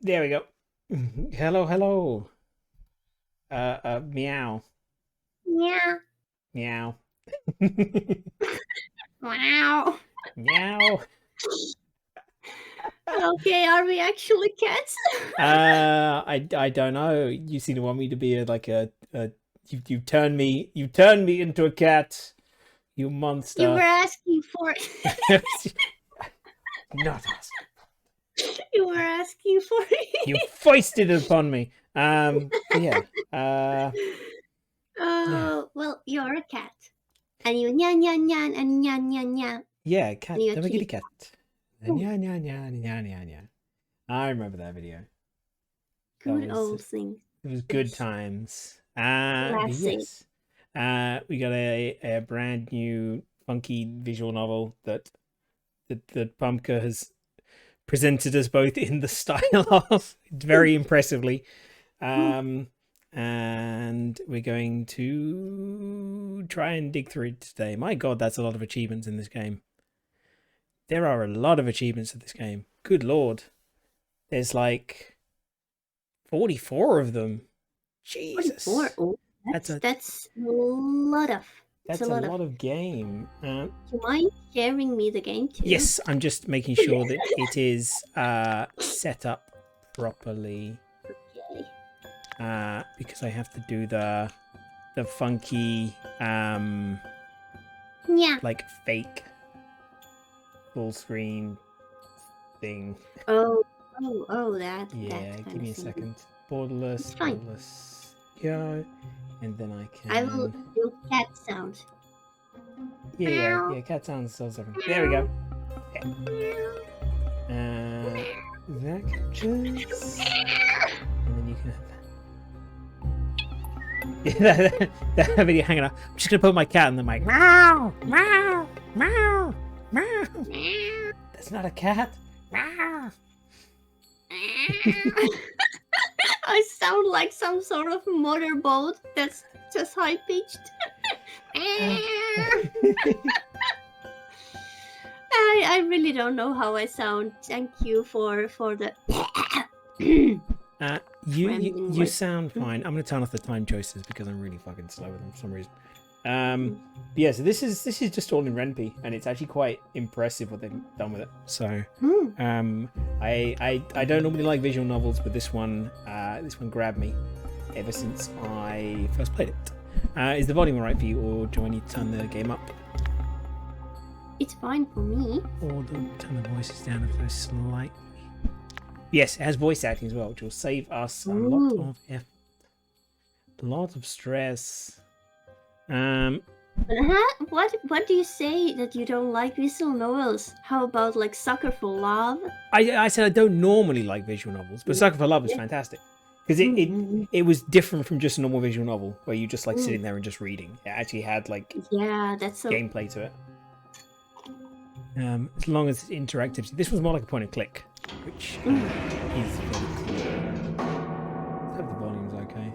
There we go. Hello, hello. Meow, Yeah. meow, Wow. meow. Okay, are we actually cats? I don't know. You seem to want me to be you turned me into a cat, you You were monster. asking for Not us. you were asking for You it. foisted it upon me. But yeah. Yeah, Oh, well, you're a cat. And you nyan nyan nyan and nyan nyan nyan. yeah. And Cat, you're a I'm a kitty kitty cat. cat. Ooh, Nya, nya, nya, nya, nya, nya. I remember that video. That good was old thing. It was good Yes. times. But Classic. yes, we got a brand new funky visual novel that Pumpka has presented us both in the style of very impressively. Um, and we're going to try and dig through it today. My God, that's a lot of achievements in this game. There are a lot of achievements in this game. Good Lord. There's like 44 of them. 44. Jesus. Oh, That's a that's a lot of. It's a that's a lot of. lot of game. Do you mind sharing me the game too? Yes, I'm just making sure that it is set up properly Okay. because I have to do the funky Yeah. like fake full screen thing. Oh, that Yeah, kind give of me a thing. second. It's fine. Borderless, go, and then I I will can. do cat sounds. Yeah. Cat sounds so different. There we go. That captures, and then you can have that video hanging out. I'm just gonna put my cat in the mic. Meow, meow, meow, meow. That's not a cat. Meow. I sound like some sort of motorboat that's just high pitched. I really don't know how I sound. Thank you for the You sound fine. I'm gonna turn off the time choices because I'm really fucking slow with them for some reason. But yeah, so this is just all in Ren'Py, and it's actually quite impressive what they've done with it. So, I don't normally like visual novels, but this one grabbed me ever since I first played it. Is the volume alright for you, or do I need to turn the game up? It's fine for me. Or turn the voices down ever so slightly. Yes, it has voice acting as well, which will save us a lot of effort, a lot of stress. What do you say that you don't like visual novels? How about like Sucker for Love? I said I don't normally like visual novels, but Sucker for Love is fantastic because it was different from just a normal visual novel where you just like sitting there and just reading. It actually had like that's gameplay to it. As long as it's interactive. This was more like a point and click, which is very cool. I hope the volume's okay.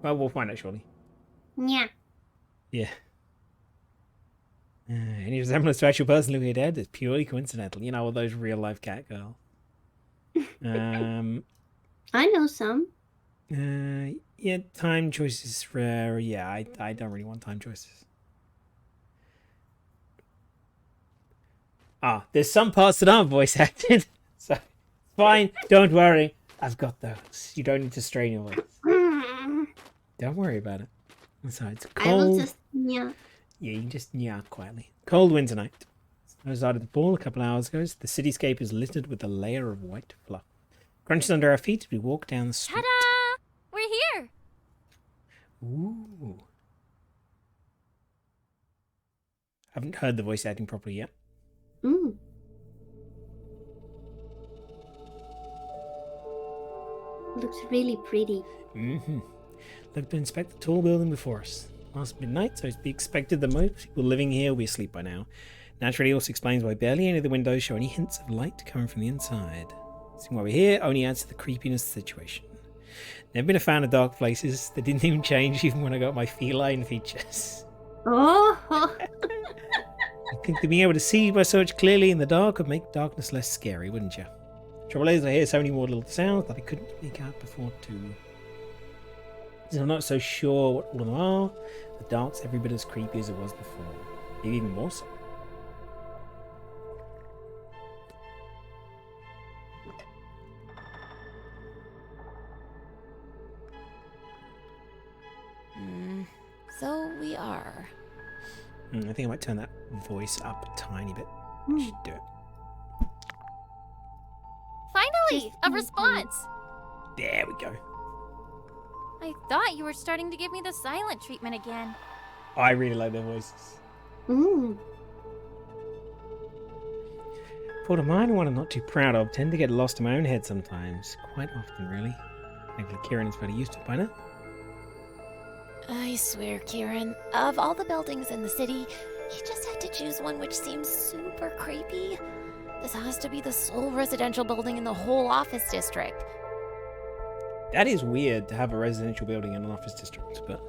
Well, we'll find out shortly. Yeah. Yeah. Any resemblance to actual person looking dead is purely coincidental. You know, all those real life Catgirls. I know some. Yeah, time choices for yeah. I don't really want time choices. There's some parts that aren't voice acted, so it's fine. Don't worry, I've got those. You don't need to strain your voice. Don't worry about it. So it's cold. I will just Yeah, you can just quietly. Cold winter night. Snow started to fall a couple hours ago. The cityscape is littered with a layer of white fluff. Crunches under our feet as we walk down the street. Ta-da! We're here! Ooh. Haven't heard the voice acting properly yet. Looks really pretty. Look to inspect the tall building before us. Last midnight, so it's to be expected that most people living here will be asleep by now. Naturally, also explains why barely any of the windows show any hints of light coming from the inside. Seeing why we're here only adds to the creepiness of the situation. Never been a fan of dark places. They didn't even change even when I got my feline features. Oh! I think that being able to see by so much clearly in the dark would make darkness less scary, wouldn't you? Trouble is, I hear so many more little sounds that I couldn't make out before too. So I'm not so sure what all of them are. The dark's every bit as creepy as it was before. Maybe even more so. So we are. I think I might turn that voice up a tiny bit. Should do it. Finally, a response. There we go. I thought you were starting to give me the silent treatment again. I really like their voices. Mm. For mine, one I'm not too proud of, tend to get lost in my own head sometimes. Quite often, really. Thankfully, Kieran is fairly used to it by now. I swear, Kieran, of all the buildings in the city, you just had to choose one which seems super creepy. This has to be the sole residential building in the whole office district. That is weird to have a residential building in an office district, but...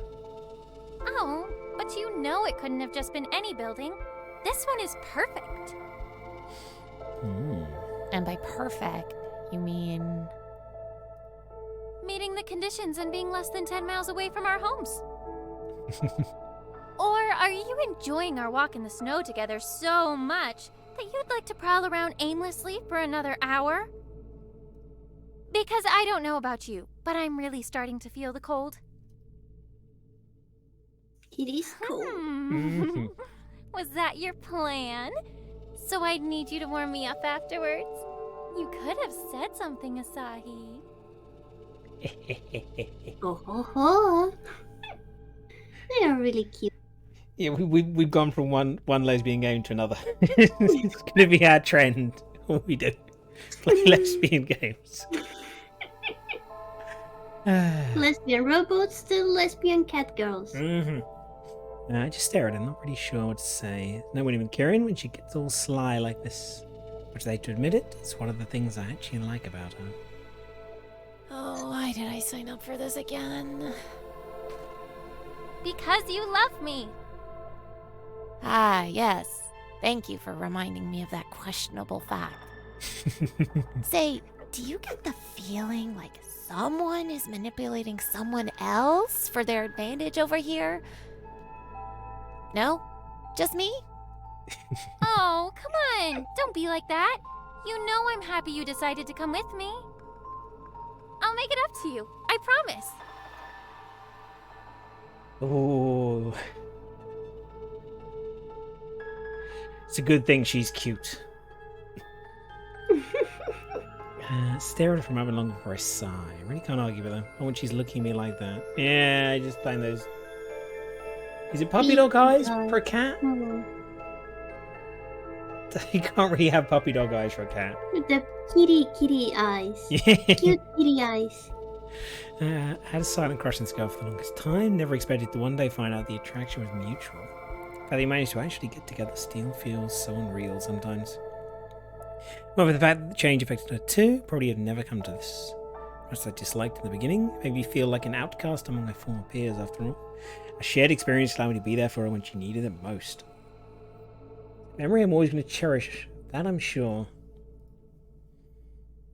Oh, but you know it couldn't have just been any building. This one is perfect. And by perfect, you mean... Meeting the conditions and being less than 10 miles away from our homes. Or are you enjoying our walk in the snow together so much that you'd like to prowl around aimlessly for another hour? Because I don't know about you, but I'm really starting to feel the cold. It is cool. Was that your plan? So I'd need you to warm me up afterwards? You could have said something, Asahi. Oh ho ho. They are really cute. Yeah, we've gone from one lesbian game to another. It's going to be our trend. All we do. Play lesbian games. Lesbian robots to lesbian catgirls. I just stare at her, not really sure what to say. No one even Kieran when she gets all sly like this. Much as I hate to admit it, it's one of the things I actually like about her. Oh, why did I sign up for this again? Because you love me. Ah, yes. Thank you for reminding me of that questionable fact. Say, do you get the feeling like someone is manipulating someone else for their advantage over here? No? Just me? Oh, come on. Don't be like that. You know I'm happy you decided to come with me. I'll make it up to you. I promise. Oh. It's a good thing she's cute. Stare at her for a moment longer before I sigh. I really can't argue with her. Not when she's looking at me like that. Yeah, just playing those. Is it puppy dog eyes for a cat? You can't really have puppy dog eyes for a cat. With the kitty eyes. Yeah. Cute kitty eyes. I had a silent crush on this girl for the longest time. Never expected to one day find out the attraction was mutual. How they managed to actually get together still feels so unreal sometimes. Well, with the fact that the change affected her too, probably had never come to this. Much as I disliked in the beginning, made me feel like an outcast among my former peers after all. A shared experience allowed me to be there for her when she needed it most. Memory I'm always going to cherish, that I'm sure.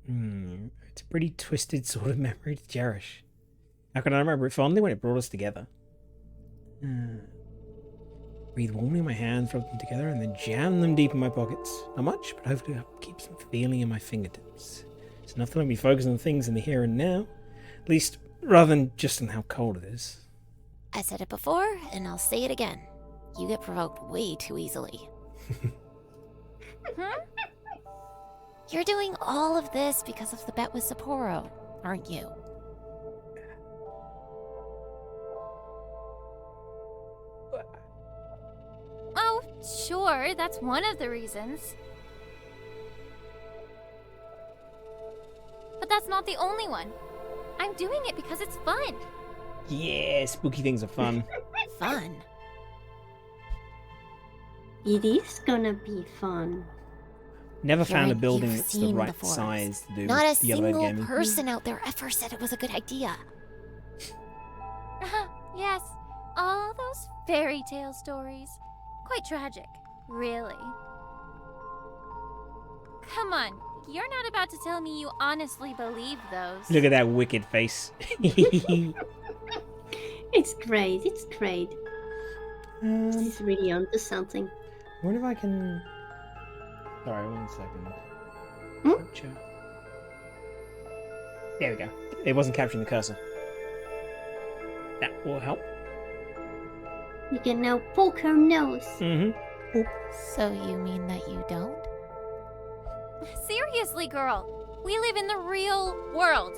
It's a pretty twisted sort of memory to cherish. How can I remember it fondly when it brought us together? Breathe warmly in my hands, rub them together, and then jam them deep in my pockets. Not much, but hopefully I'll keep some feeling in my fingertips. It's enough to let me focus on things in the here and now. At least, rather than just on how cold it is. I said it before, and I'll say it again. You get provoked way too easily. You're doing all of this because of the bet with Sapporo, aren't you? Oh, sure, that's one of the reasons. But that's not the only one. I'm doing it because it's fun. Yeah, spooky things are fun. Fun. It is gonna be fun. Never found a Kieran, building you've that's the seen right the forest. size to do Not a the yellow single gaming. person out there ever said it was a good idea. Yes, all those fairy tale stories. Quite tragic, really. Come on, you're not about to tell me you honestly believe those. Look at that wicked face. It's great. It's great. um, She's really onto something. I wonder if I can. Sorry, 1 second. Hmm? Capture. There we go. It wasn't capturing the cursor. That will help. You can now poke her nose. Mm-hmm. So you mean that you don't? Seriously, girl. We live in the real world.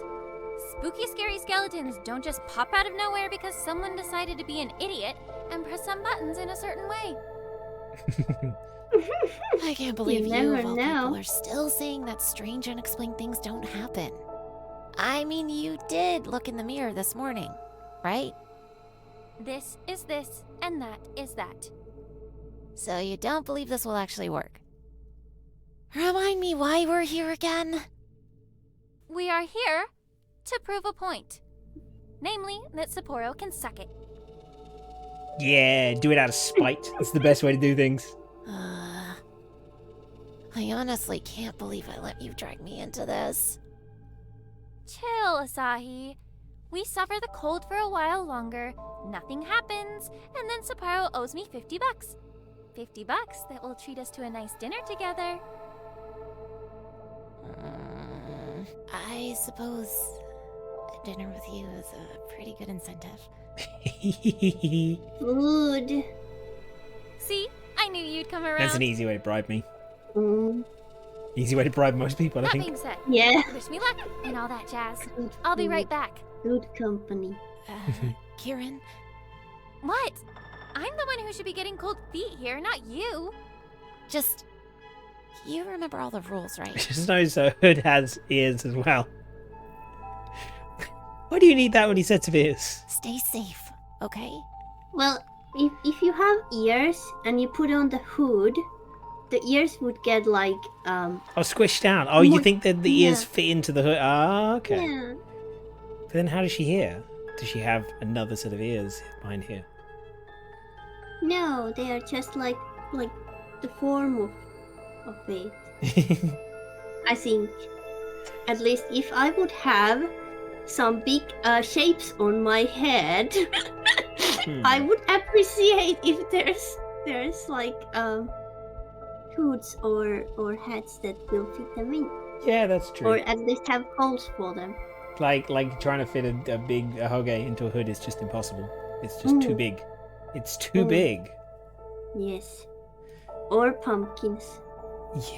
Spooky, scary skeletons don't just pop out of nowhere because someone decided to be an idiot and press some buttons in a certain way. I can't believe you, never of all know. people, are still saying that strange, unexplained things don't happen. I mean, you did look in the mirror this morning, right? This is this, and that is that. So you don't believe this will actually work. Remind me why we're here again? We are here to prove a point. Namely, that Sapporo can suck it. Yeah, do it out of spite. That's the best way to do things. I honestly can't believe I let you drag me into this. Chill, Asahi. We suffer the cold for a while longer, nothing happens, and then Sapporo owes me $50. $50 that will treat us to a nice dinner together. I suppose dinner with you is a pretty good incentive. Food. See? I knew you'd come around. That's an easy way to bribe me. Mm, Easy way to bribe most people, I That think. being said, yeah. wish me luck and all that jazz. Good I'll be food, right back. Good company. Kieran, What? I'm the one who should be getting cold feet here, not you. just... You remember all the rules, right? Just knows Hood has ears as well. Why do you need that many sets of ears? Stay safe, okay? Well, if you have ears and you put on the hood, the ears would get like Oh, squished down. Oh, you More- think that the ears yeah. fit into the hood? Ah, okay. yeah. But then how does she hear? Does she have another set of ears behind here? No, they are just like the form of it. I think. At least if I would have some big shapes on my head, I would appreciate if there's like hoods or hats that will fit them in, Yeah, that's true. or at least have holes for them. Like trying to fit a big hoge into a hood is just impossible. It's just too Mm. big. It's too Mm. big. Yes, or pumpkins.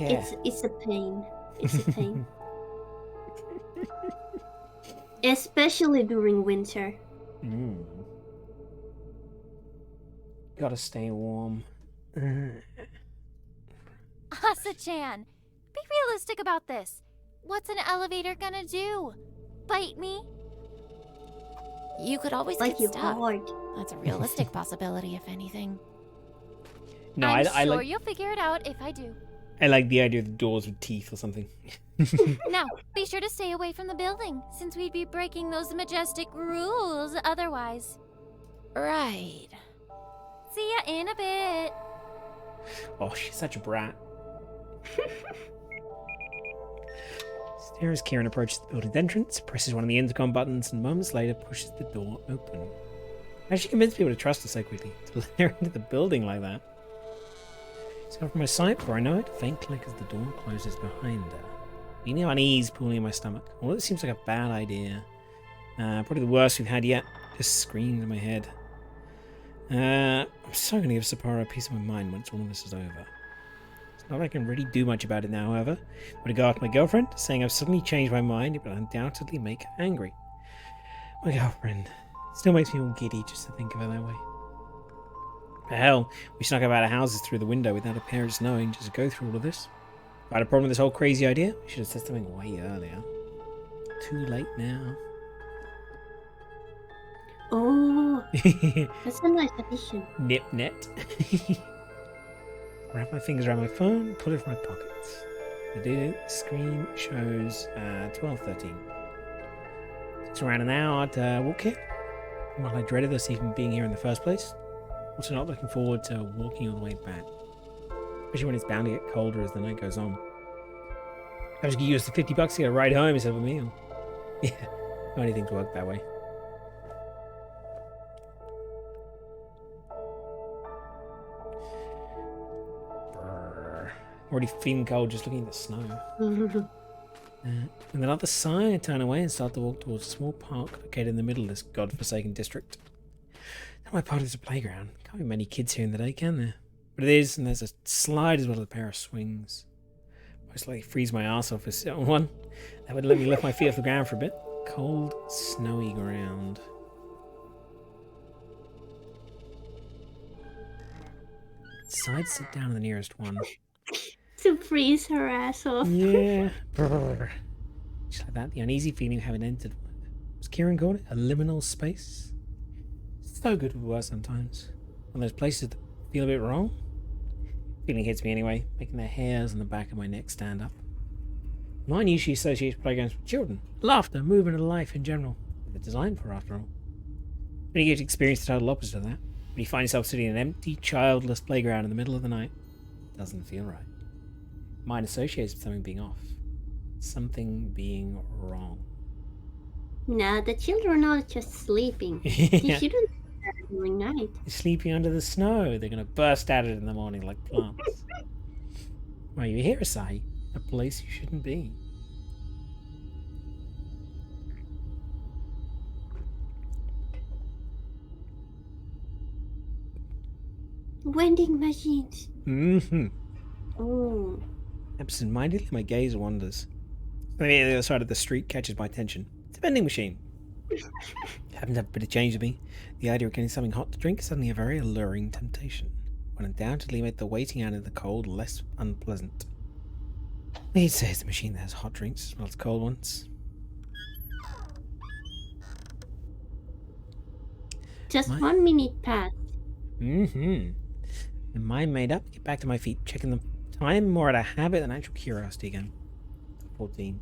Yeah. It's a pain. It's a pain. Especially during winter. Mm. Gotta stay warm. Asa-chan, be realistic about this. What's an elevator gonna do? Bite me? You could always Like get you stuck. hard. That's a realistic possibility, if anything. No, I'm I sure like you'll figure it out if I do. I like the idea of the doors with teeth or something. Now, be sure to stay away from the building, since we'd be breaking those majestic rules otherwise. Right. See ya in a bit. Oh, she's such a brat. As Kieran approaches the building's entrance, presses one of the intercom buttons, and moments later pushes the door open. How does she convince people to trust her so quickly? To let her into the building like that? It's gone from my sight before I know it. Faint click as the door closes behind her. Feeling unease pulling in my stomach. Although it seems like a bad idea. Probably the worst we've had yet. Just screamed in my head. I'm so going to give Sapporo a piece of my mind once all of this is over. It's not like I can really do much about it now, however. I'm going to go after my girlfriend, saying I've suddenly changed my mind, it will undoubtedly make her angry. My girlfriend. Still makes me all giddy just to think of her that way. For hell, we snuck out of our houses through the window without our parents knowing just to go through all of this. If I had a problem with this whole crazy idea, we should have said something way earlier. Too late now. Oh, that's a nice addition. Nip net. Wrap my fingers around my phone, pull it from my pockets. The screen shows 12:13. It's around an hour to walk here. While I dreaded us even being here in the first place, also not looking forward to walking all the way back. Especially when it's bound to get colder as the night goes on. I just use the $50 to get a ride home instead of a meal. Yeah, not anything to work that way. Brr. Already feeling cold just looking at the snow. And then on the side, I turn away and start to walk towards a small park located in the middle of this godforsaken district. Now my part is a playground. Can't be many kids here in the day, can there? But it is, and there's a slide as well as a pair of swings. Most likely freeze my ass off if I sit on one. That would let me lift my feet off the ground for a bit. Cold, snowy ground. Decide to sit down on the nearest one. To freeze her ass off. Yeah. Brr. Just like that, the uneasy feeling of having entered what was Kieran called it? A liminal space? So good with words sometimes. One of those places that feel a bit wrong. Feeling hits me anyway, making the hairs on the back of my neck stand up. Mine usually associates playgrounds with children, laughter, movement, and life in general. They're designed for, after all. When you get to experience the total opposite of that, when you find yourself sitting in an empty, childless playground in the middle of the night, it doesn't feel right. Mine associates with something being off. Something being wrong. Nah, the children are just sleeping. They Yeah. shouldn't be there during night. They're sleeping under the snow. They're going to burst at it in the morning like plants. Well, you're here, Asahi. A place you shouldn't be. Vending machines. Mm-hmm. Oh. Absent-mindedly, my gaze wanders. Something at the other side of the street catches my attention. It's a vending machine. Happens to have a bit of change with me. The idea of getting something hot to drink is suddenly a very alluring temptation. When undoubtedly make the waiting out in the cold less unpleasant. Need to say it's a machine that has hot drinks as well as cold ones. Just My- 1 minute past. Mm-hmm. And mind made up, get back to my feet, checking the time more out of habit than actual curiosity again. 14.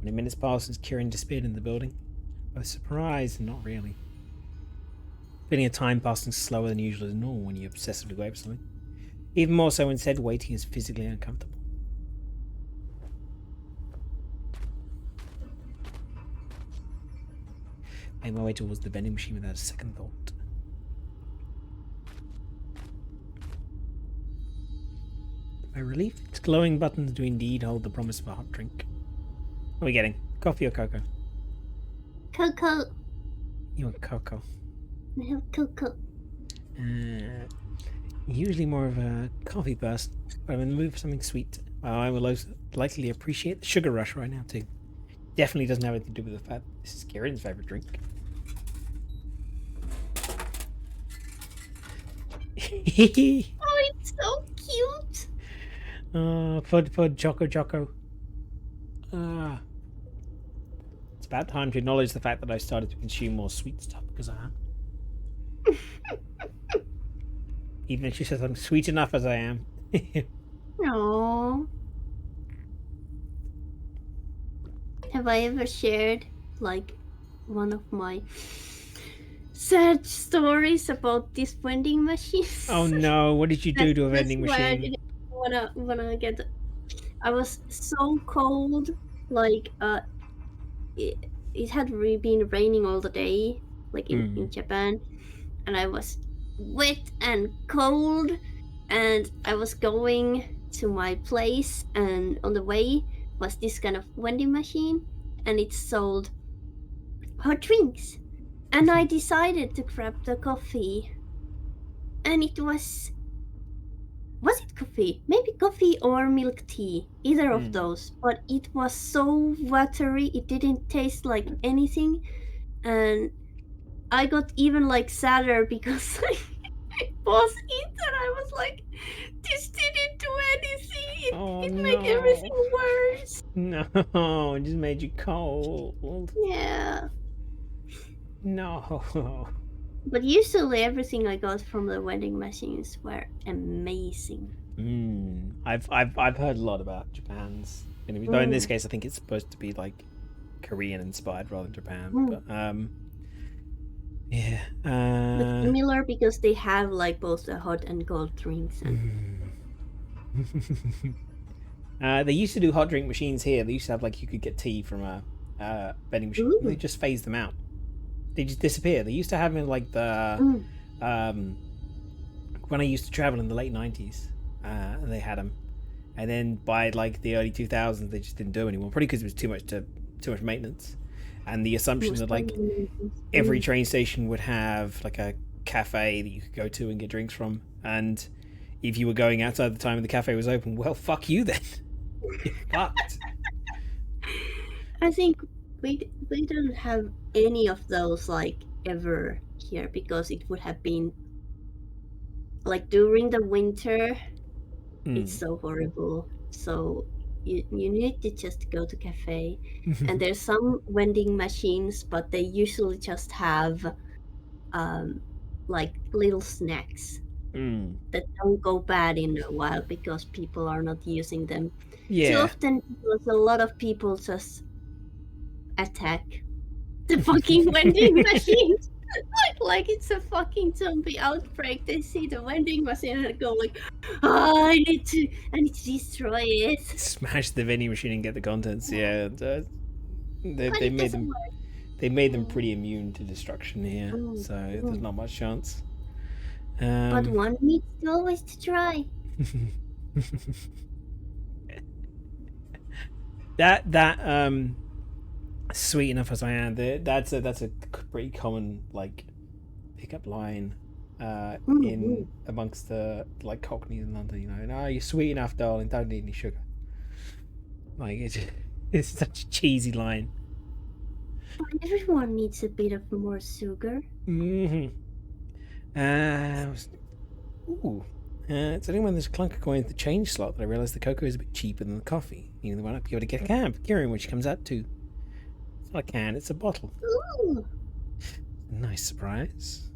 20 minutes passed since Kieran disappeared in the building. I was surprised and not really. Feeling of time passing slower than usual is normal when you obsessively wait for something. Even more so when said waiting is physically uncomfortable. Made my way towards the vending machine without a second thought. My relief, its glowing buttons do indeed hold the promise of a hot drink. What are we getting? Coffee or cocoa? Cocoa. You want cocoa. No, cocoa. Usually more of a coffee person, but I'm in the mood for something sweet. I will likely appreciate the sugar rush right now too. Definitely doesn't have anything to do with the fact this is Kieran's favourite drink. Oh, it's so cute. Fud, choco. It's about time to acknowledge the fact that I started to consume more sweet stuff because I am. Even if she says I'm sweet enough as I am. No. Have I ever shared like one of my sad stories about this vending machine? Oh no, what did you do to a vending That's why I machine? didn't wanna get. I was so cold, like it had really been raining all the day, like in Japan, and I was wet and cold, and I was going to my place, and on the way was this kind of vending machine, and it sold hot drinks, and I decided to grab the coffee, and it was it coffee? Maybe coffee or milk tea, either of those, but it was so watery, it didn't taste like anything, and I got even like sadder because I paused it and I was like, this didn't do anything, it made everything worse. No, it just made you cold. Yeah, No. but usually everything I got from the vending machines were amazing. I've heard a lot about Japan's. Though in this case, I think it's supposed to be like Korean inspired rather than Japan. But yeah. But similar because they have like both the hot and cold drinks. And... They used to do hot drink machines here. They used to have like you could get tea from a vending machine. Ooh. They just phased them out. They just disappear. They used to have them in like the when I used to travel in the late 90s, and they had them. And then by like the early 2000s, they just didn't do them anymore. Probably because it was too much maintenance, and the assumption that like every train station would have like a cafe that you could go to and get drinks from, and if you were going outside the time the cafe was open, well, fuck you then. You're fucked. I think we don't have any of those like ever here because it would have been like during the winter. It's so horrible. So you need to just go to cafe, and there's some vending machines, but they usually just have like little snacks that don't go bad in a while because people are not using them. Too often, because a lot of people just attack the fucking vending machines. Like it's a fucking zombie outbreak. They see the vending machine and go like, "Oh, I need to destroy it." Smash the vending machine and get the contents. Yeah, But they it made doesn't them. work. They made them pretty immune to destruction here, so there's not much chance. But one needs to always to try. that sweet enough as I am, that's a pretty common like pickup line in amongst the like Cockneys in London. You know, no, you're sweet enough, darling. Don't need any sugar. Like it's such a cheesy line. But everyone needs a bit of more sugar. It's only when there's a clunk of coin at the change slot that I realise the cocoa is a bit cheaper than the coffee. You know, I might be able to get a can for Kieran, which comes out to. It's not a can, it's a bottle. Ooh. Nice surprise.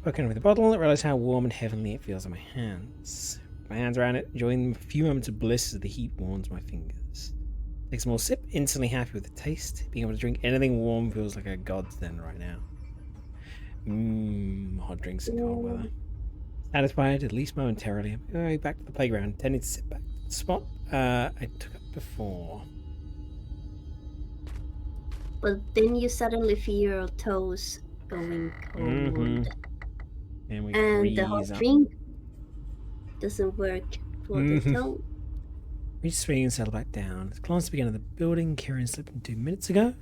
Poking with the bottle, I realise how warm and heavenly it feels on my hands. My hands around it, enjoying a few moments of bliss as the heat warms my fingers. Take a small sip, instantly happy with the taste. Being able to drink anything warm feels like a godsend right now. Hot drinks in cold weather. Satisfied, at least momentarily. I'm going back to the playground, intending to sit back to the spot I took up before. But then you suddenly feel your toes going cold. And the hot drink doesn't work for the toe. Reach the swing and settle back down. As class began in the building, Kieran slipped in 2 minutes ago.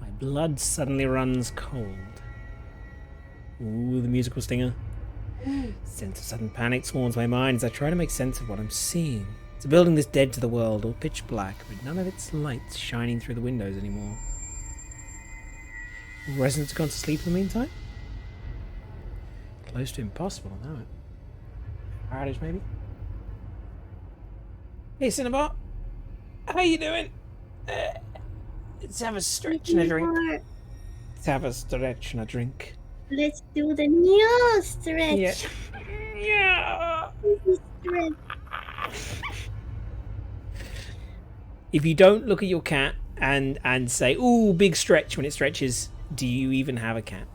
My blood suddenly runs cold. Ooh, the musical stinger. Sense of sudden panic swarms my mind as I try to make sense of what I'm seeing. It's a building that's dead to the world, all pitch black, with none of its lights shining through the windows anymore. Residents have gone to sleep in the meantime? Close to impossible, I know it. Outage, maybe? Hey, Cinnabot! How you doing? Let's have a stretch and a drink. Let's have a stretch and a drink. Let's do the new stretch. Yeah. Stretch. If you don't look at your cat and say, "Ooh, big stretch," when it stretches, do you even have a cat?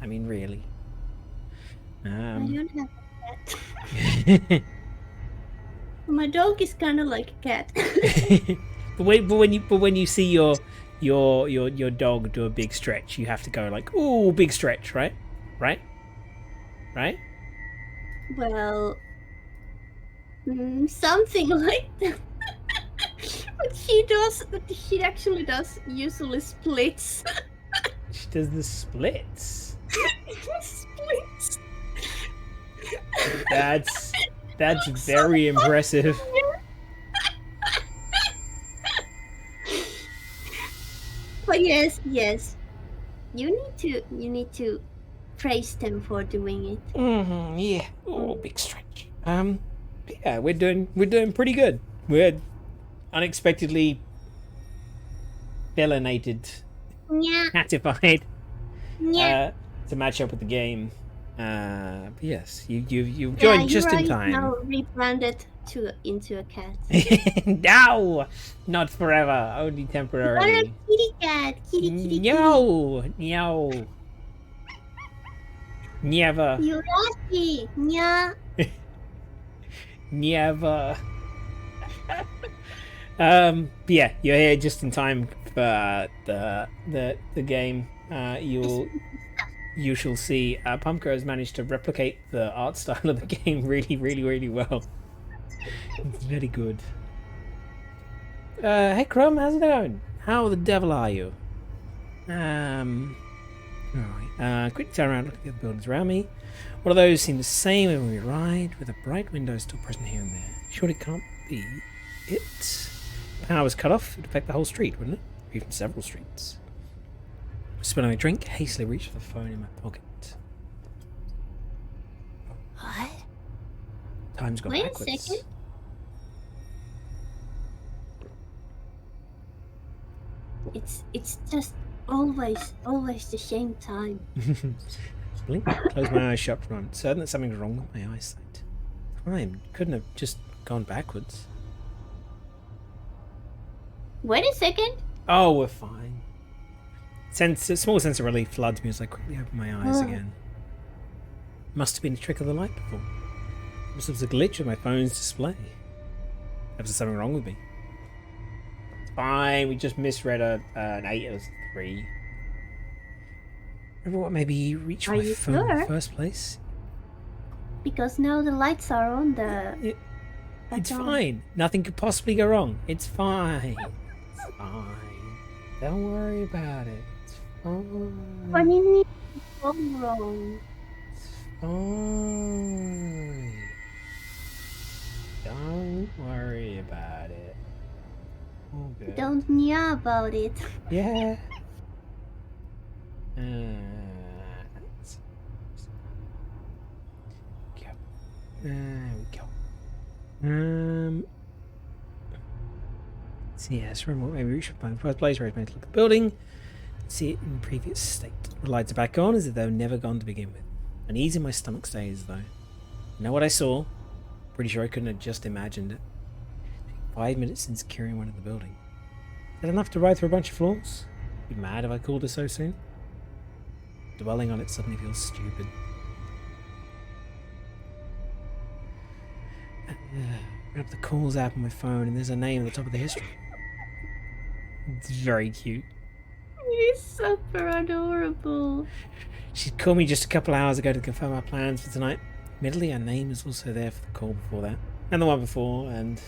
I mean, really. I don't have a cat. My dog is kind of like a cat. but when you see your dog do a big stretch, you have to go like, "Ooh, big stretch," right? Right? Well, something like that. But she actually does usually splits. She does the splits. Splits. That's very impressive. But yes, you need to praise them for doing it. Yeah. Oh, big stretch. Yeah, we're doing pretty good. We're unexpectedly villainated, catified, to match up with the game. But yes, you joined just in time. Now rebranded into a cat. No, not forever. Only temporarily. Kitty cat, kitty. No. Never. You're lucky. Yeah. Never. But yeah, you're here just in time for the game. You shall see. Pumpkin has managed to replicate the art style of the game really well. It's very good. Hey Crumb, how's it going? How the devil are you? Alright. Quick turn around, look at the other buildings around me. All of those seem the same when we arrived, with a bright window still present here and there. Surely can't be it. Power was cut off, it would affect the whole street, wouldn't it? Or even several streets. Spilling a drink, hastily reached for the phone in my pocket. What? Time's gone Wait a backwards. second. It's just always the same time. Blink, close my eyes shut for a moment, certain that something's wrong with my eyesight. Time couldn't have just gone backwards. Wait a second. Oh, we're fine. A small sense of relief floods me as I quickly open my eyes again. Must have been a trick of the light before. This was a glitch of my phone's display. There was something wrong with me. It's fine, we just misread an 8 as 3. Remember what maybe reached Are my you phone in the sure? first place? Because now the lights are on the... It's fine. Nothing could possibly go wrong. It's fine. It's fine. Don't worry about it. It's fine. What do you mean it's all wrong? It's fine. Don't worry about it. All good. Don't know about it. Yeah. There we go. So yes, remember what maybe we should find the first place where I made to look at the building. See it in previous state. The lights are back on as if they were never gone to begin with. Uneasy my stomach stays though. You know what I saw? Pretty sure I couldn't have just imagined it. 5 minutes since curing one of the building. Is that enough to ride through a bunch of floors? Be mad if I called her so soon? Dwelling on it suddenly feels stupid. Grab the calls app on my phone and there's a name at the top of the history. It's very cute. It's super adorable. She'd called me just a couple hours ago to confirm our plans for tonight. Admittedly, her name was also there for the call before that. And the one before, and...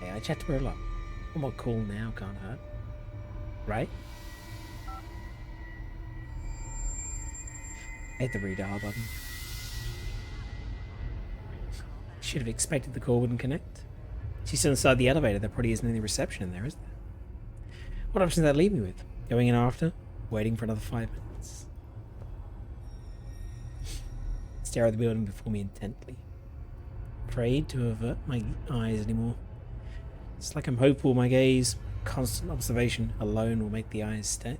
Hey, I chat to her a lot. One more call now can't hurt. Right? I hit the redial button. Should have expected the call wouldn't connect. She's still inside the elevator. There probably isn't any reception in there, is there? What option does that leave me with? Going in after? Waiting for another 5 minutes? Stare at the building before me intently. Afraid to avert my eyes anymore. It's like I'm hopeful my gaze, constant observation alone will make the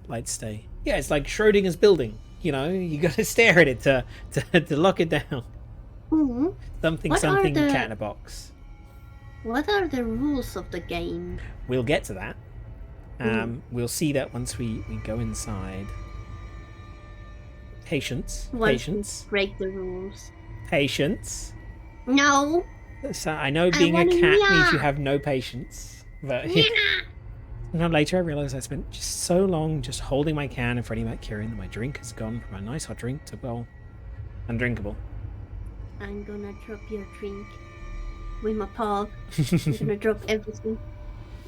light stay. Yeah, it's like Schrodinger's building. You know, you gotta stare at it to lock it down. Hmm. Something cat in a box. What are the rules of the game? We'll get to that. We'll see that once we go inside. Patience. Once you Patience. break the rules. Patience. No. So I know being a want cat yeah. means you have no patience. But sometime later I realised I spent just so long just holding my can and fretting about curing that my drink has gone from a nice hot drink to, well, undrinkable. I'm gonna drop your drink with my paw. I'm gonna drop everything.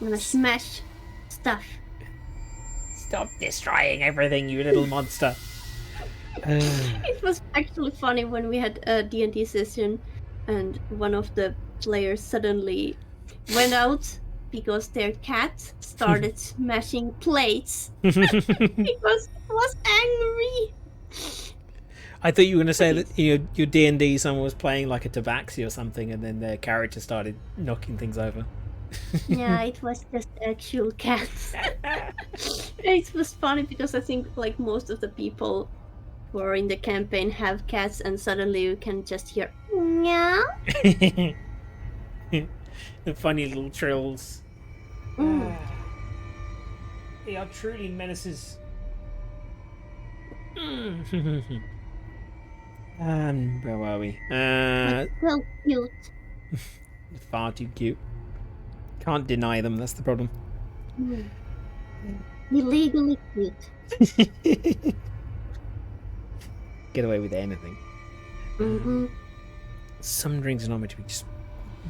I'm gonna smash stuff. Stop destroying everything, you little monster. It was actually funny when we had a D&D session and one of the players suddenly went out because their cat started smashing plates because it was angry. I thought you were going to say that your D&D someone was playing like a tabaxi or something and then their character started knocking things over. Yeah, it was just actual cats. It was funny because I think like most of the people who are in the campaign have cats and suddenly you can just hear meow. The funny little trills. Mm. They are truly menaces. Where were we? Like, so cute. Far too cute. Can't deny them, that's the problem. Mm. Illegally cute. Get away with anything. Mm-hmm. Some drinks are not meant to be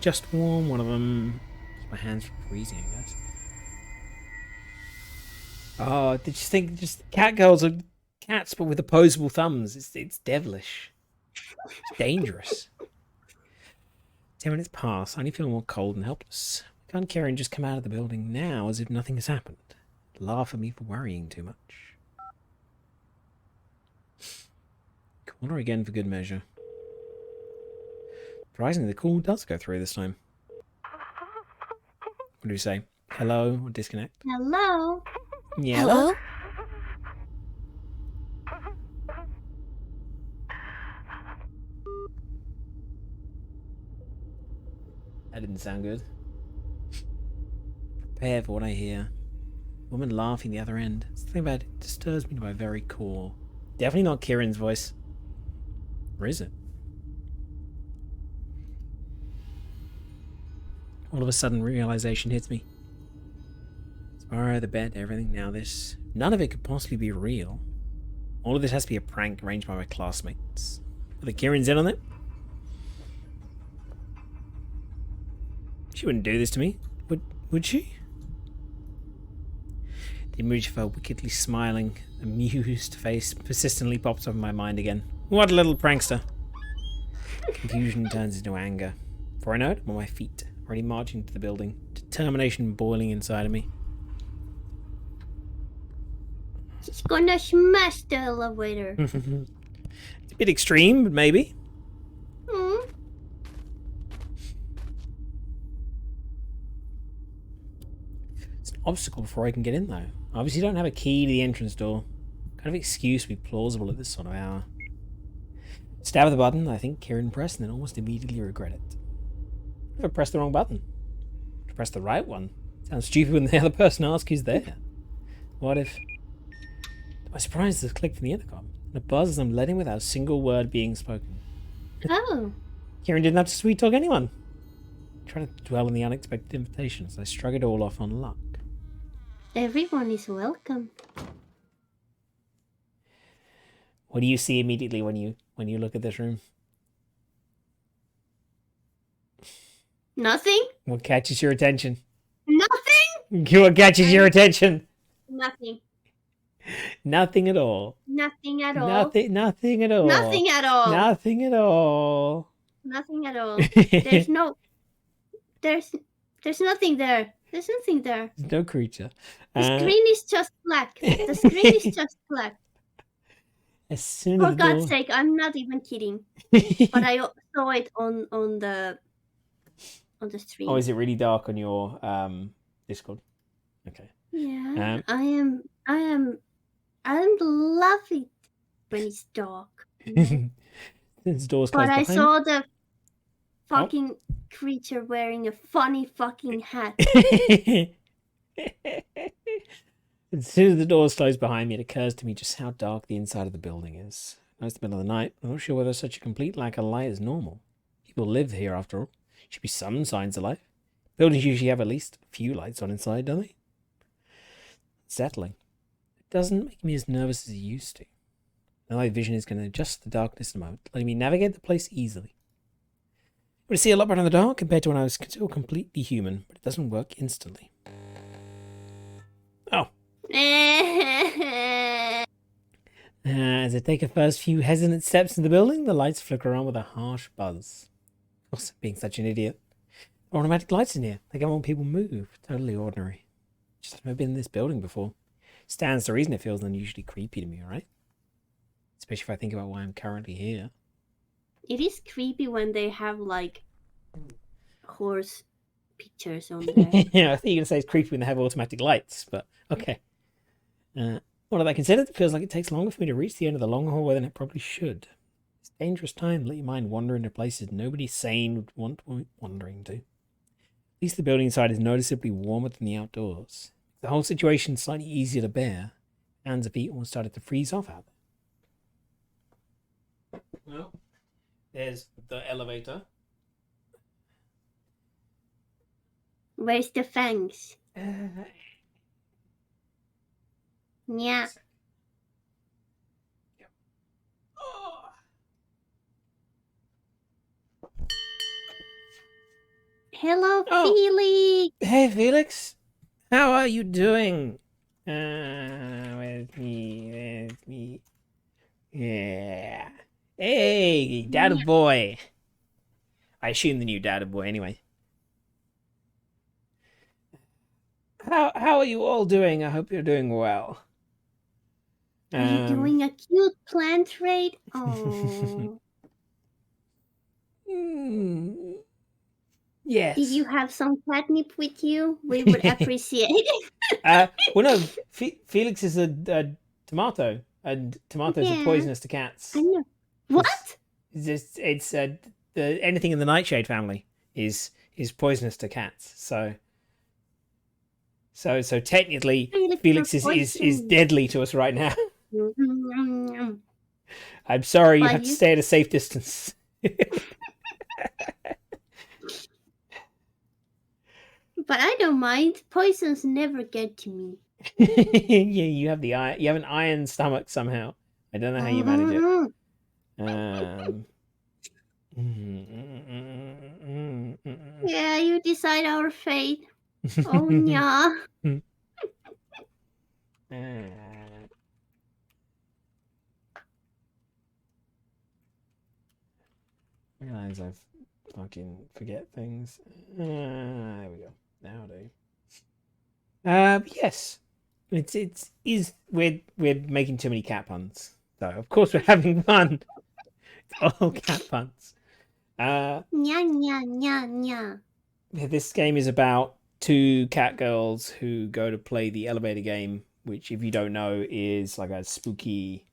just warm. One of them, keep my hands from freezing, I guess. Oh, did you think just Catgirls are cats but with opposable thumbs? It's devilish. It's dangerous. 10 minutes pass. I only feel more cold and helpless. Can't Karen just come out of the building now as if nothing has happened? Laugh at me for worrying too much. Call her again for good measure. Surprisingly, the call does go through this time. What do you say? Hello or disconnect? Hello. Yeah. Hello? That didn't sound good. Prepare for what I hear. Woman laughing the other end. Something about it disturbs me to my very core. Definitely not Kieran's voice. Or is it? All of a sudden, realization hits me. Tomorrow, the bed, everything. Now this. None of it could possibly be real. All of this has to be a prank arranged by my classmates. Whether Kieran's in on it? She wouldn't do this to me. Would she? The image of her wickedly smiling, amused face persistently pops up in my mind again. What a little prankster. Confusion turns into anger. Before I know it, I'm on my feet, already marching to the building, determination boiling inside of me. She's gonna smash the elevator. It's a bit extreme, but maybe. Hmm. It's an obstacle before I can get in, though. I obviously don't have a key to the entrance door. What kind of excuse would be plausible at this sort of hour? Stab the button I think Kieran pressed and then almost immediately regret it. What if I pressed the wrong button? To press the right one? Sounds stupid when the other person asks who's there. What if... To my surprise, there's a click from the intercom, and a buzz as I'm led in without a single word being spoken. Oh. Kieran didn't have to sweet talk anyone. Trying to dwell on the unexpected invitations, I shrug it all off on luck. Everyone is welcome. What do you see immediately when you look at this room? Nothing? What catches your attention? Nothing? What catches your attention? Nothing. Nothing at all. Nothing at all. Nothing at all. Nothing at all. Nothing at all. Nothing at all. There's no... There's nothing there. There's nothing there. There's no creature. The screen is just black. The screen is just black. As soon For as the God's door... sake, I'm not even kidding. But I saw it on the stream. Oh, is it really dark on your Discord? Okay. Yeah. I love it when it's dark. This door's closed But I behind saw the fucking creature wearing a funny fucking hat. As soon as the door's closed behind me, it occurs to me just how dark the inside of the building is. It's the middle of the night. I'm not sure whether such a complete lack of light is normal. People live here, after all. Should be some signs of life. Buildings usually have at least a few lights on inside, don't they? Settling. It doesn't make me as nervous as it used to. The night vision is going to adjust the darkness in a moment, letting me navigate the place easily. I would see a lot better in the dark compared to when I was still completely human, but it doesn't work instantly. Oh. As I take a first few hesitant steps in the building, the lights flicker on with a harsh buzz. Of course, being such an idiot. Automatic lights in here. They go on people move. Totally ordinary. Just I've never been in this building before. Stands to reason it feels unusually creepy to me, right? Especially if I think about why I'm currently here. It is creepy when they have like horse pictures on there. Yeah, I think you're going to say it's creepy when they have automatic lights, but okay. What have I considered? It feels like it takes longer for me to reach the end of the long hallway than it probably should. It's a dangerous time to let your mind wander into places nobody sane would want wandering to. At least the building inside is noticeably warmer than the outdoors. The whole situation slightly easier to bear. Hands and feet almost started to freeze off out there. Well, there's the elevator. Where's the fangs? Uh, Yeah. Yep. Oh. Hello, Oh. Felix. Hey, Felix. How are you doing? Where's me? Yeah. Hey, data Yeah. boy. I assume the new data boy anyway. How are you all doing? I hope you're doing well. Are you doing a cute plant raid? Oh. Yes. Did you have some catnip with you? We would appreciate it. Well, no. Felix is a tomato, and tomatoes are Yeah. poisonous to cats. I know. What? It's anything in the nightshade family is poisonous to cats. So technically, Felix is deadly to us right now. I'm sorry, you have to stay at a safe distance. But I don't mind. Poisons never get to me. Yeah, you have an iron stomach somehow. I don't know how you manage it. Yeah, you decide our fate. Oh, yeah. Realize I've fucking forget things. There we go. Now I do. Yes. We're making too many cat puns. So of course we're having fun. It's all cat puns. Nya, nya, nya, nya. This game is about two cat girls who go to play the elevator game, which, if you don't know, is like a spooky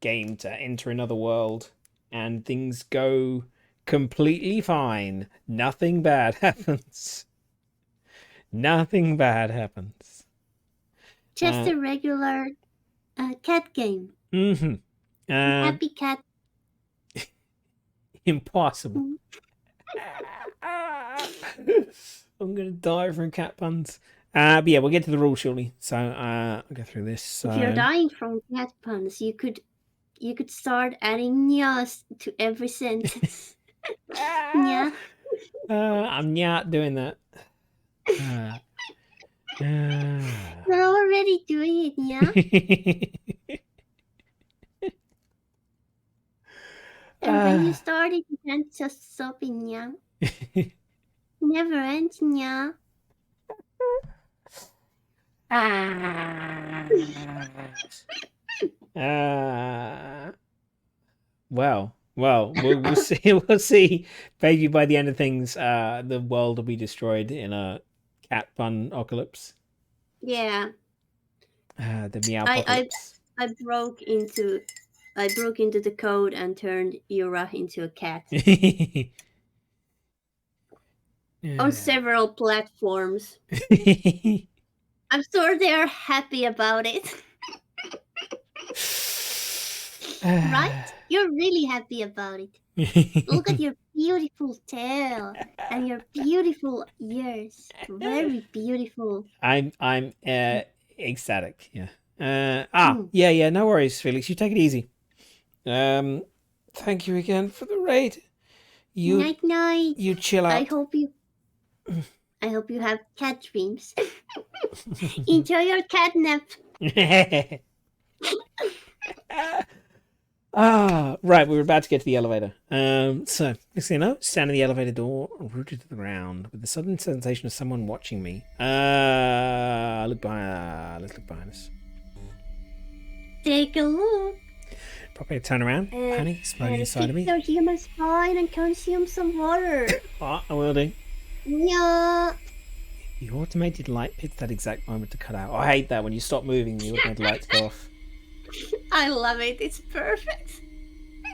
game to enter another world, and things go completely fine. Nothing bad happens. Nothing bad happens. Just a regular cat game. Mm-hmm. Happy cat. Impossible. I'm gonna die from cat puns. But yeah, we'll get to the rules shortly. So I'll go through this. So... If you're dying from cat puns, you could start adding nyas to every sentence. Yeah. I'm not doing that. You're already doing it, yeah. And when you start it, you can't just stop it, yeah. Never ends, yeah. Well, we'll see. We'll see. Maybe by the end of things, the world will be destroyed in a cat pun apocalypse. Yeah. The meow apocalypse. I broke into the code and turned Yura into a cat. On several platforms. I'm sure they are happy about it. Right? You're really happy about it. Look at your beautiful tail and your beautiful ears. Very beautiful. I'm ecstatic. Yeah. Yeah. No worries, Felix. You take it easy. Thank you again for the raid. Night night. You chill out. I hope you have cat dreams. Enjoy your cat nap. Right, we were about to get to the elevator. So, next thing you know, stand in the elevator door, rooted to the ground, with the sudden sensation of someone watching me. Let's look behind us. Take a look. Probably turn around, panic exploding inside of me. Fix your human spine and consume some water. I will do. Yeah. The automated light picked that exact moment to cut out. I hate that when you stop moving, the automated lights go off. I love it. It's perfect.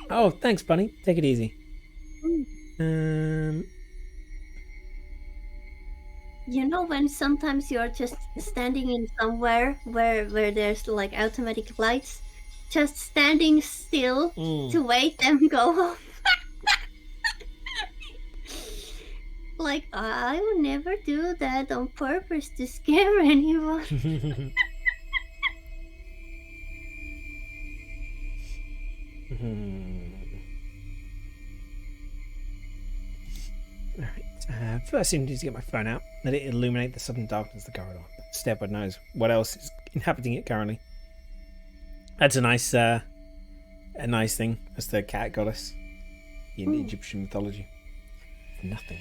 Oh, thanks, Bunny. Take it easy. You know when sometimes you're just standing in somewhere where there's like automatic lights, just standing still to wait them go home. Like, I would never do that on purpose to scare anyone. Alright, first I need to get my phone out. Let it illuminate the sudden darkness of the corridor. Stepwood knows what else is inhabiting it currently. That's a nice thing. That's the cat goddess in Egyptian mythology. Nothing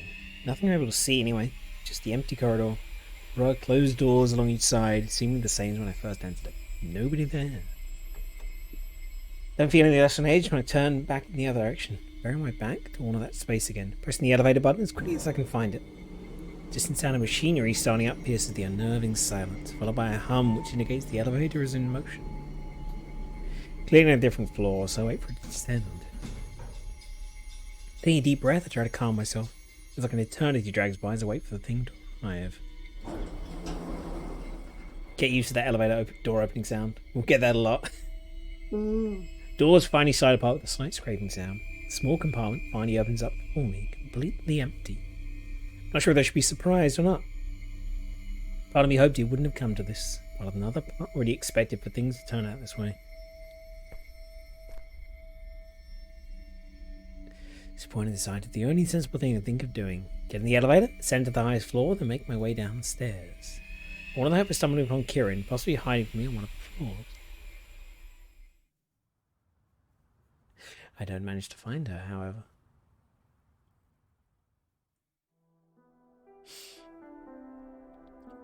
I'm able to see anyway. Just the empty corridor. Rug, closed doors along each side, seemingly the same as when I first entered it. Nobody there. Don't feel any less on edge when I turn back in the other direction. Bearing my back to all of that space again. Pressing the elevator button as quickly as I can find it. Distant sound of machinery starting up pierces the unnerving silence, followed by a hum which indicates the elevator is in motion. Clearly on a different floor, so I wait for it to descend. Taking a deep breath, I try to calm myself. Feels like an eternity drags by as I wait for the thing to arrive. Get used to that elevator door opening sound. We'll get that a lot. Doors finally slide apart with a slight scraping sound. The small compartment finally opens up before me, completely empty. Not sure if I should be surprised or not. Part of me hoped it wouldn't have come to this, while another part already expected for things to turn out this way. Disappointed, decided the only sensible thing to think of doing. Get in the elevator, ascend to the highest floor, then make my way down the stairs. One of the hope of stumbling upon Kieran, possibly hiding from me on one of the floors. I don't manage to find her, however.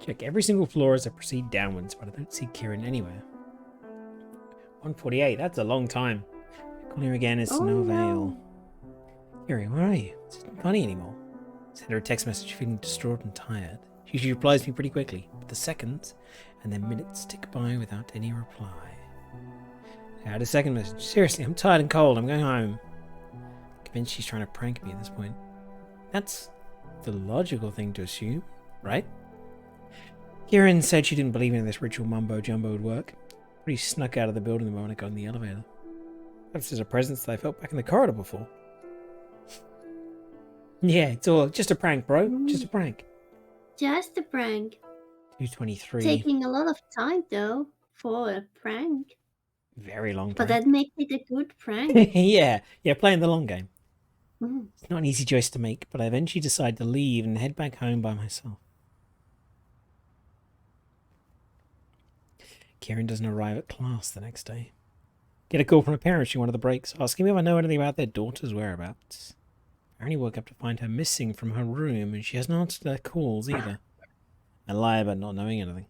Check every single floor as I proceed downwards, but I don't see Kieran anywhere. 148, that's a long time. Calling her again is to no avail. Kieran, where are you? It's not funny anymore. Send her a text message feeling distraught and tired. She usually replies me pretty quickly, but the seconds and then minutes tick by without any reply. I had a second message. Seriously, I'm tired and cold. I'm going home. I'm convinced she's trying to prank me at this point. That's the logical thing to assume, right? Kieran said she didn't believe any of this ritual mumbo-jumbo would work. But he snuck out of the building the moment I got in the elevator. Perhaps there's a presence that I felt back in the corridor before. Yeah, it's all just a prank, bro. Just a prank. Just a prank. 223. Taking a lot of time, though, for a prank. Very long time. But that makes it a good prank. yeah, playing the long game. It's not an easy choice to make, but I eventually decide to leave and head back home by myself. Kieran doesn't arrive at class the next day. Get a call from her parents during one of the breaks, asking me if I know anything about their daughter's whereabouts. I only woke up to find her missing from her room, and she hasn't answered their calls either. I lie about not knowing anything.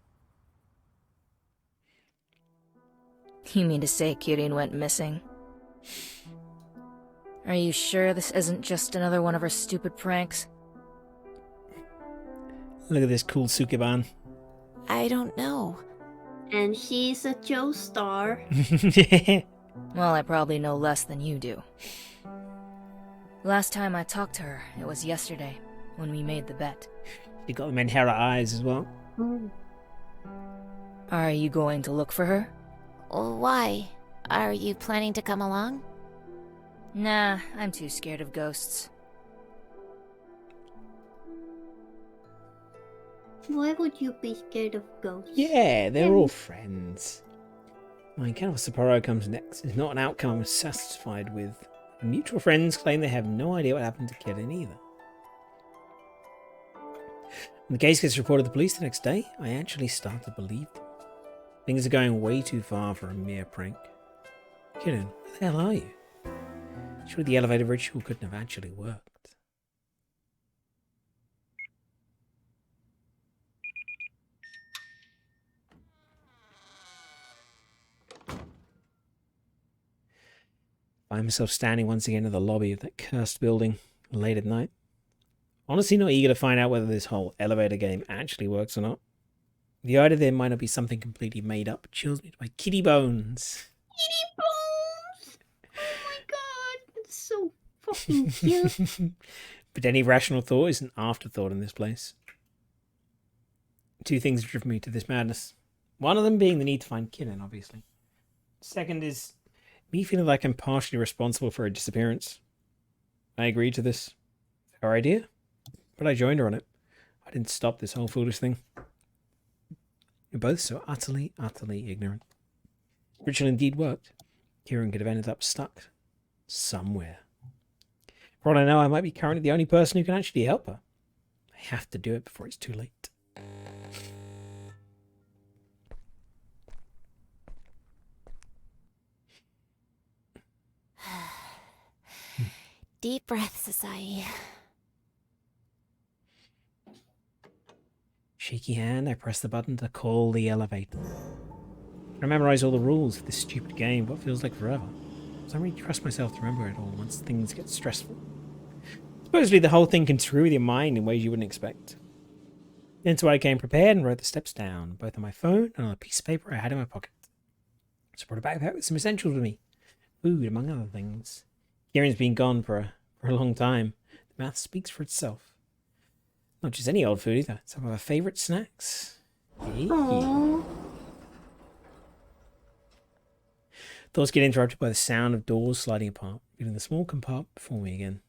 You mean to say Kieran went missing? Are you sure this isn't just another one of her stupid pranks? Look at this cool Sukeban. I don't know. And she's a Joe star. Well, I probably know less than you do. Last time I talked to her, it was yesterday, when we made the bet. You got the Menhera eyes as well. Are you going to look for her? Why? Are you planning to come along? Nah, I'm too scared of ghosts. Why would you be scared of ghosts? Yeah, they're all friends. My encounter with Sapporo comes next. It's not an outcome I'm satisfied with. Mutual friends claim they have no idea what happened to Kieran either. When the case gets reported to the police the next day, I actually start to believe them. Things are going way too far for a mere prank. Kieran, where the hell are you? Surely the elevator ritual couldn't have actually worked. I find myself standing once again in the lobby of that cursed building late at night. Honestly not eager to find out whether this whole elevator game actually works or not. The idea there might not be something completely made up chills me to my kitty bones. Kitty bones! Oh my god, that's so fucking cute. But any rational thought is an afterthought in this place. Two things have driven me to this madness. One of them being the need to find Kieran, obviously. Second is me feeling like I'm partially responsible for her disappearance. I agreed to this. It's her idea, but I joined her on it. I didn't stop this whole foolish thing. You're both so utterly, utterly ignorant. Ritual indeed worked. Kieran could have ended up stuck somewhere. For all I know, I might be currently the only person who can actually help her. I have to do it before it's too late. Deep breath, Society. Shaky hand, I press the button to call the elevator. I memorize all the rules for this stupid game, what feels like forever. I don't really trust myself to remember it all once things get stressful. Supposedly the whole thing can screw with your mind in ways you wouldn't expect. Then so I came prepared and wrote the steps down, both on my phone and on a piece of paper I had in my pocket. So I brought a backpack with some essentials with me. Food, among other things. Kieran's been gone for a long time. The math speaks for itself. Not just any old food either. Some of our favourite snacks. Hey. Aww. Thoughts get interrupted by the sound of doors sliding apart, leaving the small compartment before me again.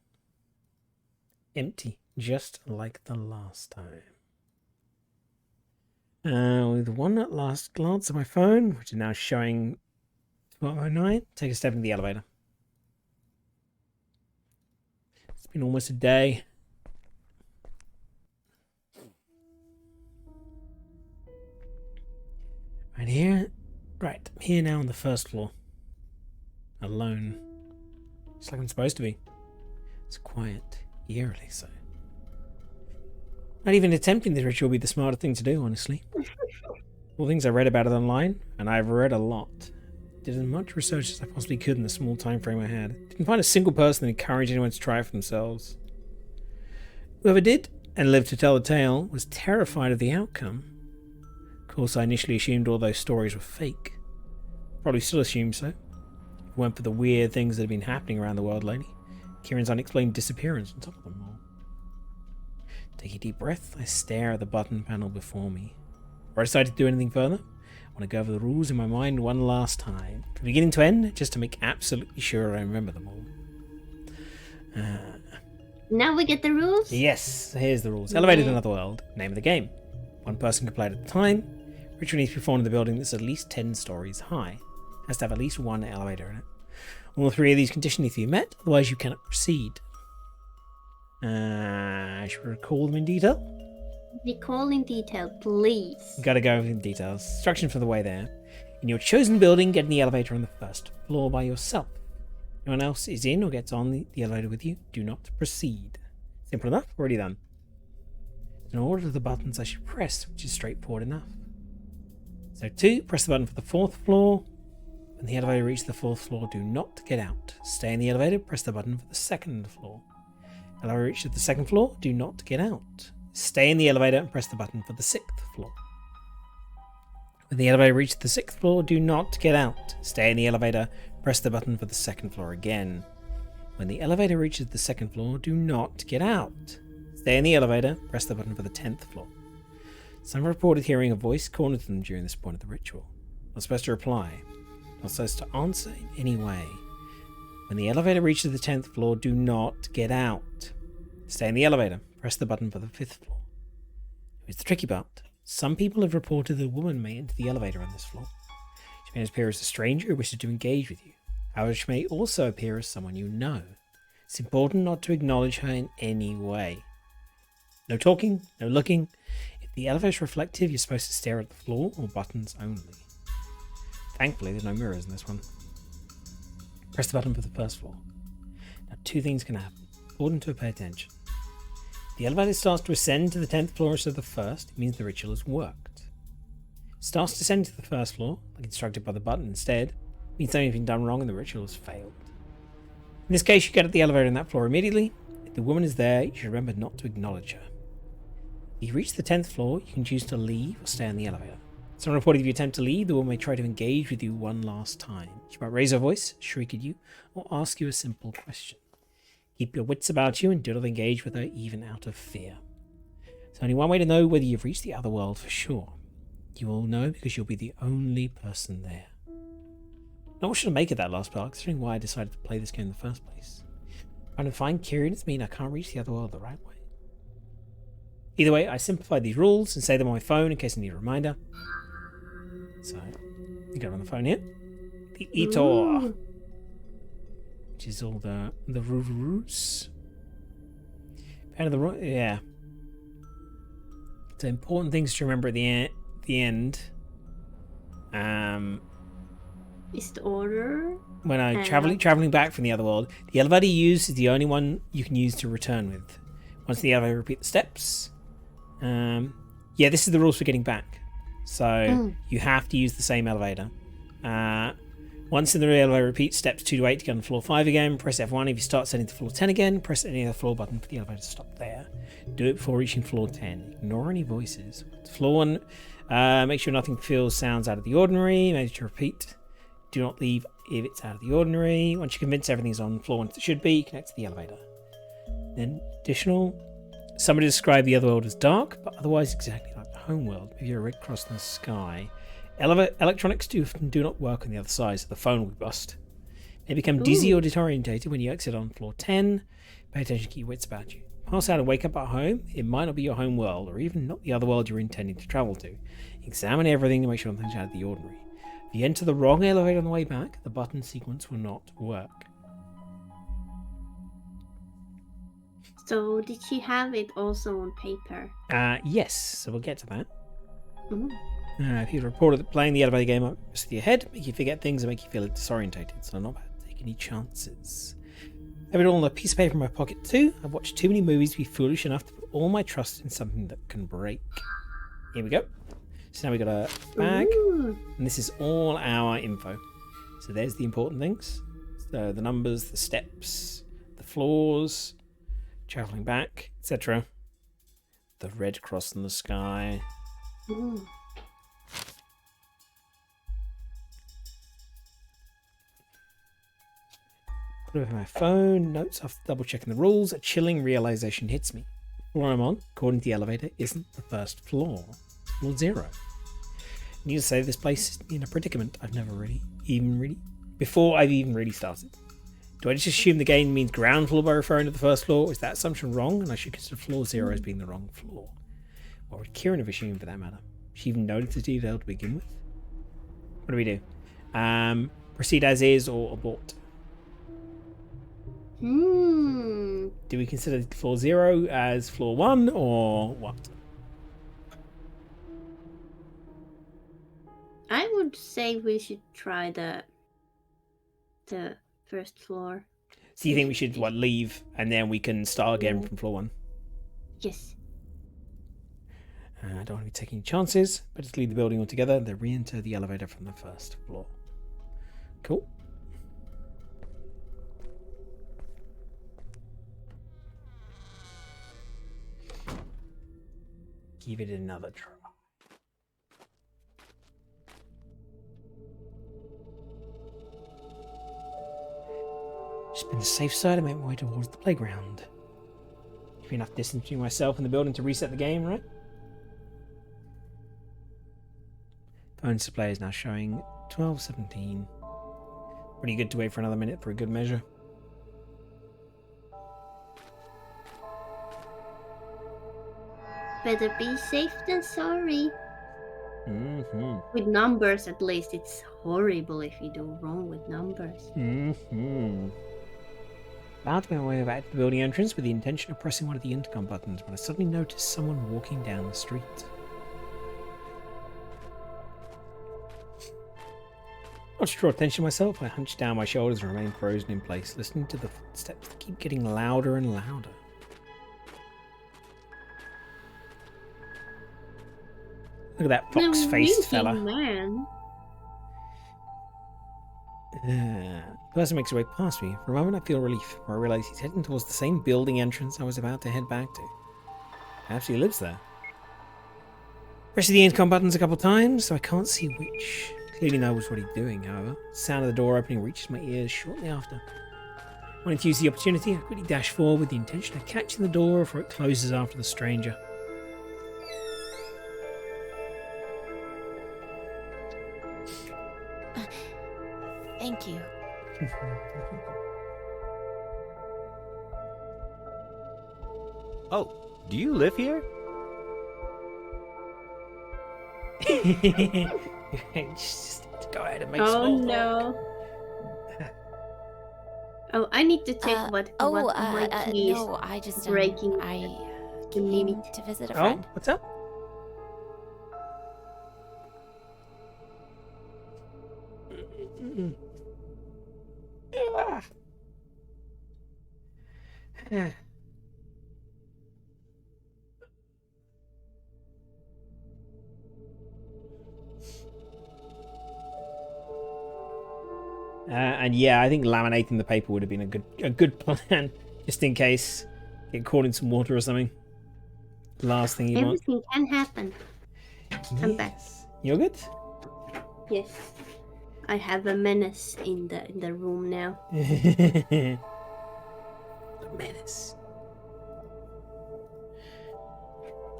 Empty, just like the last time. With one last glance at my phone, which is now showing 12:09, take a step into the elevator. It's been almost a day. Right here now on the first floor. Alone. Just like I'm supposed to be. It's quiet, eerily so. Not even attempting this ritual would be the smarter thing to do, honestly. All things I read about it online, and I've read a lot. Did as much research as I possibly could in the small time frame I had. Didn't find a single person that encouraged anyone to try it for themselves. Whoever did, and lived to tell the tale, was terrified of the outcome. Of course, I initially assumed all those stories were fake. Probably still assume so. If it weren't for the weird things that have been happening around the world lately. Kieran's unexplained disappearance on top of them all. Take a deep breath, I stare at the button panel before me. Before I decide to do anything further, I want to go over the rules in my mind one last time. From beginning to end, just to make absolutely sure I remember them all. Now we get the rules? Yes, here's the rules. Elevated Another World. Name of the game. One person can play it at a time. Ritual needs to be performed in the building that's at least 10 stories high. Has to have at least one elevator in it. All three of these conditions need to be met, otherwise you cannot proceed. Should we recall them in detail? Recall in detail, please. Gotta go in details. Instructions for the way there. In your chosen building, get in the elevator on the first floor by yourself. Anyone else is in or gets on the elevator with you, do not proceed. Simple enough, already done. In order of the buttons I should press, which is straightforward enough. So 2, press the button for the 4th floor. When the elevator reaches the 4th floor, do not get out. Stay in the elevator, press the button for the 2nd floor. Elevator reaches the 2nd floor, do not get out. Stay in the elevator and press the button for the 6th floor. When the elevator reaches the 6th floor, do not get out. Stay in the elevator, press the button for the 2nd floor again. When the elevator reaches the 2nd floor, do not get out. Stay in the elevator, press the button for the 10th floor. Some reported hearing a voice calling to them during this point of the ritual. Not supposed to reply. Not supposed to answer in any way. When the elevator reaches the 10th floor, do not get out. Stay in the elevator, press the button for the 5th floor. Here's the tricky part. Some people have reported that a woman may enter the elevator on this floor. She may appear as a stranger who wishes to engage with you. However, she may also appear as someone you know. It's important not to acknowledge her in any way. No talking, no looking. If the elevator is reflective, you're supposed to stare at the floor or buttons only. Thankfully, there's no mirrors in this one. Press the button for the 1st floor. Now, 2 things can happen. Important to pay attention. If the elevator starts to ascend to the 10th floor instead of the 1st, it means the ritual has worked. If it starts to ascend to the 1st floor, like instructed by the button instead, it means something's been done wrong and the ritual has failed. In this case, you get at the elevator on that floor immediately. If the woman is there, you should remember not to acknowledge her. If you reach the 10th floor, you can choose to leave or stay in the elevator. Someone reported if you attempt to leave, the woman may try to engage with you one last time. She might raise her voice, shriek at you, or ask you a simple question. Keep your wits about you and do not engage with her even out of fear. There's only one way to know whether you've reached the other world for sure. You will know because you'll be the only person there. Not what should I make of that last part, considering why I decided to play this game in the first place. Trying to find Kieran's mean I can't reach the other world the right way. Either way, I simplified these rules and save them on my phone in case I need a reminder. So, you got it on the phone here. The Etor, which is all the rules. Yeah. So important things to remember at the end. Is the order? When I'm traveling back from the other world, the elevator you use is the only one you can use to return with. Once in the elevator, repeat the steps. Yeah, this is the rules for getting back. So you have to use the same elevator. Once in the elevator, repeat steps 2 to 8 to get on floor 5 again. Press F1 if you start setting to floor 10 again. Press any other floor button for the elevator to stop there. Do it before reaching floor 10. Ignore any voices. Floor 1, make sure nothing feels sounds out of the ordinary. Make sure to repeat. Do not leave if it's out of the ordinary. Once you're convinced everything's on floor 1 as it should be, connect to the elevator. Then additional. Somebody described the other world as dark, but otherwise exactly like the home world. Maybe a red cross in the sky. Electronics do not work on the other side, so the phone will be bust. They become dizzy or disorientated when you exit on floor 10. Pay attention to your wits about you. Pass out and wake up at home. It might not be your home world, or even not the other world you're intending to travel to. Examine everything to make sure nothing's out of the ordinary. If you enter the wrong elevator on the way back, the button sequence will not work. So did she have it also on paper? Yes, so we'll get to that. Mm. If you reported that playing the elevator game up with your head, make you forget things and make you feel disorientated, so I'm not about to take any chances. I have it all on a piece of paper in my pocket too. I've watched too many movies to be foolish enough to put all my trust in something that can break. Here we go. So now we got a bag, and this is all our info. So there's the important things. So the numbers, the steps, the floors, traveling back, etc. The red cross in the sky. Ooh. Put it on my phone, notes after double checking the rules, a chilling realization hits me. The floor I'm on, according to the elevator, isn't the first floor. Floor 0. Need to say this place is in a predicament I've never before I've even really started. Do I just assume the game means ground floor by referring to the first floor? Is that assumption wrong, and I should consider floor 0 as being the wrong floor? What would Kieran have assumed for that matter? She even noticed the detail to begin with? What do we do? Proceed as is or abort? Do we consider floor 0 as floor 1 or what? I would say we should try the first floor. So you think we should leave and then we can start again from floor 1? Yes. I don't want to be taking chances, but just leave the building altogether and then re-enter the elevator from the first floor. Cool. Give it another try. Just been the safe side and make my way towards the playground. Give me enough distance between myself and the building to reset the game, right? Phone display is now showing 12:17. Pretty good to wait for another minute for a good measure. Better be safe than sorry. Mm-hmm. With numbers, at least, it's horrible if you do wrong with numbers. Mm-hmm. About to make my way back to the building entrance with the intention of pressing one of the intercom buttons when I suddenly noticed someone walking down the street. Not to draw attention to myself, I hunched down my shoulders and remained frozen in place, listening to the footsteps that keep getting louder and louder. Look at that fox-faced fella. Man. The person makes his way past me. For a moment I feel relief, where I realise he's heading towards the same building entrance I was about to head back to. Perhaps he lives there. Pressed the intercom buttons a couple times, so I can't see which. Clearly knows what he's doing, however. The sound of the door opening reaches my ears shortly after. Wanting to use the opportunity, I quickly dash forward with the intention of catching the door before it closes after the stranger. Thank you. Oh, do you live here? Just go ahead and make Oh small talk. no. Oh, I need to check what my key is no, I just breaking. I the came minute. to visit a Oh, friend. what's up? And yeah, I think laminating the paper would have been a good plan, just in case get caught in some water or something. Last thing you want. Everything can happen. I'm back. You're good. Yes. I have a menace in the room now. The menace.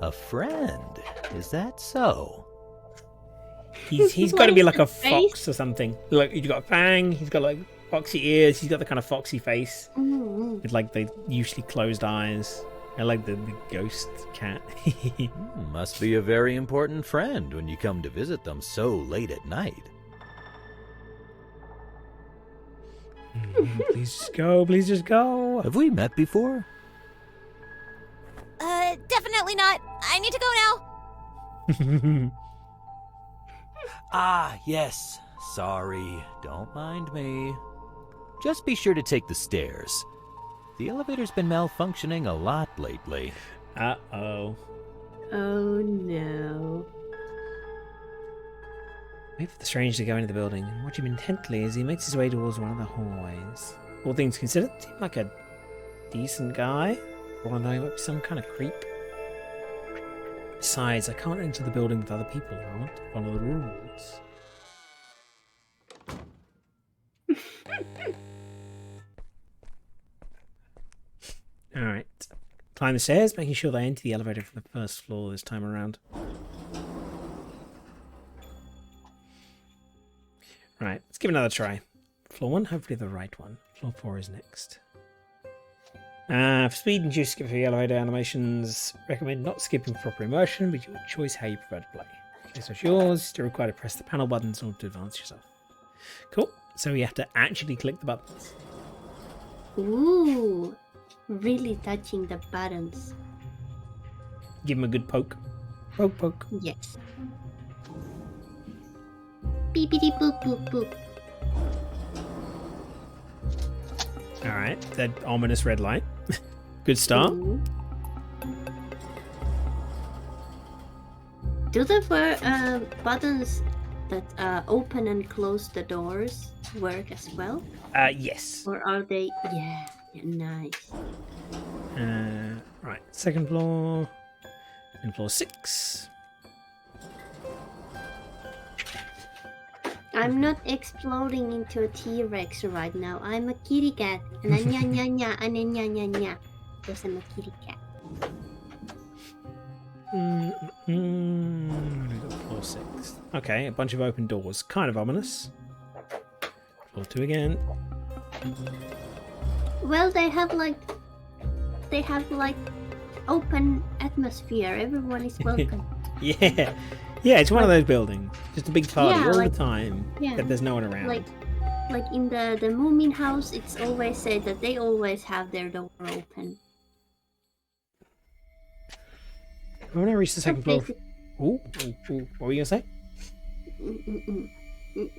A friend? Is that so? He's got to be like a Face? fox or something. Like he's got a fang. He's got like foxy ears. He's got the kind of foxy face Mm-hmm. with like the usually closed eyes. I like the ghost cat. Must be a very important friend when you come to visit them so late at night. Please just go. Please just go. Have we met before? Definitely not. I need to go now. Ah, yes. Sorry. Don't mind me. Just be sure to take the stairs. The elevator's been malfunctioning a lot lately. Uh-oh. Oh no. Wait for the stranger to go into the building and watch him intently as he makes his way towards one of the hallways. All things considered, seemed like a decent guy. For all I know, he might be some kind of creep. Besides, I can't enter the building with other people. I want to follow the rules. Alright. Climb the stairs, making sure they enter the elevator from the first floor this time around. Right, let's give it another try. Floor 1, hopefully the right one. Floor 4 is next. For speed and juice skip for the elevator animations, recommend not skipping for proper immersion, but your choice how you prefer to play. Okay, so it's yours. Still required to press the panel buttons in order to advance yourself. Cool. So you have to actually click the buttons. Ooh. Really touching the buttons. Give them a good poke. Poke, poke. Yes. Beepity boop boop boop. Alright, that ominous red light. Good start. Ooh. Do the buttons that open and close the doors work as well? Yes. Or are they... Yeah, nice. Right, second floor. And floor 6. I'm not exploding into a T-Rex right now. I'm a kitty cat. And a nya nya nya and a nya nya nya. Because I'm a kitty cat. Floor 6. Okay, a bunch of open doors. Kind of ominous. Floor 2 again. Well, they have like open atmosphere. Everyone is welcome. Yeah. Yeah, it's one of those buildings. Just a big party Yeah, all like- the time. yeah. That there's no one around. like in the Moomin house, it's always said that they always have their door open. When I reach the second floor... Basic- Ooh, what were you going to say?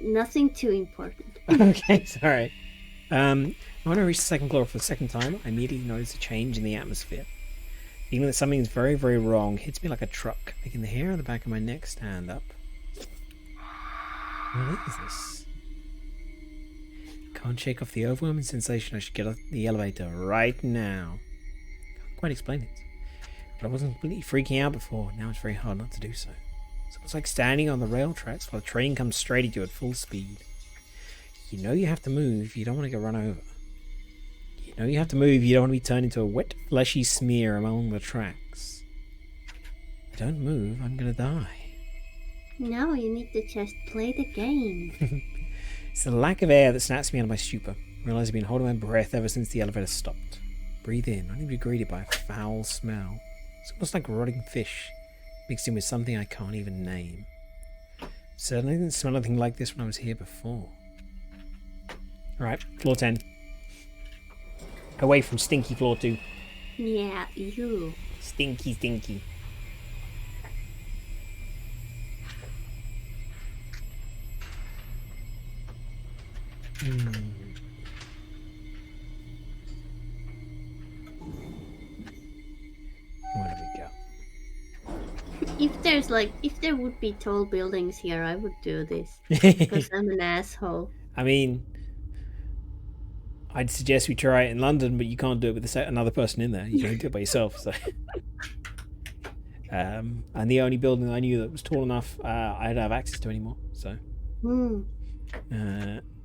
Nothing too important. Okay, sorry. When I reach the second floor for the second time, I immediately notice a change in the atmosphere. Feeling that something is very, very wrong hits me like a truck, making the hair on the back of my neck stand up. What is this? Can't shake off the overwhelming sensation I should get off the elevator right now. Can't quite explain it. But I wasn't completely freaking out before. Now it's very hard not to do so. It's almost like standing on the rail tracks while a train comes straight at you at full speed. You know you have to move, you don't want to get run over. You know you have to move, you don't want to be turned into a wet, fleshy smear among the tracks. If I don't move, I'm gonna die. No, you need to just play the game. It's the lack of air that snaps me out of my stupor. I realize I've been holding my breath ever since the elevator stopped. Breathe in, only to be greeted by a foul smell. It's almost like rotting fish, mixed in with something I can't even name. Certainly didn't smell anything like this when I was here before. Alright, floor 10. Away from stinky floor 2. Yeah, you. Stinky, stinky. Where do we go? If there would be tall buildings here, I would do this. Because I'm an asshole. I mean, I'd suggest we try it in London, but you can't do it with another person in there. You can only do it by yourself. So, and the only building I knew that was tall enough I'd have access to anymore. So,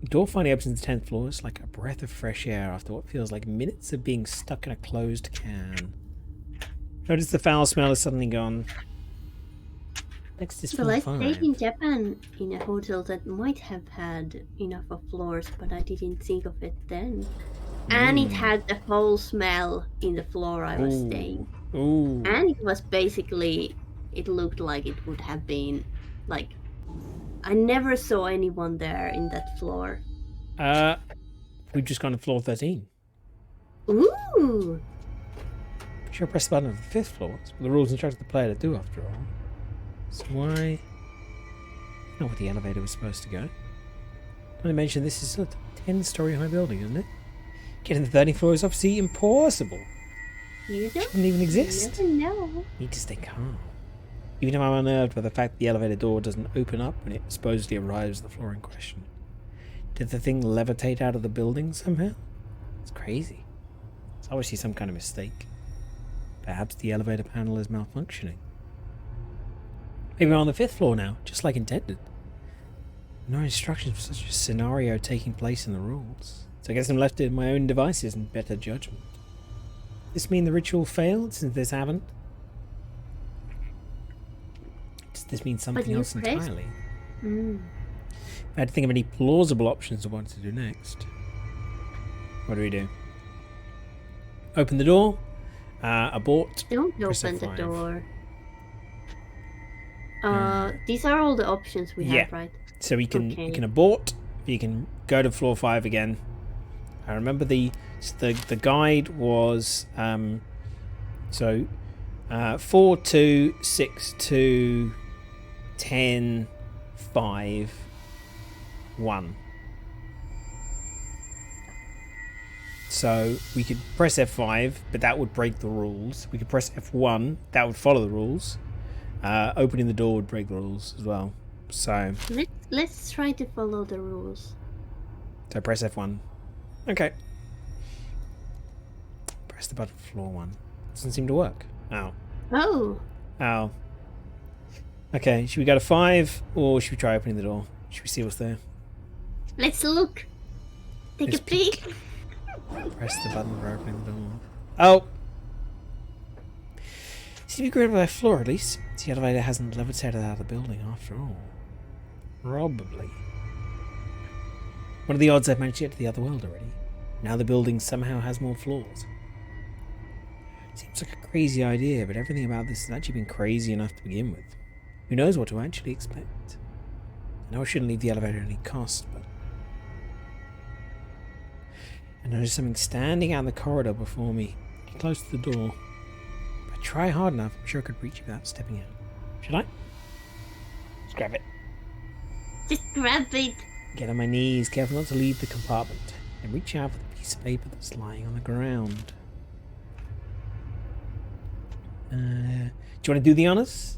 door finally opens to the 10th floor. It's like a breath of fresh air after what feels like minutes of being stuck in a closed can. Notice the foul smell has suddenly gone. Next is Well, floor I 5. stayed in Japan in a hotel that might have had enough of floors, but I didn't think of it then. And it had the whole smell in the floor I was staying. Ooh. And it was basically, it looked like it would have been, like, I never saw anyone there in that floor. We've just gone to floor 13. Ooh! Should I press the button on the 5th floor? That's what the rules instructed the player to do, after all. So why... Not where the elevator was supposed to go. Not to mention, this is a 10-story high building, isn't it? Getting to the 13th floor is obviously impossible. You It doesn't even exist. never know. Need to stay calm. Even if I'm unnerved by the fact the elevator door doesn't open up when it supposedly arrives at the floor in question. Did the thing levitate out of the building somehow? It's crazy. It's obviously some kind of mistake. Perhaps the elevator panel is malfunctioning. Maybe we're on the 5th floor now, just like intended. No instructions for such a scenario taking place in the rules. So I guess I'm left to my own devices and better judgment. Does this mean the ritual failed since this happened? Does this mean something else entirely? I had to think of any plausible options of what to do next. What do we do? Open the door. Abort. Don't Press open the F5. door. These are all the options we Yeah. have, right? So we can Okay. you can abort. You can go to floor 5 again. I remember the guide was 4 2 6 2 10 5 1. So we could press F5, but that would break the rules. We could press F1, that would follow the rules. Opening the door would break the rules as well. So Let's try to follow the rules. press F1. Okay. Press the button for floor 1. Doesn't seem to work. Ow. Oh, Ow. Okay, should we go to 5 or should we try opening the door? Should we see what's there? let's look. Take Let's a peek. Press the button for opening the door. Oh! Seems to be great by floor at least. The elevator hasn't levitated out of the building after all. Probably. What are the odds I've managed to get to the other world already? Now the building somehow has more floors. Seems like a crazy idea, but everything about this has actually been crazy enough to begin with. Who knows what to actually expect? I know I shouldn't leave the elevator at any cost, but I noticed something standing out in the corridor before me, close to the door. If I try hard enough, I'm sure I could reach it without stepping out. Should I? Let's grab it. Just grab it. Get on my knees, careful not to leave the compartment, and reach out for the piece of paper that's lying on the ground. Do you want to do the honors?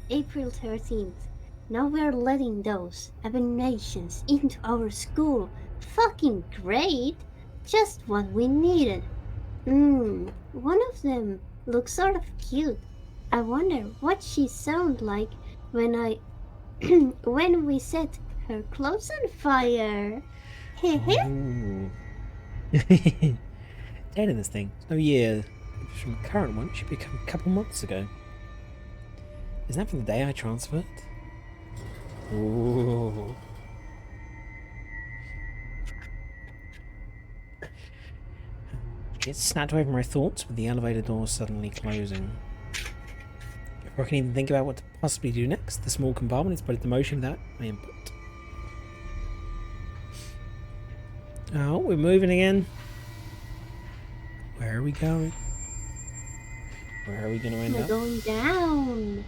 April 13th. Now we're letting those abominations into our school. Fucking great! Just what we needed. One of them looks sort of cute. I wonder what she sound like when when we set her clothes on fire. Ooh. Dating this thing. No year. From the current one, it should be a couple months ago. Isn't that from the day I transferred? Ooh. Get snapped away from my thoughts with the elevator door suddenly closing. Before I can even think about what to possibly do next, the small compartment is put into motion without my input. Oh, we're moving again. Where are we going? Where are we going to end We're up? going down.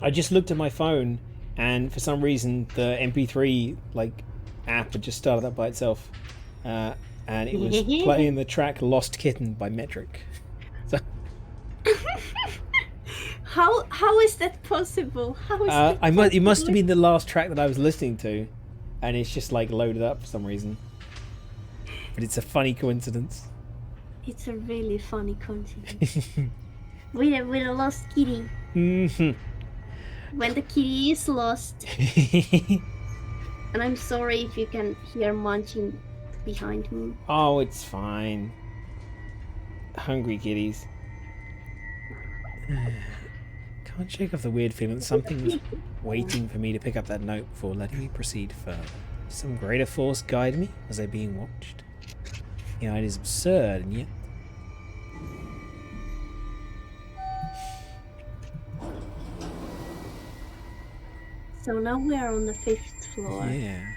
I just looked at my phone, and for some reason the MP3 app had just started up by itself, and it was playing the track "Lost Kitten" by Metric. So How is that possible? How is that it must have possible? been the last track that I was listening to, and it's just loaded up for some reason. But it's a funny coincidence. It's a really funny coincidence. with a lost kitty. Mhm. When the kitty is lost, and I'm sorry if you can hear munching behind me. Oh, it's fine. Hungry kitties. Can't shake off the weird feeling that something was waiting for me to pick up that note before letting me proceed further. Some greater force guide me? Was I being watched? The idea is absurd, and yet... So now we are on the 5th floor. Yeah.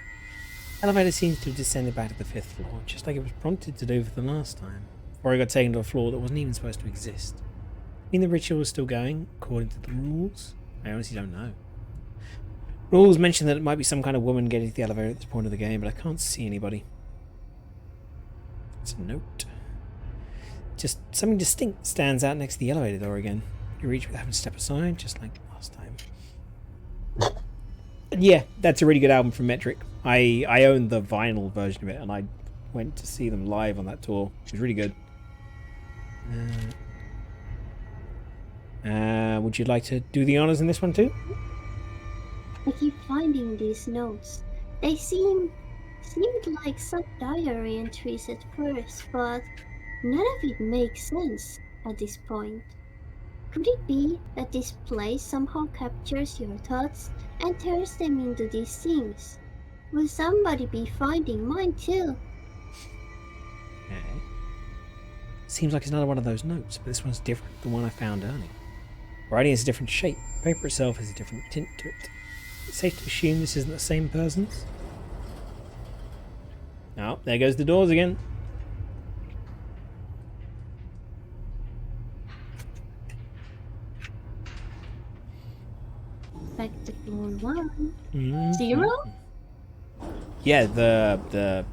Elevator seems to have descended back to the 5th floor, just like it was prompted to do for the last time, before I got taken to a floor that wasn't even supposed to exist. I mean, the ritual is still going, according to the rules? I honestly don't know. Rules mention that it might be some kind of woman getting to the elevator at this point of the game, but I can't see anybody. It's a note. Just something distinct stands out next to the elevator door again. You reach without having to step aside, just like last time. Yeah, that's a really good album from Metric. I own the vinyl version of it, and I went to see them live on that tour. It was really good. Would you like to do the honors in this one too? I keep finding these notes. They seemed like some diary entries at first, but none of it makes sense at this point. Could it be that this place somehow captures your thoughts and turns them into these things? Will somebody be finding mine too? Okay. Seems like it's another one of those notes, but this one's different than the one I found earlier. Writing has a different shape. Paper itself has a different tint to it. It's safe to assume this isn't the same person's. Oh, there goes the doors again. Back to floor 1. Mhm. 0? Yeah, the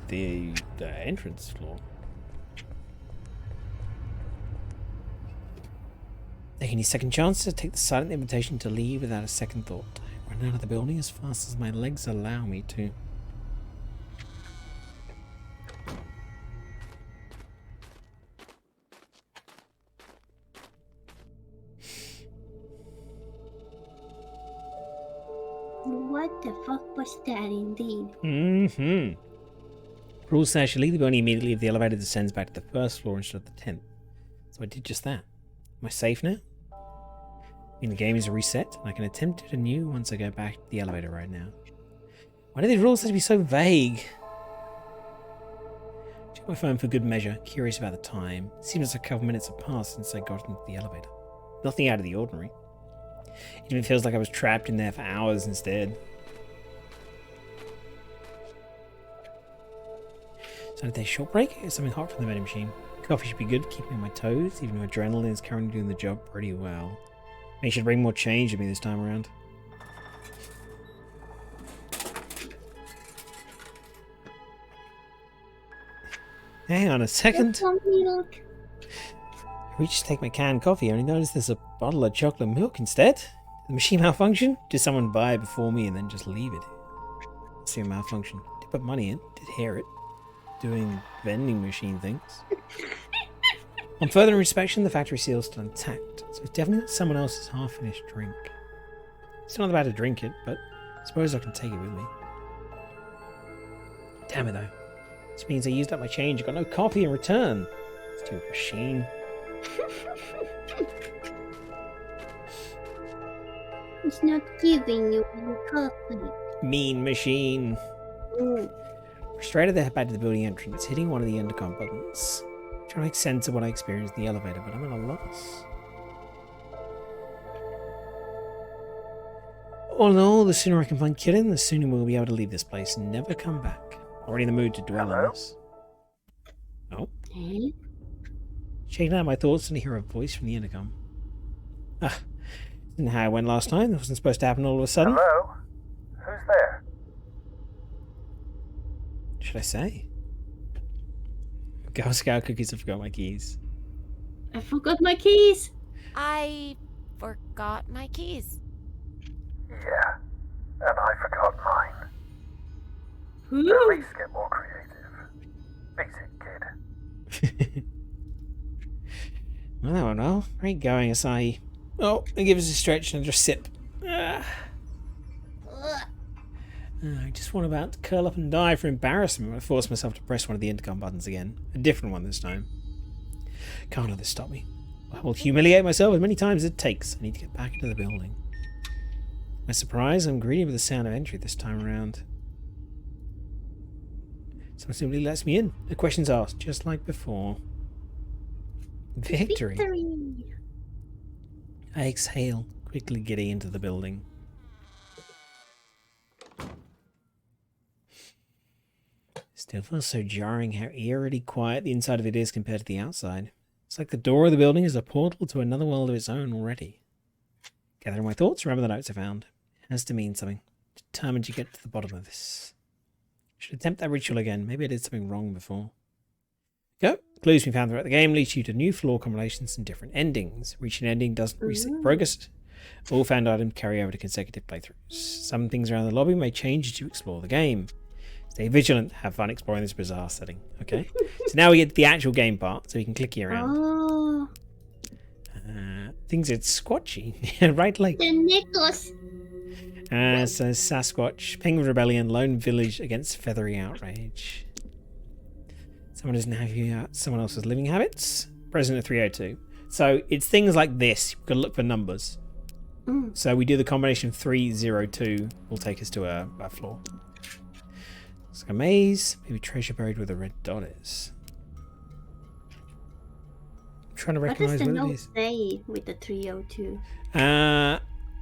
entrance floor. Taking any second chance to take the silent invitation to leave without a second thought. I run out of the building as fast as my legs allow me to. What the fuck was that indeed? Mm-hmm. Rules say I should leave the building immediately if the elevator descends back to the first floor instead of the 10th. So I did just that. Am I safe now? I mean, the game is reset, and I can attempt it anew once I go back to the elevator right now. Why do these rules have to be so vague? Check my phone for good measure, curious about the time. Seems like a couple minutes have passed since I got into the elevator. Nothing out of the ordinary. It even feels like I was trapped in there for hours instead. So a short break? Get something hot from the vending machine. Coffee should be good, keeping me on my toes, even though adrenaline is currently doing the job pretty well. Maybe should bring more change with me this time around. Hang on a second. Some milk. I reached to take my canned coffee, I only noticed there's a bottle of chocolate milk instead. Did the machine malfunction? Did someone buy it before me and then just leave it? Let's see a malfunction. Did put money in, did hear it. Doing vending machine things. On further inspection, the factory seal is still intact, so it's definitely not someone else's half-finished drink. Still not about to drink it, but I suppose I can take it with me. Damn it though. This means I used up my change, I got no coffee in return. Stupid machine. It's not giving you any coffee. Mean machine. Mm. Frustrated, I head back to the building entrance, hitting one of the intercom buttons. Trying to make sense of what I experienced in the elevator, but I'm at a loss. All in all, the sooner I can find Killen, the sooner we'll be able to leave this place and never come back. Already in the mood to dwell on this. Oh. Eh? Shaking out my thoughts and I hear a voice from the intercom. Ah, isn't how it went last time. That wasn't supposed to happen all of a sudden. Hello? Who's there? What should I say? Girl Scout cookies, I forgot my keys. I forgot my keys. I forgot my keys. Yeah, and I forgot mine. Ooh. Please get more creative. Beat it, kid. Well, that went well. Great going as I... Oh, and give us a stretch and just sip. Ah. I just want about to curl up and die for embarrassment when I force myself to press one of the intercom buttons again. A different one this time. Can't let this stop me. I will humiliate myself as many times as it takes. I need to get back into the building. My surprise, I'm greeted with the sound of entry this time around. Someone simply lets me in. The question's asked, just like before. Victory. Victory. I exhale, quickly getting into the building. Still feels so jarring how eerily quiet the inside of it is compared to the outside. It's like the door of the building is a portal to another world of its own already. Gathering my thoughts, remember the notes I found. It has to mean something. Determined to get to the bottom of this. Should attempt that ritual again. Maybe I did something wrong before. Go. Clues we found throughout the game lead you to new floor combinations and different endings. Reaching an ending doesn't reset progress. All found items carry over to consecutive playthroughs. Some things around the lobby may change as you explore the game. Stay vigilant, have fun exploring this bizarre setting. Okay, so now we get to the actual game part, so we can click here around. Oh, Things are squatchy. Right leg. the necklace. Says Sasquatch, Penguin Rebellion, Lone Village against Feathery Outrage. Someone doesn't have someone else's living habits. President 302. So it's things like this. You've got to look for numbers. Mm. So we do the combination 302 will take us to a floor. It's like a maze, maybe treasure buried where the red dot is. I'm trying to What does recognize the what it note is. say with the 302?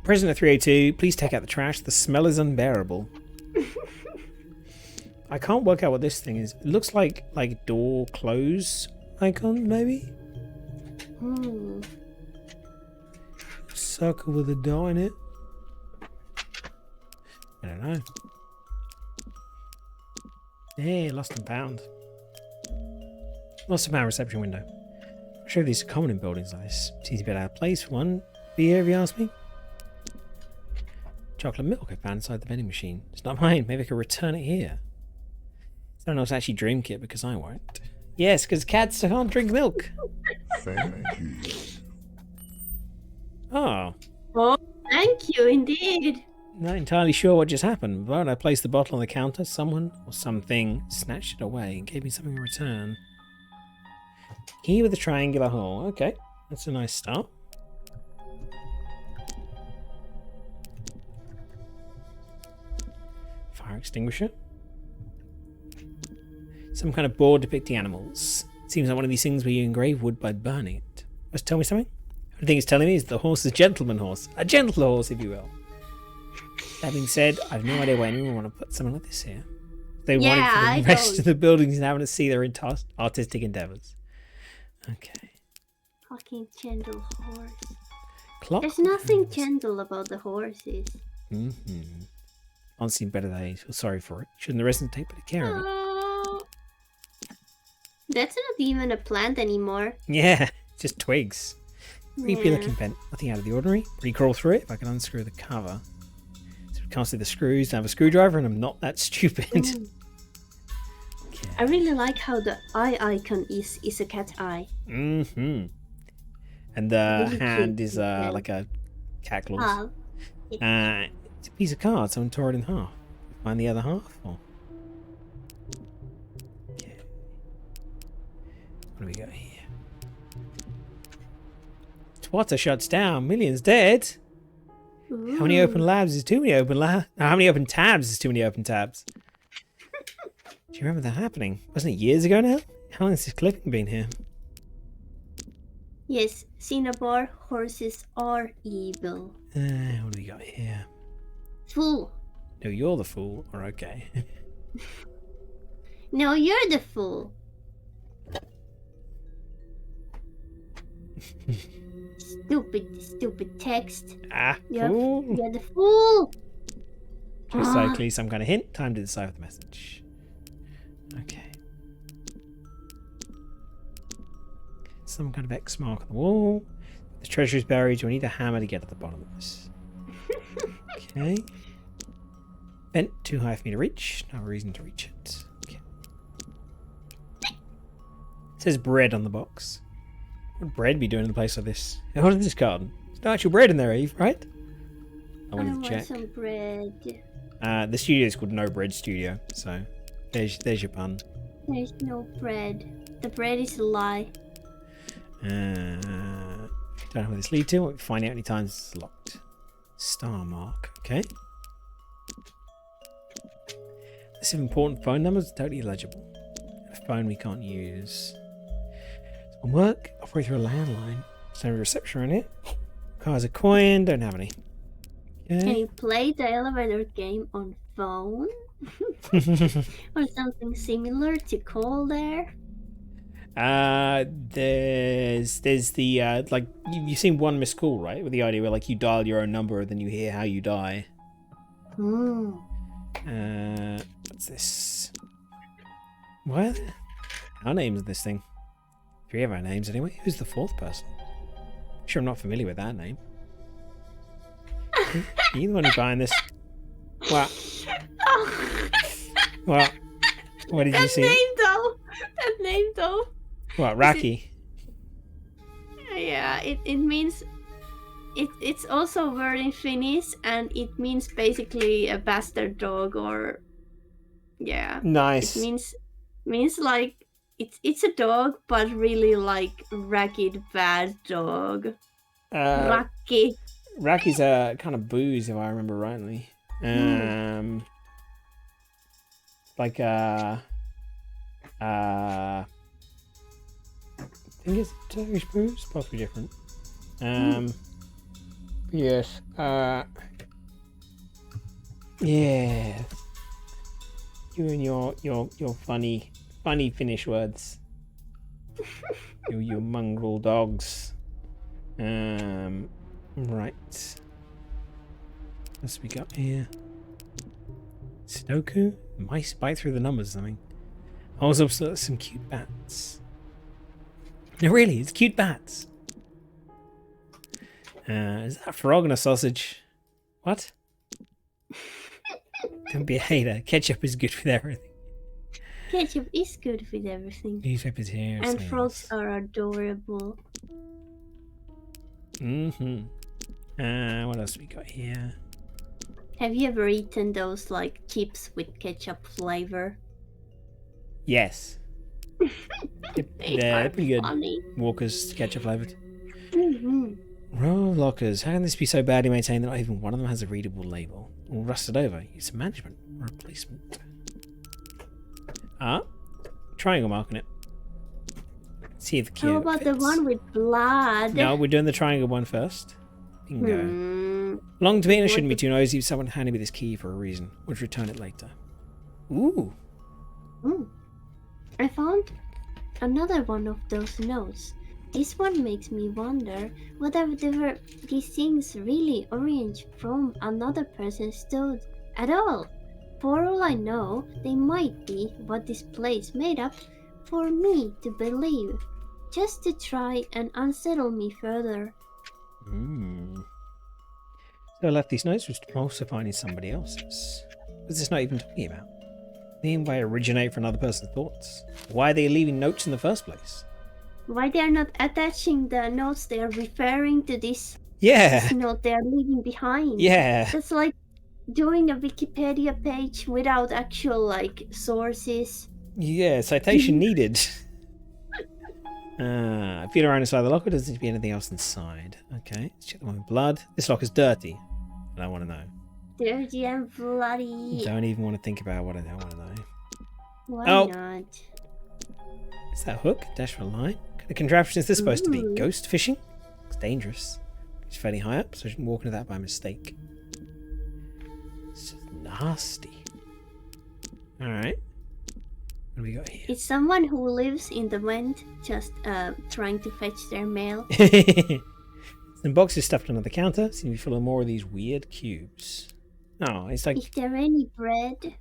Prisoner 302, please take out the trash. The smell is unbearable. I can't work out what this thing is. It looks like door close icon, maybe? Hmm. Circle with a dot in it. I don't know. Hey, lost and found. Lost and found reception window. I'm sure these are common in buildings like this. Seems a bit out of place for one. Be here if you ask me. Chocolate milk I found inside the vending machine. It's not mine. Maybe I could return it here. Someone else actually drink it because I won't. Yes, because cats can't drink milk. Thank you. Oh. Oh, thank you indeed. Not entirely sure what just happened, but I placed the bottle on the counter. Someone or something snatched it away and gave me something in return. Key with a triangular hole. Okay, that's a nice start. Fire extinguisher. Some kind of board depicting animals. Seems like one of these things where you engrave wood by burning it. Must tell me something? The thing it's telling me is the horse is a gentleman horse. A gentle horse, if you will. That being said, I have no idea why anyone would want to put something like this here. They want it for I the rest don't. of the buildings and having to see their artistic endeavours. Okay. Fucking gentle horse. Clock. There's nothing gentle about the horses. Mm-hmm. Honestly, better they feel sorry for it. Shouldn't the residents take better care of it? Oh. That's not even a plant anymore. Yeah, just twigs. Creepy Yeah. looking vent. Nothing out of the ordinary. Recrawl through it if I can unscrew the cover. So we can't see the screws. I have a screwdriver and I'm not that stupid. Mm. I really like how the eye icon is a cat eye. Mm-hmm. And the Really hand cute, is yeah. like a cat claws. Oh. It's a piece of card. Someone tore it in half. Find the other half? Or... What do we got here? Twitter shuts down. Millions dead. How many open labs is too many open labs? How many open tabs is too many open tabs? Do you remember that happening? Wasn't it years ago now? How long has this clipping been here? Yes, Cinnabar horses are evil. What do we got here? Fool. No, you're the fool. Or okay. No, you're the fool. Stupid text. Fool. You're the fool. Precisely some kind of hint. Time to decipher the message. Okay. Some kind of X mark on the wall. The treasure is buried. You need a hammer to get to the bottom of this. Okay. Vent too high for me to reach. No reason to reach it. Okay. It says bread on the box. What would bread be doing in a place like this? What is this garden? There's no actual bread in there, Eve, right? I I wanted to check. want some bread. The studio is called No Bread Studio, so there's your pun. There's no bread. The bread is a lie. Don't know where this leads to. We'll find out any times it's locked. Star mark. Okay. This important phone number is totally illegible. A phone we can't use. On work, operate through a landline. There's no reception in it. Cars a coin. Don't have any. Can Okay. you play the elevator game on phone? Or something similar to call there? There's the like you've seen One Missed Call, right? With the idea where like you dial your own number and then you hear how you die. Hmm. What's this? What? Our names of this thing. 3 of our names anyway. Who's the 4th person? Sure, I'm not familiar with that name. You the one who's buying this? What? What? What did you see? That name though. What? Raki? Yeah, it means it's also a word in Finnish and it means basically a bastard dog or yeah. Nice. It means like it's a dog but really like ragged bad dog. Raki. Raki's a kind of booze, if I remember rightly. Like I think it's Turkish booze, possibly different. Yes. Yeah. You and your funny Finnish words. you mongrel dogs. Right. What's we got here? Sudoku? Mice bite through the numbers or something. Also some cute bats. No, really, it's cute bats. Is that a frog and a sausage? What? Don't be a hater. Ketchup is good with everything. Ketchup is good with everything. Newspapers here. And frogs are adorable. What else we got here? Have you ever eaten those like chips with ketchup flavor? Yes. They're pretty good. Funny. Walkers, ketchup flavored. Mm-hmm. Row of lockers. How can this be so badly maintained that not even one of them has a readable label? All rusted over. Use management. Replacement. Triangle mark on it. See if the key How about the one with blood? No, we're doing the triangle one first. Bingo. Long to me, and I shouldn't be too nosy. Someone handed me this key for a reason. Would return it later. Ooh. I found another one of those notes. This one makes me wonder whether these things really orange from another person's stone at all. For all I know, they might be what this place made up for me to believe, just to try and unsettle me further. So I left these notes, which also finding somebody else's. What's this not even talking about? They by originate from another person's thoughts. Why are they leaving notes in the first place? Why they are not attaching the notes, they are referring to this Yeah. note they are leaving behind. Yeah. That's like doing a Wikipedia page without actual like sources. Yeah. Citation needed. Feel around inside the locker. Doesn't seem to be anything else inside. Okay, let's check the one with blood. This locker's dirty. I don't want to know. Dirty and bloody. Don't even want to think about what I don't want to know. Why Oh. not? Is that a hook? Dash for a line? What kind of contraption is this supposed to be? Ooh. Ghost fishing? It's dangerous. It's fairly high up, so I shouldn't walk into that by mistake. It's just nasty. Alright. What do we got here? It's someone who lives in the vent just trying to fetch their mail. Some boxes stuffed under the counter. Seem to be full of more of these weird cubes. Oh, it's like Is there any bread?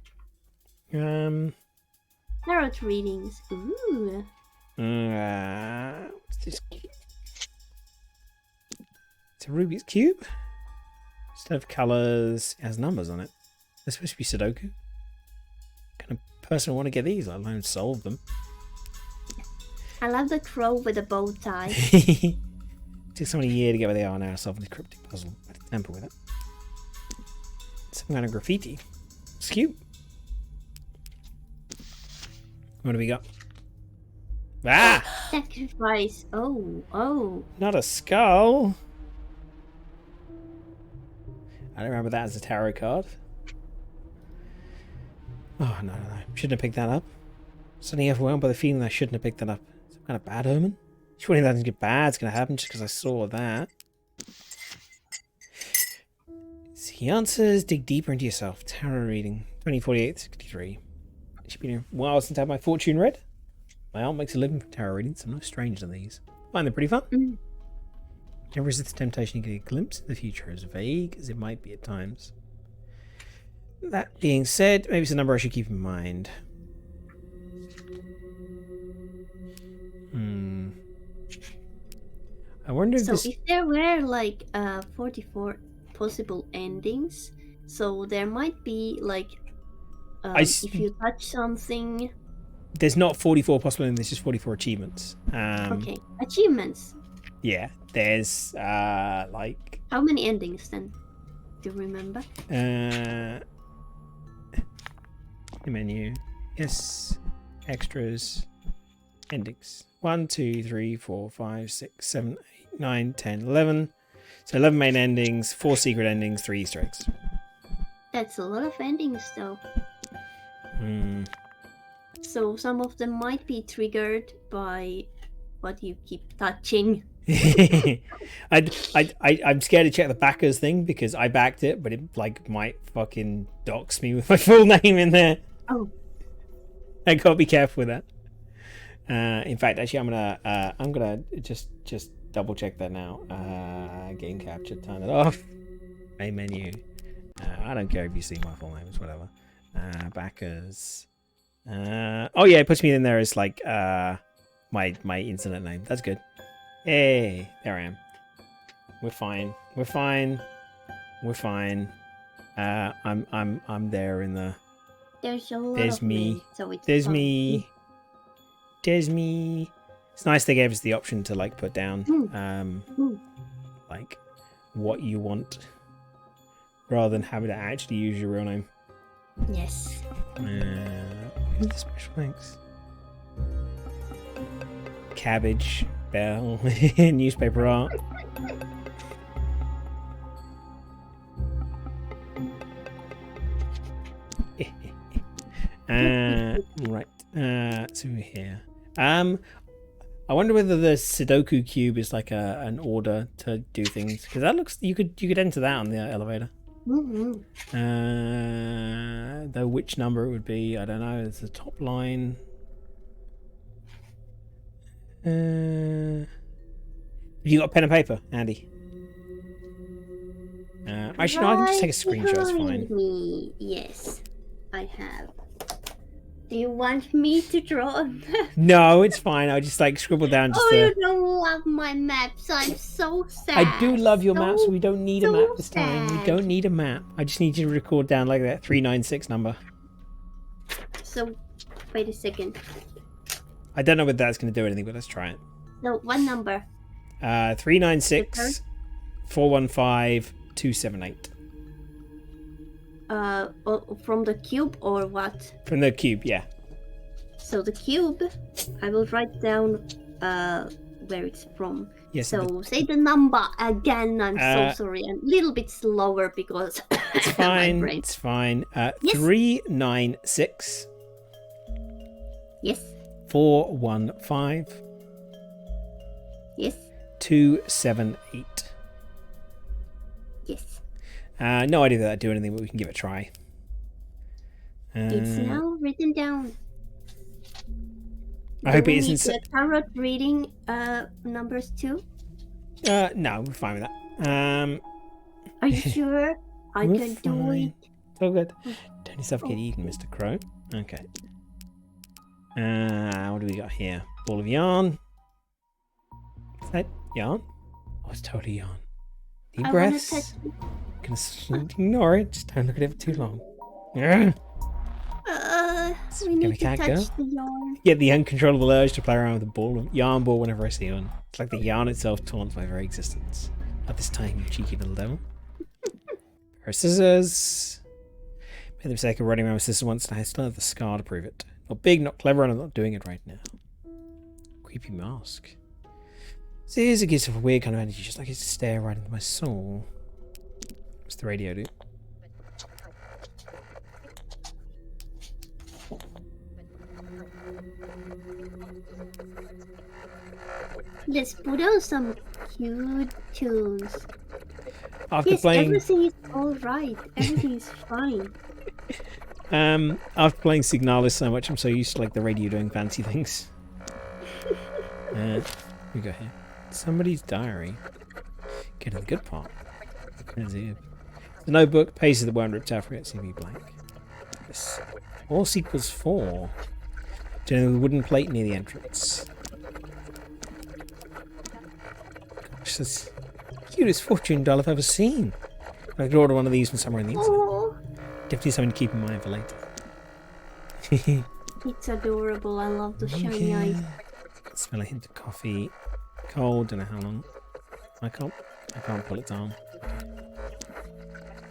Tarot readings. Ooh. What's this cube? It's a Rubik's Cube. Instead of colours, it has numbers on it. They're supposed to be Sudoku. What kind of person would want to get these, let alone solve them? I love the crow with a bow tie. Took someone a year to get where they are now, solving the cryptic puzzle. I had to tamper with it. Some kind of graffiti. It's cute. What do we got? Ah! Sacrifice. Oh. Not a skull. I don't remember that as a tarot card. Oh, no. Shouldn't have picked that up. Suddenly overwhelmed by the feeling that I shouldn't have picked that up. Some kind of bad omen? Surely nothing bad's going to happen just because I saw that. See answers. Dig deeper into yourself. Tarot reading. 2048-63. It's been a while since I had my fortune read. My aunt makes a living from tarot readings. I'm no stranger to these. I find them pretty fun. Never resist the temptation to get a glimpse of the future, as vague as it might be at times. That being said, maybe it's a number I should keep in mind. I wonder if So this... if there were like 44 possible endings, so there might be like if you touch something. There's not 44 possible endings, there's just 44 achievements. Okay, achievements. Yeah, there's like... How many endings then? Do you remember? The menu. Yes. Extras. Endings. 1, 2, 3, 4, 5, 6, 7, 8, 9, 10, 11. So 11 main endings, 4 secret endings, 3 Easter eggs. That's a lot of endings though. So some of them might be triggered by what you keep touching. I'm scared to check the backers thing because I backed it, but it like might fucking dox me with my full name in there. Oh. I gotta be careful with that. In fact, actually, I'm gonna just double check that now. Game capture, turn it off. Main menu. I don't care if you see my full name, it's whatever. Backers. Oh yeah, it puts me in there as like my internet name. That's good. Hey, there I am. We're fine. I'm there in the. There's a lot There's of me. So it's There's fun. me. There's me. It's nice they gave us the option to like put down like what you want rather than having to actually use your real name. Yes. Who's the special thanks? Cabbage, Bell, newspaper art. Right. So here. I wonder whether the Sudoku cube is like an order to do things because that looks you could enter that on the elevator. Though which number it would be, I don't know. It's the top line. Have you got a pen and paper, Andy? Actually, no, I can just take a screenshot. It's fine. Me. Yes, I have. Do you want me to draw a map? No, it's fine. I'll just like scribble down just You the... don't love my maps. I'm so sad. I do love your maps. So We don't need a map this time. We sad. don't need a map. I just need you to record down like that 396 number. So, wait a second. I don't know whether that's going to do anything, but let's try it. No, what number? 396 415 278. From the cube or what? From the cube, yeah. So the cube, I will write down where it's from. Yes. So say the number again. I'm so sorry. I'm a little bit slower because It's my fine. brain. It's fine. Yes. 396 Yes. 415 Yes. 278. Yes. No idea if that'd do anything, but we can give it a try. It's now written down. I hope Do it we isn't. need the tarot reading numbers too? No, we're fine with that. Are you sure? I We're can do fine. it. It's all good. Don't yourself get eaten, Mr. Crow. Okay. What do we got here? Ball of yarn. Is that yarn? Oh, it's totally yarn. Deep I wanna breaths. touch it. Gonna ignore it. Just don't look at it for too long. Yeah. We need to cat touch go? the yarn. Get the uncontrollable urge to play around with a yarn ball whenever I see one. It's like the yarn itself taunts my very existence. At this time, you cheeky little devil. Her scissors. Made the mistake of running around with scissors once, and I still have the scar to prove it. Not big, not clever, and I'm not doing it right now. Creepy mask. This gives off a weird kind of energy, just like it's to stare right into my soul. What's the radio do? Let's put on some cute tunes. After Yes, playing, everything is alright. Everything is fine. after playing Signalis so much, I'm so used to like the radio doing fancy things. We go here. Somebody's diary. Get to the good part. The notebook, pages that weren't ripped out, forget CV blank. Yes. All equals 4. Generally, the wooden plate near the entrance. Gosh, that's the cutest fortune doll I've ever seen. I could order one of these from somewhere in the inside. Oh, Definitely something to keep in mind for later. it's adorable. I love the shiny eyes. Smell a hint of coffee. Cold, don't know how long. I can't pull it down.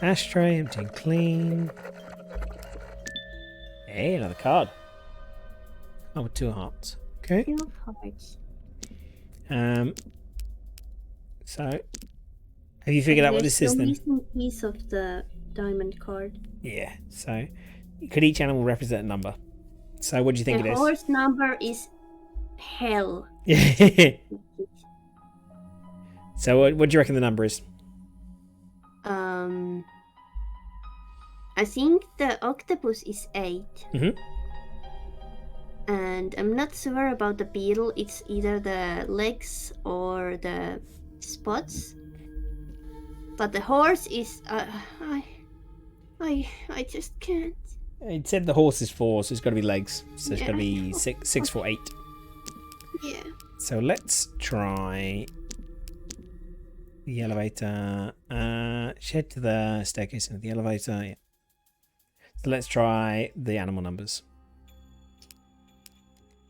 Ashtray, empty and clean. Hey, another card. Oh, with 2 hearts. Okay. Two hearts. So, have you figured out what this There's is the then? missing piece of the diamond card. Yeah. So, could each animal represent a number? So, what do you think The it is? horse number is hell. So, what do you reckon the number is? I think the octopus is 8. Mhm. And I'm not sure about the beetle. It's either the legs or the spots. But the horse is I just can't. It said the horse is 4, so it's got to be legs. So it's got to Yeah. be 6 for 8. Yeah. So let's try the elevator. Shed to the staircase and the elevator. Yeah. So let's try the animal numbers.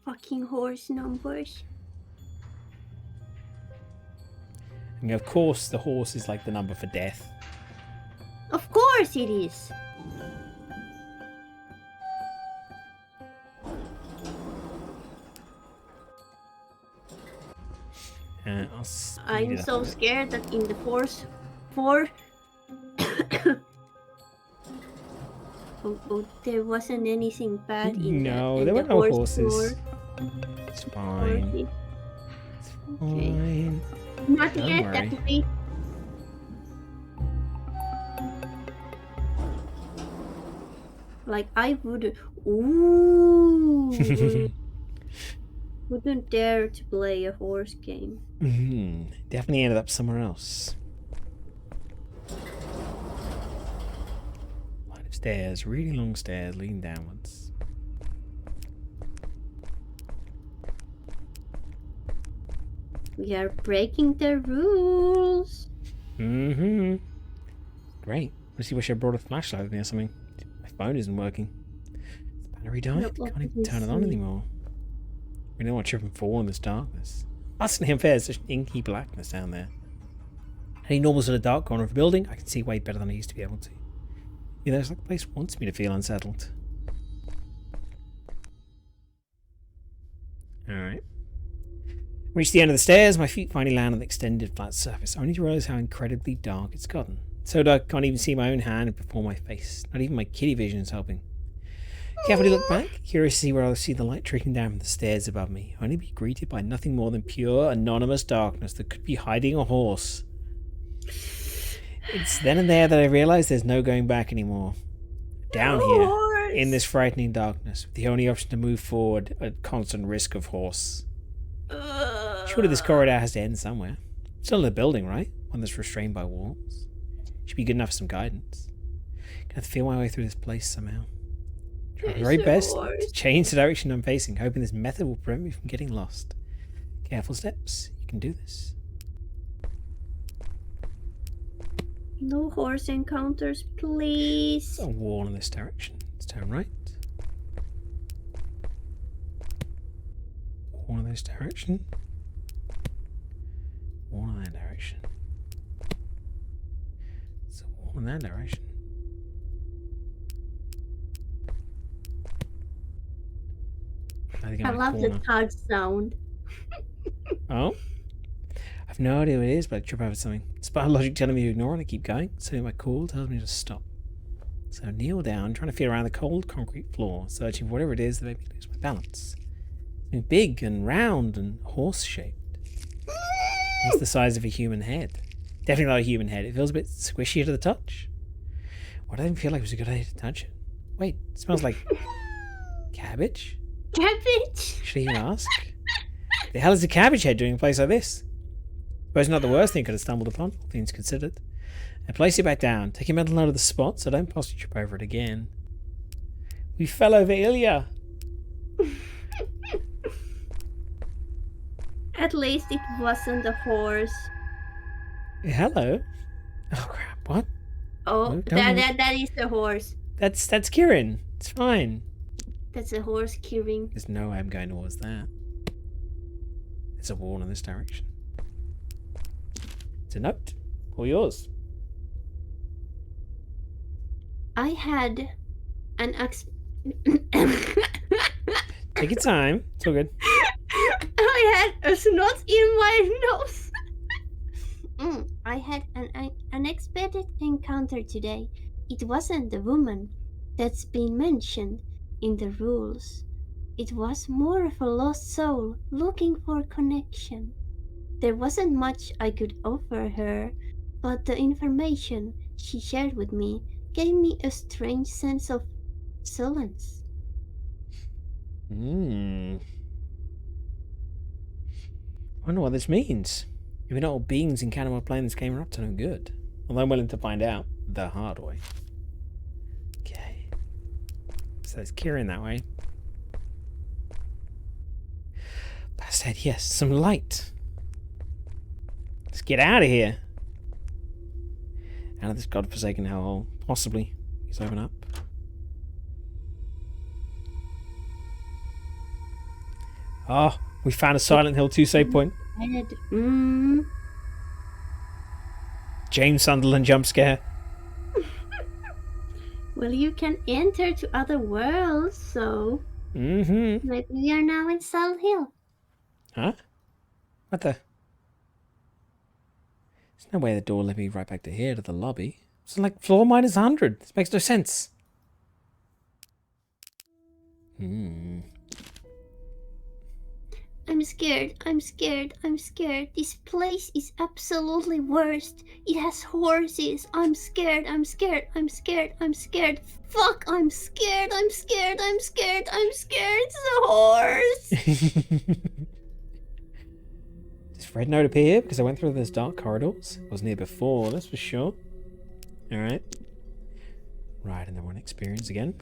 Fucking horse numbers. And of course, the horse is like the number for death. Of course it is. I'm so scared that in the four oh, there wasn't anything bad in No, in there the were no horse horses. floor. It's fine. Horses. It's fine. Not Don't yet, worry. that wait. Like I would wouldn't dare to play a horse game. Definitely ended up somewhere else. Flight of stairs, really long stairs leading downwards. We are breaking the rules. Great. Let's see. Wish I brought a flashlight with me or something. My phone isn't working. The battery died. Nope, Can't even let turn me it on see. anymore. We don't want to trip and fall in this darkness. Us and him fair. There's just inky blackness down there. Any normals in a dark corner of a building, I can see way better than I used to be able to. You know, it's like the place wants me to feel unsettled. Alright. Reach the end of the stairs, my feet finally land on the extended flat surface, only to realize how incredibly dark it's gotten. So dark I can't even see my own hand before my face. Not even my kitty vision is helping. Carefully look back, curious to see where I'll see the light trickling down from the stairs above me, only to be greeted by nothing more than pure, anonymous darkness that could be hiding a horse. It's then and there that I realize there's no going back anymore. Down here, in this frightening darkness, with the only option to move forward at constant risk of horse. Surely this corridor has to end somewhere. Still in a building, right? One that's restrained by walls. Should be good enough for some guidance. Gonna have to feel my way through this place somehow. Try my very best to change the direction I'm facing, hoping this method will prevent me from getting lost. Careful steps. You can do this. No horse encounters, please. There's a wall in this direction. Let's turn right. Wall in this direction. Wall in that direction. There's a wall in that direction. I love the tug sound. Oh? I've no idea what it is, but I trip over something. Despite logic telling me to ignore it, I keep going. Suddenly my call tells me to stop. So I kneel down, trying to feel around the cold concrete floor, searching for whatever it is that made me lose my balance. It's big and round and horse-shaped. It's the size of a human head. Definitely not a human head. It feels a bit squishy to the touch. Why didn't feel like it was a good idea to touch it? Wait, it smells like cabbage? Cabbage? Should I even ask? The hell is a cabbage head doing in a place like this? Suppose not the worst thing I could have stumbled upon, all things considered. I place it back down, take a mental note of the spot so I don't possibly trip over it again. We fell over Ilya. At least it wasn't a horse. Hello. Oh crap! What? Oh, No, don't that is the horse. That's Kieran. It's fine. That's a horse queuing. There's no way I'm going towards that. There's a wall in this direction. It's a note. All yours. I had an Take your time. It's all good. I had a snot in my nose. I had an unexpected encounter today. It wasn't the woman that's been mentioned in the rules. It was more of a lost soul looking for connection. There wasn't much I could offer her, but the information she shared with me gave me a strange sense of solace. I wonder what this means. Maybe not all beings encountered while playing this game are up to no good. Although I'm willing to find out the hard way. Okay. So there's Kieran that way. Past head, yes, some light. Let's get out of here. Out of this godforsaken hellhole. Possibly. Please open up. Oh, we found a Silent Hill 2 save point. James Sunderland jump scare. Well, you can enter to other worlds, so maybe we are now in Silent Hill. Huh? What the? There's no way the door led me right back to here, to the lobby. It's like floor minus 100. This makes no sense. I'm scared, I'm scared, I'm scared. This place is absolutely worst. It has horses. I'm scared, I'm scared, I'm scared, I'm scared. Fuck, I'm scared, I'm scared, I'm scared, I'm scared. It's a horse. Does Fred note appear? Because I went through those dark corridors. Wasn't here before, that's for sure. Alright. Right, and then we're on experience again.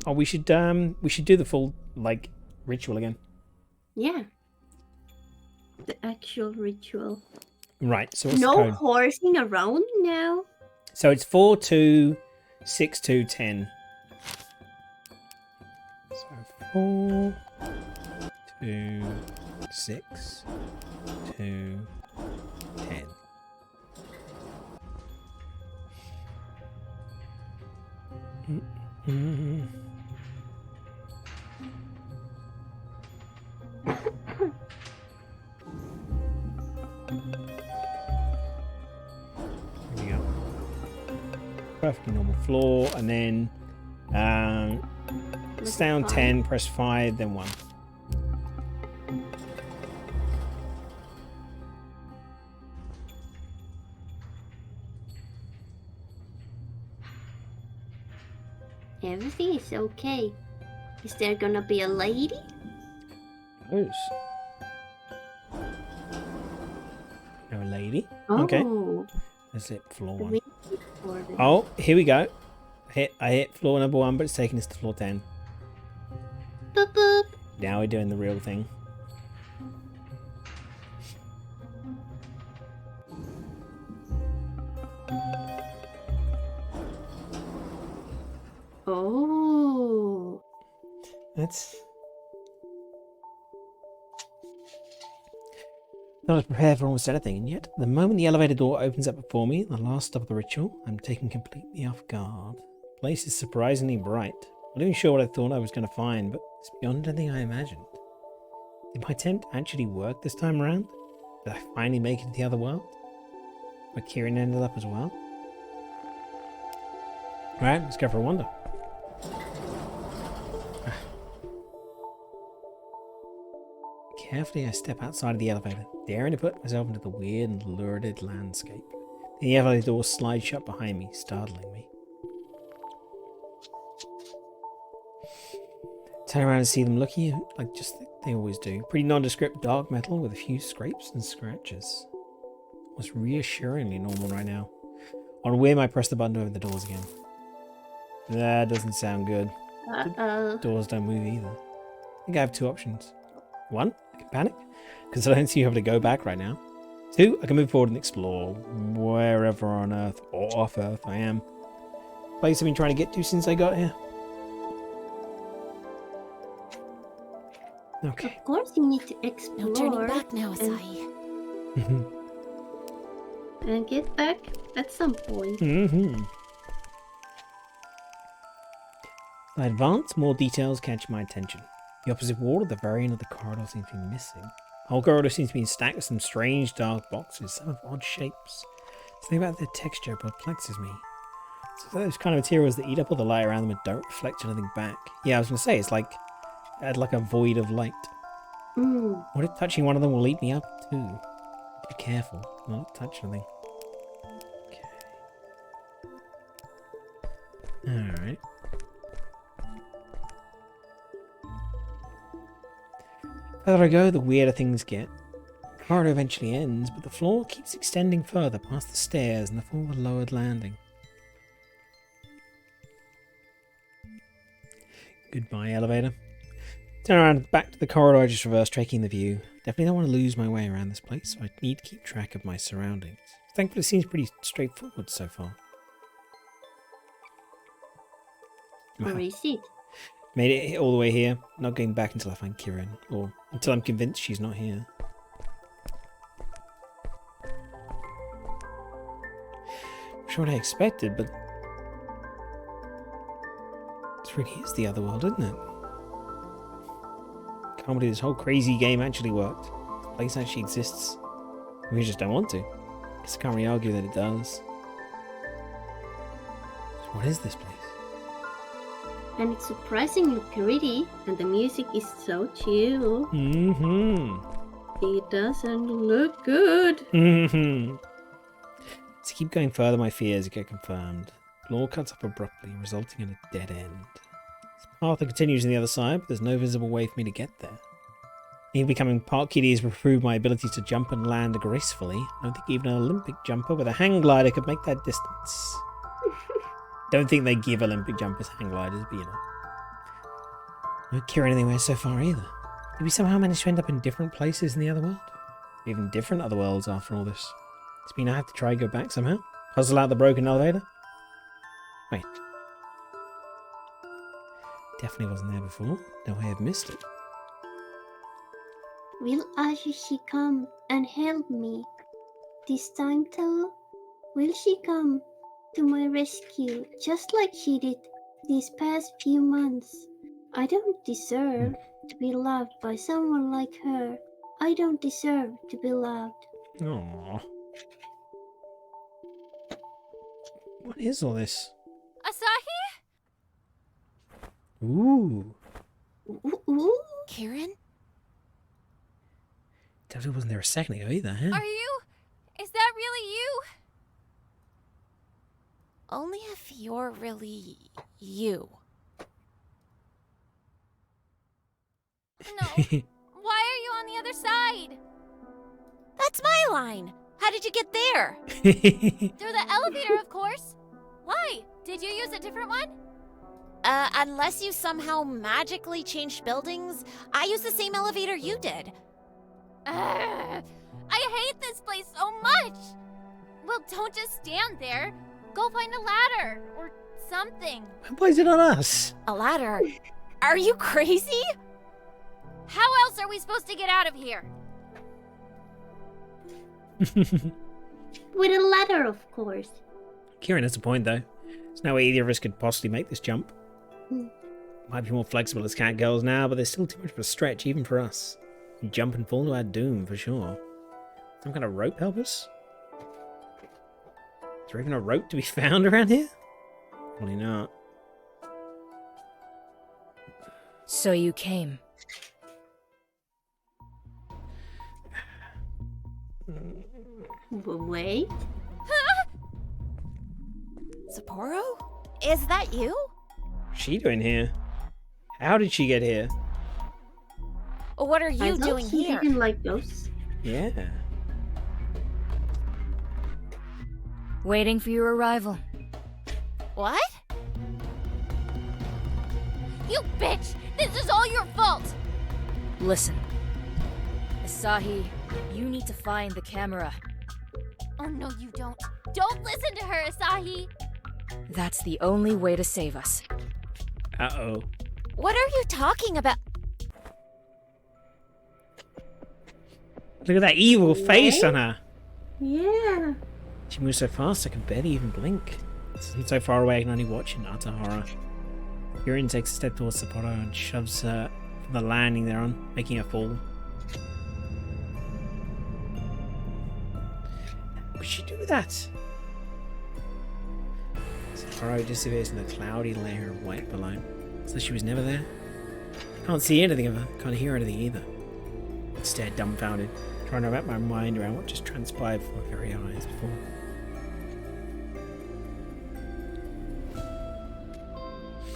Oh, we should do the full, like, ritual again. Yeah. The actual ritual. Right, so what's No the code? horsing around now. So it's 4, 2, 6, 2, 10. So 4, 2, 6, 2, 10. perfectly normal floor, and then stay on 10, press 5, then 1. Everything is okay. Is there gonna be a lady? Who's? No lady. Oh, Okay. Let's hit floor 1. wait for them. Oh, here we go. I hit floor number 1, but it's taking us to floor 10. Boop, boop. Now we're doing the real thing. Oh. That's not as prepared for almost anything, and yet, the moment the elevator door opens up before me, the last stop of the ritual, I'm taken completely off guard. The place is surprisingly bright. I'm not even sure what I thought I was going to find, but it's beyond anything I imagined. Did my attempt actually work this time around? Did I finally make it to the other world? Where Kieran ended up as well? Alright, let's go for a wander. Carefully, I step outside of the elevator, daring to put myself into the weird and lurid landscape. The elevator door slides shut behind me, startling me. Turn around and see them looking like just they always do. Pretty nondescript dark metal with a few scrapes and scratches. Almost reassuringly normal right now. On a whim, I press the button to open the doors again. That doesn't sound good. Uh-oh. Doors don't move either. I think I have 2 options. 1, I can panic, because I don't see you having to go back right now. 2, I can move forward and explore wherever on Earth or off Earth I am. Place I've been trying to get to since I got here. Okay. Of course you need to explore. No turning back now, Asahi. And get back at some point. I advance, more details catch my attention. The opposite wall of the very end of the corridor seems to be missing. The whole corridor seems to be stacked with some strange dark boxes, some of odd shapes. Something about their texture perplexes me. It's those kind of materials that eat up all the light around them and don't reflect anything back. Yeah, I was going to say, it's like a void of light. What if touching one of them will eat me up too? Be careful, not touch anything. Okay. Alright. The further I go, the weirder things get. The corridor eventually ends, but the floor keeps extending further past the stairs and the forward lowered landing. Goodbye, elevator. Turn around back to the corridor I just reversed, taking the view. Definitely don't want to lose my way around this place, so I need to keep track of my surroundings. Thankfully, it seems pretty straightforward so far. Or is it? Made it all the way here. Not going back until I find Kieran, or until I'm convinced she's not here. I'm sure what I expected, but this really is the other world, isn't it? Can't believe this whole crazy game actually worked. This place actually exists. We just don't want to. Guess I can't really argue that it does. So what is this place? And it's surprisingly pretty, and the music is so chill. It doesn't look good. To keep going further, my fears get confirmed. The floor cuts up abruptly, resulting in a dead end. This path continues on the other side, but there's no visible way for me to get there. Me becoming part kiddie has improved my ability to jump and land gracefully. I don't think even an Olympic jumper with a hang glider could make that distance. Don't think they give Olympic jumpers hang gliders, but you know. Not Kieran anywhere so far either. Did we somehow manage to end up in different places in the other world? Even different other worlds after all this. Does it mean I have to try and go back somehow? Puzzle out the broken elevator? Wait. Definitely wasn't there before. No way I've missed it. Will Ashi come and help me? This time though? Will she come to my rescue just like she did these past few months? I don't deserve to be loved by someone like her. I don't deserve to be loved. Aww. What is all this? Ooh. Ooh. Kieran? Definitely wasn't there a second ago either, huh? Are you? Is that really you? Only if you're really you. No. Why are you on the other side? That's my line. How did you get there? Through the elevator, of course. Why? Did you use a different one? Unless you somehow magically changed buildings, I used the same elevator you did. I hate this place so much. Well, don't just stand there. Go find a ladder or something. Why is it on us? A ladder? Are you crazy? How else are we supposed to get out of here? With a ladder, of course. Kieran has a point, though. There's no way either of us could possibly make this jump. Hmm. Might be more flexible as Catgirls now, but there's still too much of a stretch, even for us. We jump and fall to our doom, for sure. Some kind of rope help us? Is there even a rope to be found around here? Probably not. So you came. Wait. Sapporo? Is that you? What's she doing here? How did she get here? What are I you thought doing she here? didn't like those. Yeah. Waiting for your arrival. What? You bitch! This is all your fault! Listen. Asahi, you need to find the camera. Oh, no, you don't. Don't listen to her, Asahi! That's the only way to save us. Uh-oh. What are you talking about? Look at that evil face on her. Yeah. She moves so fast I can barely even blink. She's so far away I can only watch in utter horror. Kieran takes a step towards Sapporo and shoves her from the landing they're on, making her fall. How could she do that? Sapporo disappears in the cloudy layer of white below. So she was never there? Can't see anything of her, can't hear anything either. I stare dumbfounded, trying to wrap my mind around what just transpired before my very eyes before.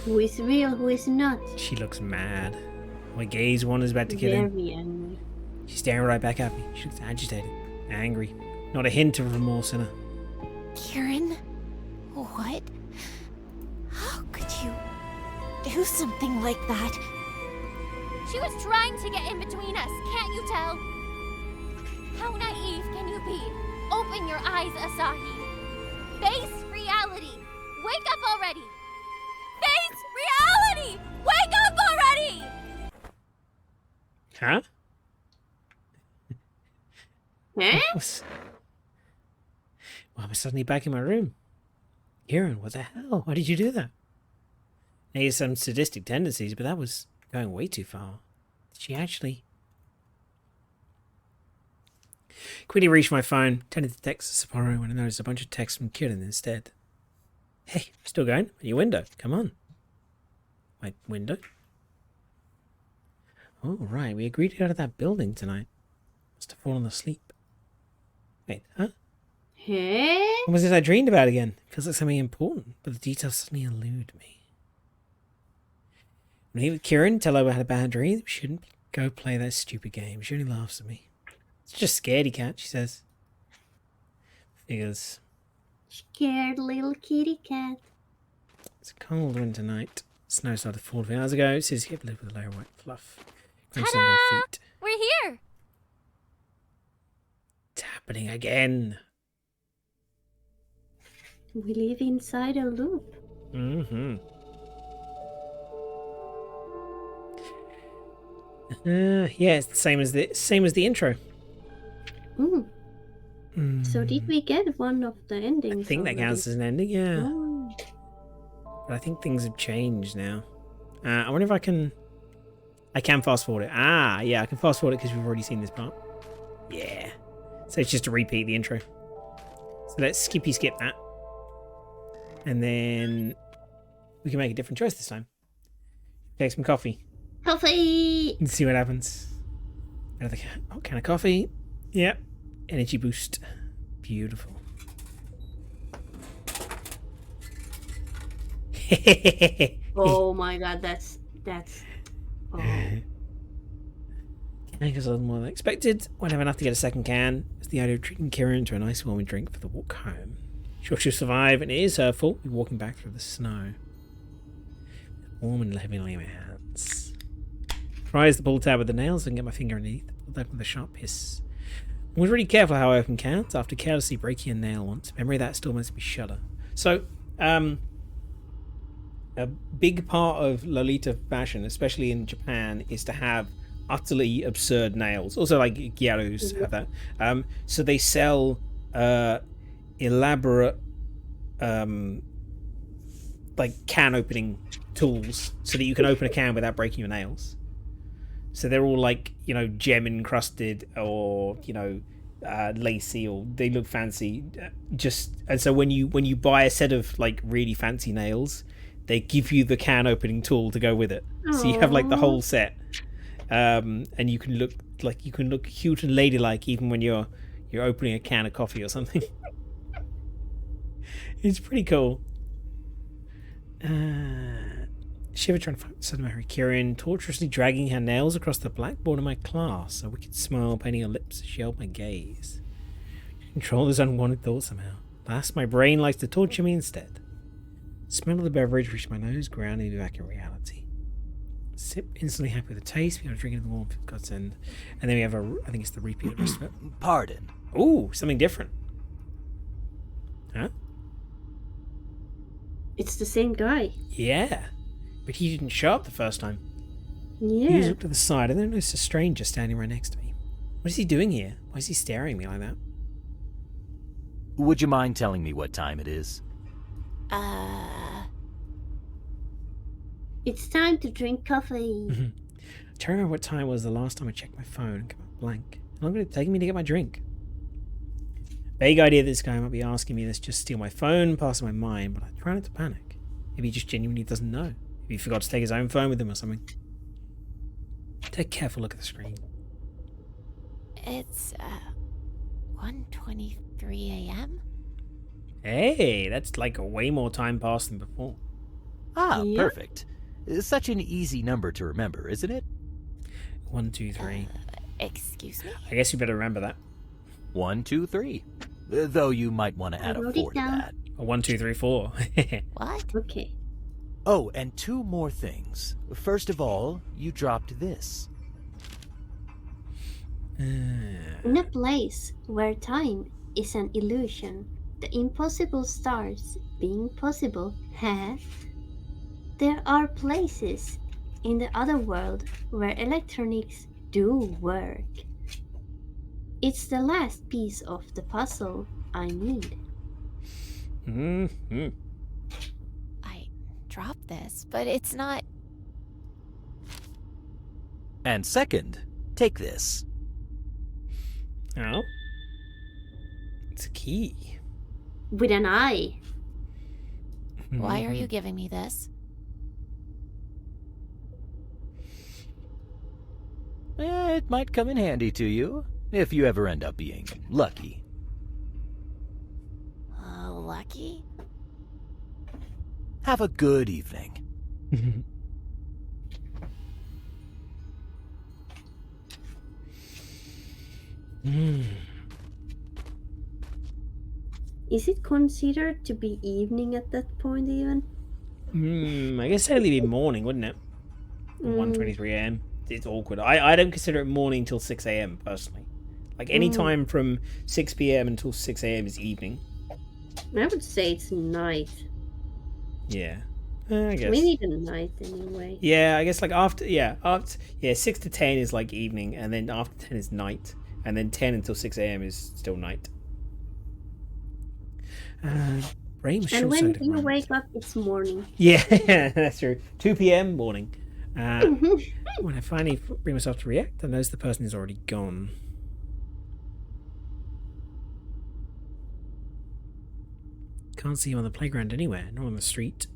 Who is real, who is not? She looks mad. My gaze wanders back to Kieran. Very angry. She's staring right back at me. She looks agitated, angry. Not a hint of remorse in her. Kieran? What? How could you do something like that? She was trying to get in between us, can't you tell? How naive can you be? Open your eyes, Asahi. Face reality. Wake up already. Face reality! Wake up already! Huh? Huh? Why am I suddenly back in my room? Kieran, what the hell? Why did you do that? Maybe some sadistic tendencies, but that was going way too far. Did she actually... Quickly reached my phone, tended to text Sapporo when I noticed a bunch of texts from Kieran instead. Hey, still going? At your window. Come on. My window? Oh, right. We agreed to go to that building tonight. Must have fallen asleep. Wait, huh? Huh? What was it I dreamed about again? Feels like something important, but the details suddenly elude me. When I meet with Kieran, tell her I had a bad dream. We shouldn't go play that stupid game. She only laughs at me. It's just scaredy cat, she says. Figures. Scared little kitty cat. It's a cold winter night. Snow started to fall a few hours ago. Susie kept lived with a layer of white fluff. Crimson on her Ta-da! feet. We're here! It's happening again. We live inside a loop. Mm-hmm. Yeah, it's the same as the intro. Mm. So did we get one of the endings? I think that already? counts as an ending, yeah. Oh. But I think things have changed now. I wonder if I can fast forward it. Ah, yeah, I can fast forward it because we've already seen this part. Yeah. So it's just to repeat the intro. So let's skip that. And then we can make a different choice this time. Take some coffee Coffee! and see what happens. Another can of coffee. Yep. Energy boost. Beautiful. Oh my god, that's oh. Because I was more than expected. Won't have enough to get a second can. It's the idea of treating Kieran to a nice warming drink for the walk home. Sure she'll survive, and it is her fault. We're walking back through the snow. Warm and heavy on my hands. Prise the pull tab with the nails and get my finger underneath. Pull open with a sharp hiss. I was really careful how I open cans. After carelessly breaking a nail once, memory of that still makes me shudder. So, a big part of Lolita fashion, especially in Japan, is to have utterly absurd nails. Also, like gyarus have that. So they sell elaborate like can opening tools so that you can open a can without breaking your nails. So they're all like, you know, gem encrusted or, you know, lacy, or they look fancy. And so when you buy a set of like really fancy nails, they give you the can opening tool to go with it. So you have like the whole set. And you can look cute and ladylike even when you're opening a can of coffee or something. It's pretty cool. Shiver trying to find Southern Mary Kieran, tortuously dragging her nails across the blackboard of my class, a wicked smile painting her lips as she held my gaze. Control this unwanted thought somehow. Last, my brain likes to torture me instead. The smell of the beverage reached my nose, grounding me back in reality. Sip, instantly happy with the taste. We have a drink in the warmth, God's end. And then we have I think it's the repeat of the rest of it. Pardon. Ooh, something different. Huh? It's the same guy. Yeah. But he didn't show up the first time. Yeah. He just looked to the side and then noticed a stranger standing right next to me. What is he doing here? Why is he staring at me like that? Would you mind telling me what time it is? It's time to drink coffee. I don't remember what time it was the last time I checked my phone and came up blank. How long did it take me to get my drink? Vague idea that this guy might be asking me this just steal my phone passed my mind, but I try not to panic. Maybe he just genuinely doesn't know. Maybe he forgot to take his own phone with him or something. Take a careful look at the screen. It's 1:23 a.m. Hey, that's like a way more time passed than before. Ah, Yeah. perfect. Such an easy number to remember, isn't it? 1, 2, 3. Excuse me? I guess you better remember that. 1, 2, 3. Though you might want to add a wrote it 4 to down. that. Or 1, 2, 3, 4. What? Okay. Oh, and 2 more things. First of all, you dropped this. In a place where time is an illusion, the impossible starts being possible. There are places in the other world where electronics do work. It's the last piece of the puzzle I need. Mm-hmm. I dropped this, but it's not. And second, take this. Oh. It's a key. With an eye. Why are you giving me this? It might come in handy to you, if you ever end up being lucky. Lucky? Have a good evening. Is it considered to be evening at that point even? I guess it'd only be morning, wouldn't it? 1:23 a.m. It's awkward. I don't consider it morning till 6 a.m. personally. Like any time from 6 p.m. until 6 a.m. is evening. I would say it's night. Yeah. I guess. Maybe even night anyway. Yeah, I guess like after 6 to 10 is like evening, and then after 10 is night, and then 10 until 6 a.m. is still night. Brain And when you wake up, it's morning. Yeah, that's true. 2 p.m. morning. When I finally bring myself to react, I notice the person is already gone. Can't see him on the playground anywhere, nor on the street.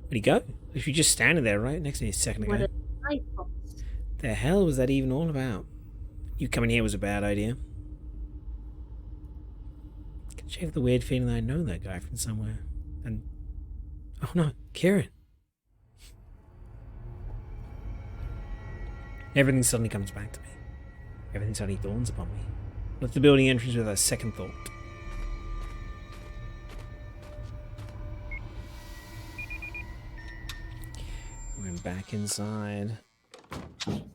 Where'd he go? If you just standing there right next to me a second ago. What a nice box. The hell was that even all about? You coming here was a bad idea. Can't you have the weird feeling that I know that guy from somewhere? And oh no, Kieran. Everything suddenly comes back to me. Everything suddenly dawns upon me. Left the building entrance with a second thought. Went back inside. Karen!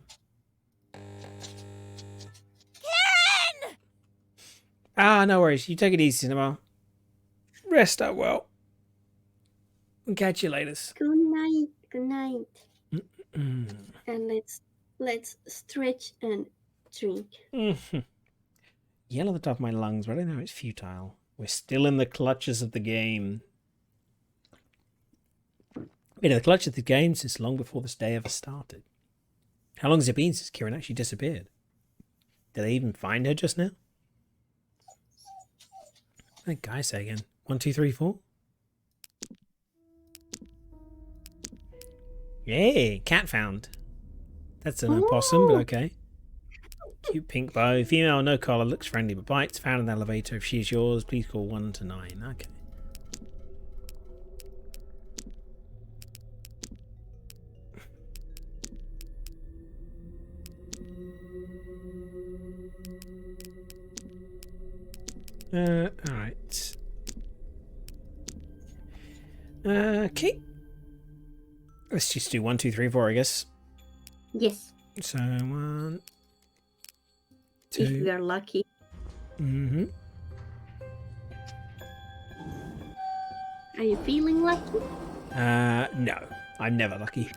Ah, no worries. You take it easy, Cinema. Rest up well. We'll catch you later. Good night. Good night. Mm. And let's stretch and drink. Yell at the top of my lungs, but I know it's futile. We're still in the clutches of the game. Been in the clutches of the game since long before this day ever started. How long has it been since Kieran actually disappeared? Did they even find her just now? What did that guy say again? 1, 2, 3, 4? Yay, cat found. That's an opossum, but okay. Cute pink bow. Female, no collar, looks friendly but bites. Found in the elevator. If she is yours, please call 1 to 9. Okay. Alright. Okay. Let's just do 1, 2, 3, 4, I guess. Yes. So 1, 2. If we are lucky. Mm-hmm. Are you feeling lucky? No. I'm never lucky.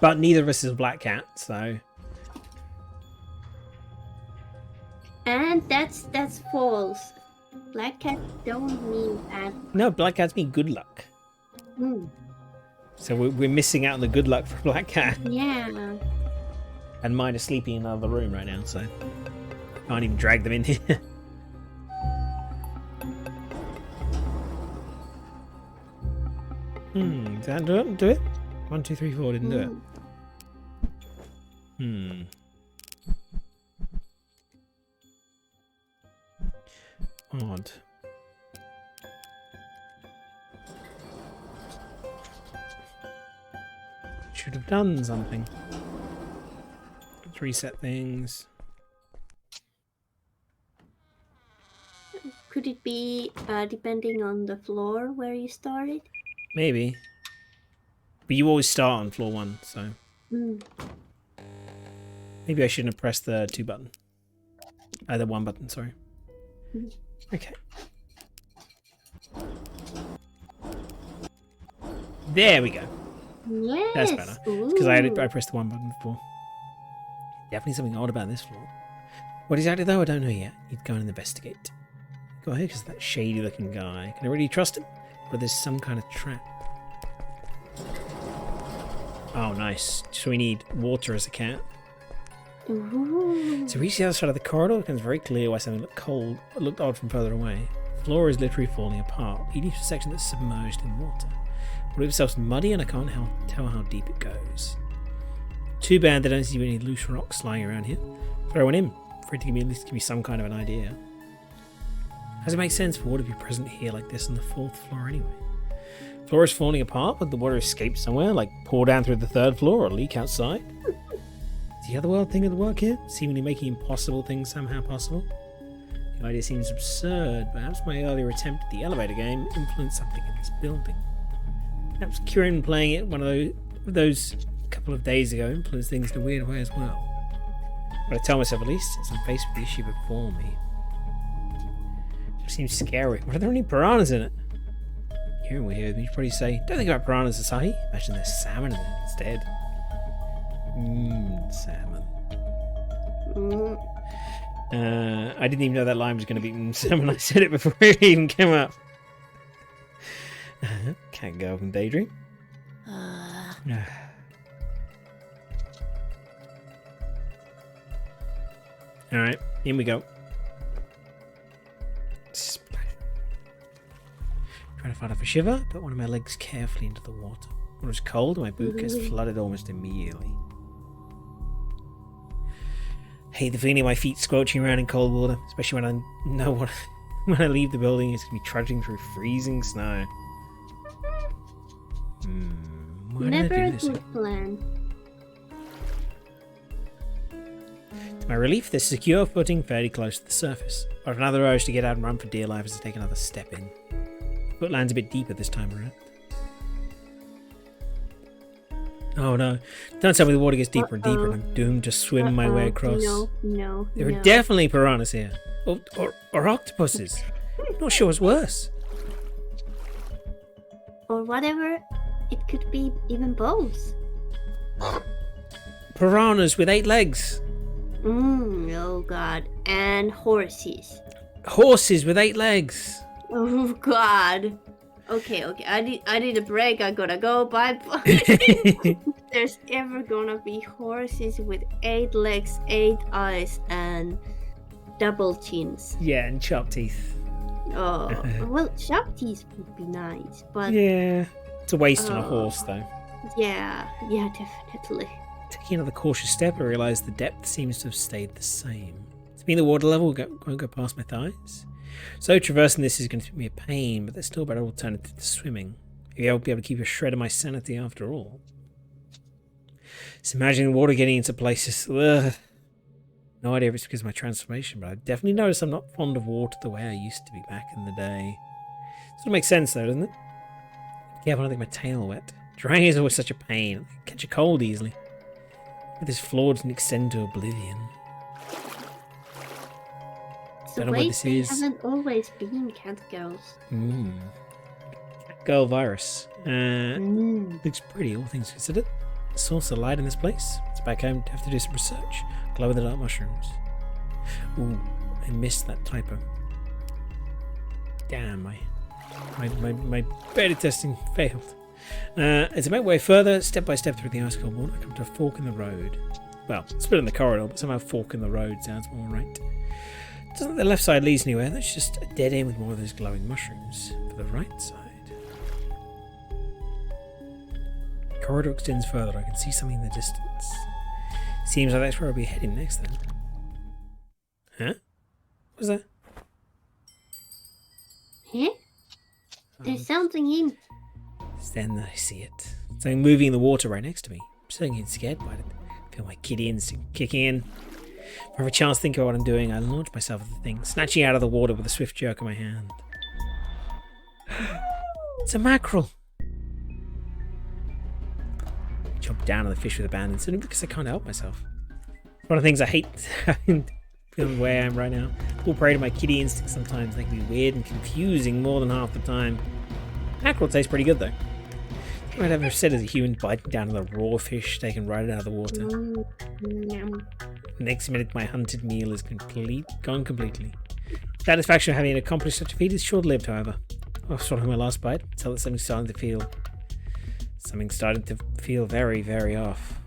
But neither of us is a black cat, so... And that's false. Black cats don't mean bad. No, black cats mean good luck. Hmm. So we're missing out on the good luck for a black cat. Yeah. And mine are sleeping in another room right now, so... Can't even drag them in here. Did that do it? 1, 2, 3, 4 didn't do it. Odd. Should have done something. Let's reset things. Could it be depending on the floor where you started? Maybe. But you always start on floor 1, so... Hmm. Maybe I shouldn't have pressed the 2 button. The 1 button, sorry. Okay. There we go. Yes. That's better. Because I pressed the 1 button before. Definitely something odd about this floor. What exactly though, I don't know yet. Need to go and investigate. Go ahead, because that shady looking guy. Can I really trust him? Or there's some kind of trap? Oh, nice. So we need water as a cat. Ooh. So we reach the other side of the corridor. It becomes very clear why something looked odd from further away. The floor is literally falling apart, leading to a section that's submerged in water. All of itself's muddy and I can't tell how deep it goes. Too bad there don't seem to be any loose rocks lying around here. Throw one in, for it to at least give me some kind of an idea. Does it make sense for water to be present here like this on the 4th floor anyway? The floor is falling apart, but the water escaped somewhere, like pour down through the 3rd floor or leak outside. Is the other world thing at work here? Seemingly making impossible things somehow possible? The idea seems absurd. Perhaps my earlier attempt at the elevator game influenced something in this building. Perhaps Kieran playing it one of those a couple of days ago influenced things in a weird way as well. But I tell myself at least, as I'm faced with the issue before me. It seems scary. Are there any piranhas in it? Kieran will hear me. You'd probably say, don't think about piranhas, Asahi. Imagine there's salmon in it instead. Salmon. I didn't even know that line was going to be salmon. I said it before it even came up. Can't go and daydream. Alright, in we go. Splash. Trying to find off a shiver, put one of my legs carefully into the water. It was cold and my boot gets flooded almost immediately. Hate the feeling of my feet squelching around in cold water, especially when I know what when I leave the building it's gonna be trudging through freezing snow. Why did Never I a do this? good plan. To my relief, there's secure footing fairly close to the surface. I have another urge to get out and run for dear life as I take another step in. The foot lands a bit deeper this time around. Oh no, don't tell me the water gets deeper and deeper and I'm doomed to swim my way across. No. There are definitely piranhas here. Or octopuses. Not sure what's worse. Or whatever. It could be even both. Piranhas with 8 legs. Oh god. And horses. Horses with 8 legs. Oh god. Okay. I need a break. I gotta go. Bye. If there's ever gonna be horses with 8 legs, 8 eyes, and double chins. Yeah, and sharp teeth. Oh, well, sharp teeth would be nice, but Yeah. It's a waste on a horse, though. yeah, definitely. Taking another cautious step, I realise the depth seems to have stayed the same. To me, the water level won't go past my thighs. So traversing this is going to be a pain, but there's still a better alternative to swimming. Maybe I'll be able to keep a shred of my sanity after all. Just imagining the water getting into places. Ugh. No idea if it's because of my transformation, but I've definitely noticed I'm not fond of water the way I used to be back in the day. Sort of makes sense though, doesn't it? Be careful, I don't think my tail will wet. Drying is always such a pain. I catch a cold easily. But this floor doesn't extend to oblivion. It's Don't the know what way this they is. haven't always been Catgirls. Catgirl virus. Looks pretty, all things considered. Source of light in this place. It's back home to have to do some research. Glow in the dark mushrooms. Ooh, I missed that typo. Damn, my beta testing failed. As I make my way further, step by step through the ice cold water, I come to a fork in the road. Well, split in the corridor, but somehow fork in the road sounds more right. Doesn't look like the left side leads anywhere. That's just a dead end with more of those glowing mushrooms. For the right side. The corridor extends further. I can see something in the distance. Seems like that's where I'll be heading next then. Huh? What's that? Huh? There's something in. Then I see it. Something moving in the water right next to me. I'm starting to get scared by it. I feel my kitty instinct kicking in. If I have a chance to think about what I'm doing, I launch myself at the thing, snatching it out of the water with a swift jerk of my hand. It's a mackerel. I jump down on the fish with abandon, simply because I can't help myself. One of the things I hate feeling the way I am right now. Full prey to my kitty instincts sometimes. They can be weird and confusing more than half the time. Mackerel tastes pretty good though. I might have said as a human biting down on the raw fish taken right out of the water. Next minute, my hunted meal is gone completely. Satisfaction of having accomplished such a feat is short-lived, however. I've swallowed my last bite, until that something's starting to feel very, very off.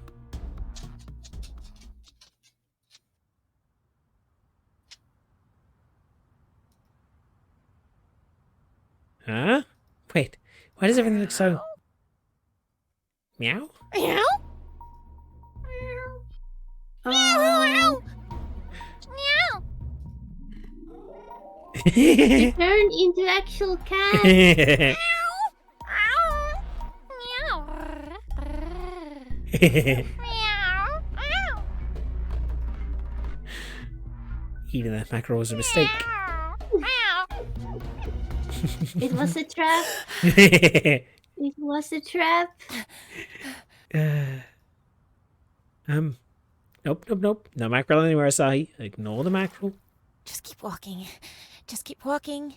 Huh? Wait, why does everything look so... Meow? Meow? Oh, Meow. turned into actual cat. Meow. Eating that mackerel was a mistake. It was a trap. It was a trap. Nope. No mackerel anywhere, Asahi. Ignore the mackerel. Just keep walking. Just keep walking.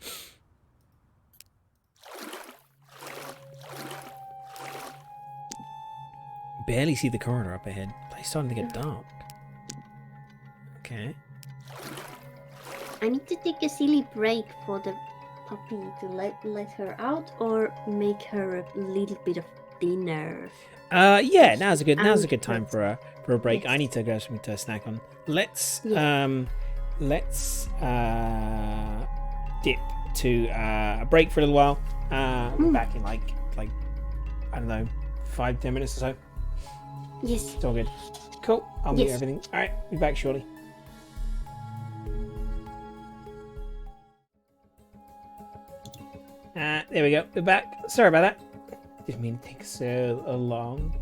Barely see the corridor up ahead. The place starting to get dark. Okay. I need to take a silly break for the puppy to let her out or make her a little bit of dinner. Yeah, now's a good time for a break. I need to go something to snack on. Let's dip to a break for a little while. We're back in like I don't know, 5-10 minutes or so. Yes. It's all good. Cool. I'll mute Yes. everything. All right, be back shortly. There we go. We're back. Sorry about that. Didn't mean to take so long.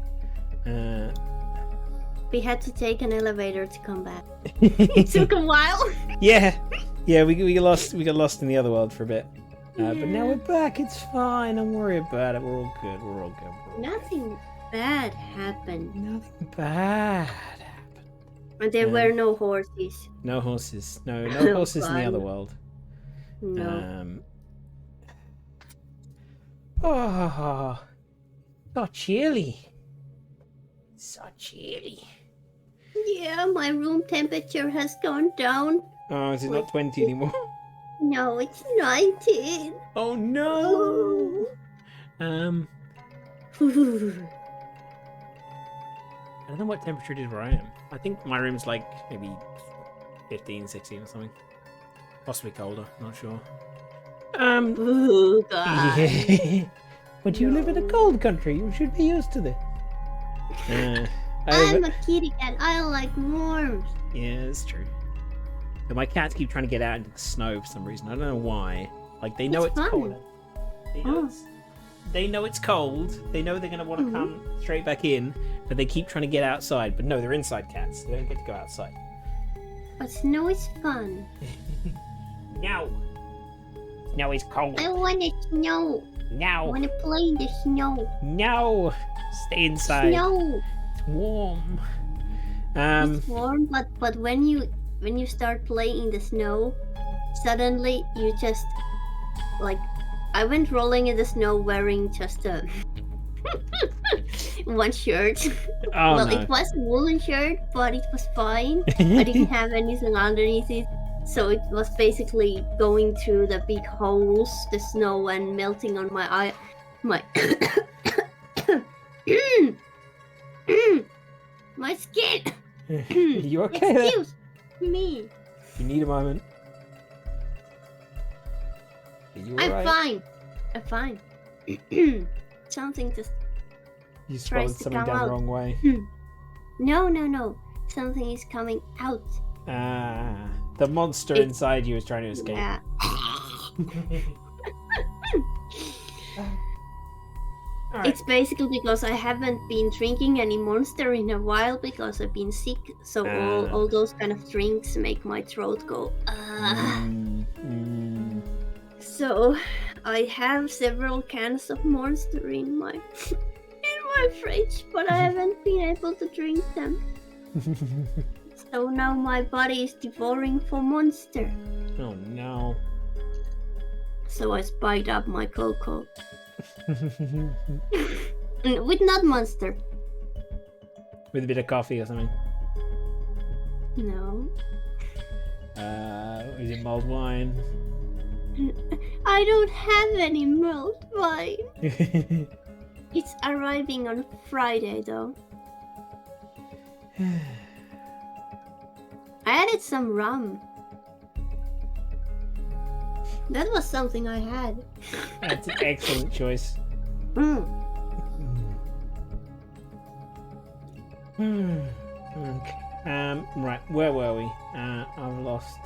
We had to take an elevator to come back. It took a while. Yeah, we got lost in the other world for a bit, but now we're back. It's fine. Don't worry about it. We're all good. We're all good. Nothing bad happened. Nothing bad. And there were no horses. No horses. No horses in the other world. No. Oh, so chilly. So chilly. Yeah, my room temperature has gone down. Oh, is it not 20 anymore? No, it's 19. Oh no. I don't know what temperature it is where I am. I think my room's like maybe 15, 16 or something. Possibly colder, not sure. Oh, God. Yeah. But you live in a cold country. You should be used to this. I'm a kitty cat. I like warmth. Yeah, it's true. But my cats keep trying to get out into the snow for some reason. I don't know why. Like, they know It's it's fun. cold. They know it's cold. They know they're going to want to come straight back in, but they keep trying to get outside. But no, they're inside cats. They don't get to go outside. But snow is fun. No. Snow is cold. I want to snow. I No. want to play in the snow. No. Stay inside. Snow. It's warm. It's warm, but when you start playing in the snow, suddenly you just like I went rolling in the snow wearing just a one shirt. Oh, Well, no. it was a woolen shirt, but it was fine. I didn't have anything underneath it, so it was basically going through the big holes, the snow, and melting on my eye. My my skin. You okay there? Excuse me. You need a moment. Are you I'm alright? fine. I'm fine. Something just You tries swallowed to something come down the out. wrong way. No. Something is coming out. The monster It's- inside you is trying to escape. Yeah. Alright. It's basically because I haven't been drinking any Monster in a while because I've been sick. So all those kind of drinks make my throat go. So I have several cans of Monster in my fridge, but I haven't been able to drink them. So now my body is devouring for Monster. Oh no. So I spiked up my cocoa. With not Monster. With a bit of coffee or something. No. Is it mulled wine? I don't have any mulled wine. It's arriving on Friday though. I added some rum. That was something I had. That's an excellent choice. Okay. Right, where were we? I've lost.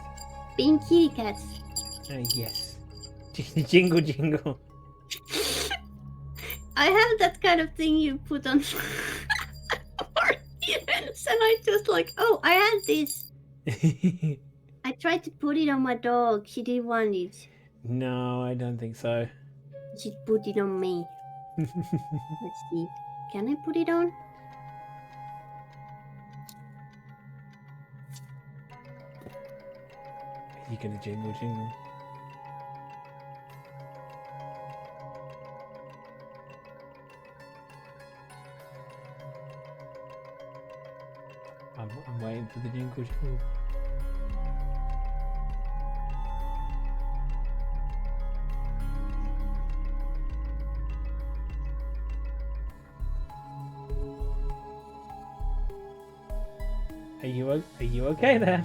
Being kitty cats. Yes. Jingle, jingle. I have that kind of thing you put on for events, and I just like, oh, I had this. I tried to put it on my dog. She didn't want it. No, I don't think so. She put it on me. Let's see. Can I put it on? Are you gonna jingle, jingle? I'm waiting for the jingle, jingle. Are you okay there?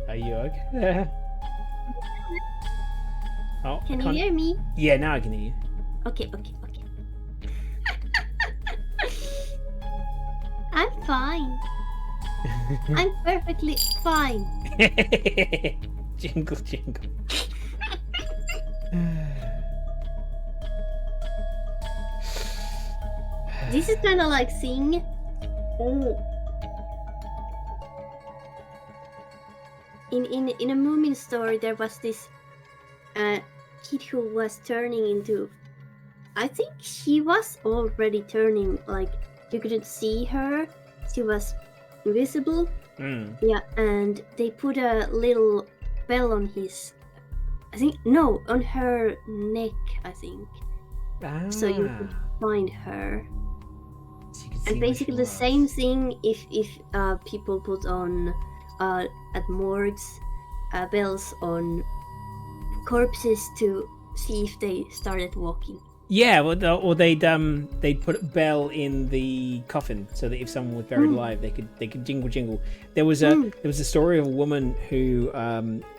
Are you okay? Oh, Can I you can't- hear me? Yeah, now I can hear Okay. I'm fine. you. I'm perfectly fine. Jingle, jingle. This is kind of like seeing. In a Moomin story, there was this kid who was turning into. I think she was already turning. Like you couldn't see her. She was invisible. Mm. Yeah, and they put a little bell on his. I think no, on her neck. I think so you could find her. So you could see And where basically she the was. same thing if people put on at morgues bells on corpses to see if they started walking. Yeah, or they'd put a bell in the coffin so that if someone was buried alive, they could jingle jingle. There was a story of a woman who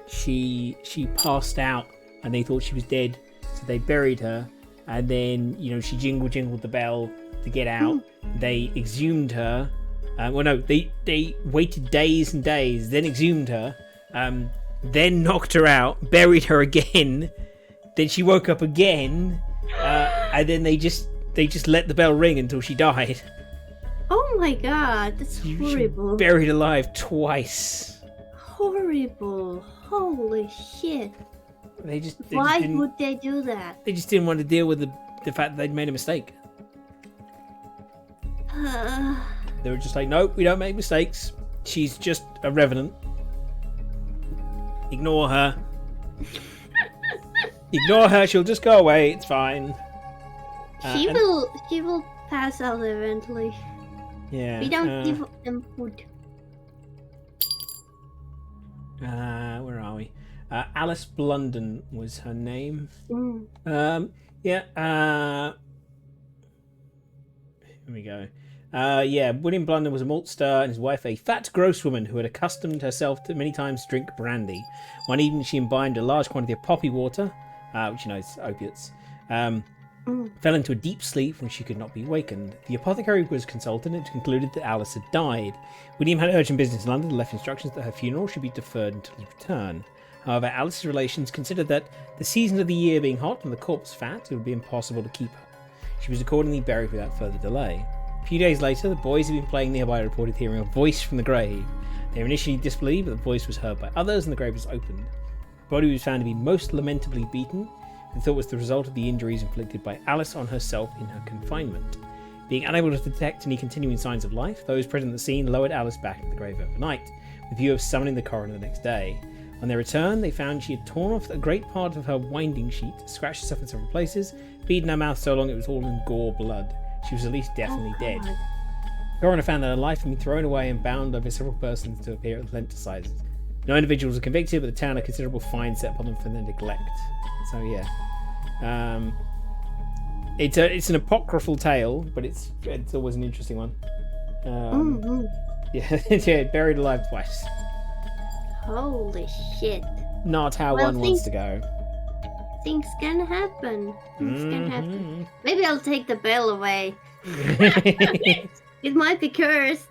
she passed out and they thought she was dead, so they buried her, and then she jingled the bell to get out. They exhumed her. Well, no, they waited days and days, then exhumed her, then knocked her out, buried her again. Then she woke up again. And then they just let the bell ring until she died. Oh my god, that's horrible. Buried alive twice. Horrible. Holy shit. Why would they do that? They just didn't want to deal with the fact that they'd made a mistake. They were just like, nope, we don't make mistakes. She's just a revenant. Ignore her. Ignore her, she'll just go away, it's fine. She will pass out eventually. Yeah. We don't give them food. Where are we? Alice Blunden was her name. Mm. Here we go. William Blunden was a maltster and his wife a fat, gross woman who had accustomed herself to many times drink brandy. One evening she imbibed a large quantity of poppy water, which is opiates, fell into a deep sleep when she could not be wakened. The apothecary was consulted and it concluded that Alice had died. William had urgent business in London and left instructions that her funeral should be deferred until his return. However, Alice's relations considered that, the season of the year being hot and the corpse fat, it would be impossible to keep her. She was accordingly buried without further delay. A few days later, the boys who had been playing nearby reported hearing a voice from the grave. They were initially disbelieved, but the voice was heard by others and the grave was opened. The body was found to be most lamentably beaten, and thought was the result of the injuries inflicted by Alice on herself in her confinement. Being unable to detect any continuing signs of life, those present at the scene lowered Alice back into the grave overnight, with the view of summoning the coroner the next day. On their return, they found she had torn off a great part of her winding sheet, scratched herself in several places, beaten her mouth so long it was all in gore blood. She was at least definitely dead. The coroner found that her life had been thrown away and bound over several persons to appear at lenticizers. No individuals were convicted, but the town had considerable fines set upon them for their neglect. So yeah. It's an apocryphal tale, but it's always an interesting one. Yeah, buried alive twice. Holy shit. Not how one wants to go. Things can happen. Things can happen. Maybe I'll take the bell away. It might be cursed.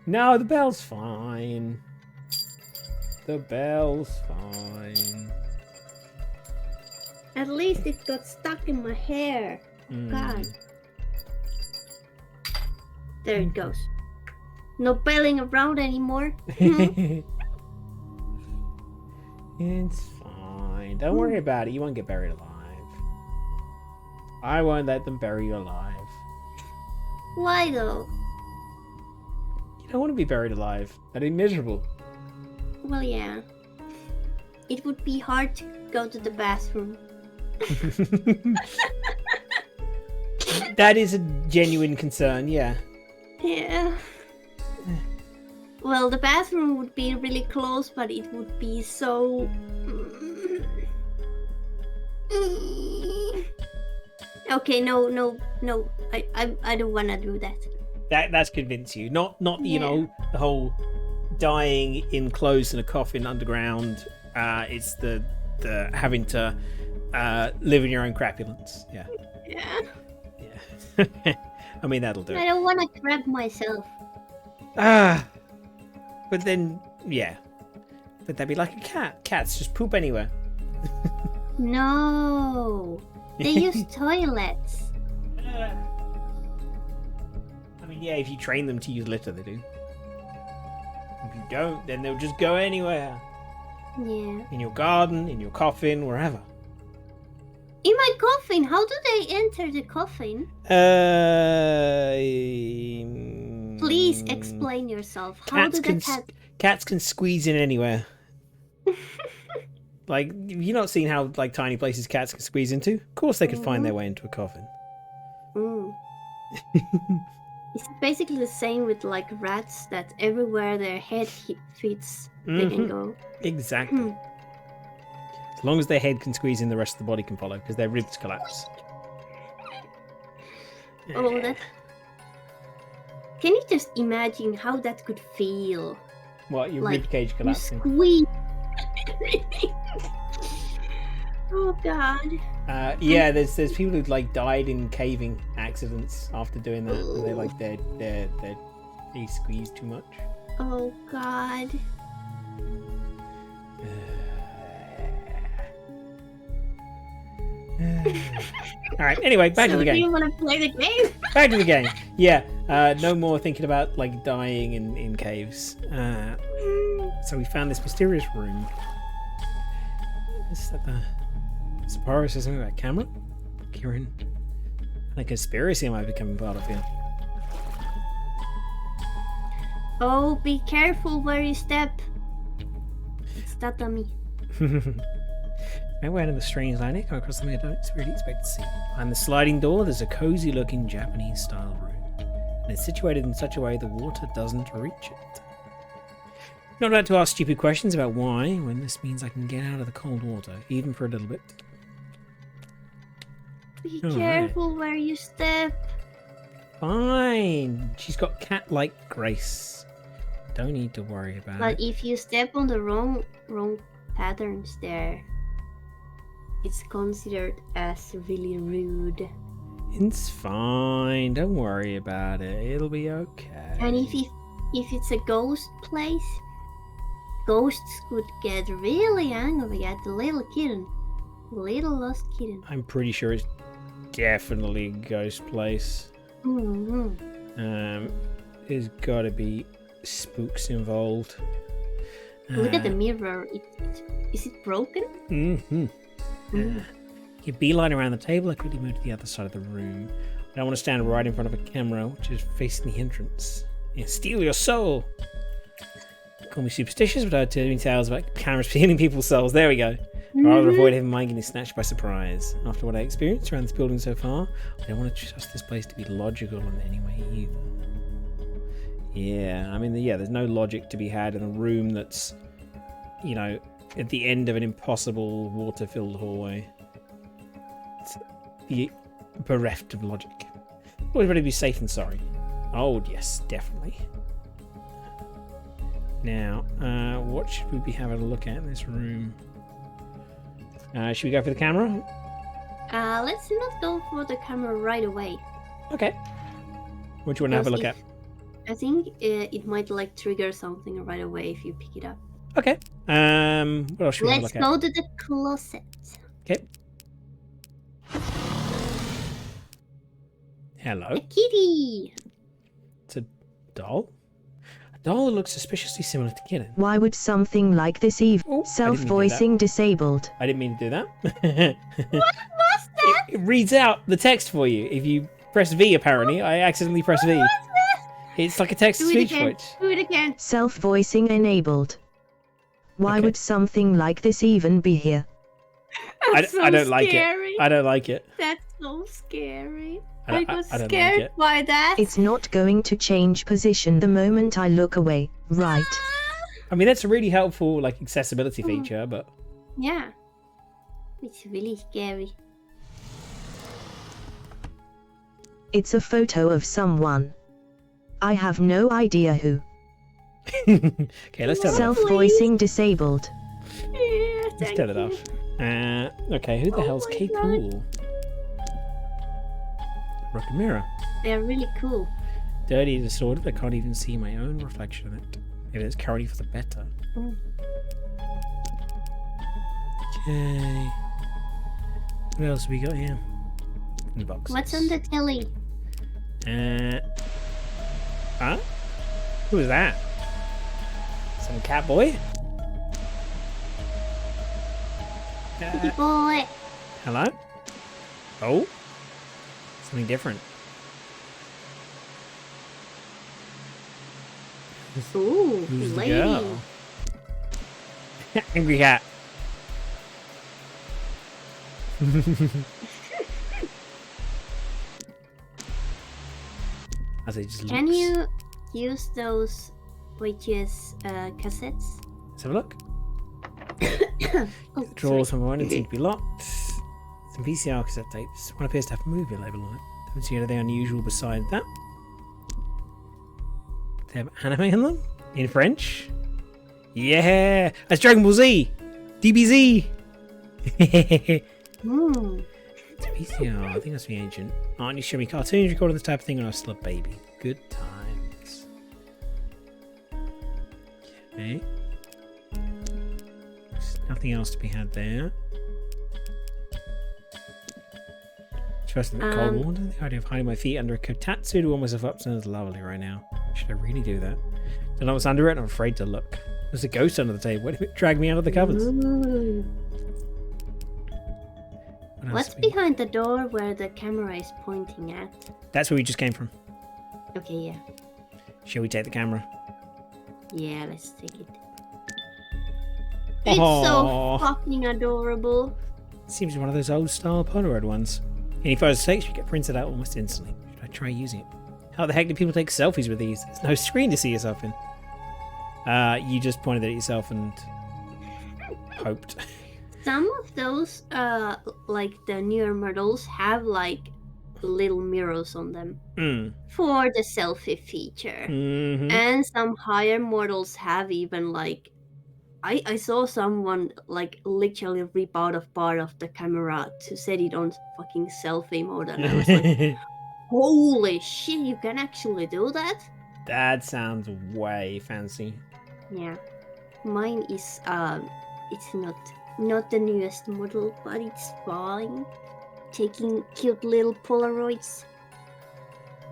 No, the bell's fine. The bell's fine. At least it got stuck in my hair. God. There it goes. No belling around anymore. It's fine. Don't worry about it. You won't get buried alive. I won't let them bury you alive. Why though? You don't want to be buried alive. That'd be miserable. Well, yeah. It would be hard to go to the bathroom. That is a genuine concern, yeah. Yeah. Well, the bathroom would be really close, but it would be so... Okay, no. I don't want to do that. That's convince you. Not you Yeah. know, the whole dying enclosed in a coffin underground. It's the having to live in your own crapulence. Yeah. Yeah. I mean, that'll do I it. don't want to grab myself. But then, yeah. But that'd be like a cat. Cats just poop anywhere. No. They use toilets. I mean, yeah, if you train them to use litter, they do. If you don't, then they'll just go anywhere. Yeah. In your garden, in your coffin, wherever. In my coffin? How do they enter the coffin? Please explain yourself. How do the Cats can squeeze in anywhere. Like, you've not seen how like tiny places cats can squeeze into? Of course they could find their way into a coffin. Mm. It's basically the same with like rats, that everywhere their head fits, they can go. Exactly. As long as their head can squeeze in, the rest of the body can follow, because their ribs collapse. Oh, that... Can you just imagine how that could feel? What, your Like, rib cage You collapsing? squeeze everything. Oh god. Yeah, there's people who've like died in caving accidents after doing that. Where they like they squeeze too much. Oh god. All right. Anyway, back to the Do game. you want to play the game? Back to the game. Yeah. No more thinking about like dying in caves. So we found this mysterious room. Is that the Sapporo says something about camera? Kieran. Like conspiracy am I becoming part of here? Oh, be careful where you step. It's tatami. Right way into the strange landing, come across something I don't really expect to see. Behind the sliding door, there's a cozy looking Japanese style room. And it's situated in such a way the water doesn't reach it. Not about to ask stupid questions about why, when this means I can get out of the cold water, even for a little bit. Be All right. careful where you step. Fine. She's got cat-like grace. Don't need to worry about But it. if you step on the wrong patterns there, it's considered as really rude. It's fine. Don't worry about it. It'll be okay. And if it's a ghost place, ghosts could get really angry at the little kitten. Little lost kitten. I'm pretty sure it's definitely a ghost place. Mm-hmm. There's got to be spooks involved. Look at the mirror. Is it broken? Mm-hmm. You beeline around the table. I quickly move to the other side of the room. I don't want to stand right in front of a camera, which is facing the entrance. Yeah, steal your soul. Call me superstitious, but I heard too many tales about cameras stealing people's souls. There we go. I'd rather avoid having mine getting snatched by surprise. After what I experienced around this building so far, I don't want to trust this place to be logical in any way either. Yeah, I mean, there's no logic to be had in a room that's, you know, at the end of an impossible water-filled hallway. It's bereft of logic. Always ready to be safe and sorry. Oh, yes, definitely. Now, what should we be having a look at in this room? Should we go for the camera? Let's not go for the camera right away. Okay. What do you want to have a look at? I think it might like trigger something right away if you pick it up. Okay. What else should we have a Let's look go to the closet. at? Okay. Hello. A kitty! It's a doll. A doll that looks suspiciously similar to Kitten. Why would something like this Oh, self-voicing disabled? I didn't mean to do that. What was that? It reads out the text for you. If you press V, apparently. I accidentally pressed V. It's like a Do it text-to-speech again. switch. Do it again. Self-voicing enabled. Why Okay. would something like this even be here? That's I don't like scary. it. I don't like it. That's so scary. I I don't- got I don't like scared it. by that. It's not going to change position the moment I look away, right? I mean, that's a really helpful like accessibility feature, but Yeah. It's really scary. It's a photo of someone. I have no idea who. Okay, let's turn it off. Self-voicing disabled. Yeah, Let's thank turn it you. off. Okay, who the Oh hell's my Kate God. Poole? Rocket mirror. They're really cool. Dirty, disordered. I can't even see my own reflection in it. Maybe it's currently for the better. Mm. Okay. What else have we got here? In the boxes. What's on the telly? Huh? Who is that? Some cat boy? Kitty boy. Hello? Oh? Something different. Ooh, Who's the lady. girl? Angry cat. As it just Can looks. you use those VHS cassettes? Let's have a look. Oh, Drawers sorry. from one seem to be locked. Some VCR cassette tapes. One appears to have a movie label on it. Don't see anything unusual beside that. They have anime on them? In French? Yeah! That's Dragon Ball Z! DBZ! Hmm. VCR, I think that's the ancient. Oh, and you show me cartoons recording this type of thing when I was still a baby. Good times. Okay. There's nothing else to be had there. Trust in the cold water. The idea of hiding my feet under a kotatsu to warm myself up sounds lovely right now. Should I really do that? Don't know what's under it and I'm afraid to look. There's a ghost under the table. What if it dragged me out of the covers? Ooh. What else What's have we- behind the door where the camera is pointing at? That's where we just came from. Okay, yeah. Shall we take the camera? Yeah, let's take it. It's Aw. so fucking adorable. Seems one of those old style Polaroid ones. Any photos takes should get printed out almost instantly. Should I try using it? How the heck do people take selfies with these? There's no screen to see yourself in. You just pointed at yourself and hoped. Some of those, like the newer models, have like little mirrors on them Mm. for the selfie feature. Mm-hmm. And some higher models have even like I saw someone like literally rip out of part of the camera to set it on fucking selfie mode, and I was like, holy shit, you can actually do that? That sounds way fancy. Yeah. Mine is it's not the newest model, but it's fine. Taking cute little Polaroids.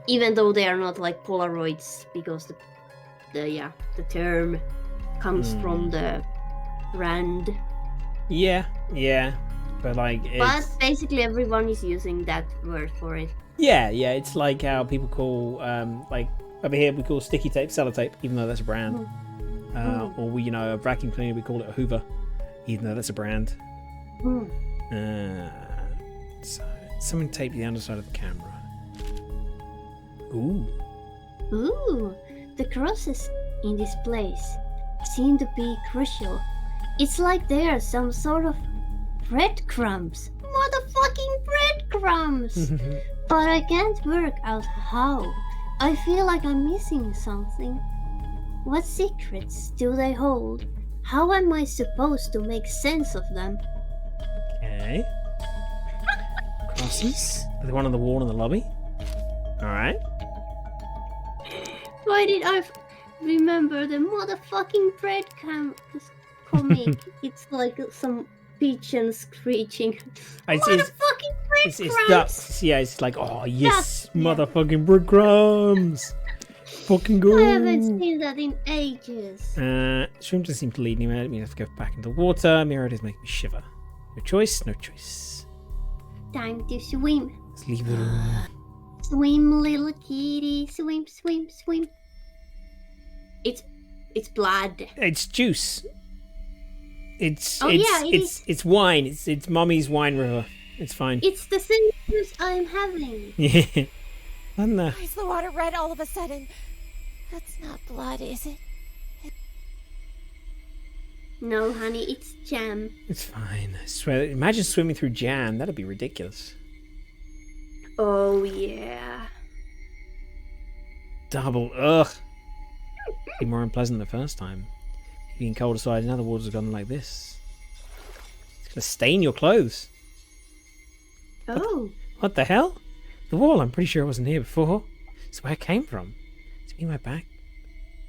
Even though they are not like Polaroids because the term comes from the brand. Yeah, but like it's But basically everyone is using that word for it. yeah, it's like how people call like over here we call sticky tape sellotape, even though that's a brand. Or we, a vacuum cleaner we call it a Hoover, even though that's a brand. So someone taped the underside of the camera. Ooh. Ooh, the crosses in this place seem to be crucial. It's like they are some sort of breadcrumbs. Motherfucking breadcrumbs! But I can't work out how. I feel like I'm missing something. What secrets do they hold? How am I supposed to make sense of them? Okay. Crosses. The one on the wall in the lobby. Alright. Why did I remember the motherfucking comic? It's like some pigeon screeching. It's Motherfucking breadcrumbs! it's ducks. Yeah, it's like, oh yes, Ducks, yeah. motherfucking breadcrumbs. Fucking good. I haven't seen that in ages. Swim doesn't seem to lead anywhere. It means I have to go back into the water. Mirror does make me shiver. No choice, no choice. Time to swim. Let's leave it alone. Swim, little kitty. Swim, swim, swim. It's blood. It's juice. It's Oh, it's yeah, it it's wine. It's mommy's wine river. It's fine. It's the same juice I'm having. Yeah. I don't know. Why is the water red all of a sudden? That's not blood, is it? No, honey, it's jam. It's fine. I swear. Imagine swimming through jam. That'd be ridiculous. Oh, yeah. Double. Ugh. Be more unpleasant the first time. Being cold aside, now the water's gone like this. It's gonna stain your clothes. Oh, What the hell? The wall, I'm pretty sure it wasn't here before. It's where it came from. Does it mean my back?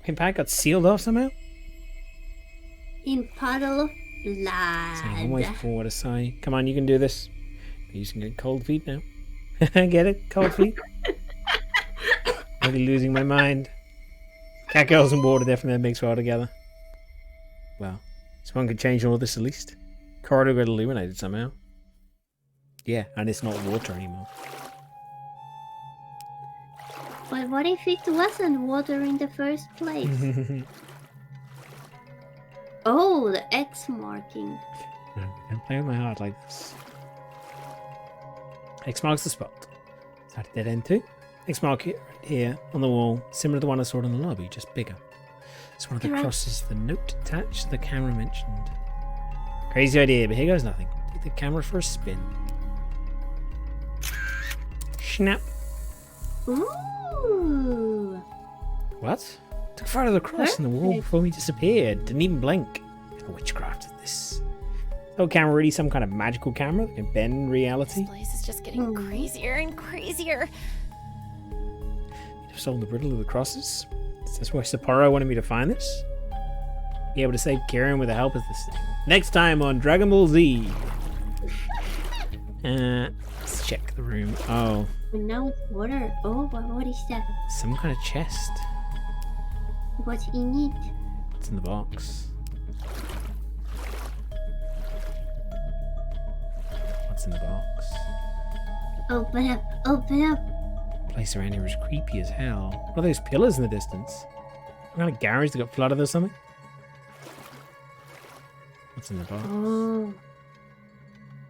My back got sealed off somehow? in puddle of Saying one way blood. forward, aside. Come on, you can do this. You can get cold feet now. Get it? Cold feet? Really losing my mind. Catgirls and water definitely mix well together. Well, someone could change all this at least. Corridor got illuminated somehow. Yeah, and it's not water anymore. But what if it wasn't water in the first place? Oh, the X marking. No, don't play with my heart like this. X marks the spot. Is that a dead end too? X mark here on the wall, similar to the one I saw in the lobby, just bigger. It's one of the Correct. crosses the note attached to the camera mentioned. Crazy idea, but here goes nothing. Take the camera for a spin. Snap. Ooh. What? Took a photo of the cross in the wall Perfect. before we disappeared. Didn't even blink. Witchcraft is this. Oh, camera really some kind of magical camera that can bend reality? This place is just getting crazier and crazier. You've solved the riddle of the crosses? Is this why Sapporo wanted me to find this? Be able to save Kieran with the help of this thing. Next time on Dragon Ball Z. Let's check the room. Oh, And now it's water. Oh, what is that? some kind of chest. What's in it? What's in the box? What's in the box? Open up, open up. The place around here is creepy as hell. What are those pillars in the distance? Some kind of garage that got flooded or something? What's in the box? Oh.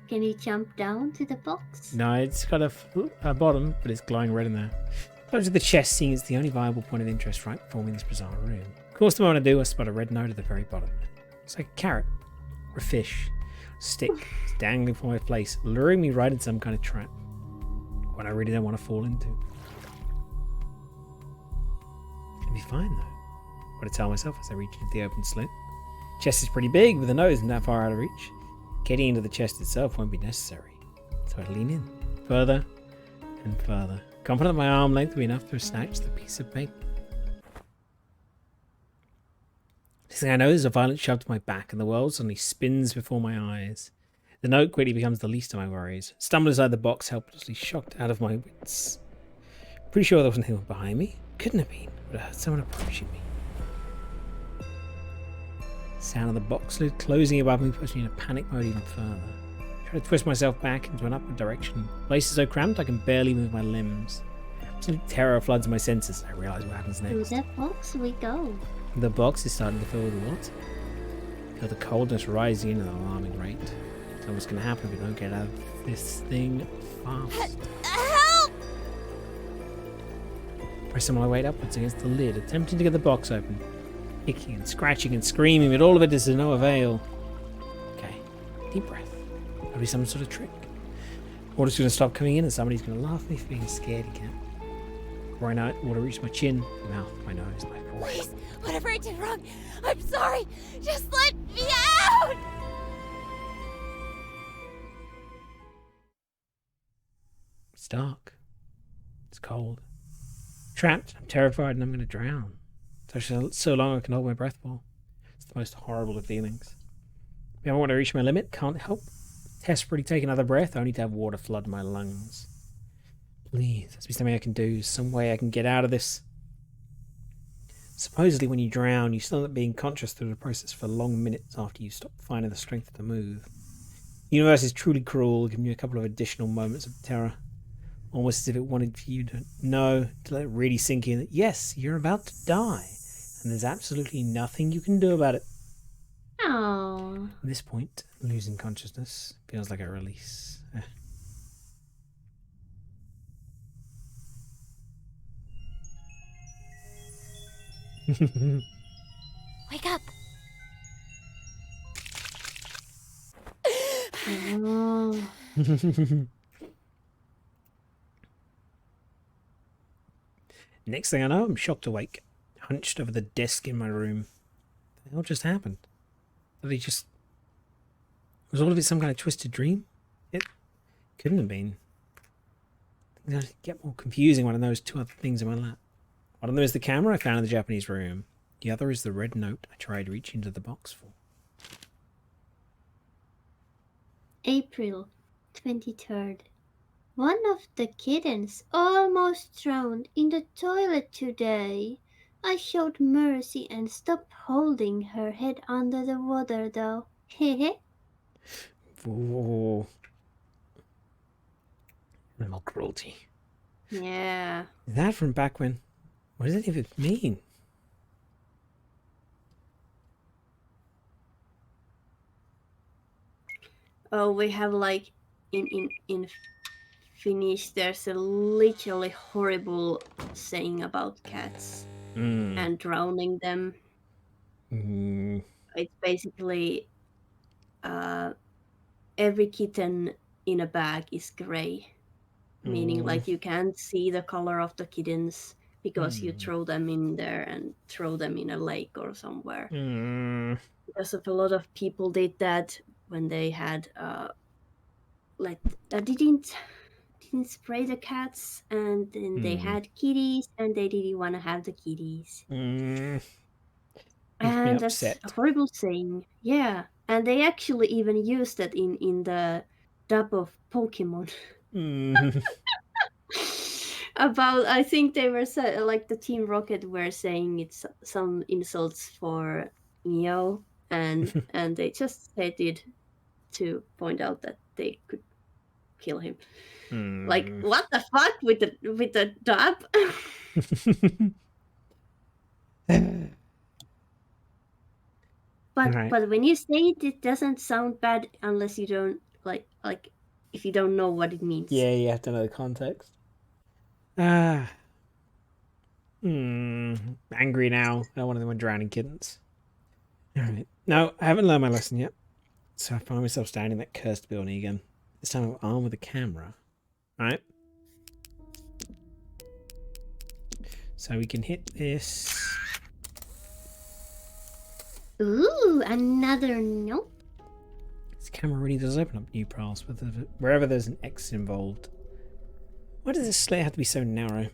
Can you jump down to the box? No, it's got a bottom, but it's glowing red in there. Close to the chest, seeing it's the only viable point of interest right before me in this bizarre room. Of course, the moment I do, I spot a red note at the very bottom. It's like a carrot, or a fish, a stick, it's dangling from my place, luring me right into some kind of trap. One I really don't want to fall into. It'll be fine though. What I tell myself as I reach into the open slit. Chest is pretty big, but the nose isn't that far out of reach. Getting into the chest itself won't be necessary. So I lean in, further and further. Confident my arm length will be enough to snatch the piece of paper. Next thing I know, there's a violent shove to my back, and the world suddenly spins before my eyes. The note quickly becomes the least of my worries. Stumbled inside the box, helplessly shocked out of my wits. Pretty sure there wasn't anyone behind me. Couldn't have been. Would have heard someone approaching me. Sound of the box lid closing above me puts me in a panic mode even further. Try to twist myself back into an upward direction. The place is so cramped I can barely move my limbs. Absolute terror floods my senses. I realise what happens To next. that box we go. The box is starting to fill with what? Feel the coldness rising at an alarming rate. So what's going to happen if we don't get out of this thing fast? Help! Pressing my weight upwards against the lid, attempting to get the box open. Kicking and scratching and screaming, but all of it is to no avail. Okay, deep breath. That'll be some sort of trick. Water's going to stop coming in and somebody's going to laugh at me for being scared again. Before I know it, water reaches my chin, my mouth, my nose, my forehead. Please, whatever I did wrong, I'm sorry. Just let me out! It's dark. It's cold. Trapped. I'm terrified and I'm going to drown. So long I can hold my breath for. It's the most horrible of feelings. I want to reach my limit. Can't help. Desperately take another breath, only to have water flood my lungs. Please, there's be something I can do. Some way I can get out of this. Supposedly when you drown, you still end up being conscious through the process for long minutes after you stop finding the strength to move. The universe is truly cruel, giving you a couple of additional moments of terror. Almost as if it wanted for you to know, to let it really sink in that yes, you're about to die. And there's absolutely nothing you can do about it. Oh. At this point, losing consciousness feels like a release. Wake up! Oh. Next thing I know, I'm shocked awake. hunched over the desk in my room. It all just happened. Did he just... Was all of it some kind of twisted dream? It couldn't have been. I get more confusing when I know there's two other things in my lap. One of them is the camera I found in the Japanese room. The other is the red note I tried reaching into the box for. April 23rd. One of the kittens almost drowned in the toilet today. I showed mercy and stopped holding her head under the water though. Hehe. Ooh. Animal cruelty. Yeah. Is that from back when? What does it even mean? Oh, we have like in Finnish there's a literally horrible saying about cats and drowning them. It's basically every kitten in a bag is gray, meaning like you can't see the color of the kittens because you throw them in there and throw them in a lake or somewhere. Because of a lot of people did that when they had like didn't spray the cats, and then they had kitties and they didn't want to have the kitties. And that's a horrible saying. Yeah, and they actually even used that in the dub of Pokemon. About, I think they were like the Team Rocket were saying it's some insults for Neo, and they just said it to point out that they could kill him. Like, what the fuck with the dub? But when you say it, it doesn't sound bad unless you don't like if you don't know what it means. Yeah, you have to know the context. Angry now. I don't want anyone drowning kittens. Alright. No, I haven't learned my lesson yet. So I find myself standing in that cursed building again. This time I'm armed with a camera. Alright. So we can hit this. Ooh, another note. This camera really does open up new paths wherever there's an X involved. Why does this slate have to be so narrow?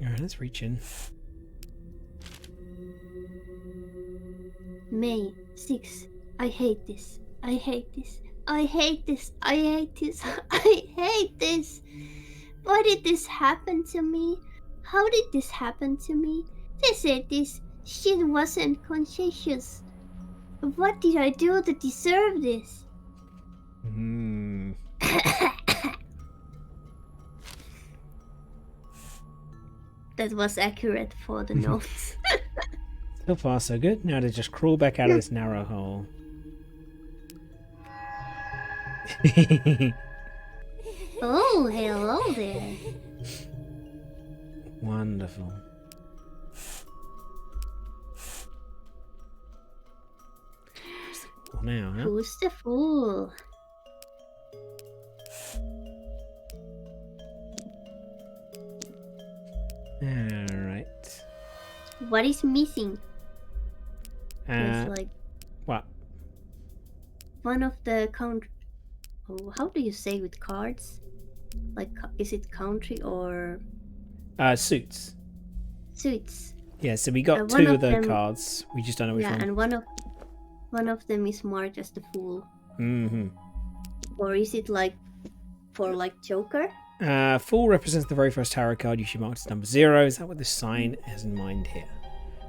Alright, let's reach in. May 6. I hate this. I hate this. I hate this. I hate this. I hate this. Why did this happen to me? How did this happen to me? They said this shit wasn't conscientious. What did I do to deserve this? That was accurate for the notes. So far, so good. Now to just crawl back out of this narrow hole. Oh, hello there. Wonderful. Well, now, huh? Who's the fool? Alright. What is missing? It's like what? one of the Oh, how do you say with cards? Like, is it country or Suits. suits? Yeah, so we got one two of of the them- cards. We just don't know which Yeah, one. and one of them is marked as the fool. Or is it like for like Joker? Fool represents the very first tarot card. You should mark as number 0. Is that what the sign has in mind here?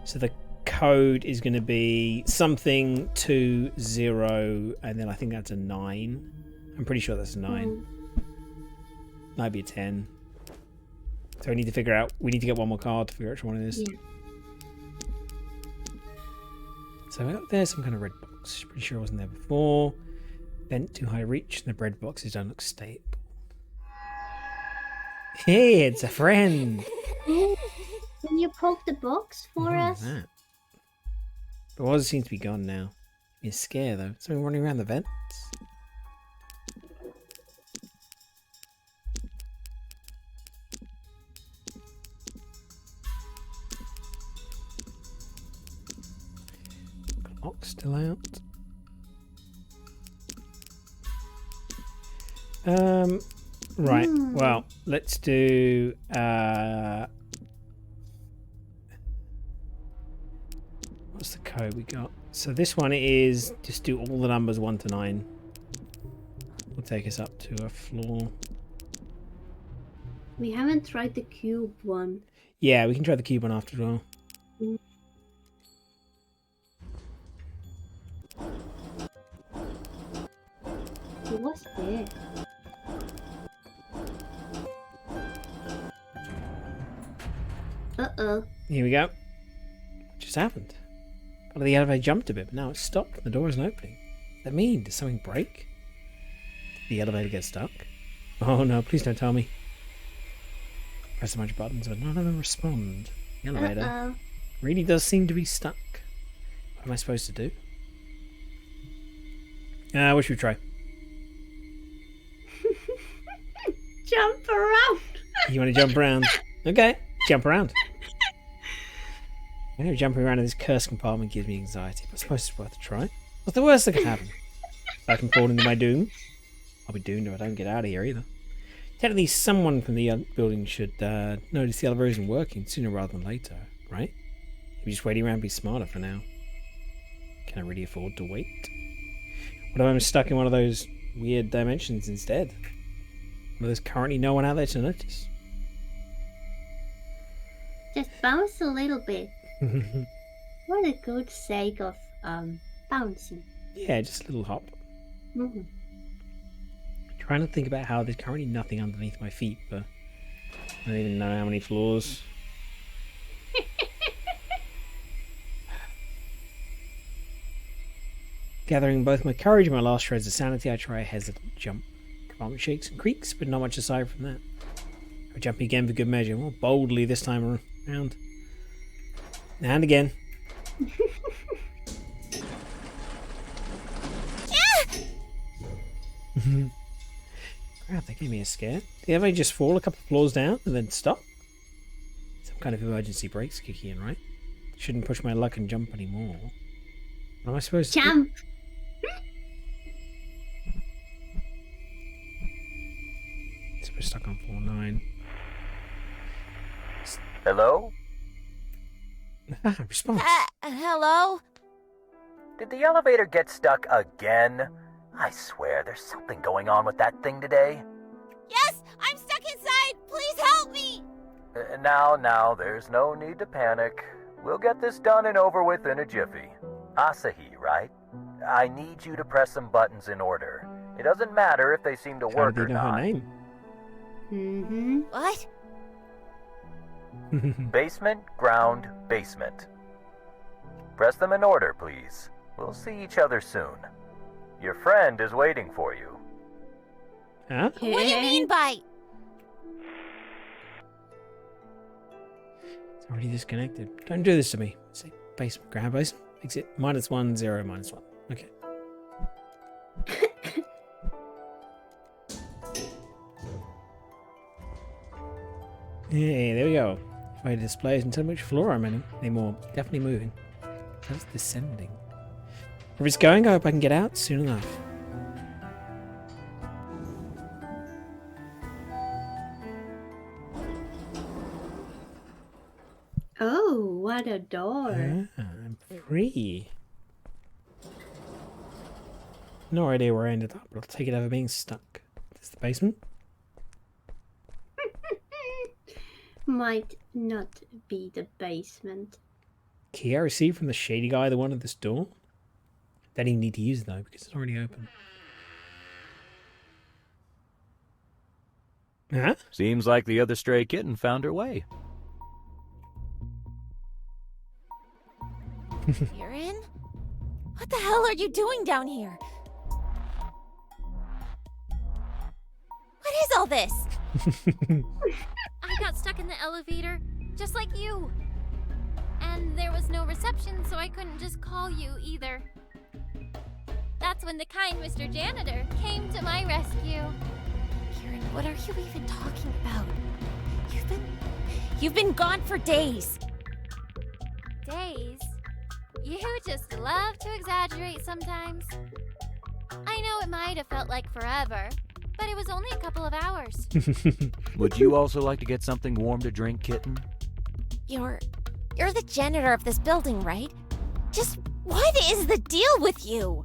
So the code is going to be something 2 0, and then I think that's a 9. I'm pretty sure that's a 9. Might be a 10. So we need to figure out. We need to get one more card to figure out which one it is. Yeah. So there's some kind of red box. Pretty sure it wasn't there before. Bent too high reach, and the bread boxes don't look stable. Hey, it's a friend. Can you poke the box for What us? was that? The water seems to be gone now. You're scared though. Something running around the vents. Lock's still out. Right. Well, let's do what's the code we got? So this one is just do all the numbers 1 to 9. Will take us up to a floor. We haven't tried the cube one. Yeah, we can try the cube one after as well. What's there? Uh-oh. Here we go. What just happened? Well, the elevator jumped a bit, but now it's stopped and the door isn't opening. What does that mean? Does something break? Did the elevator get stuck? Oh no, please don't tell me. Press a bunch of buttons, but none of them respond. The elevator really does seem to be stuck. What am I supposed to do? What should we try? Jump around. You want to jump around? Okay, jump around. I know jumping around in this cursed compartment gives me anxiety, but I suppose it's worth a try. What's the worst that can happen? If I can fall into my doom, I'll be doomed if I don't get out of here either. Technically, someone from the building should notice the elevator isn't working sooner rather than later, right? If you're just waiting around, be smarter for now. Can I really afford to wait? What if I'm stuck in one of those weird dimensions instead? Well, there's currently no one out there to notice. Just bounce a little bit. For the good sake of bouncing. Yeah, just a little hop. Mm-hmm. Trying to think about how there's currently nothing underneath my feet, but I don't even know how many floors. Gathering both my courage and my last shreds of sanity, I try a hesitant jump. Compartment shakes and creaks, but not much aside from that. I jump again for good measure, more boldly this time around. And again. Crap, that gave me a scare. Did ever just fall a couple of floors down and then stop? Some kind of emergency brakes kicking in, right? Shouldn't push my luck and jump anymore. What am I supposed to Jump! So we're stuck on floor 9. Hello? Response. Hello? Did the elevator get stuck again? I swear there's something going on with that thing today. Yes, I'm stuck inside. Please help me. Now, there's no need to panic. We'll get this done and over with in a jiffy. Asahi, right? I need you to press some buttons in order. It doesn't matter if they seem to How work do or you know her not. name? Mm-hmm. What? Basement, ground, basement. Press them in order, please. We'll see each other soon. Your friend is waiting for you. Huh? What do you mean by... It's already disconnected. Don't do this to me. See, basement, ground, basement. Exit -1, 0, -1. Okay. Yeah, there we go. If I display and tell me which floor I'm in anymore. Definitely moving. That's descending. Where it's going, I hope I can get out soon enough. Oh, what a door. I'm free. No idea where I ended up, but I'll take it over being stuck. This is the basement. Might not be the basement. Key I received from the shady guy that wanted this door. Don't even need to use it though, because it's already open. Huh? Seems like the other stray kitten found her way. You're in? What the hell are you doing down here? What is all this? I got stuck in the elevator, just like you. And there was no reception, so I couldn't just call you either. That's when the kind Mr. Janitor came to my rescue. Kieran, what are you even talking about? You've been gone for days. Days? You just love to exaggerate sometimes. I know it might have felt like forever, but it was only a couple of hours. Would you also like to get something warm to drink, kitten? You're the janitor of this building, right? Just what is the deal with you?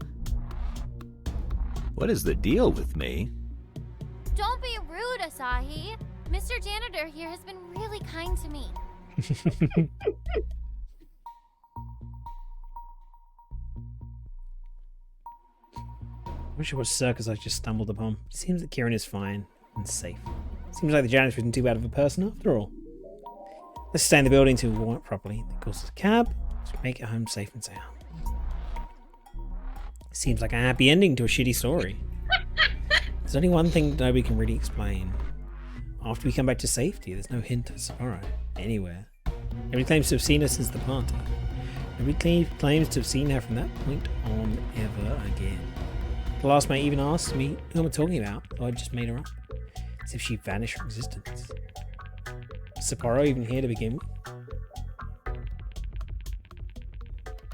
What is the deal with me? Don't be rude, Asahi. Mr. Janitor here has been really kind to me. I'm not sure what circus I just stumbled upon. It seems that Kieran is fine and safe. Seems like the janitor isn't too bad of a person after all. Let's stay in the building till we warm up properly. Then calls a cab to make it home safe and sound. Seems like a happy ending to a shitty story. There's only one thing that nobody can really explain. After we come back to safety, there's no hint of Sapporo anywhere. Nobody claims to have seen her since the party. Nobody claims to have seen her from that point on ever again. The last mate even asked me who I'm talking about, so I just made her up. As if she vanished from existence. Was Sapporo even here to begin with?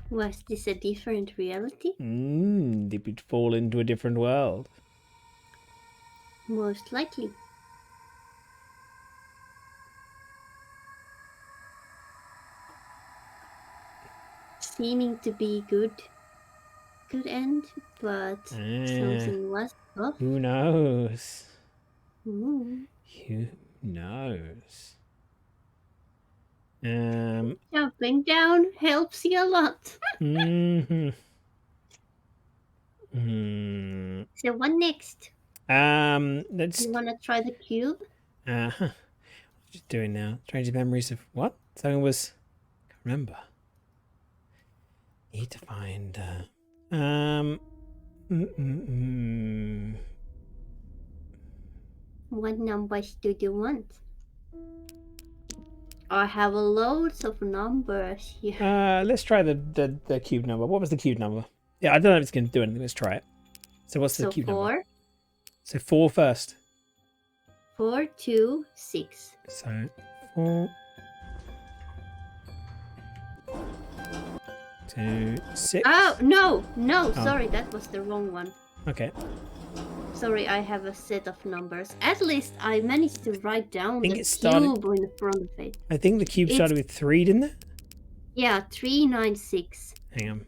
Was this a different reality? Did we fall into a different world? Most likely. Seeming to be good end, but something was off. Who knows? Ooh. Who knows? Jumping down helps you a lot. So what next? Let's. You wanna try the cube? Just doing now. Strange memories of what? Something was. Can't remember. Need to find. What numbers do you want? I have loads of numbers here. Let's try the cube number. What was the cube number? Yeah, I don't know if it's going to do anything. Let's try it. So what's the cube number? So 4 first. 4, 2, 6. So 4, 2, 6. Oh, no, sorry, that was the wrong one. Okay. Sorry, I have a set of numbers. At least I managed to write down the it started- cube in front of it. I think the cube started with 3, didn't it? Yeah, 3, 9, 6. Hang on.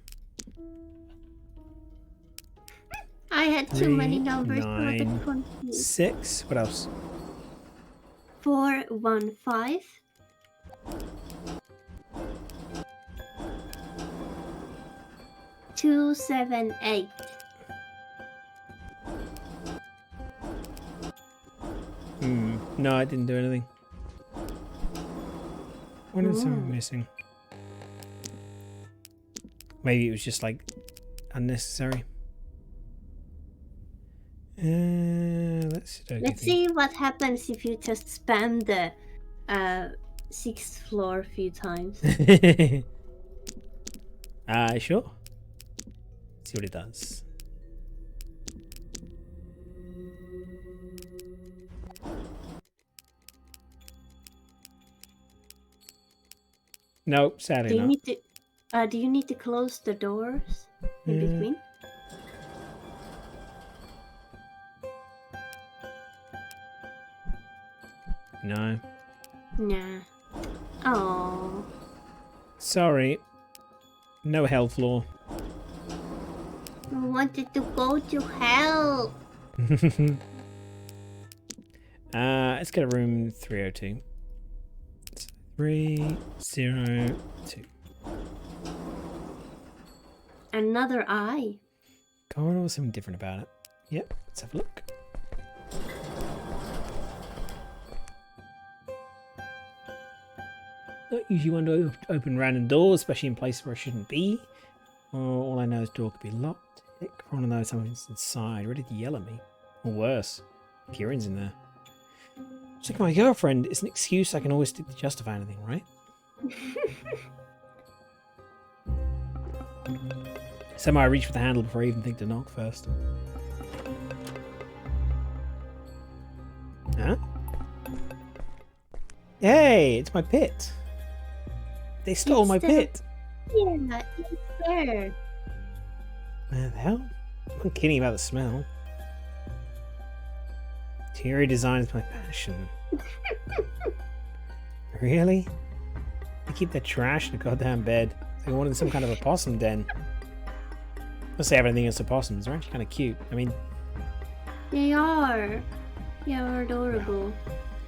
I had too 3, many numbers. 9, Not confused. 6. What else? 4, 1, 5. 2, 7, 8. No, I didn't do anything. What is something missing? Maybe it was just like unnecessary. Let's see what happens if you just spam the 6th floor a few times. Sure. See what it does. Nope, sadly not. Do you need to close the doors in between? No. Nah. Oh. Sorry. No hell floor. I wanted to go to hell. Let's get a room 302. 302. Another eye. God, or something different about it. Yep, let's have a look. Don't usually want to open random doors, especially in places where I shouldn't be. All I know is door could be locked. Heck, I want to know something's inside, ready to yell at me. Or worse, Kieran's in there. Just like my girlfriend, it's an excuse I can always stick to justify anything, right? Somehow I reach for the handle before I even think to knock first. Huh? Hey, it's my pit. They stole my pit. Yeah, it's there? Man, the hell? I'm not kidding about the smell. Interior design is my passion. Really? They keep their trash in a goddamn bed. They wanted some kind of a possum den. Let's say everything is opossums. They're actually kind of cute. I mean, They are. They are adorable.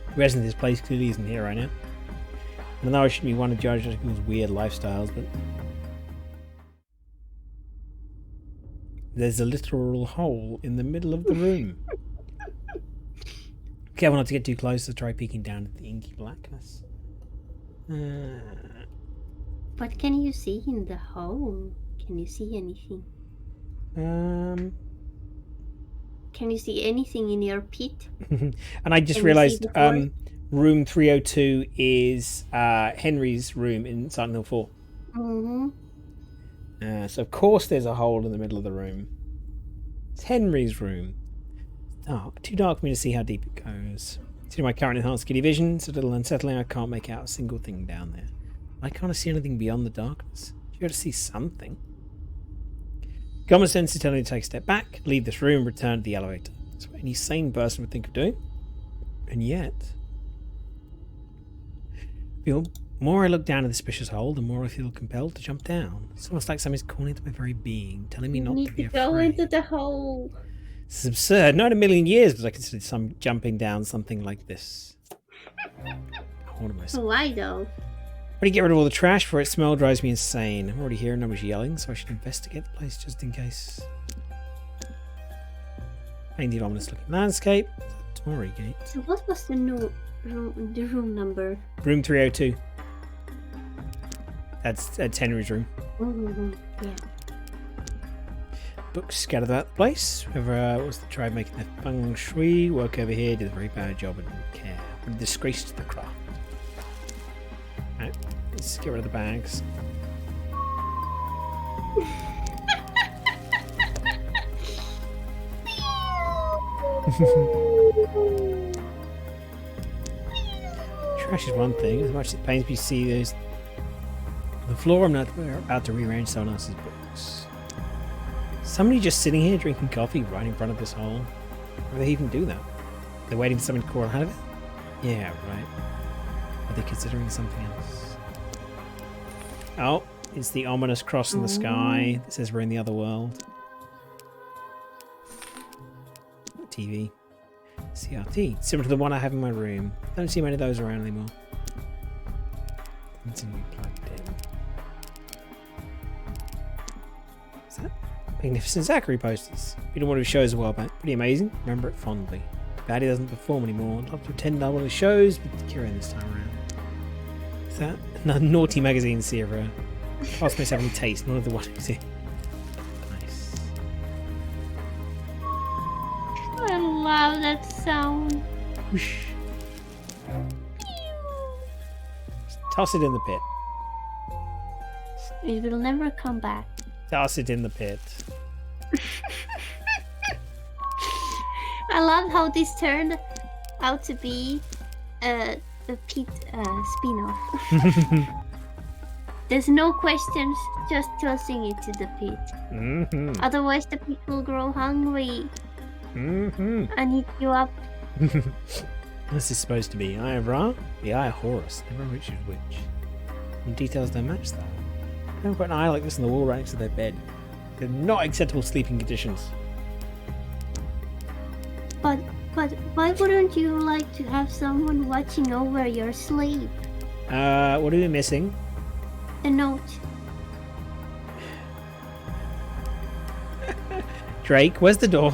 the rest of this place clearly isn't here right now. I know I shouldn't be one to judge other people's weird lifestyles, but there's a literal hole in the middle of the room. Careful not to get too close to try peeking down at the inky blackness. What can you see in the hole? Can you see anything? Can you see anything in your pit? And I just Can you see realised the door? room 302 is Henry's room in Silent Hill 4. Mm-hmm. So of course there's a hole in the middle of the room. It's Henry's room. It's dark. Too dark for me to see how deep it goes. Due to my current enhanced kitty vision, it's a little unsettling. I can't make out a single thing down there. I can't see anything beyond the darkness. You got to see something. Common sense is telling me to take a step back, leave this room, return to the elevator. That's what any sane person would think of doing. And yet, the more I look down at the suspicious hole, the more I feel compelled to jump down. It's almost like something's calling to my very being, telling me You not need to be to afraid. go into the hole. This is absurd. Not in a million years was I considered some jumping down something like this. What am I saying? Why though? How do you get rid of all the trash before its smell drives me insane? I'm already here and nobody's yelling, so I should investigate the place just in case. Painted ominous looking landscape. Tory gate. So what was the room number? Room 302. That's Henry's room. Mm-hmm. Yeah. Books scattered about the place. Whoever was the tribe making the feng shui work over here did a very bad job and didn't care. What a disgrace to the craft. Right, let's get rid of the bags. Trash is one thing. As much as it pains me to see those on the floor, I'm not about to rearrange someone else's books. Somebody just sitting here drinking coffee right in front of this hole. Why would they even do that? They're waiting for someone to crawl out of it? Yeah, right. Are they considering something else? Oh, it's the ominous cross in the sky that says we're in the other world. TV. CRT. Similar to the one I have in my room. Don't see many of those around anymore. Continue plugged in. Is that Magnificent Zachary posters? We did one of his shows a while back. Pretty amazing. Remember it fondly. Bad he doesn't perform anymore. I'd love to attend one of his shows, but Kieran this time around. Is that another naughty magazine Sierra? Ask me having taste, none of the ones here. Nice. I love that sound. Whoosh. Just toss it in the pit. It will never come back. Toss it in the pit. I love how this turned out to be a Pete spin-off. There's no questions, just tossing it to the pit. Mm-hmm. Otherwise the pit will grow hungry Mm-hmm. and eat you up. This is supposed to be Eye of Ra, the Eye of Horus, never which is which. And details don't match that. Don't put an eye like this on the wall right next to their bed. They're not acceptable sleeping conditions. But why wouldn't you like to have someone watching over your sleep? What are we missing? A note. Drake, where's the door?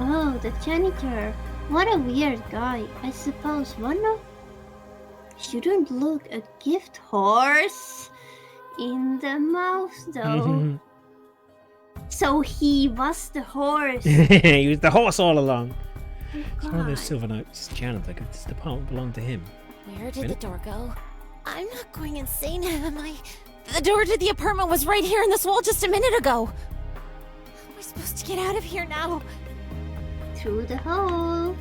Oh, the janitor. What a weird guy. I suppose one of... Shouldn't look a gift horse in the mouth, though. So he was the horse. He was the horse all along. Oh, It's one of those God. silver notes. Janitor, this department belonged to him. Where did Really? the door go? I'm not going insane, am I? The door to the apartment was right here in this wall just a minute ago. How am I supposed to get out of here now? Through the hole.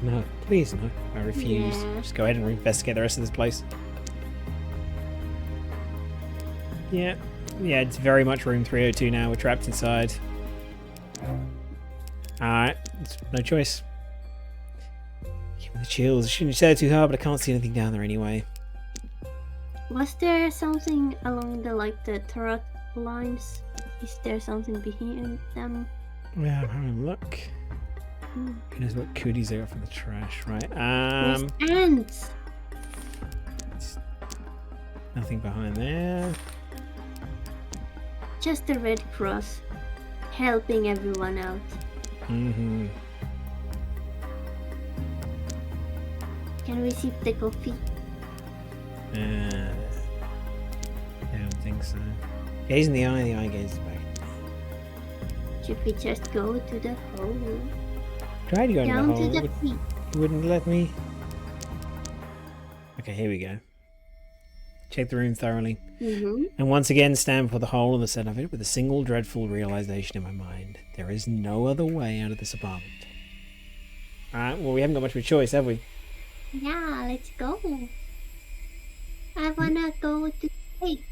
No, please no. I refuse. Yeah. Just go ahead and investigate the rest of this place. Yeah. Yeah, it's very much room 302 now. We're trapped inside. Alright. No choice. Give me the chills. I shouldn't say it too hard, but I can't see anything down there anyway. Was there something along the turret lines? Is there something behind them? Yeah, I'm having a look. Hmm. Who knows what cooties they got from the trash, right? There's ants. Nothing behind there. Just the Red Cross helping everyone out. Mm-hmm. Can we sip the coffee? I don't think so. Gaze in the eye gazes back. Should we just go to the hole? Tried to go in the Down hole. to the It feet. wouldn't let me. Okay, here we go. Check the room thoroughly. Mm-hmm. And once again stand before the hole in the centre of it with a single dreadful realization in my mind. There is no other way out of this apartment. Alright, well we haven't got much of a choice, have we? Yeah, let's go. I wanna go to date.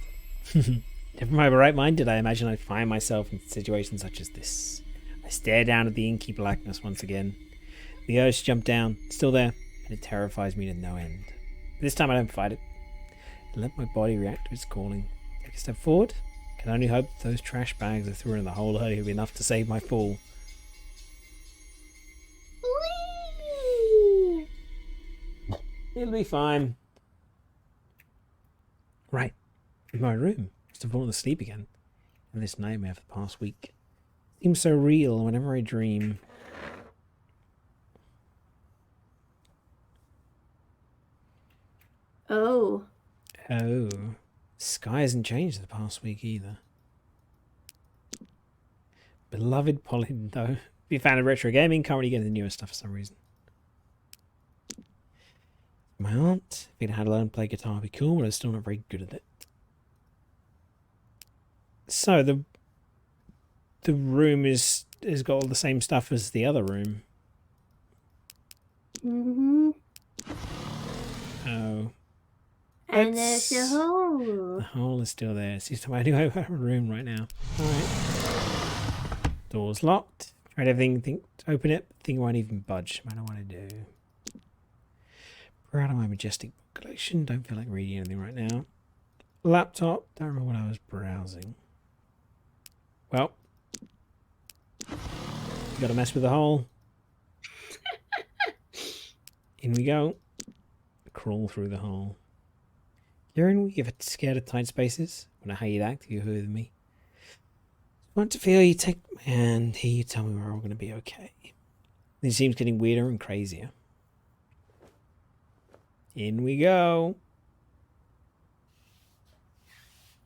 Never in my right mind did I imagine I'd find myself in situations such as this. I stare down at the inky blackness once again. The urge to jump down, still there, and it terrifies me to no end. This time I don't fight it. I let my body react to its calling. Take a step forward. Can only hope that those trash bags I threw in the hole earlier will be enough to save my fall. Whee! It'll be fine. Right. In my room. Must have fallen asleep again. And this nightmare for the past week. Seems so real whenever I dream. Oh. Oh. Sky hasn't changed the past week either. Beloved Pauline, though. If you found a retro gaming, can't really get the newest stuff for some reason. My aunt, if I had to learn to play guitar, would be cool, but I'm still not very good at it. So the room has got all the same stuff as the other room. Mm-hmm. Oh. And there's the hole. The hole is still there. See, I do have a room right now. Alright. Door's locked. Tried everything to open it. Thing won't even budge no matter what I do. Proud of my majestic book collection. Don't feel like reading anything right now. Laptop. Don't remember what I was browsing. Well. Gotta mess with the hole. In we go. Crawl through the hole. Kieran, we get scared of tight spaces. I wonder how you'd act if you heard me. Want to feel you take my hand, hear you tell me we're all going to be okay. This seems getting weirder and crazier. In we go.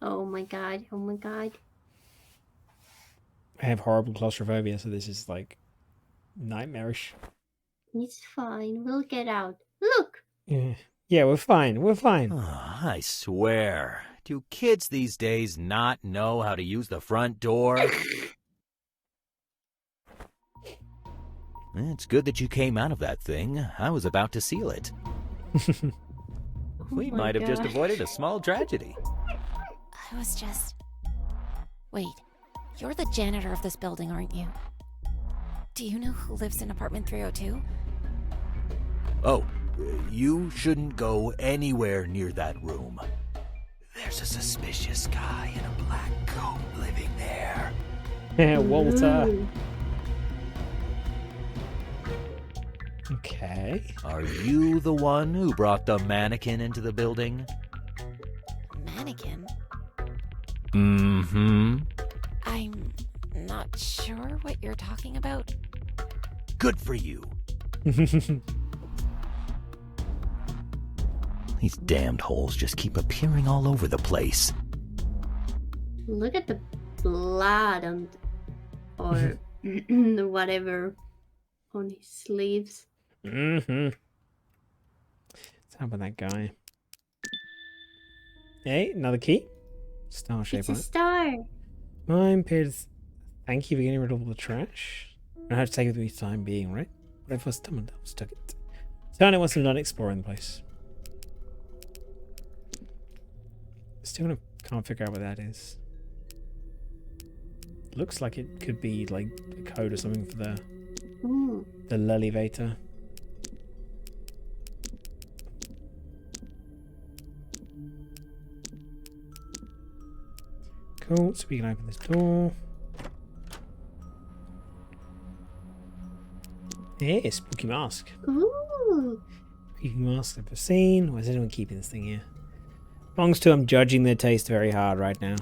Oh my god, oh my god. I have horrible claustrophobia, so this is like nightmarish. It's fine, we'll get out. Look! Yeah, we're fine. We're fine. Oh, I swear. Do kids these days not know how to use the front door? It's good that you came out of that thing. I was about to seal it. We Oh my might have just God. avoided a small tragedy. I was just. Wait, you're the janitor of this building, aren't you? Do you know who lives in apartment 302? Oh, you shouldn't go anywhere near that room. There's a suspicious guy in a black coat living there. Yeah, Walter. Ooh. Okay. Are you the one who brought the mannequin into the building? Mannequin? Mm-hmm. I'm not sure what you're talking about. Good for you. These damned holes just keep appearing all over the place. Look at the blood on, or whatever, on his sleeves. Mm-hmm. What's up with that guy? Hey, another key. Star shape It's a on it. star. Mine appears. Thank you for getting rid of all the trash. I have to take it with me time being, right? Whatever someone else took it. Turn it once I'm done exploring the place. Still can't figure out what that is. Looks like it could be like a code or something for the elevator. Cool, so we can open this door. Yeah, spooky mask. Ooh. Spooky mask I've ever seen. Why is anyone keeping this thing here? Belongs to, I'm judging their taste very hard right now.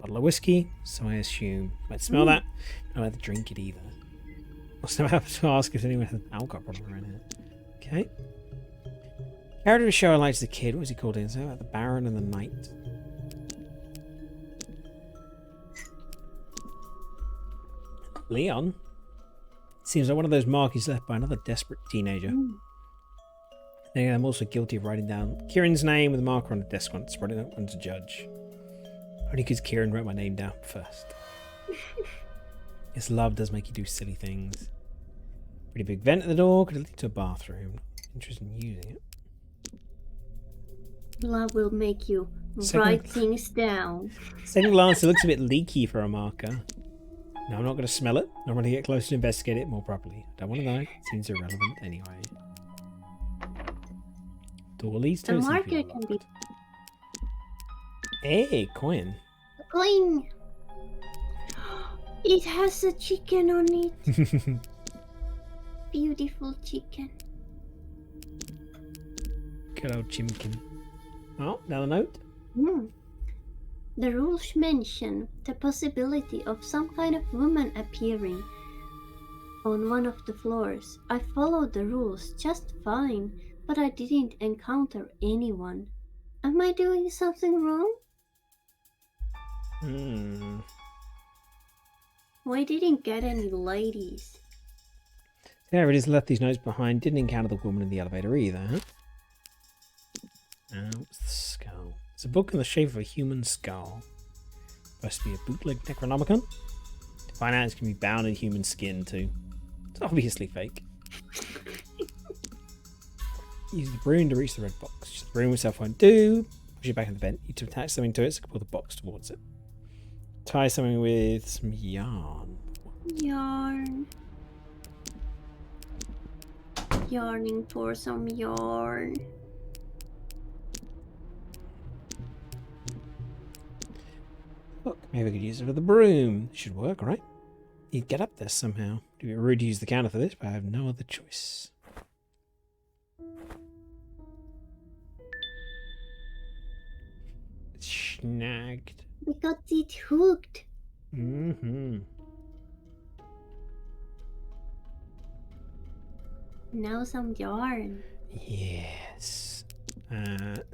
Bottle of whiskey, so I assume. Might smell that. I don't have to drink it either. Also, I have to ask if anyone has an alcohol problem around here. Okay. Character of the show I liked as a kid. What was he called in? So about the Baron and the Knight. Leon. Seems like one of those markings left by another desperate teenager. And I'm also guilty of writing down Kieran's name with a marker on the desk once, spreading it once a judge. Only because Kieran wrote my name down first. Yes, love does make you do silly things. Pretty big vent at the door. Could it lead to a bathroom? Interested in using it. Love will make you write things down. Second glance, it looks a bit leaky for a marker. No, I'm not going to smell it. I want to get closer to investigate it more properly. I don't want to know. It seems irrelevant anyway. Door leads to A a marker can be Hey, coin. a coin. It has a chicken on it. Beautiful chicken. Good old chimkin. Oh, another note. The rules mention the possibility of some kind of woman appearing on one of the floors. I followed the rules just fine, but I didn't encounter anyone. Am I doing something wrong? Why didn't get any ladies? There it is, left these notes behind. Didn't encounter the woman in the elevator either, huh? What's the skull? It's a book in the shape of a human skull. Supposed to be a bootleg Necronomicon. To find out, it's going to be bound in human skin too. It's obviously fake. Use the broom to reach the red box. Just the broom itself won't do. Push it back in the vent. You need to attach something to it so you can pull the box towards it. Tie something with some yarn. Yarn. Yarning for some yarn. Look, maybe I could use it for the broom. Should work, right? You'd get up there somehow. It'd be rude to use the counter for this, but I have no other choice. It's snagged. We got it hooked. Now some yarn. Yes.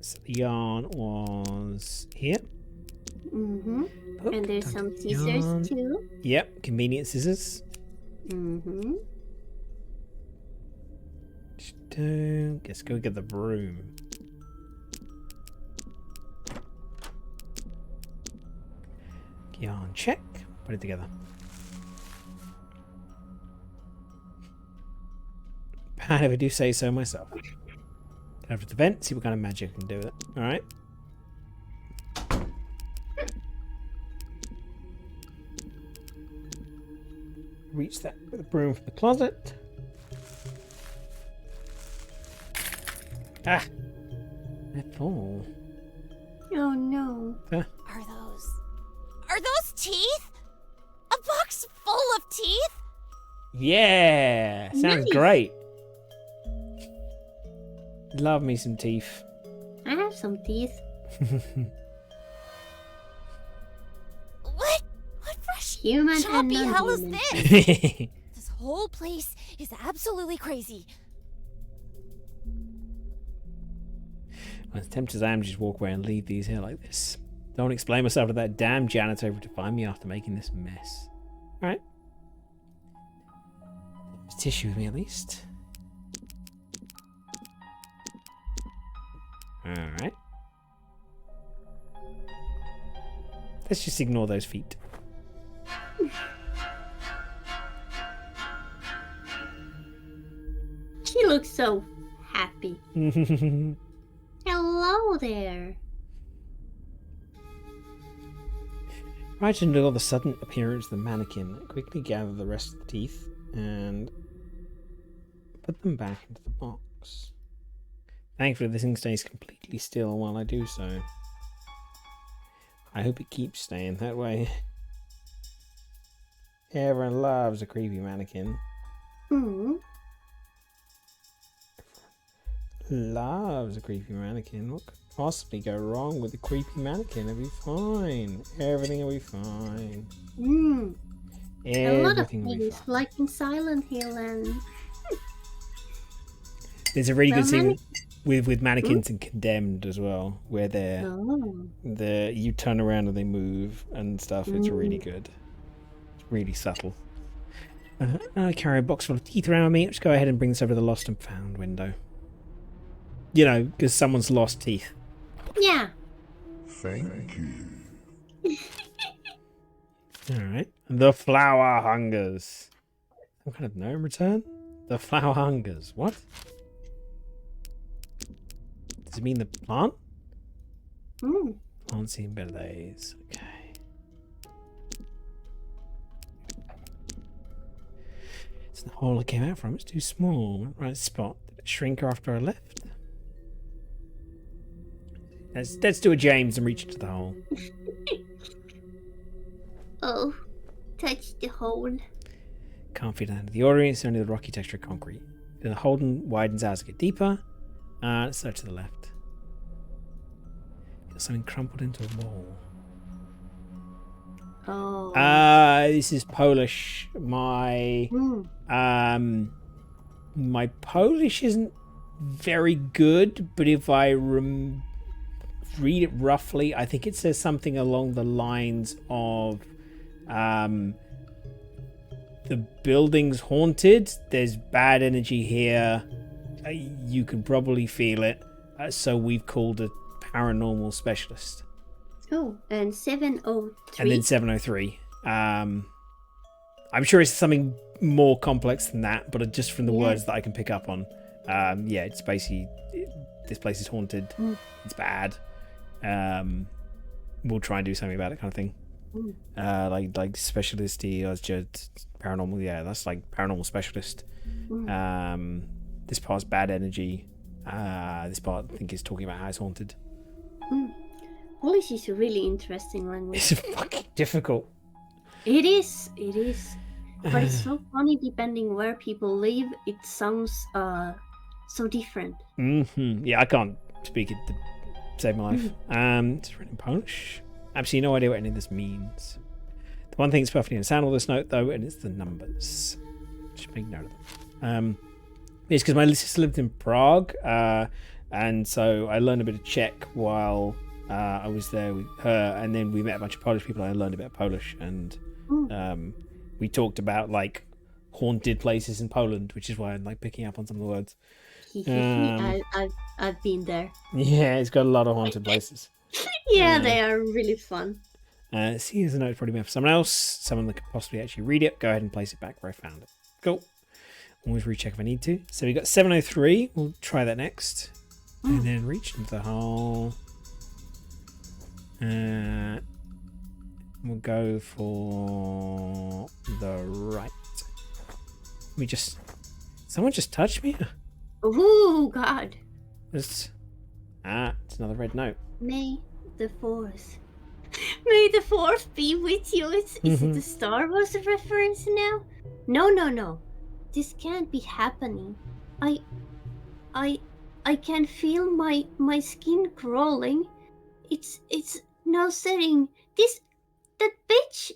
So the yarn was here. Hook, and there's some scissors yarn. too. Yep, convenient scissors. Let's go get the broom. Yarn check. Put it together. Bad if I do say so myself. Over to the vent, see what kind of magic I can do with it. Alright. Reach that with a broom from the closet. Ah! I fall. Oh no. Are those teeth? A box full of teeth? Yeah! Sounds Nice. great. Love me some teeth. I have some teeth. What fresh Human and choppy hell is non-human. this? This whole place is absolutely crazy. As tempted as I am to just walk away and leave these here like this. Don't explain myself to that damn janitor to find me after making this mess. Alright. There's tissue with me at least. Alright. Let's just ignore those feet. looks so happy. Hello there. Right until the sudden appearance of the mannequin, quickly gather the rest of the teeth and put them back into the box. Thankfully, this thing stays completely still while I do so. I hope it keeps staying that way. Everyone loves a creepy mannequin. Loves a creepy mannequin. What could possibly go wrong with a creepy mannequin? It'll be fine. Everything will be fine. A lot of Everything will be things, fine. like in Silent Hill and... There's a really Well, good scene with mannequins and Condemned as well, where Oh. you turn around and they move and stuff. It's really good. It's really subtle. I carry a box full of teeth around with me. Let's go ahead and bring this over to the lost and found window. You know, because someone's lost teeth. Yeah. Thank you. Alright. The flower hungers. Some kind of gnome return? The flower hungers. What? Does it mean the plant? Plant seen better days. Okay. It's the hole I came out from. It's too small. Right spot. Did it shrink after I left? Let's do a James and reach into the hole. Oh, touch the hole. Can't fit under the audience, only the rocky texture of concrete. Then the hole widens out as I get deeper. Let's search to the left. Got something crumpled into a wall. Oh. This is Polish. My my Polish isn't very good, but if I read it roughly, I think it says something along the lines of the building's haunted, there's bad energy here, you can probably feel it, so we've called a paranormal specialist. Oh, and 703. And then 703. I'm sure it's something more complex than that, but just from the words that I can pick up on, it's basically this place is haunted, it's bad, we'll try and do something about it, kind of thing. Like specialisty or just paranormal. Yeah, that's like paranormal specialist. This part's bad energy. This part I think is talking about how it's haunted. Polish is a really interesting language. It's fucking difficult. It is. But it's so funny depending where people live. It sounds so different. Yeah, I can't speak it to save my life. It's written in Polish. Absolutely no idea what any of this means. The one thing that's perfectly understandable this note, though, and it's the numbers. Just make note of them. It's because my sister lived in Prague, and so I learned a bit of Czech while I was there with her, and then we met a bunch of Polish people, and I learned a bit of Polish, and we talked about like haunted places in Poland, which is why I'm like picking up on some of the words. I've been there. Yeah, it's got a lot of haunted places. Yeah, they are really fun. See, here's a note probably meant for someone else, someone that could possibly actually read it. Go ahead and place it back where I found it. Cool. Always recheck if I need to. So we got 703. We'll try that next. And then reach into the hole. We'll go for the right. Someone just touched me? Oh, God. It's another red note. May the 4th. May the 4th be with you. Is it a Star Wars reference now? No. This can't be happening. I can feel my skin crawling. It's no setting. That bitch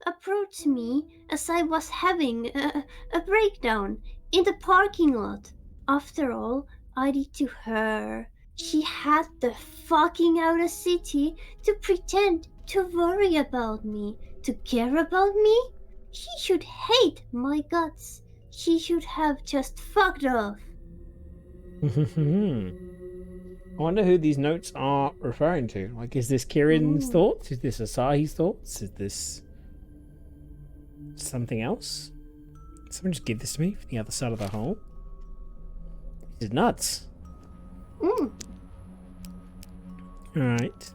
approached me as I was having a breakdown in the parking lot. After all I did to her, she had the fucking audacity to pretend to worry about me, to care about me. She should hate my guts. She should have just fucked off. I wonder who these notes are referring to. Like, is this Kieran's thoughts? Is this Asahi's thoughts? Is this something else? Someone just give this to me from the other side of the hole. It's nuts. Mm. Alright.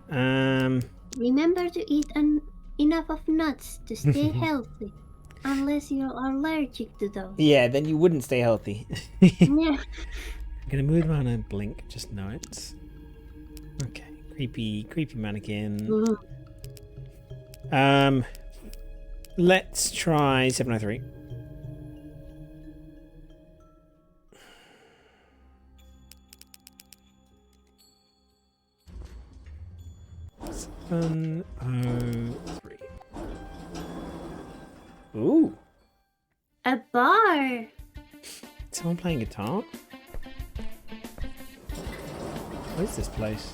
Remember to eat enough of nuts to stay healthy. Unless you're allergic to those. Yeah, then you wouldn't stay healthy. Yeah. I'm gonna move around and blink, just know it. Okay, creepy mannequin. Let's try 703. Seven, 3. Ooh, A bar. someone playing guitar? What is this place?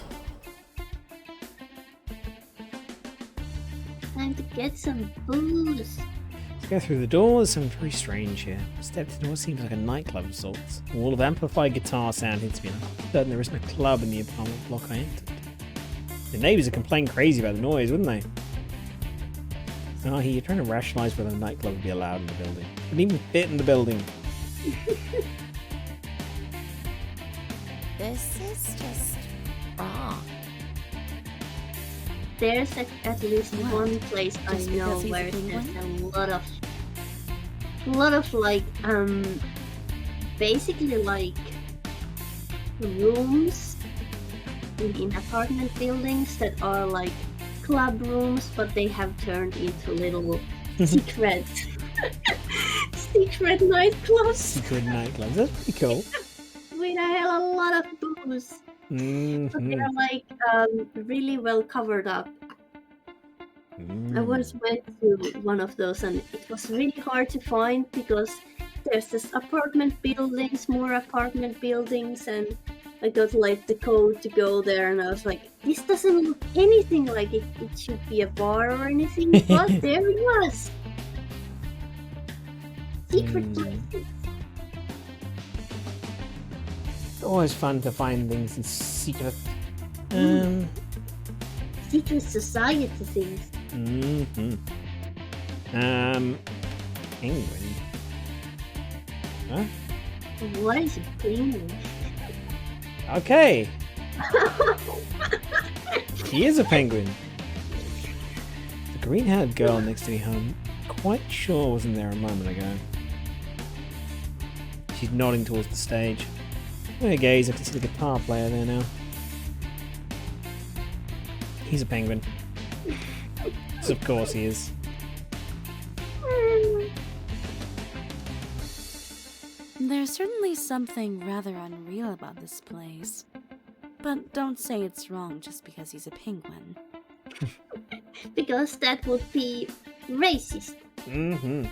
Time to get some booze. Let's go through the door. There's something very strange here. Step into what seems like a nightclub of sorts. A wall of amplified guitar sound hints me. I'm certain there isn't a club in the apartment block I entered. The neighbours would complain crazy about the noise, wouldn't they? Oh, you're trying to rationalise whether a nightclub would be allowed in the building. It wouldn't even fit in the building. This is just wrong. There's at least What? one place I Just know because he's a where there's penguin? a lot of like basically like rooms in apartment buildings that are like club rooms, but they have turned into little secret nightclubs Secret nightclubs. That's pretty cool. with a lot of booze. But Mm-hmm. they're like really well covered up. I once went to one of those and it was really hard to find because there's this apartment buildings, more apartment buildings, and I got like the code to go there and I was like, this doesn't look anything like it should be a bar or anything, but there it was. Secret places. It's always fun to find things in secret. Secret society things. Penguin. Huh? What is a penguin? Okay. He is a penguin. The green-haired girl next to me, I'm quite sure wasn't there a moment ago. She's nodding towards the stage. When I gaze, I can see the guitar player there now. He's a penguin. Yes, of course he is. There's certainly something rather unreal about this place. But don't say it's wrong just because he's a penguin. Because that would be racist Mm-hmm.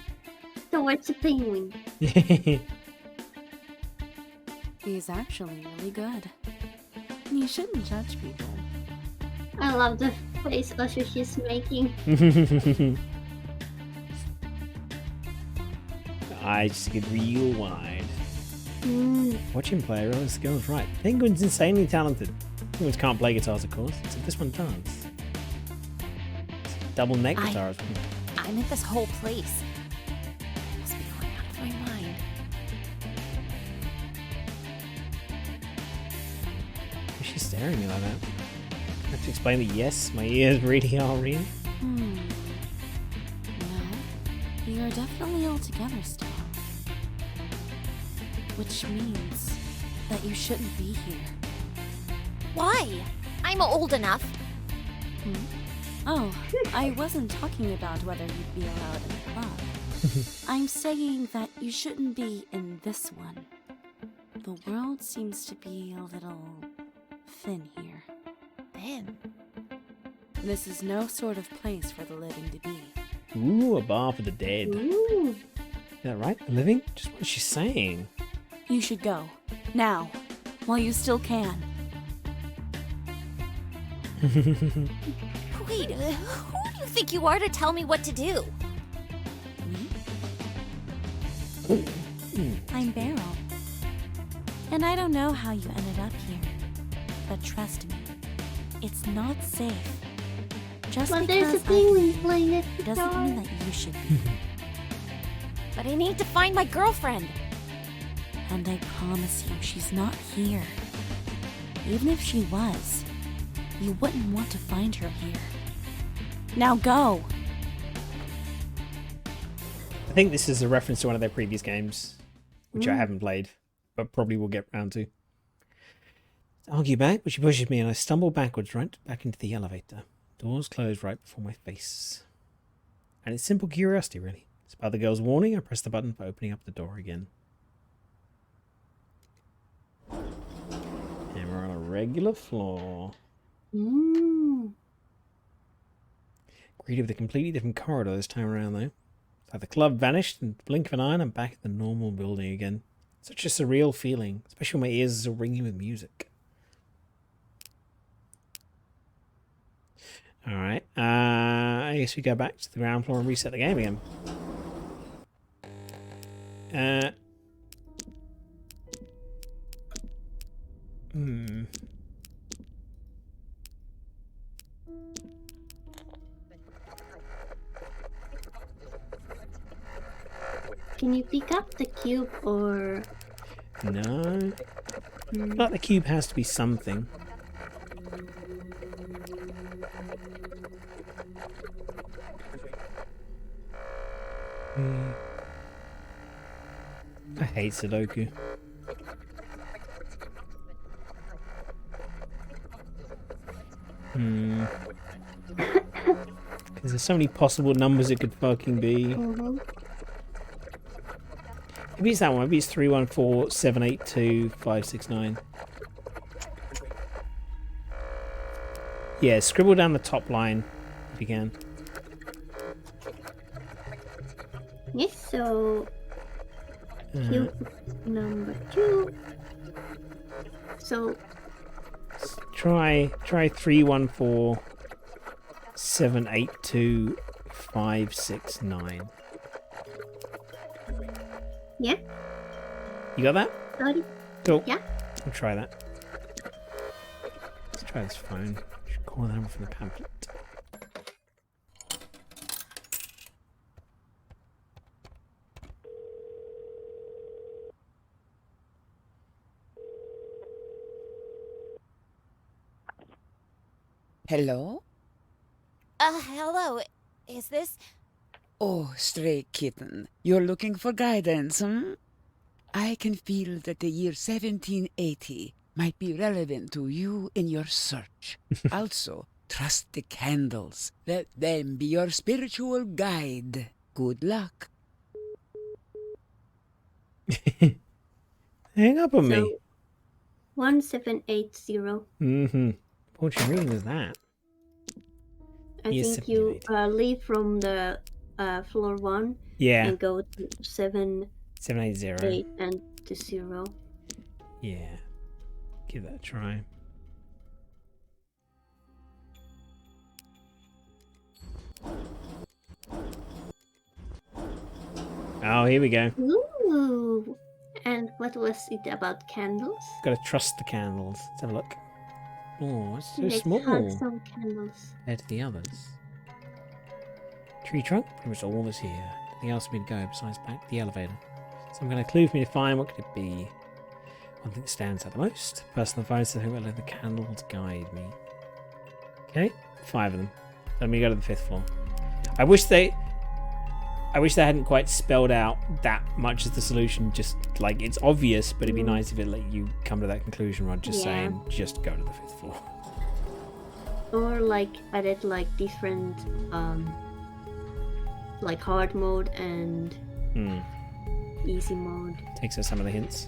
towards a penguin. He's actually really good. You shouldn't judge people. I love the face Usher she's making. I just get real wide. Mm. Watch him play, realize the girl's right. Penguin's insanely talented. Penguins can't play guitars, of course, except this one does. Double neck guitars. I'm in this whole place. I must be going out of my mind. Why's she staring at me like that? I have to explain that yes, my ears really are real. Well, you're definitely all together still. Which means that you shouldn't be here. Why? I'm old enough. Oh, I wasn't talking about whether you'd be allowed in the club. I'm saying that you shouldn't be in this one. The world seems to be a little thin here. Thin? This is no sort of place for the living to be. Ooh, a bar for the dead. Ooh. Is that right? The living? Just what she's saying. You should go. Now. While you still can. Wait, who do you think you are to tell me what to do? Me? I'm Beryl. And I don't know how you ended up here. But trust me, it's not safe. Just But there's a because penguin playing it doesn't mean that you should be. But I need to find my girlfriend. And I promise you, she's not here. Even if she was, you wouldn't want to find her here. Now go! I think this is a reference to one of their previous games, which I haven't played, but probably will get round to. Argue back, but she pushes me and I stumble backwards right back into the elevator. Doors close right before my face. And it's simple curiosity, really. Despite the girl's warning, I press the button for opening up the door again. And we're on a regular floor. Greeted with a completely different corridor this time around, though. It's like the club vanished in the blink of an eye and I'm back at the normal building again. Such a surreal feeling, especially when my ears are ringing with music. Alright, I guess we go back to the ground floor and reset the game again. Can you pick up the cube or... No. Like the cube has to be something. I hate Sudoku. Because there's so many possible numbers it could fucking be. Maybe it's that one. Maybe it's 314-782-569. Yeah, scribble down the top line if you can. Yes, so... cube number 2. So... Try 314-782-569. Yeah. You got that? Sorry. Cool. Yeah. I'll try that. Let's try this phone. Should call the number from the pamphlet. Hello? Hello. Is this... Oh, stray kitten. You're looking for guidance, I can feel that the year 1780 might be relevant to you in your search. Also, trust the candles. Let them be your spiritual guide. Good luck. Hang up on me. 1780. What you reading is that? I think you leave from the floor 1 and go to 780 8 and to 0. Yeah. Give that a try. Oh, here we go. Ooh. And what was it about candles? Gotta trust the candles. Let's have a look. Oh, it's so Let's small have some candles. compared to the others. Tree trunk, pretty much all is here. Nothing else for me to go besides back to the elevator. Some kind of clue for me to find. What could it be? One thing that stands out the most. Personal phone says who will let the candles guide me. Okay, 5 of them. Let me go to the 5th floor. I wish they hadn't quite spelled out that much as the solution. Just like it's obvious, but it'd be nice if it let you come to that conclusion rather than just saying just go to the 5th floor. Or like added like different like hard mode and easy mode. Takes out some of the hints.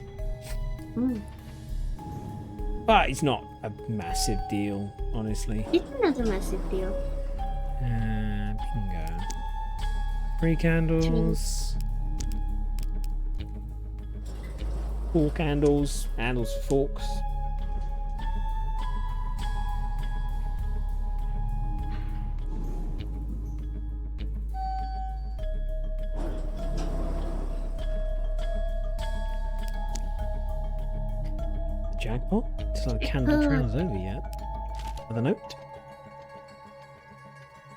But it's not a massive deal, honestly. It's not a massive deal. Bingo. 3 candles. 4 candles. Handles for forks. Jackpot? It's not a candle trail's over yet. Another note.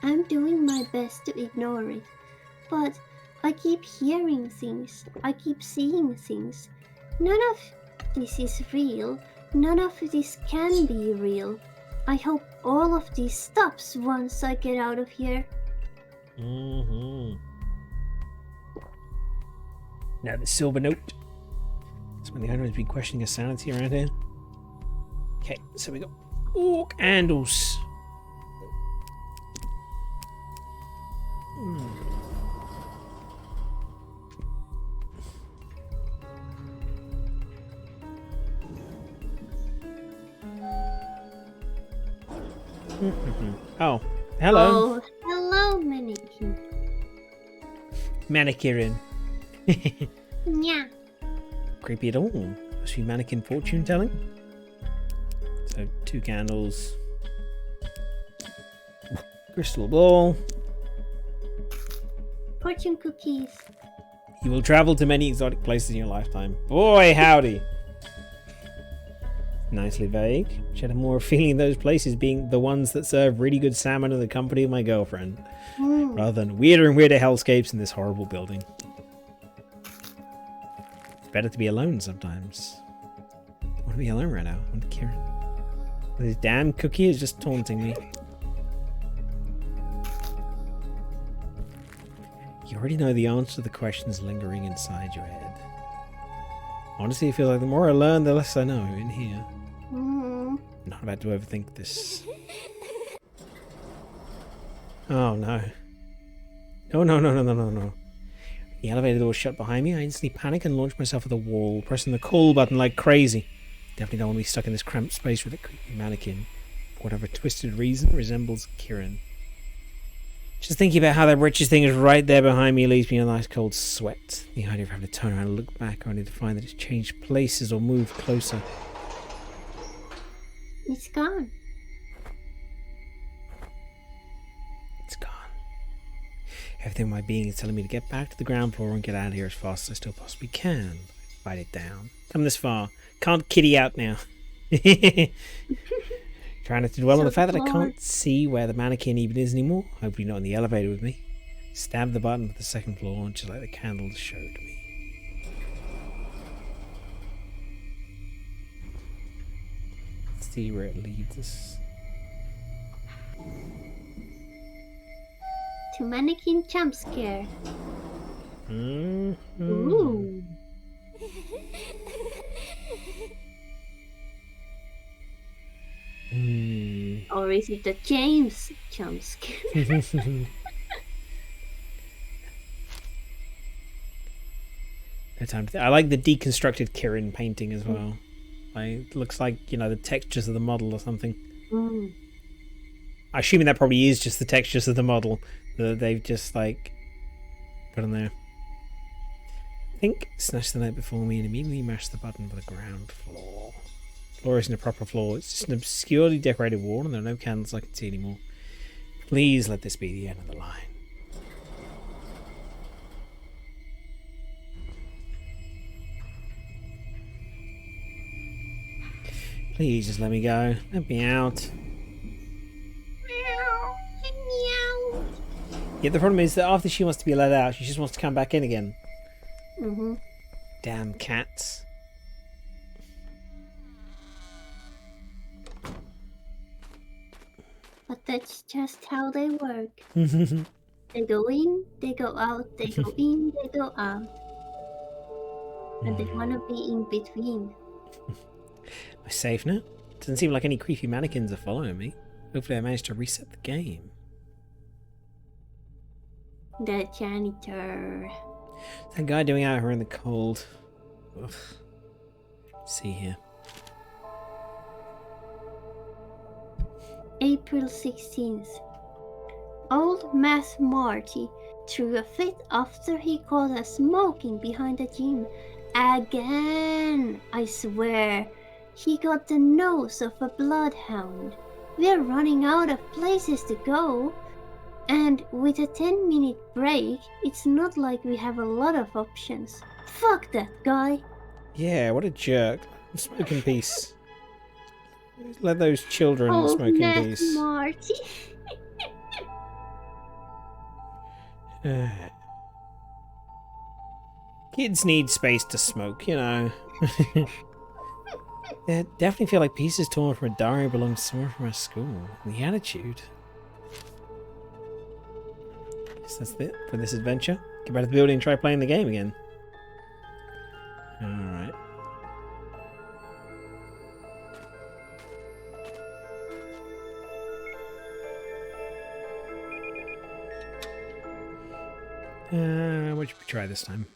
I'm doing my best to ignore it, but I keep hearing things. I keep seeing things. None of this is real. None of this can be real. I hope all of this stops once I get out of here. Mm-hmm. Now the silver note. That's when the owner has been questioning his sanity around here. Okay, so we got orc handles. Oh, hello. Oh, hello, mannequin. Mannequin. Yeah. Creepy at all. Must be mannequin fortune telling. So 2 candles. Crystal ball. Fortune cookies. You will travel to many exotic places in your lifetime. Boy, howdy. Nicely vague. Which had a more feeling of those places being the ones that serve really good salmon in the company of my girlfriend. Rather than weirder and weirder hellscapes in this horrible building. It's better to be alone sometimes. I want to be alone right now. I want to Kieran. This damn cookie is just taunting me. You already know the answer to the questions lingering inside your head. Honestly, I feel like the more I learn, the less I know in here. I'm not about to overthink this. Oh no. No. The elevator door shut behind me. I instantly panic and launch myself at the wall, pressing the call button like crazy. Definitely don't want to be stuck in this cramped space with a creepy mannequin. For whatever twisted reason, resembles Kieran. Just thinking about how that wretched thing is right there behind me leaves me in a nice cold sweat. The idea of having to turn around and look back only to find that it's changed places or moved closer. It's gone. It's gone. Everything in my being is telling me to get back to the ground floor and get out of here as fast as I still possibly can. Fight it down. Come this far. Can't kitty out now. Trying not to dwell on the fact that I can't see where the mannequin even is anymore. Hopefully not in the elevator with me. Stab the button for the 2nd floor, just like the candles showed me. Let's see where it leads us. To mannequin jump scare. Mm-hmm. Ooh. Or is it the James jump scare? No time to I like the deconstructed Kieran painting as well. Like, it looks like, you know, the textures of the model or something. Assuming that probably is just the textures of the model that they've just, like, put on there. I think snatched the note before me and immediately mashed the button for the ground floor. Floor isn't a proper floor, it's just an obscurely decorated wall and there are no candles I can see anymore. Please let this be the end of the line. Please just let me go. Let me out. Meow. Yeah, the problem is that after she wants to be let out, she just wants to come back in again. Damn cats. But that's just how they work. They go in, they go out, they go in, they go out. And they want to be in between. Am I safe now? Doesn't seem like any creepy mannequins are following me. Hopefully I managed to reset the game. The janitor. That guy doing out here in the cold. Ugh. See here. April 16th. Old Math Marty threw a fit after he caught us smoking behind the gym. Again! I swear. He got the nose of a bloodhound. We're running out of places to go. And with a 10-minute break, it's not like we have a lot of options. Fuck that guy. Yeah, what a jerk. Smoke in peace. Let those children smoke in peace. Marty. Kids need space to smoke, you know. Yeah, definitely feel like pieces torn from a diary belong to someone from our school. The attitude. Guess that's it for this adventure. Get back to the building and try playing the game again. Alright. What should we try this time?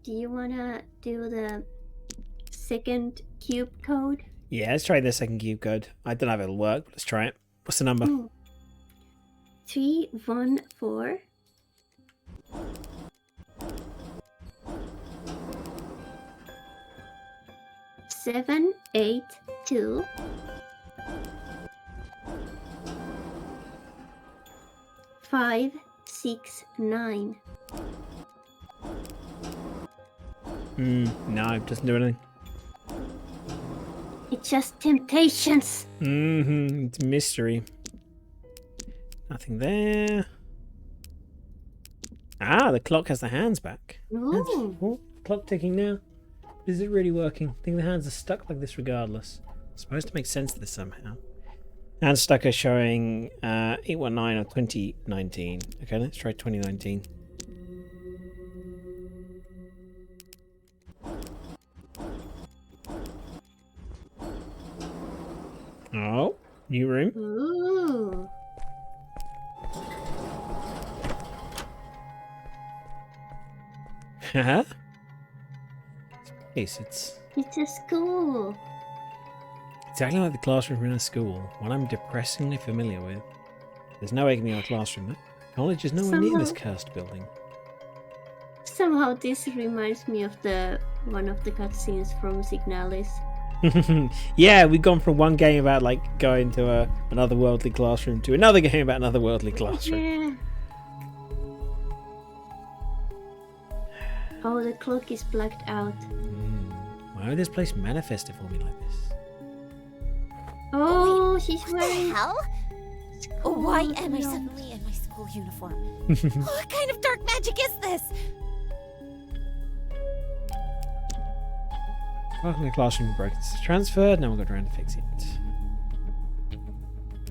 Do you wanna do the second cube code? Yeah, let's try the second cube code. I don't know if it'll work, but let's try it. What's the number? 314 782 569. No, it doesn't do anything. It's just temptations. It's a mystery. Nothing there. Ah, the clock has the hands back. Ooh. Oh, clock ticking now. Is it really working? I think the hands are stuck like this regardless. It's supposed to make sense of this somehow. Hands stuck are showing 819 or 2019. Okay, let's try 2019. Oh, new room. Ooh. Haha. It's It's a school. exactly like the classroom in a school, one I'm depressingly familiar with. There's no way it can be our classroom, though. College is nowhere near this cursed building. Somehow this reminds me of the one of the cutscenes from Signalis. Yeah, we've gone from one game about like going to another worldly classroom to another game about another worldly classroom. Yeah. Oh, the clock is blacked out. Why would this place manifest it for me like this? Oh, she's What the wearing. hell? Oh, Why am I no. suddenly in my school uniform? What kind of dark magic is this? Welcome to the classroom broken. It's transferred. Now we'll go around to fix it.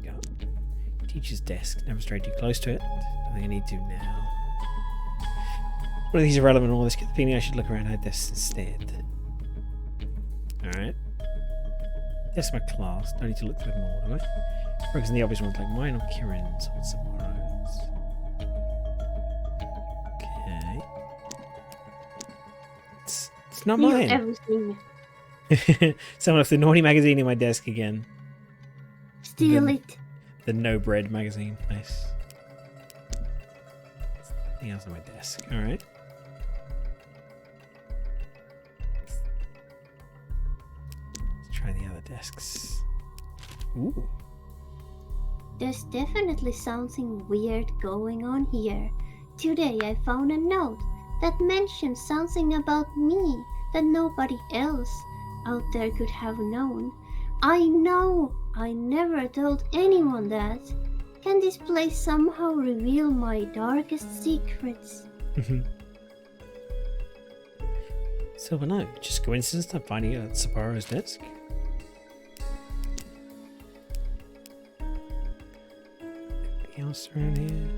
Go. Teacher's desk. Never stray too close to it. Don't think I need to now. One of these are relevant. All this. Get the feeling I should look around her desk instead. Alright. Desk my class. Don't need to look through them all, do I? Focus on the obvious ones like mine or Kieran's or Samara's. Okay. It's not Steal mine. everything. Someone left the naughty magazine in my desk again. Steal The- it. The No Bread magazine. Nice. Nothing else on my desk. Alright. Let's try the other desks. Ooh. There's definitely something weird going on here. Today I found a note that mentioned something about me that nobody else out there could have known. I know I never told anyone that. Can this place somehow reveal my darkest secrets? So no, just coincidence I'm finding it at Sapporo's desk. Anything else around here?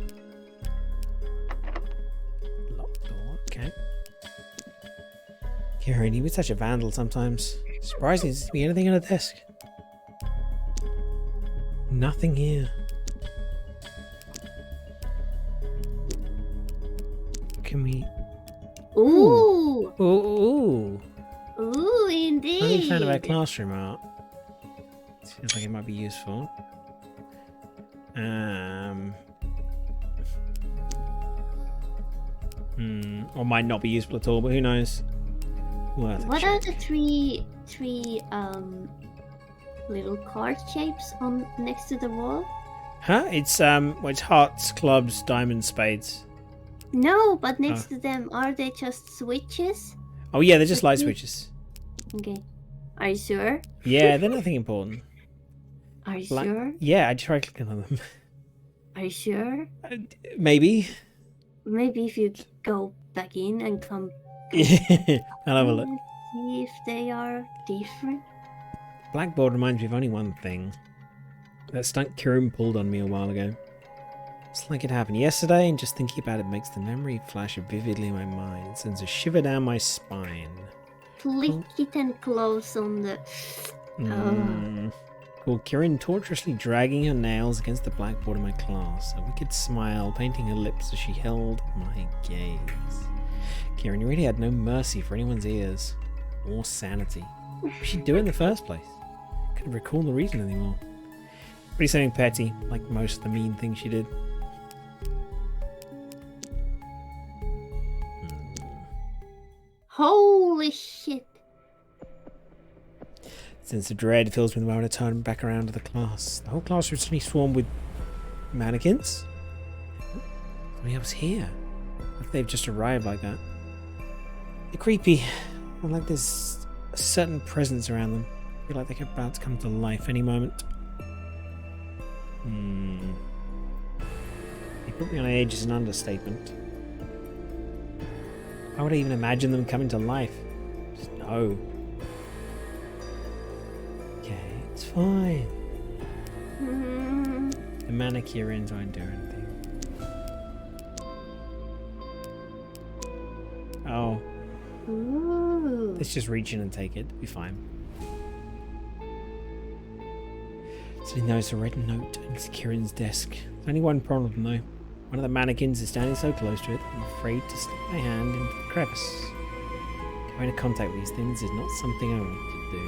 Locked door, okay. Kieran, he was such a vandal sometimes. Surprising, does there be anything on the desk? Nothing here. Can we... Ooh! Ooh, ooh. Ooh, I'm a big fan of our indeed! classroom art. Seems like it might be useful. Or might not be useful at all, but who knows? We'll have to What are check. the three little card shapes on next to the wall? Huh? It's well, it's hearts, clubs, diamonds, spades. No, but next to them, are they just switches? Oh yeah, they're just light Okay. switches. Okay. Are you sure? Yeah, they're nothing important. Are you Black- sure? Yeah, I just right clicked on them. Are you sure? Maybe. Maybe if you go back in and come. I'll have a look. Let's see if they are different. Blackboard reminds me of only one thing. That stunt Kieran pulled on me a while ago. It's like it happened yesterday, and just thinking about it makes the memory flash vividly in my mind. It sends a shiver down my spine. Flick it and close on the. Well, Kieran tortuously dragging her nails against the blackboard in my class, a wicked smile painting her lips as she held my gaze. Kieran, you really had no mercy for anyone's ears or sanity. What did she do in the first place? Couldn't recall the reason anymore. Pretty something petty, like most of the mean things she did. Holy shit! Since the dread fills me the moment I turn back around to the class. The whole classroom suddenly swarmed with mannequins. Somebody else here. Like they've just arrived like that. They're creepy. And like there's a certain presence around them. I feel like they're about to come to life any moment. They put me on edge is an understatement. Why would I even imagine them coming to life? Just no. Okay, it's fine. The manicurins won't do anything. Oh. Ooh. Let's just reach in and take it. It'll be fine. So he knows a red note next to Kieran's desk. There's only one problem though. One of the mannequins is standing so close to it, I'm afraid to slip my hand into the crevice. Coming into contact with these things is not something I want to do.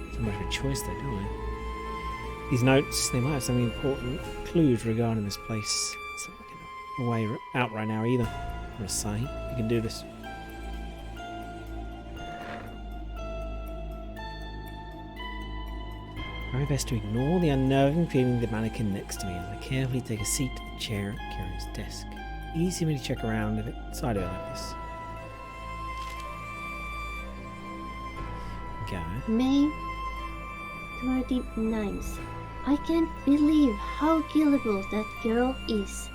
It's not much of a choice though, do I? These notes, they might have some important clues regarding this place. It's not like a way out right now either. I'm gonna say, we can do this. Try my best to ignore the unnerving feeling of the mannequin next to me as I carefully take a seat in the chair at Kieran's desk. Easy for me to check around inside of it like this. Okay. May 39th. I can't believe how gullible that girl is.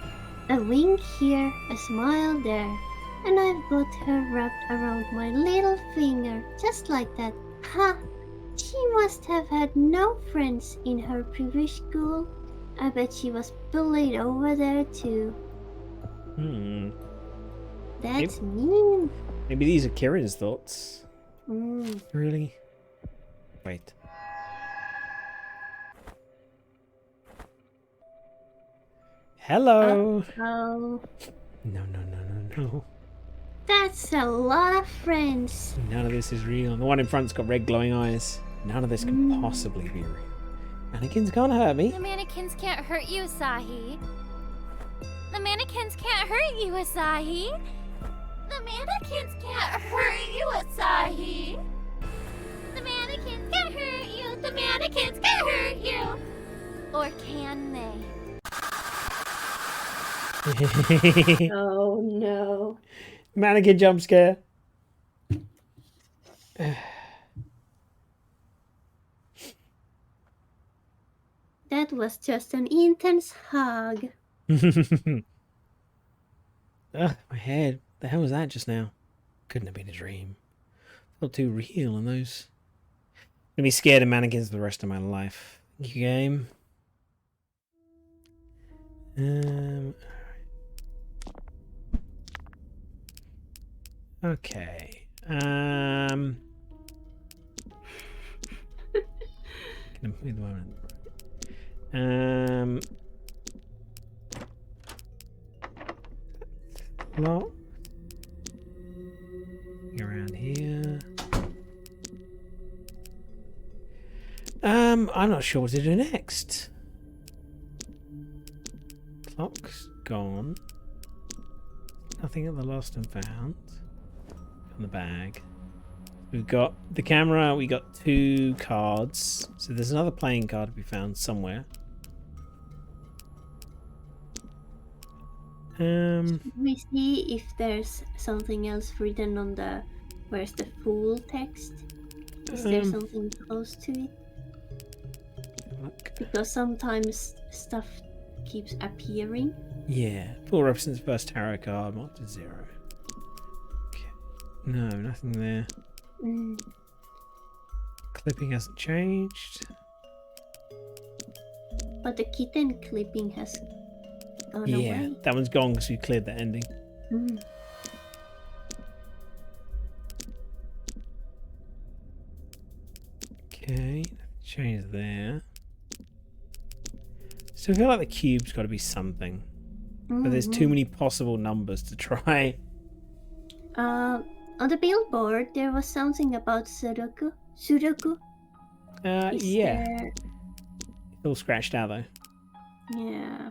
A wink here, a smile there, and I've got her wrapped around my little finger, just like that. Ha! She must have had no friends in her previous school. I bet she was bullied over there too. That's mean. Maybe these are Kieran's thoughts. Mm. Really? Wait. Hello. Oh, No. that's a lot of friends. None of this is real. The one in front's got red glowing eyes. None of this can possibly be real. Mannequins can't hurt me. The mannequins can't hurt you, Asahi. The mannequins can't hurt you, Asahi. The mannequins can't hurt you, Asahi. The mannequins can't hurt you. The mannequins can't hurt you. Or can they? Oh no. Mannequin jump scare. That was just an intense hug. Ugh, my head. The hell was that just now? Couldn't have been a dream. Felt too real and those. I'm gonna be scared of mannequins for the rest of my life. Thank you, game. Okay. Gonna move the one. Lock. Go around here. I'm not sure what to do next. Clock's gone. Nothing at the lost and found. On the bag. We've got the camera, we got 2 cards. So there's another playing card to be found somewhere. We see if there's something else written on the where's the full text. Is there something close to it? Look. Because sometimes stuff keeps appearing. Yeah. Full represents first tarot card, marked to 0. No, nothing there. Mm. Clipping hasn't changed. But the kitten clipping has gone Yeah, away. that one's gone because we cleared that ending. Mm. Okay, change there. So I feel like the cube's got to be something. But there's too many possible numbers to try. On the billboard, there was something about Sudoku. Sudoku? Is Yeah. there... It's all scratched out though. Yeah.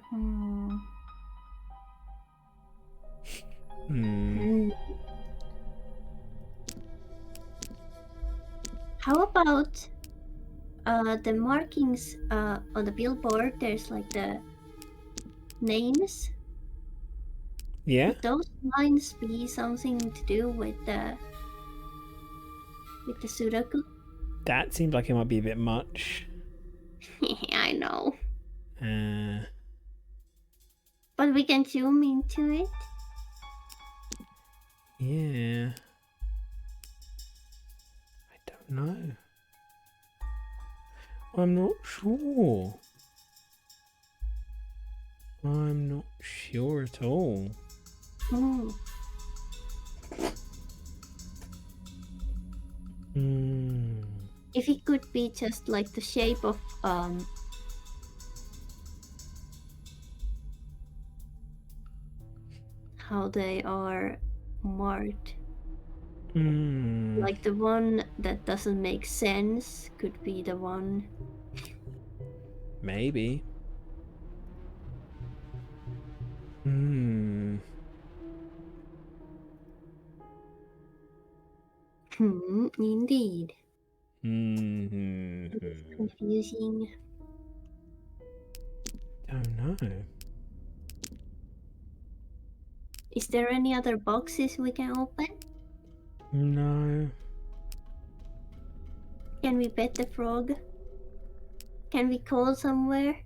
How about the markings on the billboard? There's like the names. Yeah? Would those lines be something to do with the Sudoku? That seems like it might be a bit much. I know. Uh, But we can zoom into it. yeah. I don't know. I'm not sure. I'm not sure at all. If it could be just like the shape of how they are marked. Like the one that doesn't make sense could be the one. Maybe. Indeed. It's confusing. Don't know. Is there any other boxes we can open? No. Can we pet the frog? Can we call somewhere?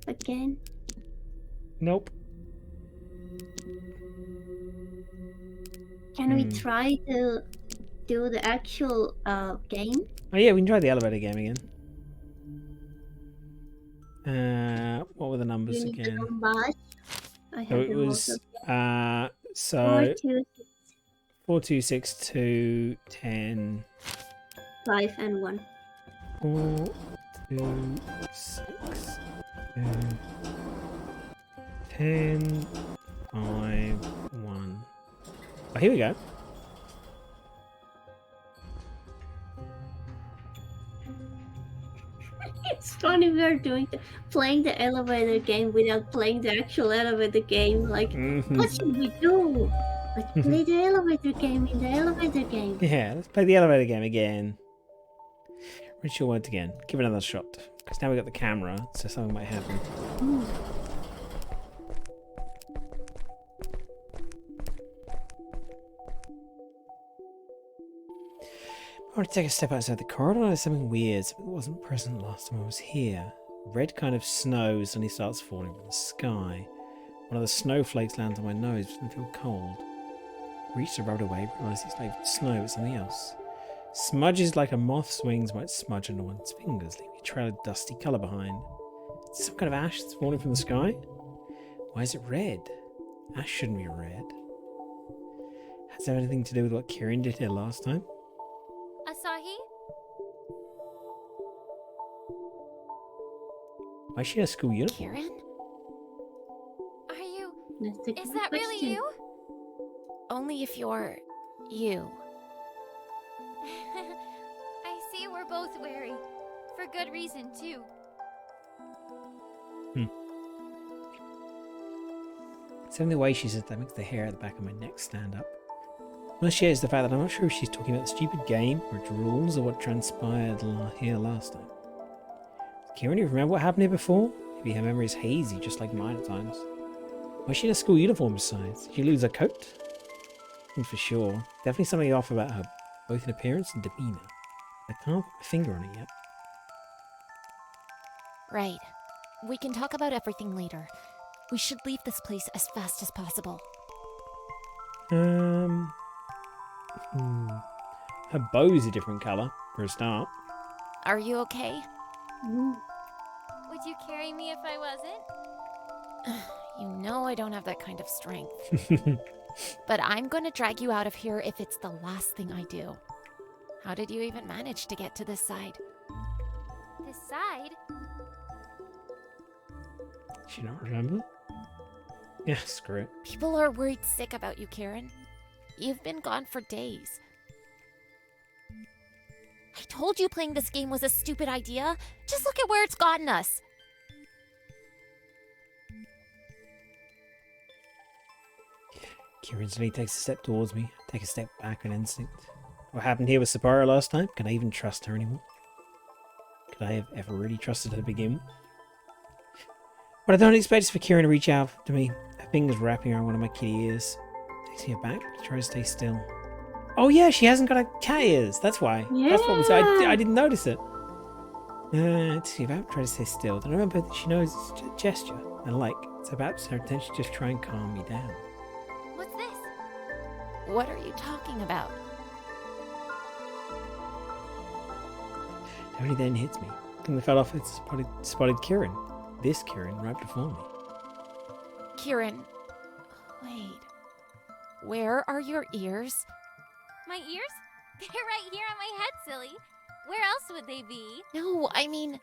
Again? Nope. Can we try to do the actual game? Oh yeah, we can try the elevator game again. What were the numbers You need again? the numbers. I So have it them was also. so 4, 2, 6. 4, 2, 6, 2, 10. 5 and 1. 4, 2, 6, 2, 10, 5, 1. Oh, here we go. It's funny we're playing the elevator game without playing the actual elevator game. Like, what should we do? Let's play the elevator game in the elevator game. Yeah, let's play the elevator game again. Reach your words again. Give it another shot. Because now we've got the camera, so something might happen. I want to take a step outside the corridor. There's something weird. Something that wasn't present last time I was here. Red kind of snow suddenly starts falling from the sky. One of the snowflakes lands on my nose, but I feel cold. Reach to rub it away, realise it's not even snow, it's something else. Smudges like a moth's wings might smudge under one's fingers, leaving a trail of dusty colour behind. Is it some kind of ash that's falling from the sky? Why is it red? Ash shouldn't be red. Has it anything to do with what Kieran did here last time? Asahi? Why is she in a school uniform? Kieran? Are you... That's a Is good that really question. you? Only if you're you. I see we're both wary. For good reason, too. It's only the way she says that makes the hair at the back of my neck stand up. Well, she is the fact that I'm not sure if she's talking about the stupid game, or its rules, or what transpired here last time. Kieran, you remember what happened here before? Maybe her memory is hazy, just like mine at times. Why is she in a school uniform besides? Did she lose her coat? For sure. Definitely something off about her, both in appearance and demeanour. I can't put my finger on it yet. Right. We can talk about everything later. We should leave this place as fast as possible. Her bow's a different colour, for a start. Are you okay? Would you carry me if I wasn't? You know I don't have that kind of strength. But I'm gonna drag you out of here if it's the last thing I do. How did you even manage to get to this side? This side? She don't remember? Yeah, screw it. People are worried sick about you, Kieran. You've been gone for days. I told you playing this game was a stupid idea. Just look at where it's gotten us. Kieran suddenly takes a step towards me. I take a step back on instinct. What happened here with Sapporo last time? Can I even trust her anymore? Could I have ever really trusted her to begin with? What I don't expect is for Kieran to reach out to me. Her fingers wrapping around one of my kitty ears. Takes me aback, but I try to stay still. Oh yeah, she hasn't got a cat ears. That's why. That's what was. I didn't notice it. Takes me aback, try to stay still. Then I remember that she knows it's a gesture. And like, it's about her intention to just try and calm me down. What's this? What are you talking about? It only then hits me. And I fell off, it's spotted Kieran. This Kieran right before me. Kieran, wait. Where are your ears? My ears? They're right here on my head, silly. Where else would they be? No, I mean...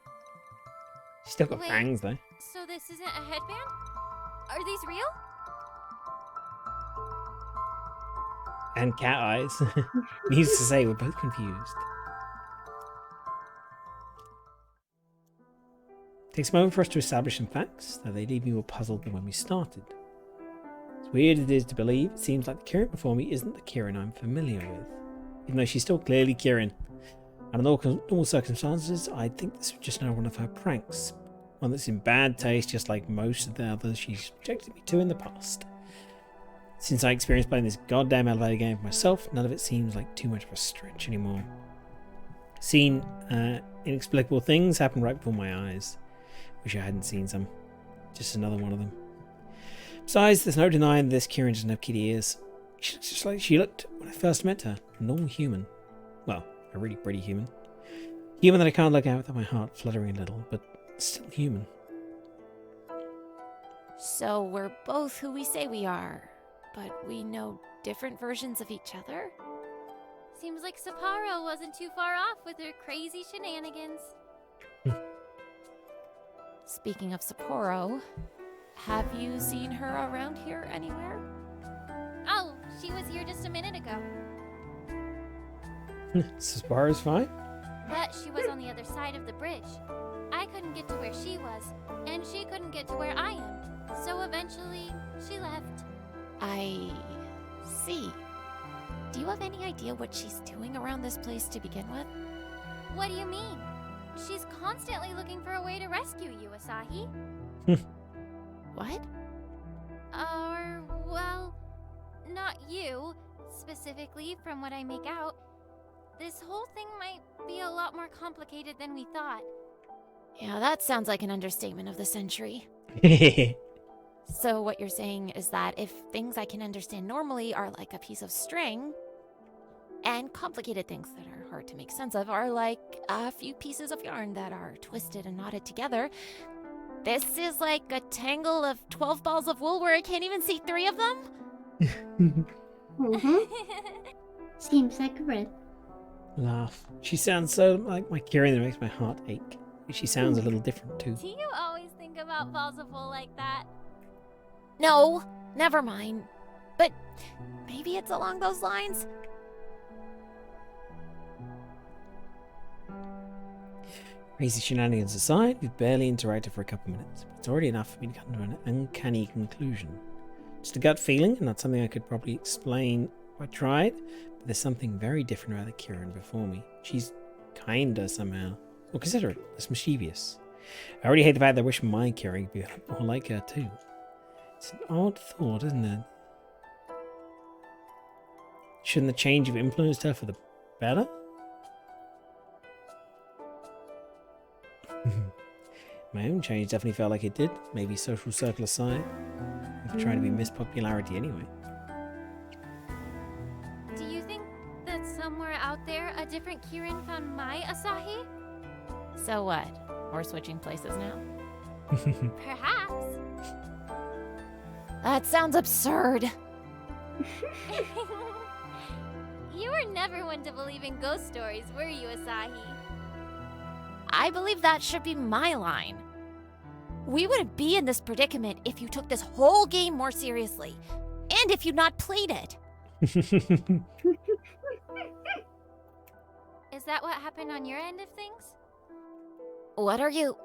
She's still got Wait. fangs though. So this isn't a headband? Are these real? And cat eyes. Needless to say, we're both confused. Takes a moment for us to establish some facts, though they leave me more puzzled than when we started. As weird as it is to believe, it seems like the Kieran before me isn't the Kieran I'm familiar with. Even though she's still clearly Kieran. Under normal circumstances, I'd think this was just another one of her pranks. One that's in bad taste, just like most of the others she's subjected me to in the past. Since I experienced playing this goddamn elevator game for myself, none of it seems like too much of a stretch anymore. Seen inexplicable things happen right before my eyes. Wish I hadn't seen some. Just another one of them. Besides, there's no denying this Kieran doesn't have kitty ears. She looks just like she looked when I first met her. A normal human. Well, a really pretty human. Human that I can't look at without my heart fluttering a little, but still human. So we're both who we say we are, but we know different versions of each other? Seems like Sapporo wasn't too far off with her crazy shenanigans. Speaking of Sapporo, have you seen her around here anywhere? Oh, she was here just a minute ago. Sapporo's fine. But she was on the other side of the bridge. I couldn't get to where she was, and she couldn't get to where I am. So eventually, she left. I see. Do you have any idea what she's doing around this place to begin with? What do you mean? She's constantly looking for a way to rescue you, Asahi. What? Well, not you, specifically from what I make out. This whole thing might be a lot more complicated than we thought. Yeah, that sounds like an understatement of the century. So what you're saying is that if things I can understand normally are like a piece of string, and complicated things that are hard to make sense of are like a few pieces of yarn that are twisted and knotted together, this is like a tangle of 12 balls of wool where I can't even see 3 of them? Seems accurate. Laugh. She sounds so like my Kieran that makes my heart ache. She sounds a little different too. Do you always think about balls of wool like that? No, never mind. But maybe it's along those lines? Crazy shenanigans aside, we've barely interacted for a couple minutes, but it's already enough for me to come to an uncanny conclusion. Just a gut feeling, and not something I could probably explain if I tried, but there's something very different about the Kieran before me. She's kinder somehow, or considerate, less mischievous. I already hate the fact that I wish my Kieran could be more like her too. It's an odd thought, isn't it? Shouldn't the change have influenced her for the better? My own change definitely felt like it did. Maybe social circle aside. I'm trying to be Miss Popularity anyway. Do you think a different Kirin found my Asahi? So what? We're switching places now? Perhaps. That sounds absurd. You were never one to believe in ghost stories, were you, Asahi? I believe that should be my line. We wouldn't be in this predicament if you took this whole game more seriously, and if you'd not played it. Is that what happened on your end of things? What are you...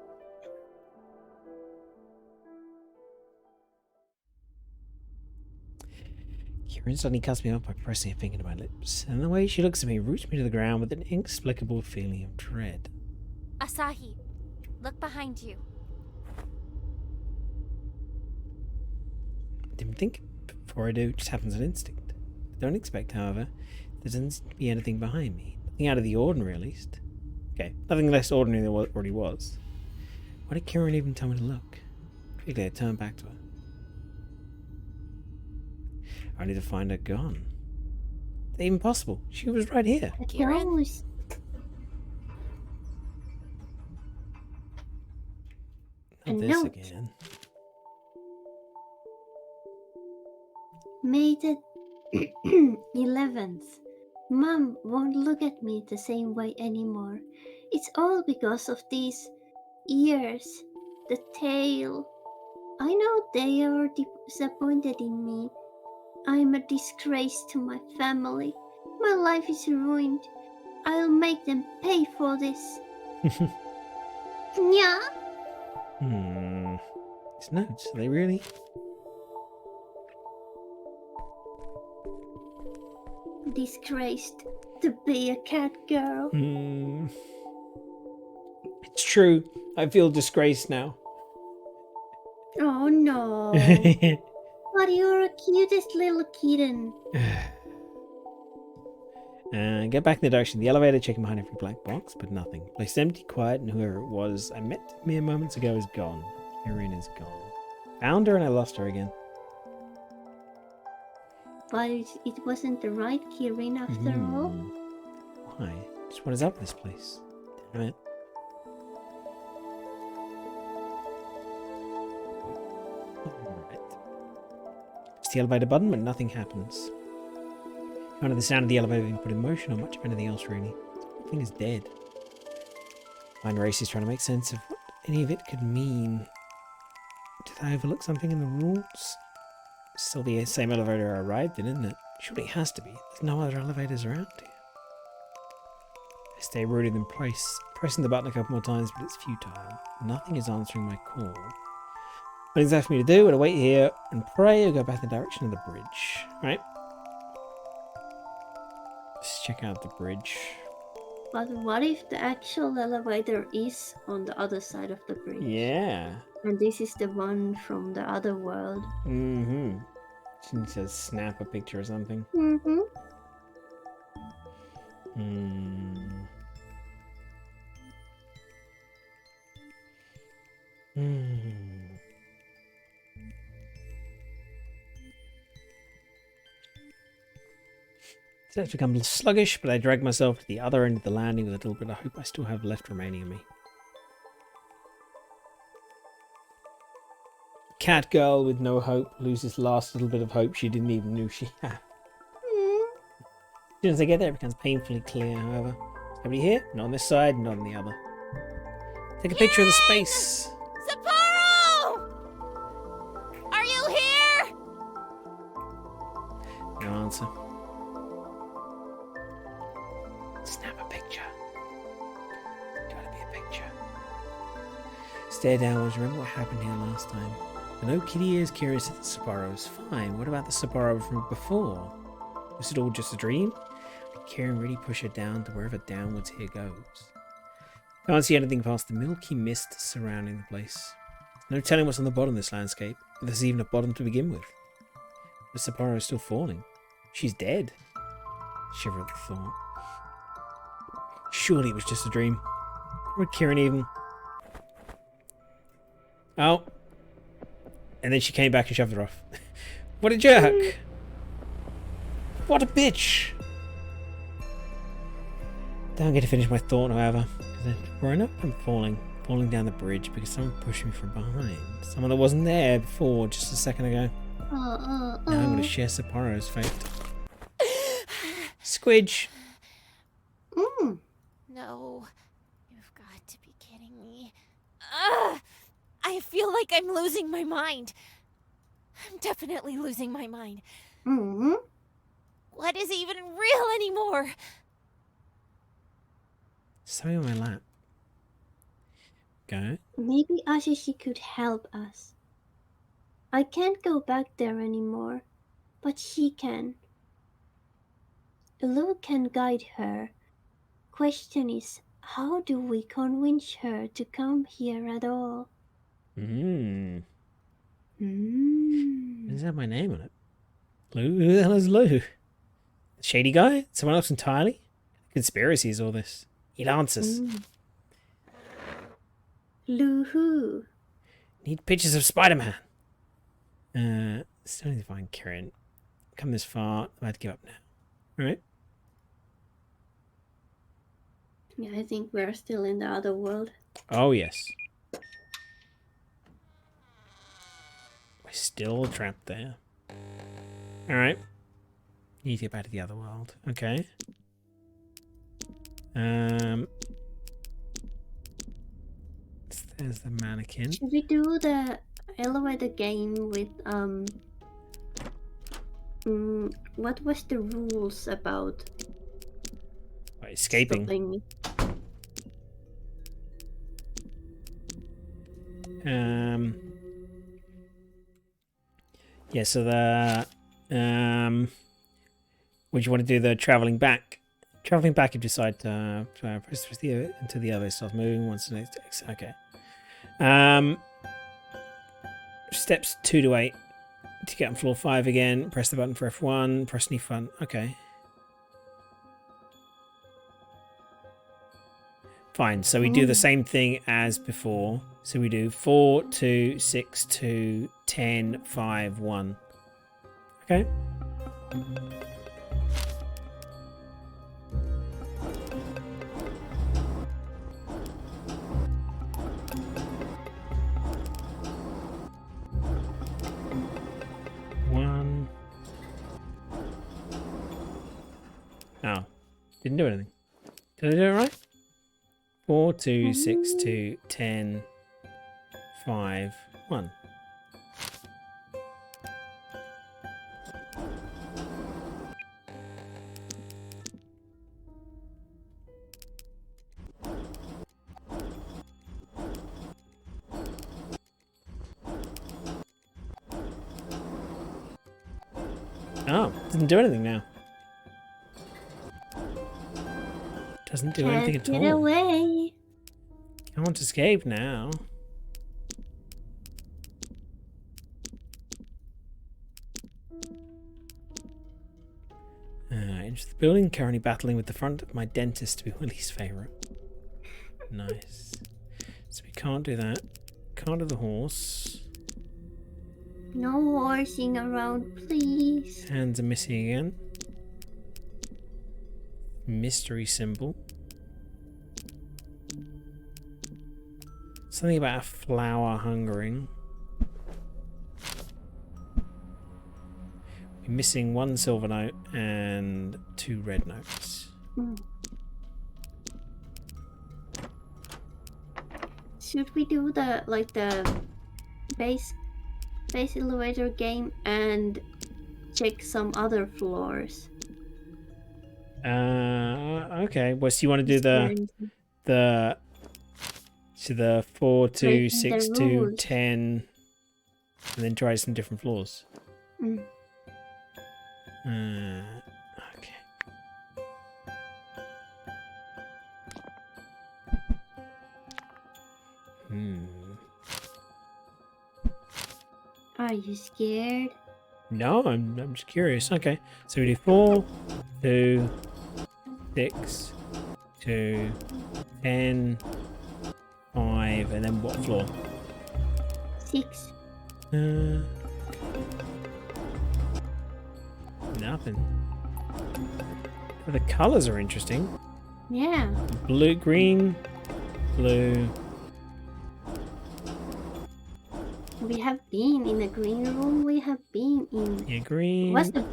Kieran suddenly cuts me off by pressing a finger to my lips, and the way she looks at me roots me to the ground with an inexplicable feeling of dread. Asahi, look behind you. Didn't think before I do, it just happens on instinct. Don't expect, however, there doesn't seem to be anything behind me. Nothing out of the ordinary, at least. Okay, nothing less ordinary than what already was. Why did Kieran even tell me to look? Quickly, I turned back to her. I need to find her gone. Is that even possible? She was right here. Kieran? Those Not A this note. again. May the 11th. Mom won't look at me the same way anymore. It's all because of these ears, the tail. I know they are disappointed in me. I'm a disgrace to my family. My life is ruined. I'll make them pay for this. Yeah. These notes, are they really? Disgraced to be a cat girl. It's true. I feel disgraced now. Oh no. But you're a cutest little kitten. Get back in the direction of the elevator, checking behind every black box, but nothing. Place empty, quiet, and whoever it was I met mere moments ago is gone. Kieran is gone. Found her and I lost her again. But it wasn't the right Kirin after all. Why? Just what is up with this place? Damn it. Alright. Press the elevator button, but nothing happens. None of the sound of the elevator being put in motion or much of anything else, really. The thing is dead. Mind races trying to make sense of what any of it could mean. Did I overlook something in the rules? Still the same elevator I arrived in, isn't it? Surely it has to be. There's no other elevators around here. I stay rooted in place, pressing the button a couple more times, but it's futile. Nothing is answering my call. What is left for me to do? I'll wait here and pray or go back in the direction of the bridge. Right? Let's check out the bridge. But what if the actual elevator is on the other side of the bridge? Yeah. And this is the one from the other world. She says snap a picture or something. So it's become sluggish, but I drag myself to the other end of the landing with a little bit of hope I still have left remaining in me. Cat girl with no hope loses last little bit of hope she didn't even know she had. As soon as I get there, it becomes painfully clear, however. Nobody here? Not on this side, not on the other. Take a picture of the space. Sapporo! Are you here? No answer. Snap a picture. Gotta be a picture. Stare downwards, remember what happened here last time. The no kitty ears curious at the Sapporo is fine. What about the Sapporo from before? Was it all just a dream? Did Kieran really push her down to wherever downwards here goes? Can't see anything past the milky mist surrounding the place. No telling what's on the bottom of this landscape, if there's even a bottom to begin with. The Sapporo is still falling. She's dead. Shiver at the thought. Surely it was just a dream. Or would Kieran even... Oh. And then she came back and shoved her off. What a jerk. What a bitch. Don't get to finish my thought, however. Where I know I'm falling down the bridge because someone pushed me from behind. Someone that wasn't there before, just a second ago. Now I'm going to share Saporo's fate. Squidge! No, you've got to be kidding me. I feel like I'm losing my mind. I'm definitely losing my mind. What is even real anymore? Something on my lap. Go. Maybe Ashishi could help us. I can't go back there anymore, but she can. Ulu can guide her. Question is, how do we convince her to come here at all? Does it have my name on it? Lou? Who the hell is Lou? Shady guy? Someone else entirely? Conspiracy is all this. It answers. Lou who? Need pictures of Spider-Man. Still need to find Karen. Come this far. I'm about to give up now. Alright. Yeah, I think we're still in the other world. Oh, yes. We're still trapped there. Alright. Need to get back to the other world. Okay. There's the mannequin. Should we do the elevator game with what was the rules about Escaping. stopping? Yeah, so the would you want to do the traveling back? Traveling back, you decide to press until the other starts moving once the next takes. Okay. Steps 2 to 8 to get on floor 5 again. Press the button for F1. Press new fun. Okay. Fine. So we do the same thing as before. So we do 4, 2, 6, 2, 10, 5, 1. Okay. Oh, didn't do anything. Did I do it right? 4, 2, 6, 2, 10, 5, 1. Oh, doesn't do anything now. Doesn't do anything at all. Get away. Can't escape now. Into the building, currently battling with the front of my dentist to be my least favourite. Nice. So we can't do that. Can't do the horse. No horsing around, please. Hands are missing again. Mystery symbol. Something about a flower hungering. We're missing 1 silver note and 2 red notes. Should we do the base elevator game and check some other floors? Okay. Well, so you want to do the 4, 2, 6, 2, 10, and then try some different floors. Okay. Are you scared? No, I'm just curious. Okay, so we do 4, 2, 6, 2, 10, 5, and then what floor? 6. Nothing. Well, the colours are interesting. Yeah. Blue, green, blue. We have been in the green room. We have been in. Yeah, green. What's the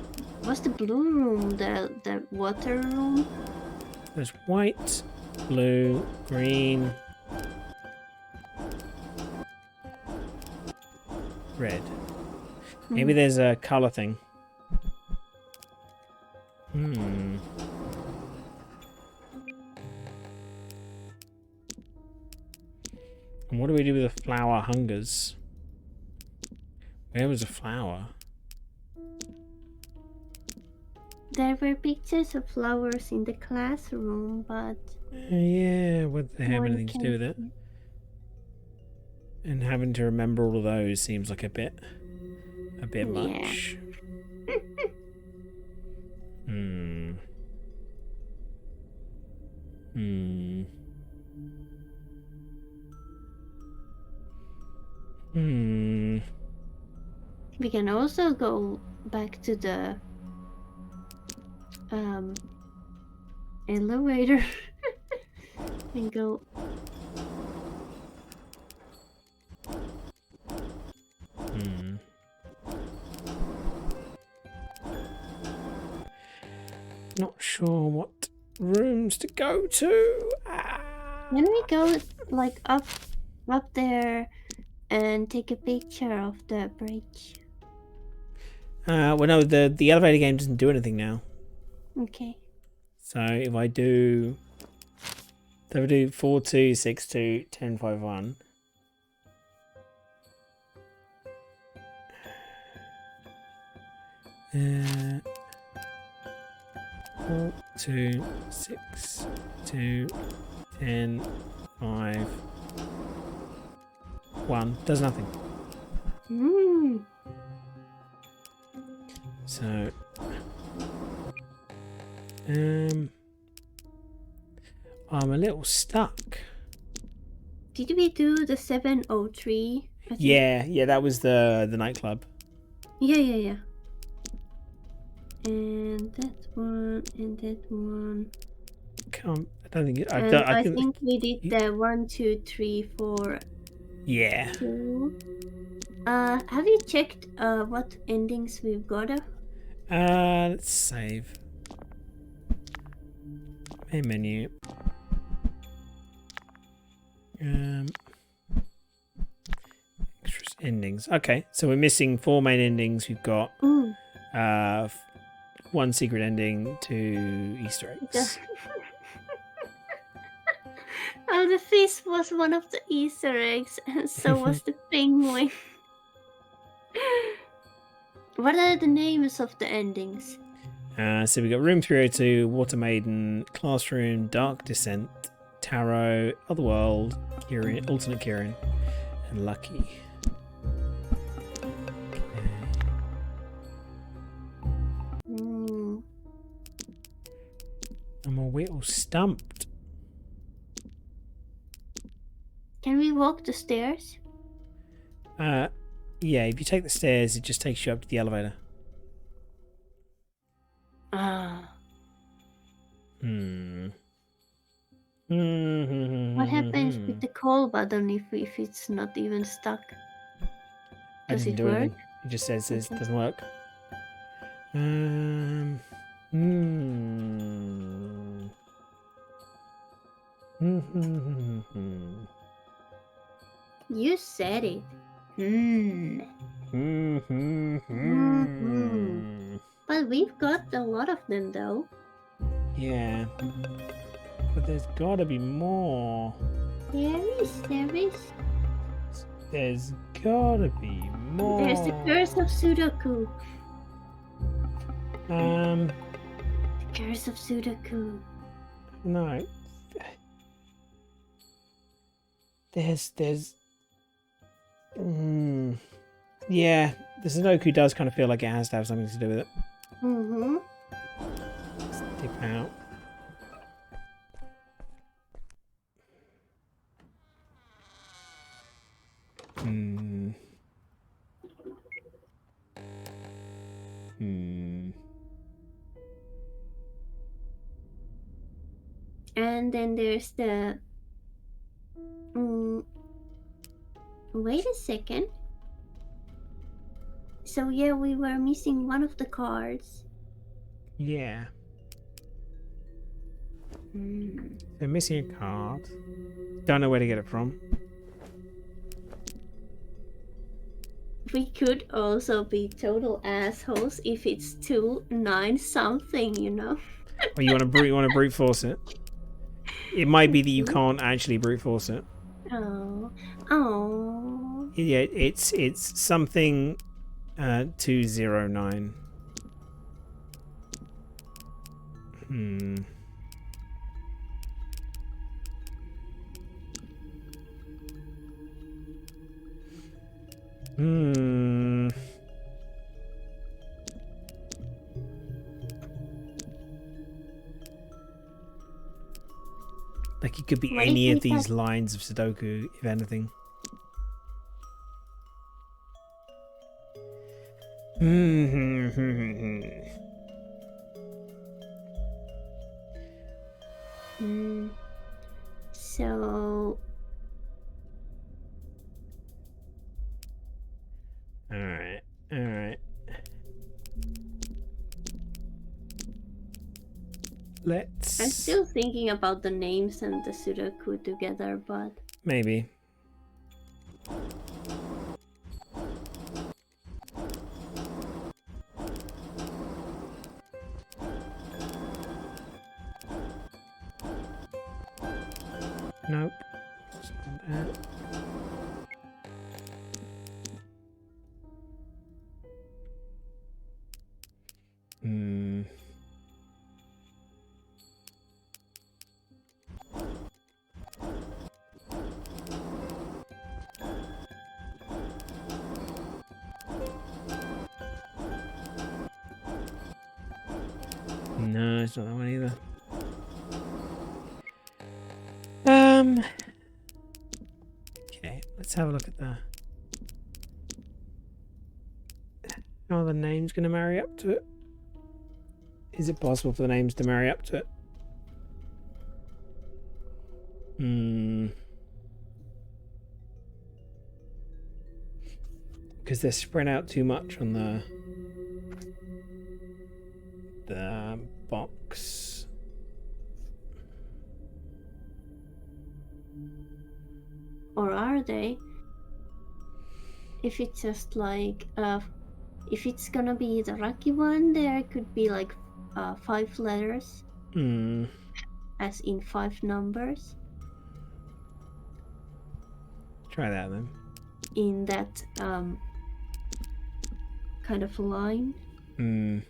blue room? The water room. There's white, blue, green, red. Maybe there's a color thing. And what do we do with the flower hungers? Where was a flower? There were pictures of flowers in the classroom, but Yeah, would they have one anything to do with it? And having to remember all of those seems like a bit much. We can also go back to the elevator and go. Not sure what rooms to go to. Can we go like up there and take a picture of the bridge? Well, no, the elevator game doesn't do anything now. Okay. So if I do 4262 1051. Uh, 4, 2, 6, 2, 10, 5, 1. Does nothing. So, I'm a little stuck. Did we do the 703? Yeah, that was the nightclub. Yeah. And that one, and that one. I don't think. I think we did the 1, 2, 3, 4. Yeah. 2. Have you checked what endings we've got? Let's save. Main menu. Extras endings. Okay, so we're missing 4 main endings. We've got 1 secret ending, 2 Easter eggs. Oh, the fish was one of the Easter eggs, and so was the penguin. What are the names of the endings? So we got Room 302, Water Maiden, Classroom, Dark Descent, Tarot, Otherworld, Kieran, Alternate Kieran, and Lucky. I'm a little stumped. Can we walk the stairs? Yeah, if you take the stairs, it just takes you up to the elevator. What happens with the call button if it's not even stuck? Does it work? Anything. It just says this doesn't work. You said it. But we've got a lot of them though. Yeah. But there's gotta be more. There is. There's gotta be more. There's the Curse of Sudoku. The Curse of Sudoku. No. There's yeah, the Sudoku does kind of feel like it has to have something to do with it. Let's dip out. And then there's the... wait a second. So yeah, we were missing one of the cards. Yeah. They're missing a card. Don't know where to get it from. We could also be total assholes if it's 2-9 something, you know. Or you want to brute force it? It might be that you can't actually brute force it. Oh. Yeah, it's something 209. Like it could be What any if of we these had- lines of Sudoku, if anything. So Alright, alright. Let's... I'm still thinking about the names and the Sudoku together, but maybe. Nope. It's not that. No, it's not that one either. Okay, let's have a look at that. How are the names going to marry up to it? Is it possible for the names to marry up to it? Because they're spread out too much on the box. or are they? If it's just like if it's gonna be the lucky one, there could be like 5 letters, as in 5 numbers. Try that then. In that kind of line. No,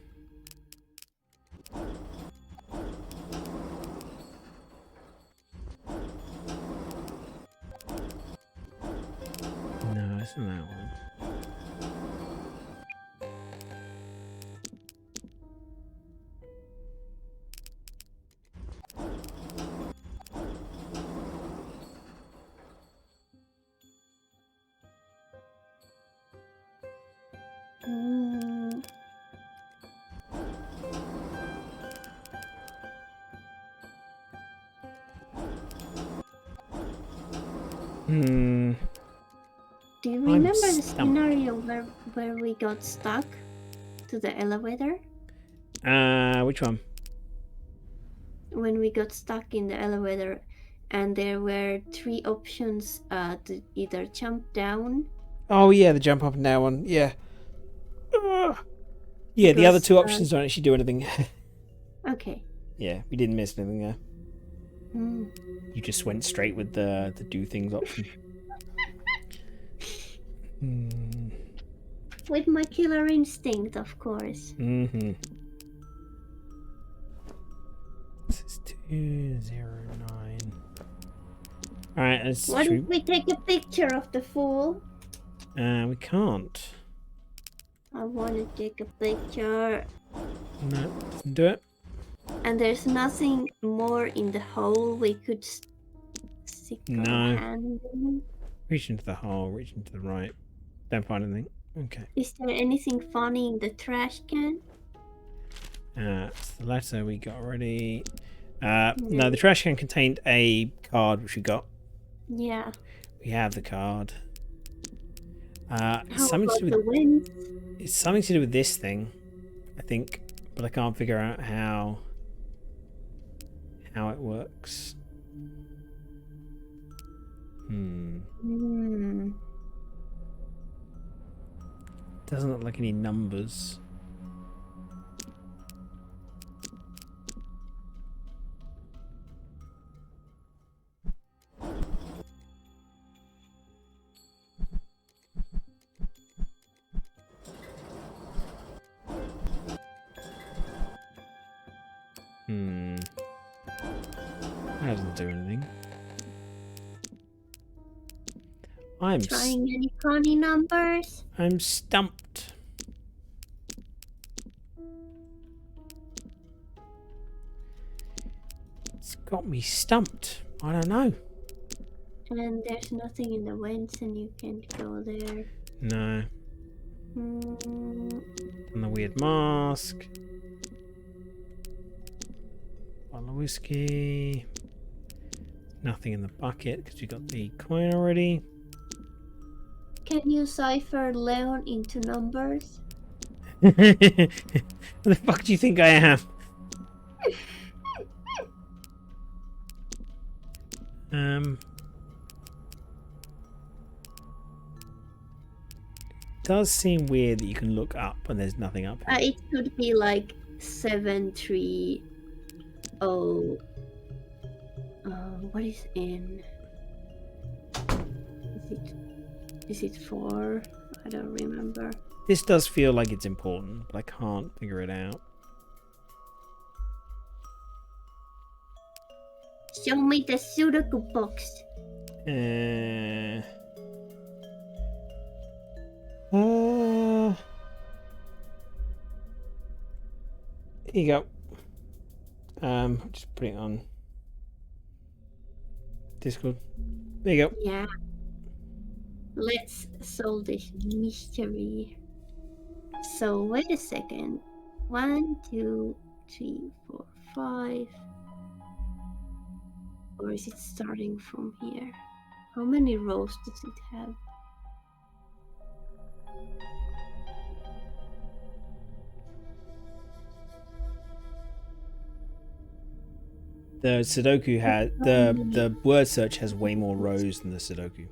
it's not that one. Do you remember the stumped. scenario where we got stuck to the elevator? Which one? When we got stuck in the elevator and there were 3 options to either jump down. Oh yeah, the jump up and down one. Yeah. Yeah, the other 2 options don't actually do anything. Okay. Yeah, we didn't miss anything there. You just went straight with the do things option. With my killer instinct, of course. This is 209. Alright, that's Why true. don't we take a picture of the fool? We can't. I want to take a picture. No, doesn't do it. And there's nothing more in the hole we could stick our hand in. Reach into the hole, reach into the right. Don't find anything. Okay. Is there anything funny in the trash can? It's the letter we got already. No, the trash can contained a card which we got. Yeah. We have the card. How Something about to do the with, wind? it's something to do with this thing, I think, but I can't figure out how it works. Doesn't look like any numbers. That doesn't do anything. Trying any funny numbers? I'm stumped. It's got me stumped. I don't know. And there's nothing in the vents and you can't go there. No. Mm, And the weird mask. Bottle of whiskey. Nothing in the bucket because we got the coin already. can you cipher Leon into numbers? Who the fuck do you think I am? Does seem weird that you can look up and there's nothing up here. It could be like 730. What is in? Is it 4? I don't remember. This does feel like it's important, but I can't figure it out. Show me the Sudoku box. Here you go. Just put it on Discord. There you go. Yeah. Let's solve this mystery. So wait a second. 1, 2, 3, 4, 5. Or is it starting from here? How many rows does it have? The Sudoku had the word search has way more rows than the Sudoku.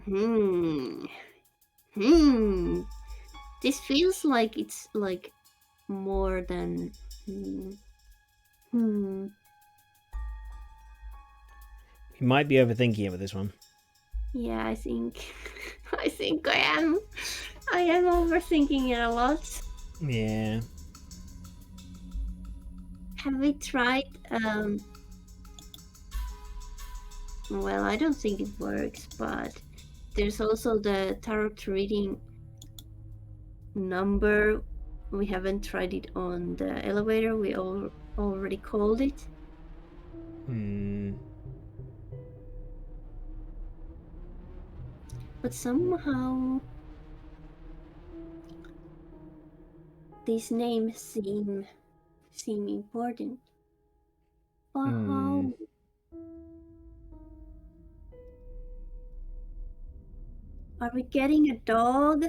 Hmm. This feels like it's like more than. You might be overthinking it with this one. Yeah, I think I am. I am overthinking it a lot. Yeah. Have we tried? Well, I don't think it works, but there's also the tarot reading number. We haven't tried it on the elevator. We already called it. But somehow these names seem important. But how? Are we getting a dog?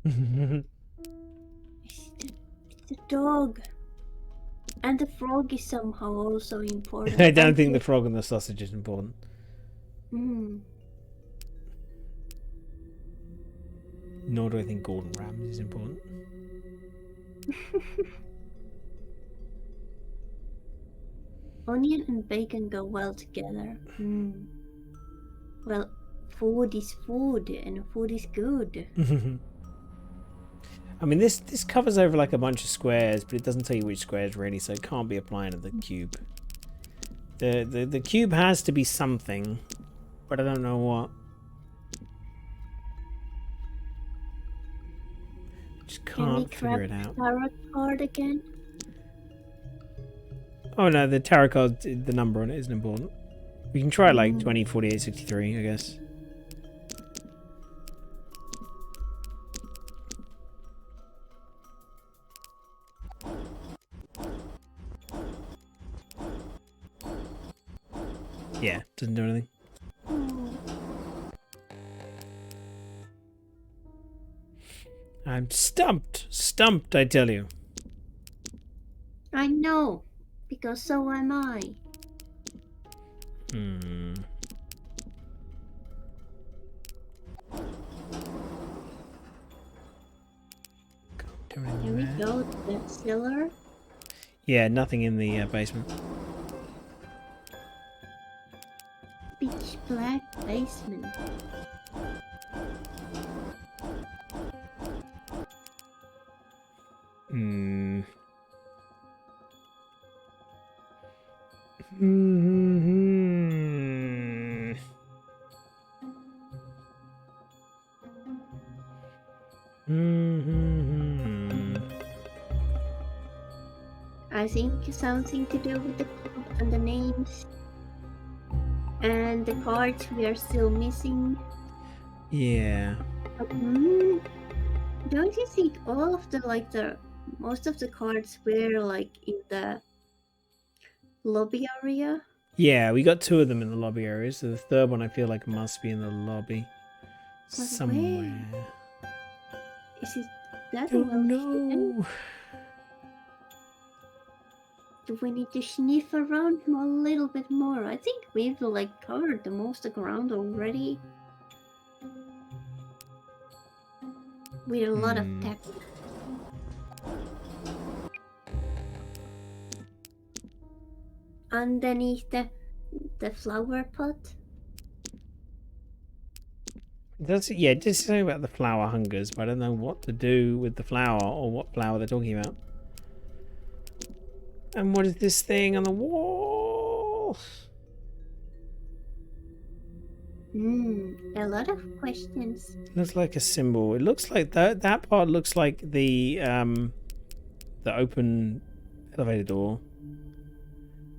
It's a dog. And the frog is somehow also important. I don't think the frog and the sausage is important. Nor do I think Gordon Ramsay is important. Onion and bacon go well together. Well, food is food, and food is good. I mean, this covers over like a bunch of squares, but it doesn't tell you which squares really, so it can't be applying to the cube. The cube has to be something, but I don't know what. Just can't figure it out. Tarot card again? Oh no, the tarot card, the number on it isn't important. We can try like 20, 48, 63, I guess. Yeah, doesn't do anything. I'm stumped. Stumped, I tell you. I know, because so am I. Hmm. Can we go to the cellar? Yeah, nothing in the basement. Pitch black basement. Hmm. I think something to do with the club and the names. And the cards we are still missing. Yeah. But, don't you think all of the most of the cards were like in the lobby area? Yeah, we got 2 of them in the lobby area, so the third one I feel like must be in the lobby. But Somewhere. Is it that Don't well know. hidden? Do we need to sniff around a little bit more? I think we've like covered the most of the ground already. With a lot of tapping. Underneath the flower pot. Yeah, just say about the flower hungers, but I don't know what to do with the flower or what flower they're talking about. And what is this thing on the wall? A lot of questions. Looks like a symbol. It looks like that part looks like the open elevator door.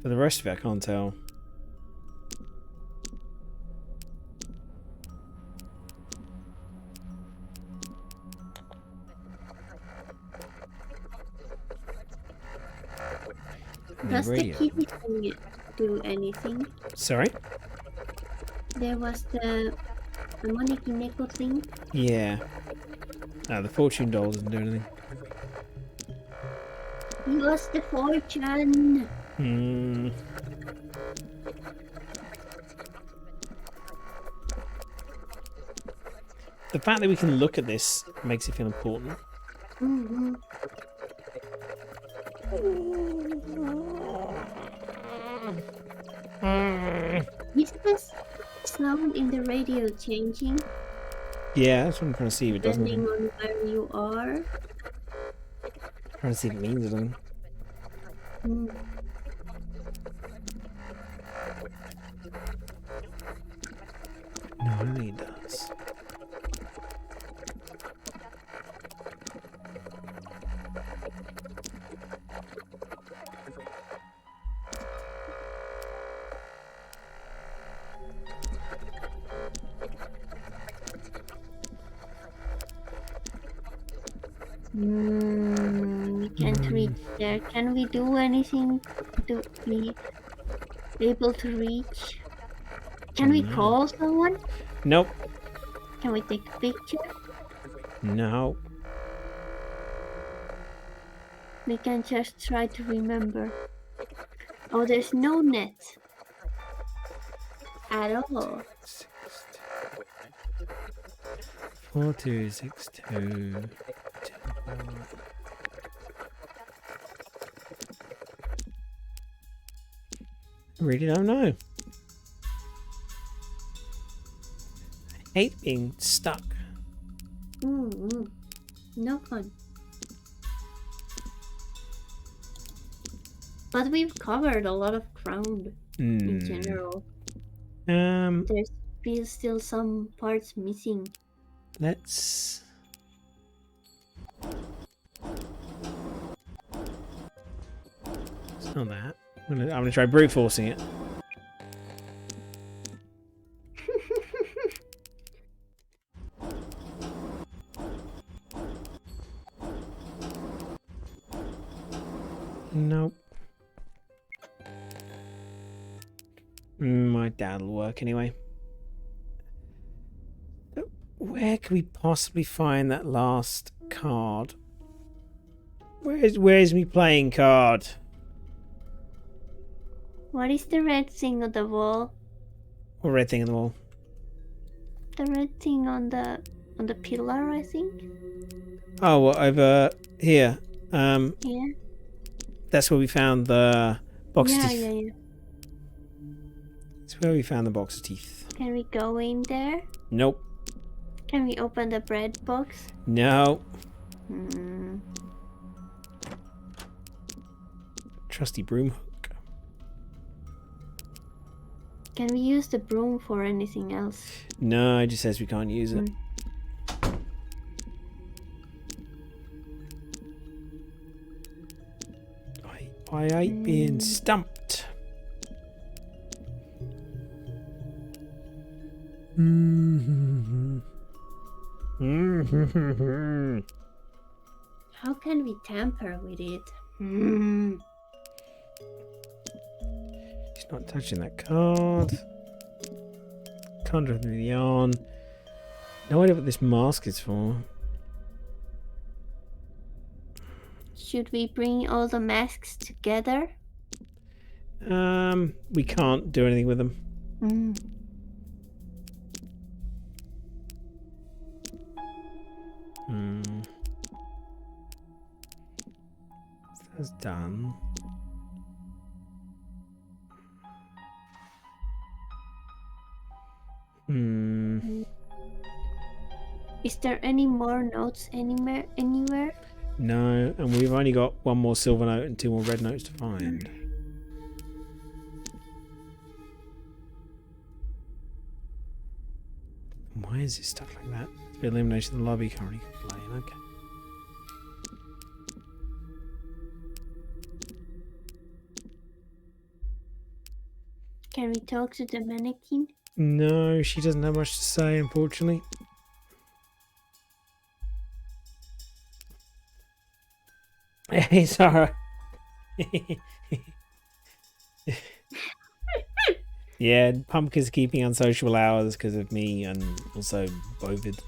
But the rest of it I can't tell. Does the kitty thing do anything? Sorry? There was the Moniki Neko thing. Yeah. No, the fortune doll doesn't do anything. He lost the fortune. The fact that we can look at this makes it feel important. Is this sound in the radio changing? Yeah, that's what I'm trying to see if it doesn't. Depending on where you are. Trying to see if it means anything. No, I don't think it does. We can't reach there. Can we do anything to be able to reach? Can we call someone? Nope. Can we take a picture? No. We can just try to remember. Oh, there's no net. At all. 4262. I really don't know. I hate being stuck. No fun. But we've covered a lot of ground in general. There's still some parts missing. Let's... It's not that. I'm gonna try brute forcing it. Nope. My dad will work anyway. Where could we possibly find that last card? Where's me playing card? What is the red thing on the wall? What red thing on the wall? The red thing on the pillar, I think. Oh, well, over here. Yeah. That's where we found the box of teeth. Yeah. That's where we found the box of teeth. Can we go in there? Nope. Can we open the bread box? No. Hmm. Trusty broom hook. Can we use the broom for anything else? No, it just says we can't use it. I ain't being stumped. How can we tamper with it? She's not touching that card. Can't do anything on. No idea what this mask is for. Should we bring all the masks together? We can't do anything with them. That's done. Is there any more notes anywhere? No, and we've only got one more silver note and two more red notes to find. Why is it stuck like that? The elimination of the lobby currently playing. Okay. Can we talk to the mannequin? No, she doesn't have much to say, unfortunately. Hey, Sarah. Yeah, Pumpkin's keeping unsociable hours because of me and also Bovid.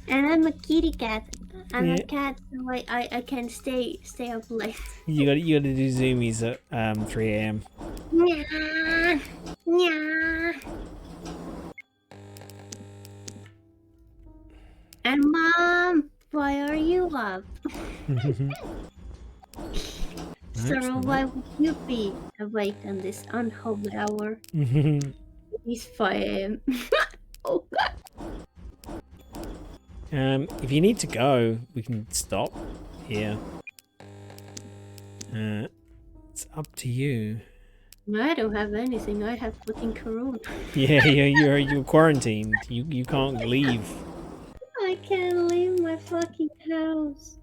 And I'm a kitty cat. I'm Yeah. a cat, so I can stay up late. You gotta do zoomies at 3 AM. Nya, nya. And Mom, why are you up? Sarah, why would you be awake on this unholy hour? It's 5 AM. Oh God. If you need to go, we can stop here. It's up to you. I don't have anything. I have fucking corona. Yeah, you're quarantined. You can't leave. I can't leave my fucking house.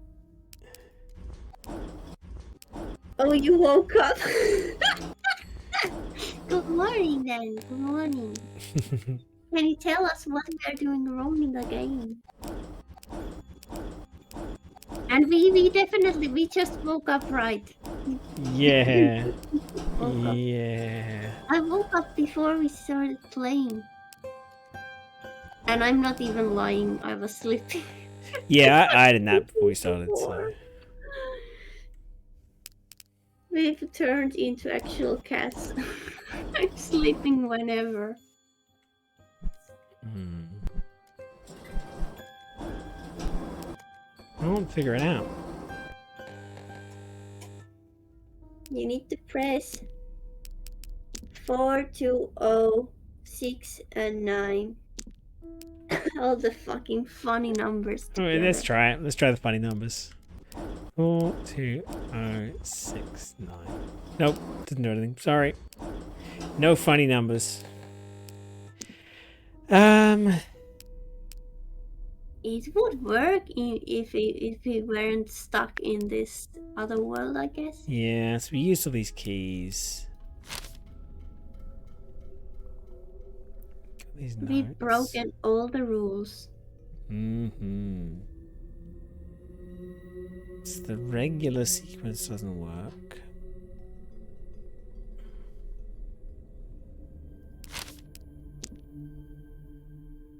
Oh, you woke up. Good morning, then. Good morning. Can you tell us what we are doing wrong in the game? And we just woke up, right? Yeah. Woke up. Yeah. I woke up before we started playing. And I'm not even lying, I was sleeping. Yeah, I had a nap before we started, so. We've turned into actual cats. I'm sleeping whenever. I won't figure it out. You need to press 4, 2, 0, 6, and 9. All the fucking funny numbers. Alright, let's try it. Let's try the funny numbers. 4, 2, 0, 6, 9. Nope, didn't do anything. Sorry. No funny numbers. it would work if we weren't stuck in this other world, I guess. Yeah, so we used all these keys. Got these We've notes. broken all the rules. Mm-hmm. So the regular sequence doesn't work.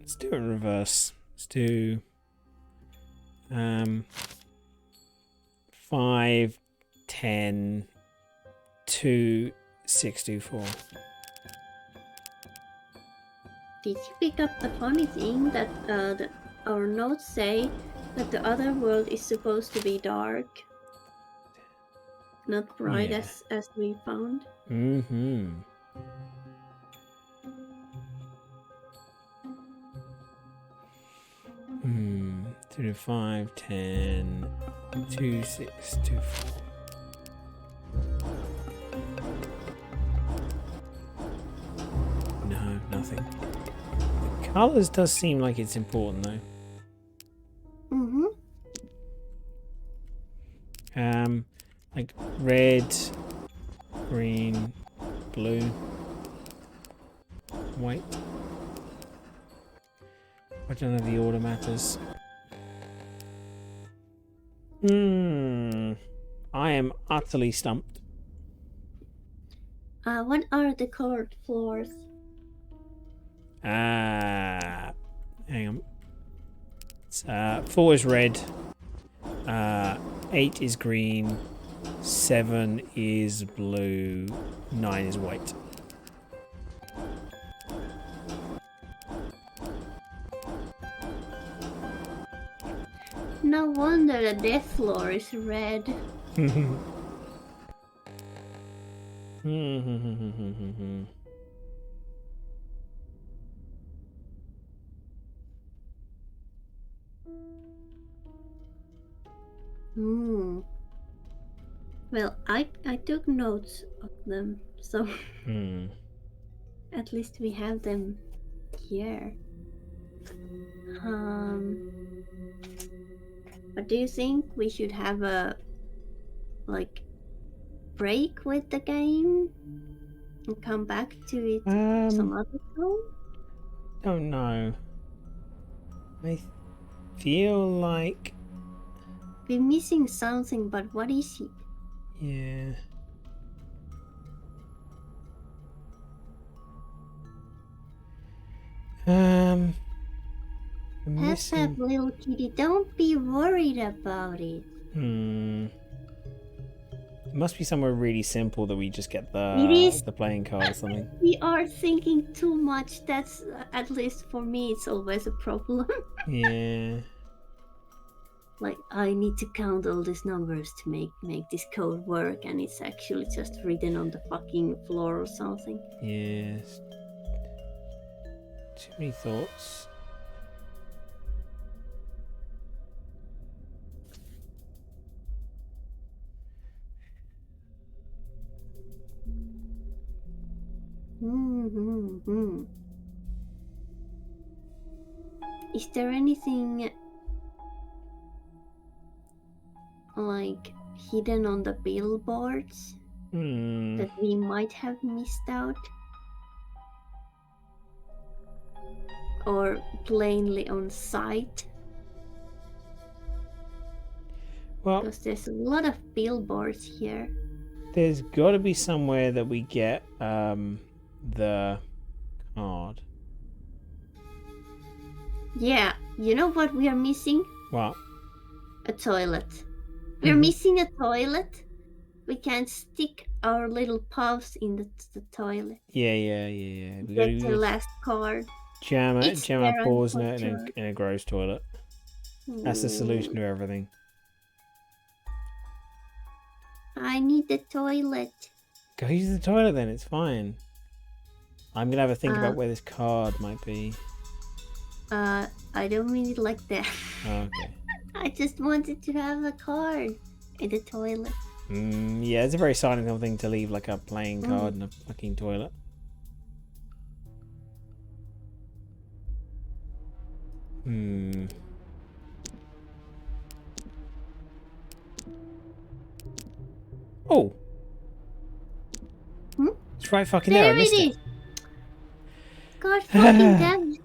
Let's do it in reverse. Let's do 5, 10, 2, 6, 2, 4. Did you pick up the funny thing that our notes say that the other world is supposed to be dark, not bright Yeah. as we found? Mm-hmm. Hmm. 2, 5, 10, 2, 6, 2, 4. No, nothing. The colours does seem like it's important though. Mm-hmm. Like red, green, blue, white. I don't know if the order matters. I am utterly stumped. What are the colored floors? Hang on. It's, 4 is red. 8 is green. 7 is blue. 9 is white. No wonder the death floor is red. Well, I took notes of them, so at least we have them here. But do you think we should have a break with the game and come back to it some other time? Don't know. I feel like we're missing something, but what is it? Yeah. Pep, little kitty, don't be worried about it. It must be somewhere really simple that we just get the playing card or something. We are thinking too much. That's, at least for me, it's always a problem. Yeah. Like, I need to count all these numbers to make this code work, and it's actually just written on the fucking floor or something. Yes. Too many thoughts. Is there anything like hidden on the billboards that we might have missed out? Or plainly on sight? Well, because there's a lot of billboards here. There's got to be somewhere that we get the card. Yeah, you know what we are missing? What? A toilet. We're missing a toilet. We can't stick our little paws in the toilet. Yeah. We Get the last card. Jam our paws in a gross toilet. That's the solution to everything. I need the toilet. Go use the toilet then, it's fine. I'm gonna have a think about where this card might be. I don't mean it like that. Oh, okay. I just wanted to have a card in the toilet. Yeah, it's a very Silent Hill thing to leave like a playing card in a fucking toilet. Oh. Hmm? It's right fucking there. I There it missed it. is. God fucking damn it.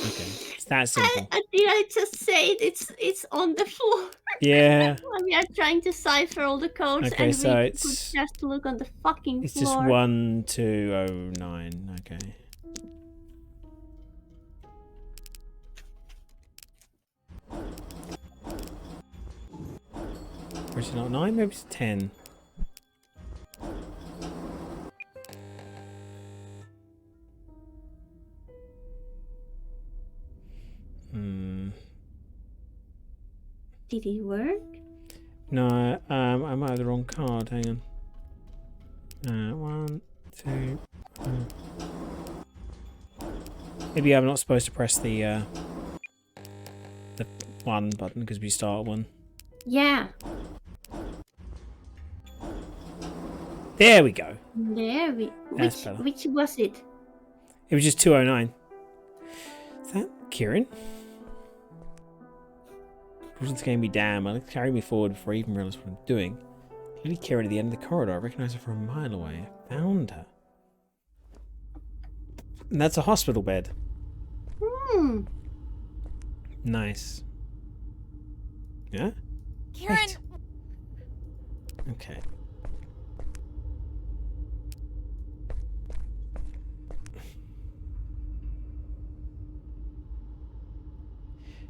Okay. It's that simple. Did I just say it? It's on the floor. Yeah. We are trying to cipher all the codes Okay, and so we it's- could just look on the fucking It's just floor. 1209. Okay. Or is it not 9? Maybe it's 10. Did it work? No, I might have the wrong card. Hang on. 1, 2. Maybe I'm not supposed to press the 1 button because we start 1. Yeah. There we go. There we. That's better. Which was it? It was just 209. Is that Kieran? Wasn't going to be damn. I'll carry me forward before I even realise what I'm doing. Clearly Kieran at the end of the corridor. I recognise her from a mile away. I found her. And that's a hospital bed. Hmm. Nice. Yeah? Kieran, Right. Okay.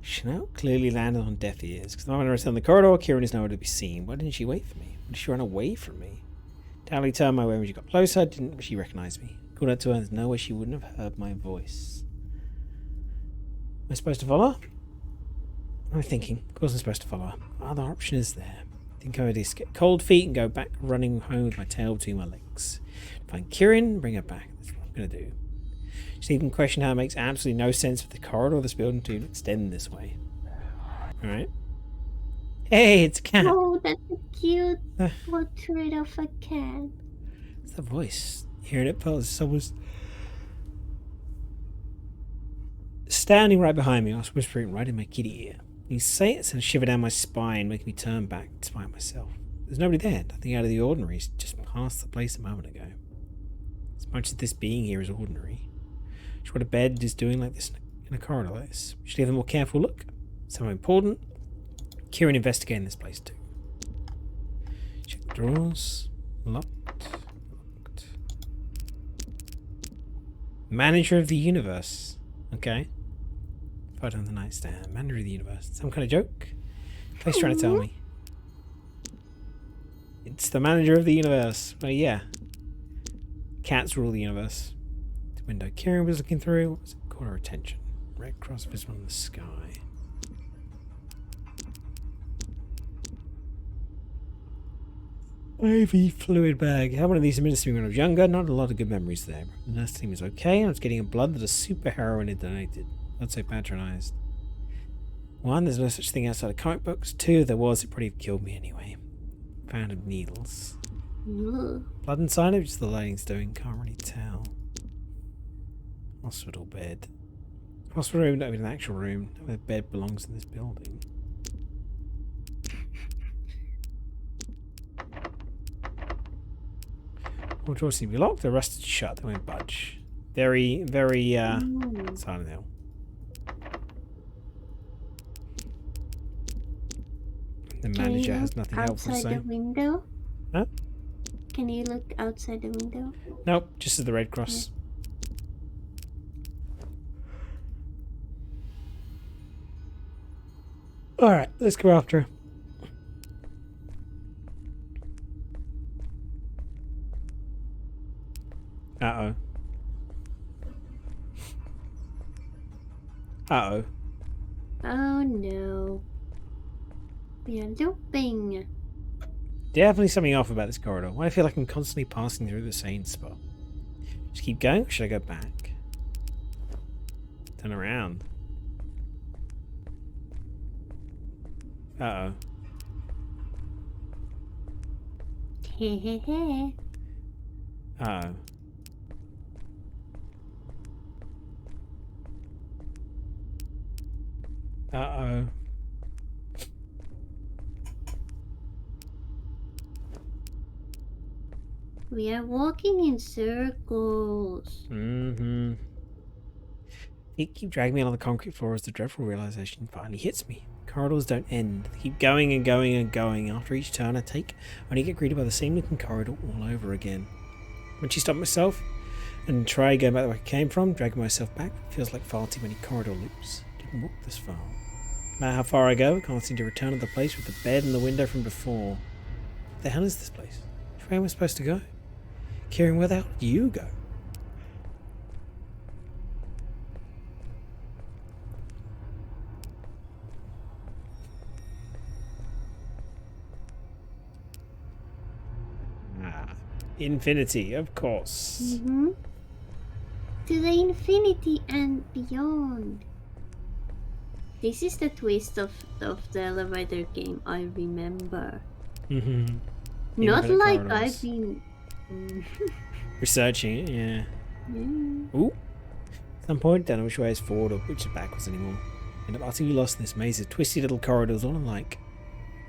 Chanel clearly landed on deaf ears. Because the moment I was down the corridor, Kieran is nowhere to be seen. Why didn't she wait for me? Why did she run away from me? Tally turned my way when she got closer. Didn't she recognize me? Called out to her. There's no way she wouldn't have heard my voice. Am I supposed to follow her? I'm thinking. Of course I'm supposed to follow her. What other option is there? I think I would just get cold feet and go back running home with my tail between my legs. Find Kieran, bring her back. That's what I'm going to do. She even questioned how it makes absolutely no sense for the corridor of this building to extend this way. Alright. Hey, it's a cat. Oh, that's a cute portrait of a cat. It's the voice. Hearing it felt as someone's standing right behind me. I was whispering right in my kitty ear. You say it, sent a shiver down my spine, making me turn back despite myself. There's nobody there. Nothing out of the ordinary. It's just past the place a moment ago. As much as this being here is ordinary. What a bed is doing like this in a corridor like this. We should have a more careful look. Somewhere important. Kieran investigating this place too. Check the drawers. Locked. Locked. Manager of the universe. Okay. Photo on the nightstand. Manager of the universe. Some kind of joke? What's trying to tell me? It's the manager of the universe. Well, yeah. Cats rule the universe. Window Kieran was looking through. What was it? Caught her attention. Red cross visible in the sky. IV fluid bag. I had one of these administered me when I was younger. Not a lot of good memories there. The nurse team was okay. And I was getting a blood that a superheroine had donated. Not so patronised. 1, there's no such thing outside of comic books. 2, if there was, it probably killed me anyway. Found of needles. Ugh. Blood inside of just the lighting's doing. Can't really tell. Hospital bed. Hospital room, not even an actual room. No bed belongs in this building. All drawers seem to be locked. They're rusted shut. They won't budge. Very, very Silent Hill. The manager has nothing helpful to outside say. the window? Huh? Can you look outside the window? Nope, just as the Red Cross. Alright, let's go after her. Uh-oh. Uh-oh. Oh no. We are looping. Definitely something off about this corridor. Why do I feel like I'm constantly passing through the same spot? Just keep going, or should I go back? Turn around. Uh-oh. Hehehe. Uh-oh. Uh-oh. We are walking in circles. Mm-hmm. Feet keep dragging me along the concrete floor as the dreadful realization finally hits me. Corridors don't end. They keep going and going and going. After each turn I take, I only get greeted by the same looking corridor all over again. When she stopped myself and try going back the way I came from, dragging myself back, feels like far too many corridor loops. Didn't walk this far. No matter how far I go, I can't seem to return to the place with the bed and the window from before. What the hell is this place? Where am I supposed to go? Kieran, where the hell do you go? Infinity, of course. Mm-hmm. To the infinity and beyond. This is the twist of the elevator game I remember. Mm-hmm. Not Infinite like corridors. I've been Researching it, yeah. Yeah. Ooh. At some point, don't know which way is forward or which is backwards anymore. End up utterly lost in this maze of twisty little corridors, all alike.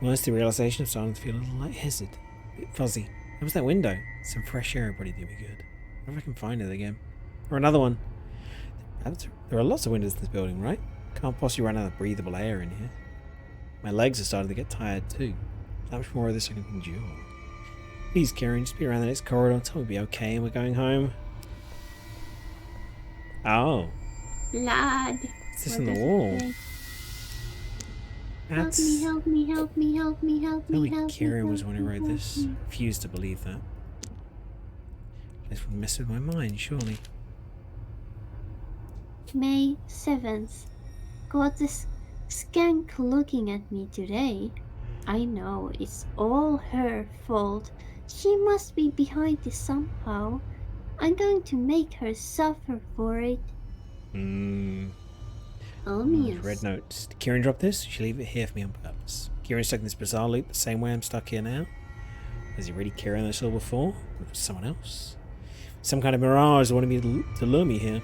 Once the realization of starting to feel a little lightheaded, a bit fuzzy. There was that window. Some fresh air would do me good. I wonder if I can find it again. Or another one. There are lots of windows in this building, right? Can't possibly run out of breathable air in here. My legs are starting to get tired too. How much more of this I can endure? Please, Karen, just be around the next corridor. Tell me we'll be okay and we're going home. Oh. Lad. What's this What on the does it wall? say? That's... Help me, help me, help me, help me, Only help me. Kieran was help when I me, wrote help this. me. Refused to believe that. This would mess with my mind, surely. May 7th. Got this skank looking at me today. I know it's all her fault. She must be behind this somehow. I'm going to make her suffer for it. Ominous. Red notes. Did Kieran drop this? She leave it here for me on purpose. Kieran's stuck in this bizarre loop the same way I'm stuck here now. Has he really carried this all before? Or was it someone else? Some kind of mirage wanted me to lure me here.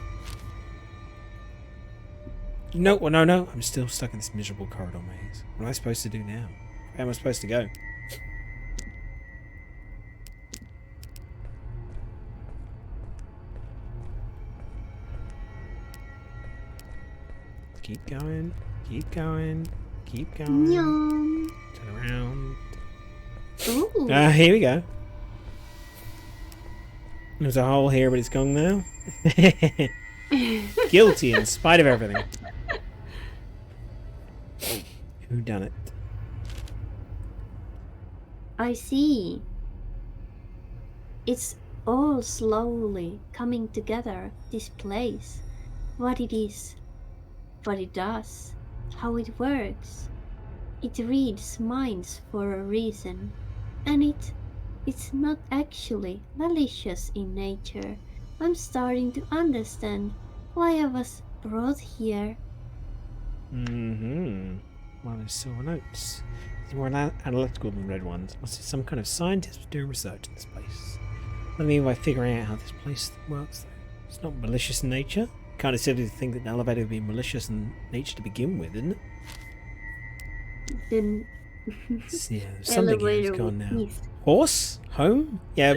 No, well, no. I'm still stuck in this miserable corridor maze. What am I supposed to do now? Where am I supposed to go? Keep going. Keep going. Keep going. Yum. Turn around. Ooh. Here we go. There's a hole here, but it's gone now. Guilty in spite of everything. Who done it? I see. It's all slowly coming together, this place. What it is, what it does, how it works. It reads minds for a reason, and it's not actually malicious in nature. I'm starting to understand why I was brought here. Mm-hmm. Well, there's silver notes. These are more analytical than red ones. Must be some kind of scientist doing research in this place. What do I mean by figuring out how this place works, though? It's not malicious in nature. Kind of silly to think that an elevator would be malicious in nature to begin with, isn't it? Then Yeah, there's something here. It's elevator gone with now. teeth. Horse? Home? Yeah,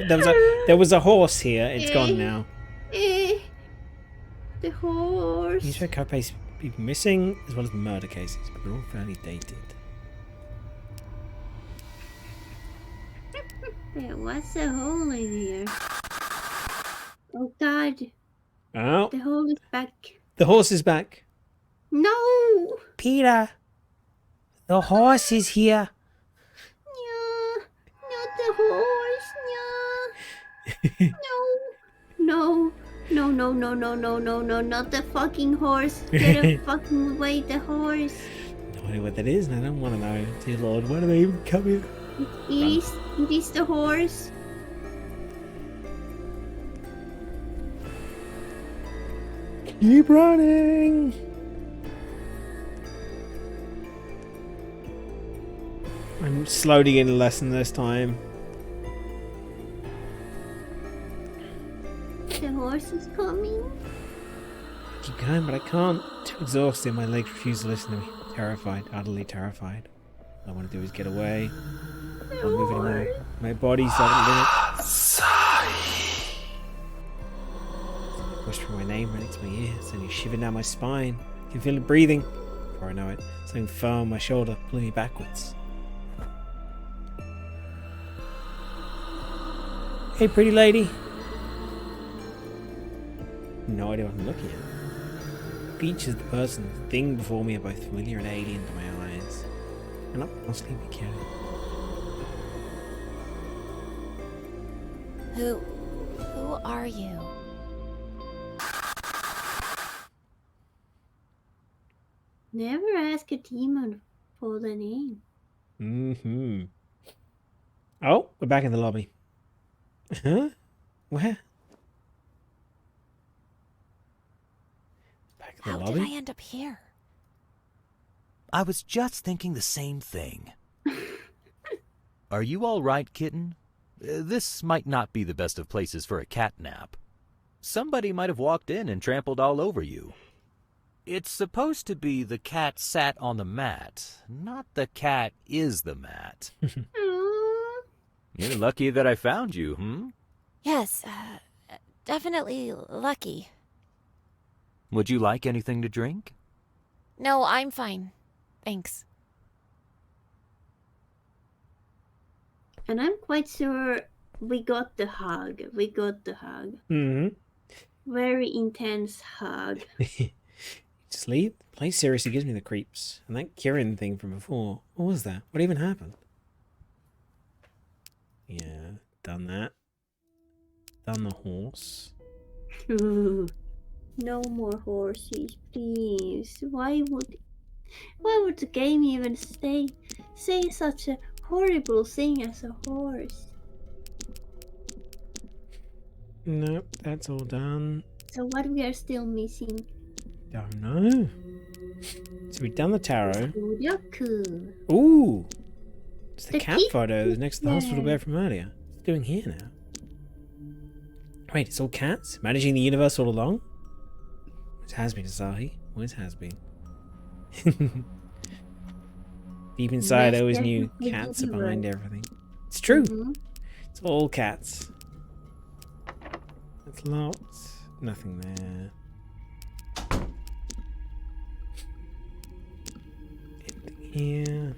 there was a horse here. It's gone now. The horse. These record cases people missing, as well as murder cases, but they're all fairly dated. There was a hole in here. Oh God, Oh, the hole is back. the horse is back. No! Peter, the horse is here. Yeah, not the horse. Yeah. No. No, not the fucking horse. Get fucking away, the horse. No idea what that is, and I don't want to know. Dear Lord, why do they even come here? It is the horse. Keep running. I'm slowly getting a lesson this time. The horse is coming. Keep going, but I can't. Too exhausted. My legs refuse to listen to me. Terrified, utterly terrified. All I want to do is get away. I can't move anymore. My body's at a limit. whispering my name right next to my ear, sending a shiver down my spine. I can feel it breathing. Before I know it, something fell on my shoulder, pulling me backwards. Hey, pretty lady. No idea what I'm looking at. Features, the person, the thing before me are both familiar and alien to my eyes. And I'm not sleepy cat. Who are you? Never ask a demon for the name. Mm-hmm. Oh, we're back in the lobby. Huh? Where? Back in the How lobby? did I end up here? I was just thinking the same thing. Are you all right, kitten? This might not be the best of places for a cat nap. Somebody might have walked in and trampled all over you. It's supposed to be the cat sat on the mat, not the cat is the mat. Aww. You're lucky that I found you, hmm? Yes, definitely lucky. Would you like anything to drink? No, I'm fine. Thanks. And I'm quite sure we got the hug. We got the hug. Mm-hmm. Very intense hug. Sleep? The place seriously gives me the creeps. And that Kieran thing from before. What was that? What even happened? Yeah, done that. Done the horse. No more horses, please. Why would the game even say such a horrible thing as a horse? Nope, that's all done. So what we are still missing? Don't know. So we've done the tarot. Sudoku. Ooh! It's the The cat photo that's next to the hospital Yeah. bed from earlier. What's it doing here now? Wait, it's all cats? Managing the universe all along? Always has been, Asahi. Always has been. Deep inside, I always knew cats are behind everything. It's true. Mhm. It's all cats. It's locked. Nothing there. Anything here?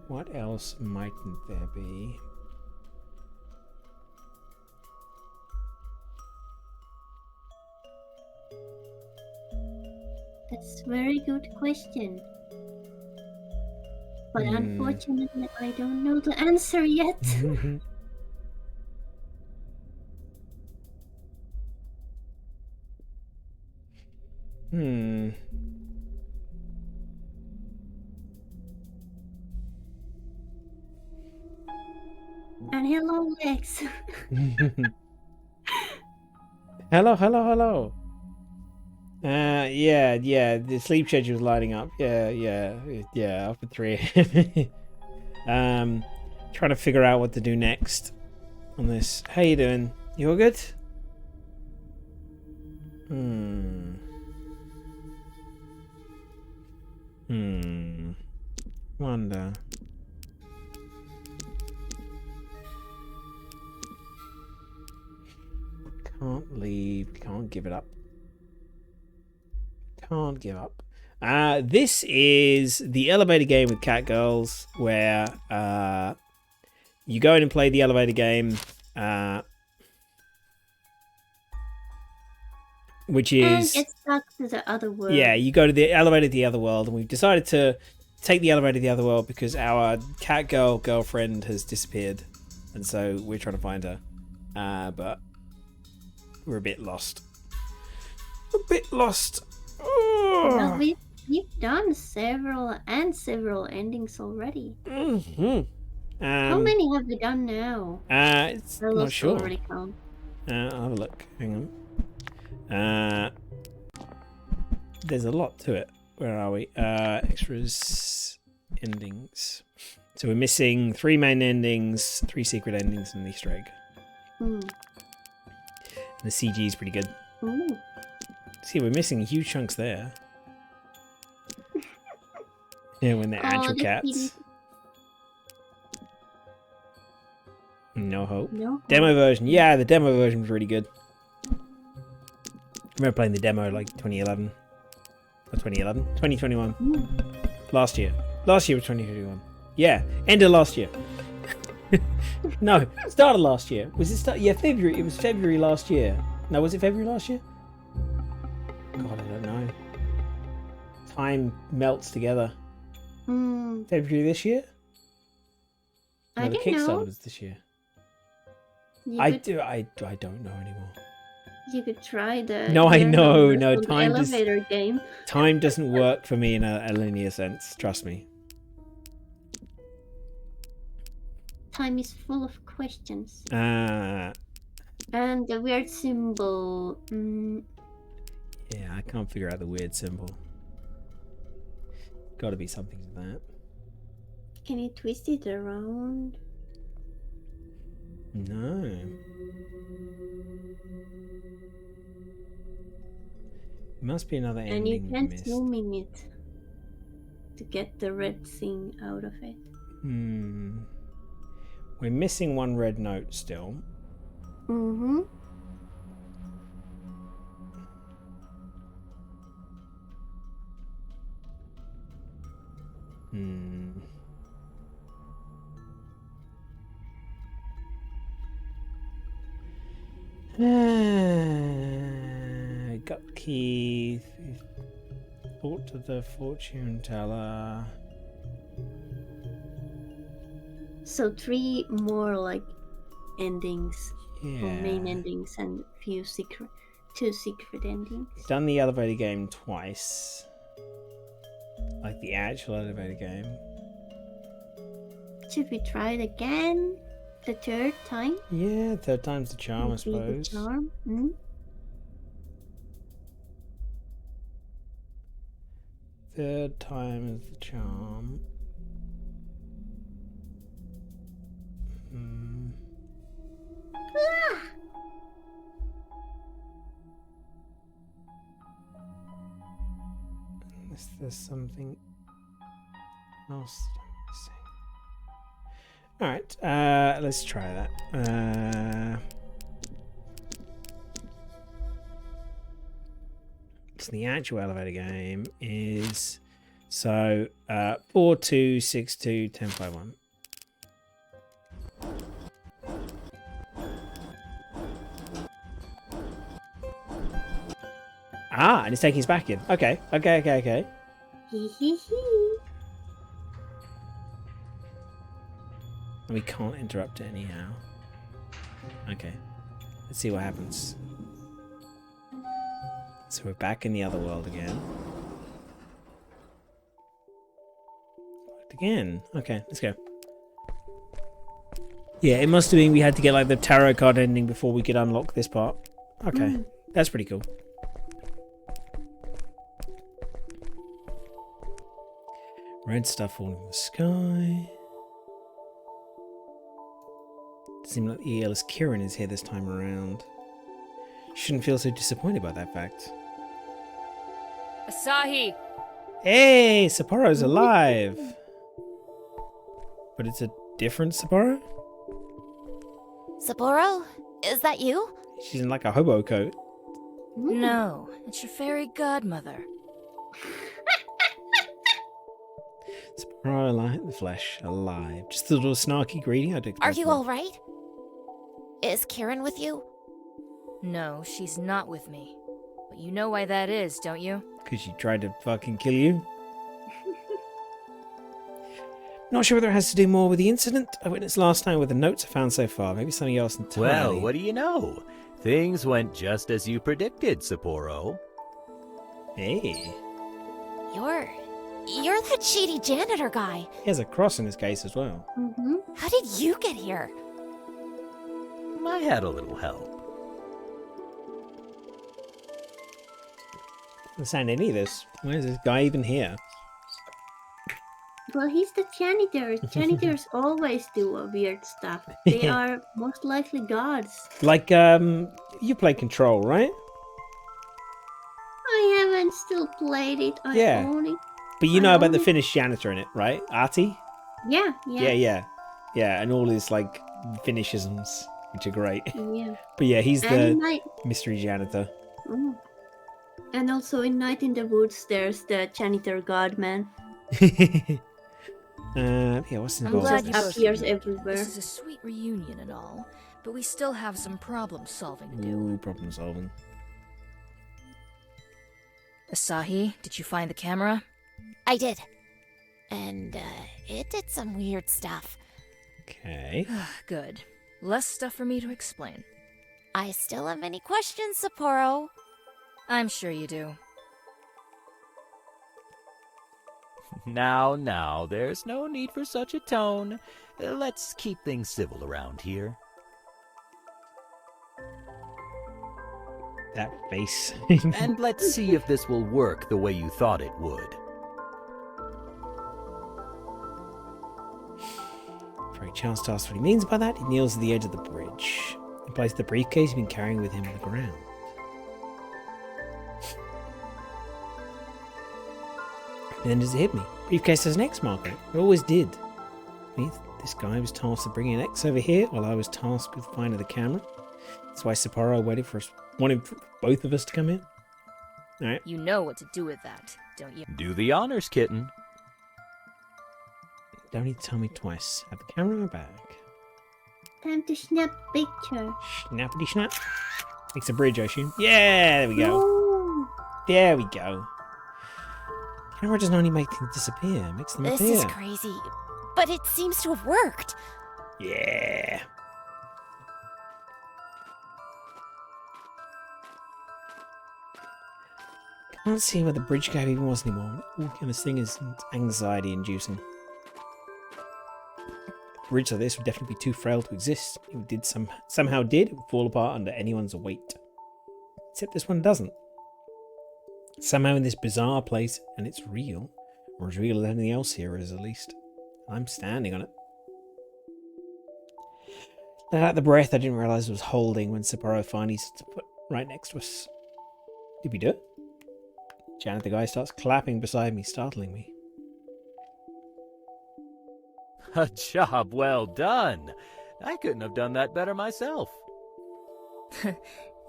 What else mightn't there be? That's a very good question. But unfortunately, I don't know the answer yet. And hello, Lex. Hello. Yeah, the sleep schedule's lining up. Yeah, up at 3 a.m. Trying to figure out what to do next on this. How you doing? You all good? Wonder. Can't leave. Can't give it up. Can't give up. This is the elevator game with Catgirls, where you go in and play the elevator game, which is And get stuck to the other world. yeah. You go to the elevator to the other world, and we've decided to take the elevator to the other world because our Catgirl girlfriend has disappeared, and so we're trying to find her, but we're a bit lost. Well, we've done several endings already. How many have we done now? It's I not lost sure. already count. I'll have a look. Hang on. There's a lot to it. Where are we? Extras, endings. So we're missing 3 main endings, 3 secret endings, and an Easter egg. Mm. And the CG is pretty good. Ooh. See, we're missing huge chunks there. Yeah, when they're actual the cats. kitty. No hope. No. Demo version. Yeah, the demo version was really good. I remember playing the demo like 2011. Or 2011? 2021. Last year. Last year was 2021. Yeah, end of last year. No, start of last year. Was it start? Yeah, February. It was February last year. No, was it February last year? God, I don't know. Time melts together. February this year? No, I the don't Kickstarter know. was this year. I You don't know anymore. You could try the. No, I year know. numbers No, on the time just elevator game. time doesn't work for me in a linear sense. Trust me. Time is full of questions. And the weird symbol. yeah, I can't figure out the weird symbol. Got to be something to that. Can you twist it around? No. It must be another And you ending can't missed. zoom in it to get the red thing out of it. We're missing one red note still. Mm-hmm. Got key. Thought to the fortune teller. So 3 more like endings, or main Yeah. endings, and 2 secret endings. Done the elevator game twice. Like the actual elevator game. Should we try it again? The 3rd time? Yeah, third time's the charm, I Would be the suppose. charm? Third time is the charm. Is there something else that I'm missing? Alright, let's try that. So the actual elevator game is 42621051. Ah, and it's taking us back in. Okay. Hee hee hee. And we can't interrupt it anyhow. Okay. Let's see what happens. So we're back in the other world again. Worked again. Okay, let's go. Yeah, it must have been we had to get like the tarot card ending before we could unlock this part. Okay, that's pretty cool. Red stuff falling from the sky. Seems like the EL's Kieran is here this time around. Shouldn't feel so disappointed by that fact. Asahi! Hey, Sapporo's alive! But it's a different Sapporo? Sapporo? Is that you? She's in like a hobo coat. No, it's your fairy godmother. Sapporo alive in the flesh, alive. Just a little snarky greeting, I'd expect. Are you alright? Is Kieran with you? No, she's not with me. But you know why that is, don't you? Because she tried to fucking kill you? Not sure whether it has to do more with the incident I witnessed last time with the notes I found so far. Maybe something else entirely. Well, what do you know? Things went just as you predicted, Sapporo. Hey. You're that shady janitor guy. He has a cross in his case as well. How did you get here? I had a little help. Doesn't understand any of this. Why is this guy even here? Well, he's the janitor. Janitors always do weird stuff. They are most likely gods. Like, you play Control, right? I haven't still played it. I Yeah. own it. But you know about the Finnish janitor in it, right? Artie? Yeah. Yeah, and all his like Finnishisms, which are great. Yeah. But yeah, he's And in the mystery janitor. And also in Night in the Woods, there's the janitor godman. Yeah, what's his I'm name? glad you both appears made it. everywhere. This is a sweet reunion and all, but we still have some problem solving to do. Ooh, problem solving. Asahi, did you find the camera? I did. And, it did some weird stuff. Okay. Good. Less stuff for me to explain. I still have many questions, Sapporo. I'm sure you do. Now, there's no need for such a tone. Let's keep things civil around here. That face. And let's see if this will work the way you thought it would. Before Charles asks what he means by that, he kneels at the edge of the bridge. He places the briefcase he's been carrying with him on the ground. And then does it hit me? Briefcase has an X mark on it. It always did. This guy was tasked with bringing an X over here while I was tasked with finding the camera. That's why Sapporo wanted for both of us to come in. Alright. You know what to do with that, don't you? Do the honors, kitten. Don't need to tell me twice. Have the camera in my bag. Time to snap picture. Snappity snap. Makes a bridge, I assume. Yeah, there we go. Ooh. There we go. Camera doesn't only make things disappear, it makes them This appear. is crazy. But it seems to have worked. Yeah. Can't see where the bridge cave even was anymore. All kind of thing is anxiety inducing. A bridge like this would definitely be too frail to exist. If it did somehow did, it would fall apart under anyone's weight. Except this one doesn't. Somehow in this bizarre place, and it's real, or as real as anything else here is, at least. I'm standing on it. Let out the breath I didn't realise I was holding when Sapporo finally sits put right next to us. Did we do it? Janet, the guy, starts clapping beside me, startling me. A job well done. I couldn't have done that better myself.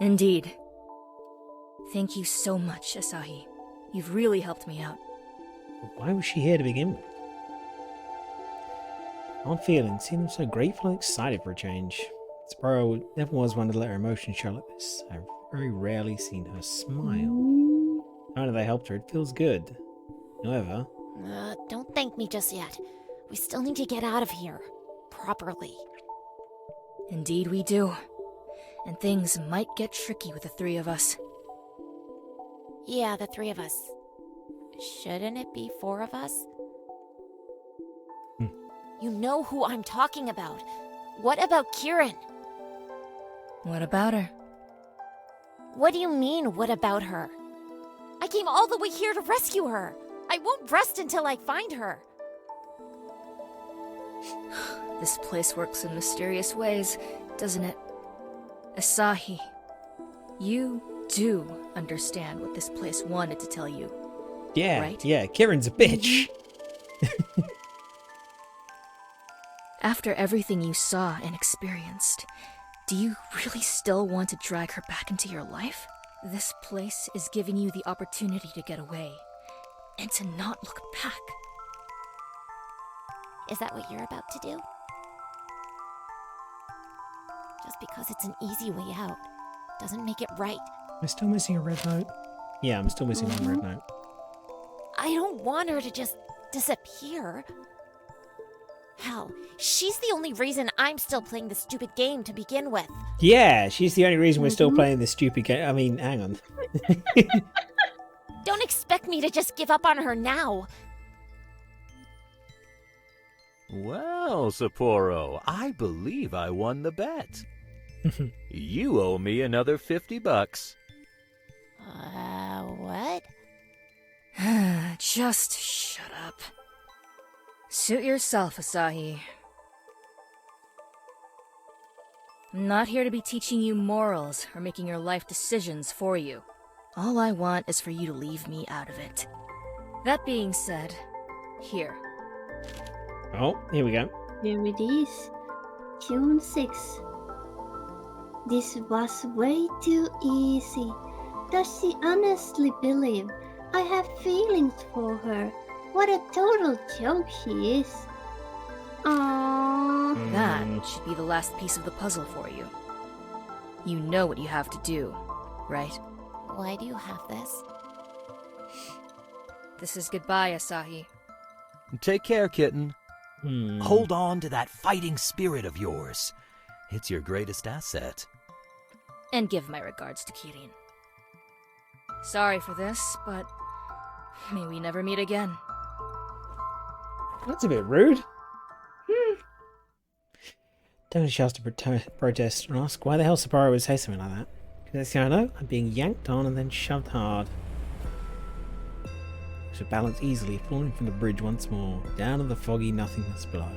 Indeed. Thank you so much, Asahi. You've really helped me out. Why was she here to begin with? Odd feeling, seeing them so grateful and excited for a change. Sapporo never was one to let her emotions show like this. I've very rarely seen her smile. Now that they helped her, it feels good. However... Don't thank me just yet. We still need to get out of here. Properly. Indeed we do. And things might get tricky with the three of us. Yeah, the three of us. Shouldn't it be four of us? You know who I'm talking about. What about Kieran? What about her? What do you mean, what about her? I came all the way here to rescue her. I won't rest until I find her. This place works in mysterious ways, doesn't it? Asahi, you do understand what this place wanted to tell you. Yeah, right? Yeah, Kieran's a bitch. After everything you saw and experienced, do you really still want to drag her back into your life? This place is giving you the opportunity to get away, and to not look back. Is that what you're about to do? Just because it's an easy way out doesn't make it right. Am I still missing a red note? Yeah, I'm still missing one red note. I don't want her to just disappear. Hell, she's the only reason I'm still playing this stupid game to begin with. Yeah, she's the only reason we're still playing this stupid game. I mean, hang on. Don't expect me to just give up on her now. Well, Sapporo, I believe I won the bet. You owe me another $50. What? Just shut up. Suit yourself, Asahi. I'm not here to be teaching you morals or making your life decisions for you. All I want is for you to leave me out of it. That being said, here. Oh, here we go. Here it is. June 6th. This was way too easy. Does she honestly believe I have feelings for her? What a total joke she is. Aww. That should be the last piece of the puzzle for you. You know what you have to do, right? Why do you have this? This is goodbye, Asahi. Take care, kitten. Hmm. Hold on to that fighting spirit of yours. It's your greatest asset. And give my regards to Kirin. Sorry for this, but may we never meet again. That's a bit rude. Don't have a chance to protest and ask why the hell Sapporo would say something like that. Because next thing I know, I'm being yanked on and then shoved hard. I should balance easily, falling from the bridge once more, down in the foggy nothingness below.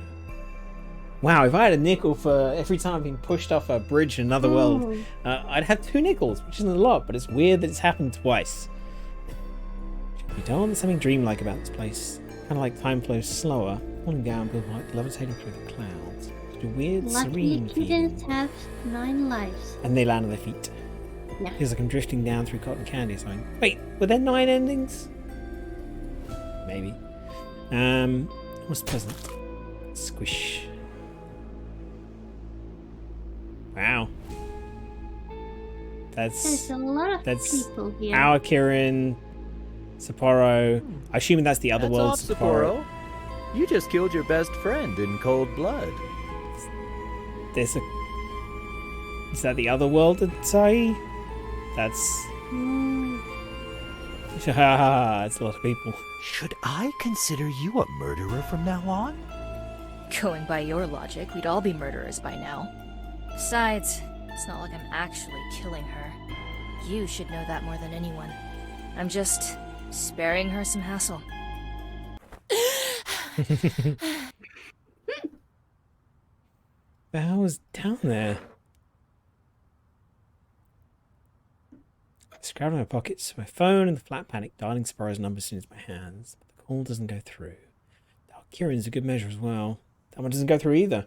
Wow, if I had a nickel for every time I've been pushed off a bridge in another world, I'd have 2 nickels, which isn't a lot, but it's weird that it's happened twice. Should be told there's something dreamlike about this place. Kind of like time flows slower, falling down, feels like levitating through the clouds. It's a weird, Lucky serene kittens feeling. have 9 lives. And they land on their feet. Yeah. Feels like I'm drifting down through cotton candy or something. Wait, were there 9 endings? Maybe. What's present? Squish. Wow. There's a lot of people here. our Kirin, Sapporo. Assuming that's the other world. Off, Sapporo. You just killed your best friend in cold blood. Is that the other world, Asahi? That's... It's a lot of people. Should I consider you a murderer from now on? Going by your logic, we'd all be murderers by now. Besides, it's not like I'm actually killing her. You should know that more than anyone. I'm just sparing her some hassle. The hell was down there? I scratched in my pockets, my phone, and the flat panic, dialing Sapporo's number soon as my hands. But the call doesn't go through. Kirin's a good measure as well. That one doesn't go through either.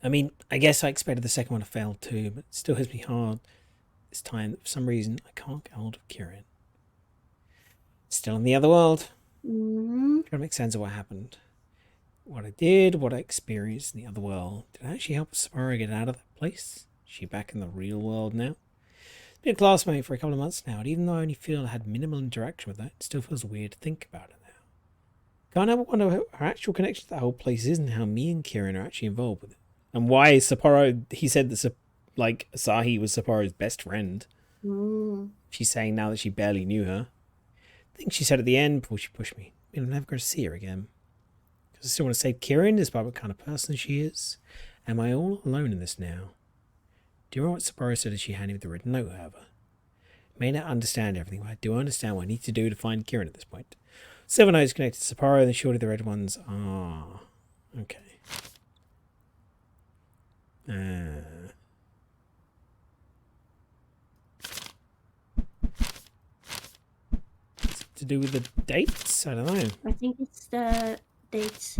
I mean, I guess I expected the second one to fail too, but it still hits me hard this time that for some reason I can't get hold of Kirin. Still in the other world. Trying to make sense of what happened. What I did, what I experienced in the other world. Did I actually help Sapporo get out of that place? Is she back in the real world now? Been a classmate for a couple of months now, and even though I only feel I had minimal interaction with her, it still feels weird to think about it now. Can't help but wonder what her actual connection to that whole place is and how me and Kirin are actually involved with it. And why Sapporo, he said that Asahi was Sapporo's best friend. She's saying now that she barely knew her. I think she said at the end before she pushed me, I'm never going to see her again. Because I still want to save Kirin despite what kind of person she is. Am I all alone in this now? Do you remember what Sapporo said as she handed me the red note, however? I may not understand everything, but I do understand what I need to do to find Kirin at this point. 7 notes connected to Sapporo, then surely the red ones are... Okay. To do with the dates? I don't know. I think it's the dates.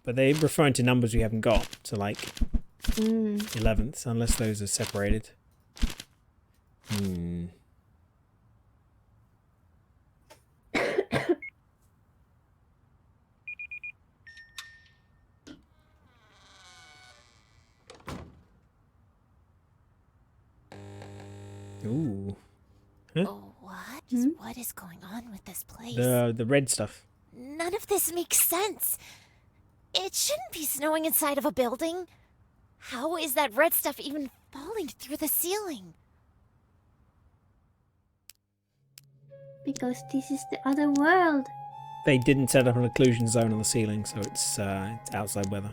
But they're referring to numbers we haven't got. So like 11th, unless those are separated. Ooh. Huh? Oh, what? What is going on with this place? The red stuff. None of this makes sense. It shouldn't be snowing inside of a building. How is that red stuff even falling through the ceiling? Because this is the other world. They didn't set up an occlusion zone on the ceiling, so it's outside weather.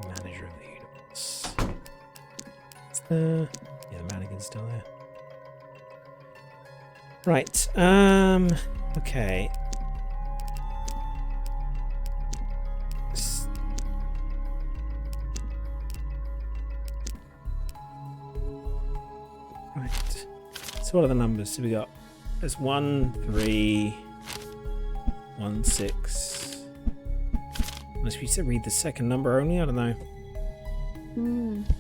Manager of the universe. The mannequin's still there. Right. Okay. So what are the numbers? So we got there's 1, 3, 1, 6. Unless we read the second number only, I don't know.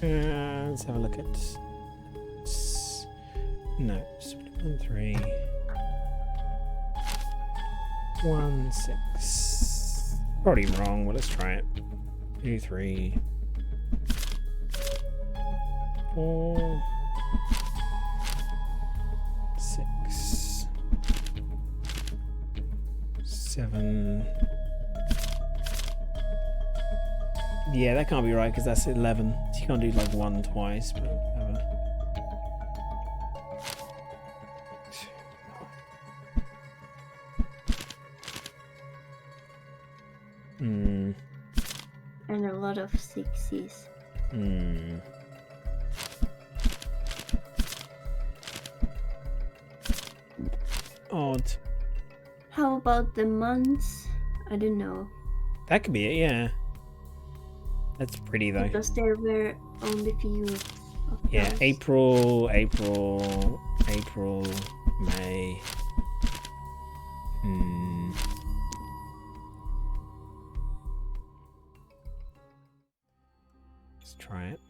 Let's have a look at. No, 1, 3, 1, 6. Probably wrong, but let's try it. 2, 3, 4, 6, 7. Yeah, that can't be right because that's 11. So you can't do like 1 twice, but whatever. And a lot of 6s. Odd. How about the months? I don't know. That could be it, yeah. That's pretty though. Because there were only few of Yeah, those. April, May. Let's try it.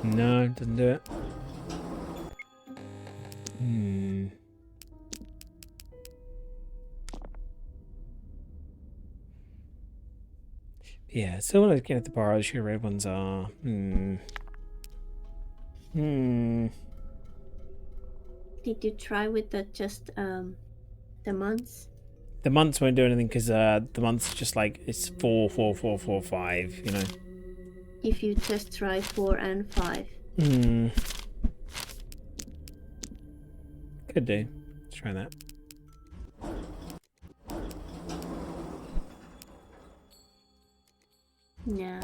No, doesn't do it. Yeah, so when I get at the bar, the red ones are. Did you try with the the months? The months won't do anything because the months just like it's 4, 4, 4, 4, 5. You know. If you just try 4 and 5. Could do. Let's try that. Yeah.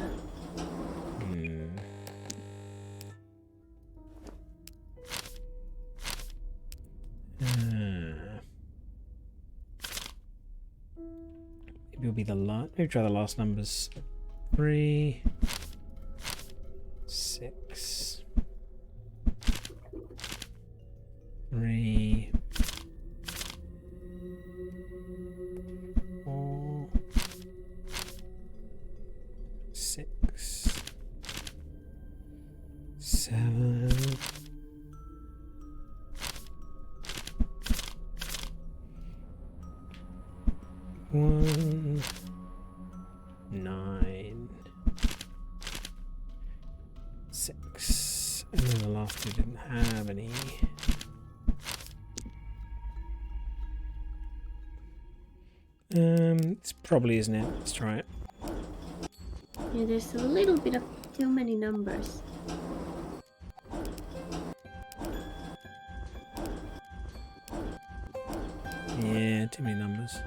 Maybe it'll be the last. Maybe try the last numbers. 3, 6, 3, 4, 6, 7. 1, 9, 6, and then the last two didn't have any. It's probably isn't it. Let's try it. Yeah, there's a little bit of too many numbers. Yeah, too many numbers.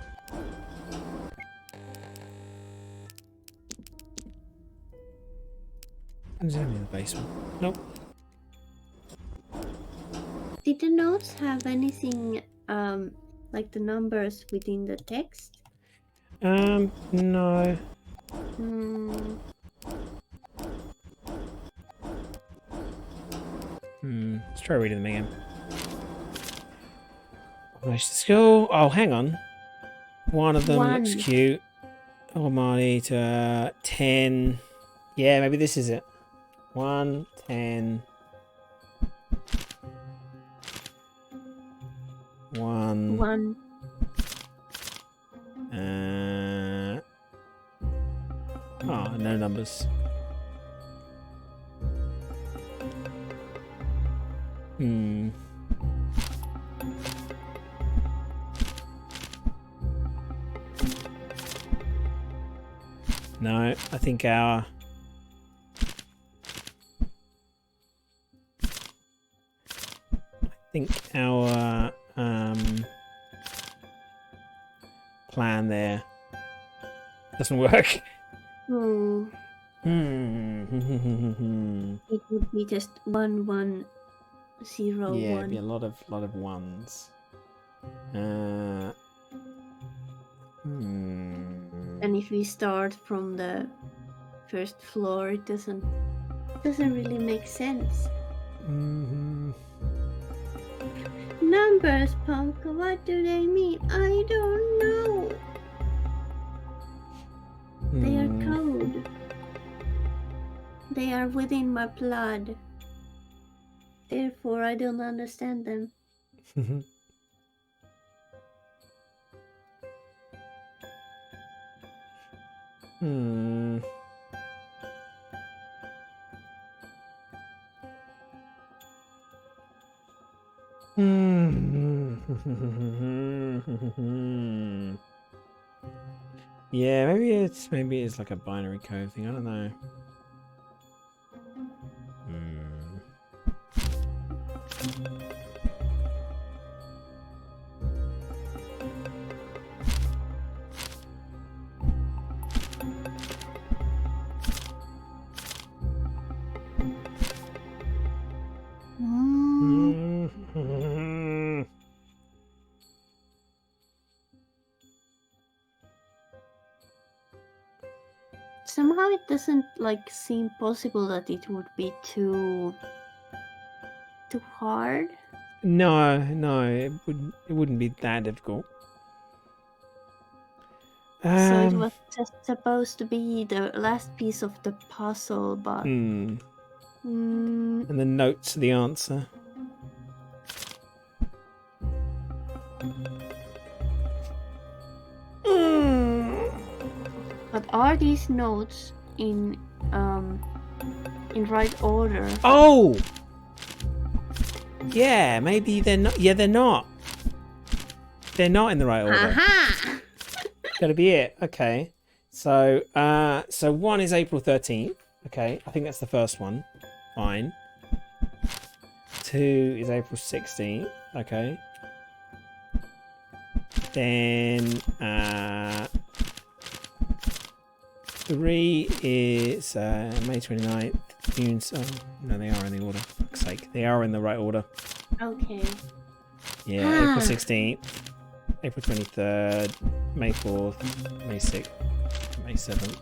Is there any in the basement? Nope. Did the notes have anything like the numbers within the text? No. Let's try reading them again. Nice to school. Oh, hang on. One of them looks cute. Almighty to 10. Yeah, maybe this is it. 1, 10. 1. Oh, no numbers. No, I think our plan there doesn't work. It would be just 1-1-0-1. Yeah, it'd be a lot of ones. And if we start from the first floor, it doesn't really make sense. Numbers, Pumpkin, what do they mean? I don't know. They are code. They are within my blood. Therefore, I don't understand them. Yeah, maybe it's like a binary code thing. I don't know. Somehow it doesn't like seem possible that it would be too hard. No, it wouldn't be that difficult. So it was just supposed to be the last piece of the puzzle, but And the notes are the answer. But are these notes in right order? Oh! Yeah, maybe they're not. Yeah, they're not. They're not in the right order. Aha! Gotta be it. Okay. So, so 1 is April 13th. Okay, I think that's the first one. Fine. 2 is April 16th. Okay. Then, 3 is May 29th. June. Oh, no, they are in the order. For fuck's sake. They are in the right order. Okay. Yeah, April 16th. April 23rd. May 4th. May 6th. May 7th.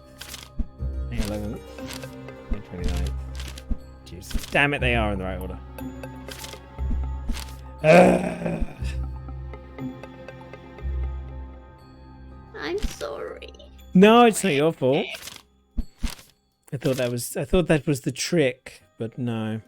May 11th. May 29th. Jeez. Damn it, they are in the right order. I'm sorry. No, it's not your fault. I thought that was the trick, but no.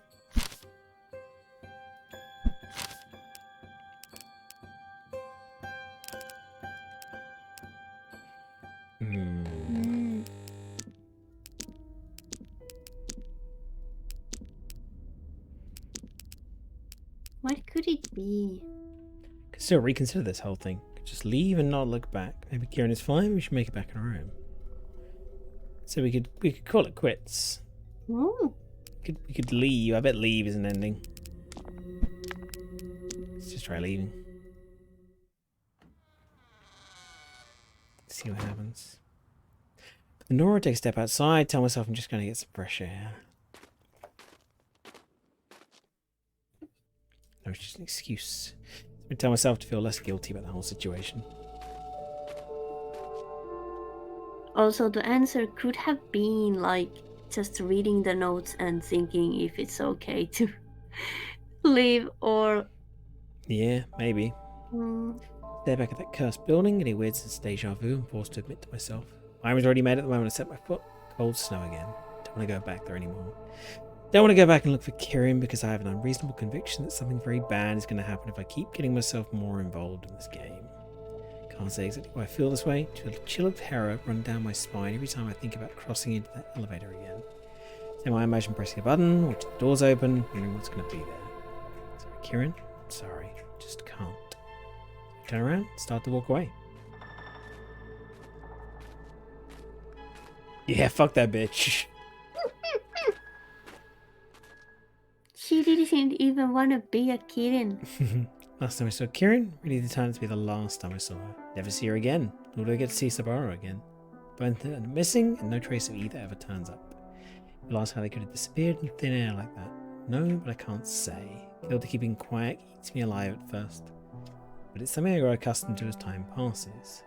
What could it be? Could still reconsider this whole thing. Could just leave and not look back. Maybe Kieran is fine. We should make it back in our room. So we could call it quits. Ooh. We could leave. I bet leave is an ending. Let's just try leaving. See what happens. But Nora takes a step outside. Tell myself I'm just going to get some fresh air. No, it's just an excuse. I tell myself to feel less guilty about the whole situation. Also, the answer could have been like just reading the notes and thinking if it's okay to leave or... Yeah, maybe. Stare back at that cursed building, getting weird since deja vu. I'm forced to admit to myself. I was already made at the moment I set my foot. Cold snow again. Don't want to go back there anymore. Don't want to go back and look for Kieran because I have an unreasonable conviction that something very bad is going to happen if I keep getting myself more involved in this game. Can't say exactly why I feel this way. To a chill of terror run down my spine every time I think about crossing into that elevator again. So I imagine pressing a button, watching the doors open, wondering what's going to be there. Sorry, Kieran. I'm sorry. Just can't. Turn around, start to walk away. Yeah, fuck that bitch. She didn't even want to be a kitten. Last time I saw Kieran, really determined to be the last time I saw her. Never see her again, nor do I get to see Sabaro again. Both are missing, and no trace of either ever turns up. Realize how they could have disappeared in thin air like that. No, but I can't say. Guilty keeping quiet eats me alive at first. But it's something I grow accustomed to as time passes.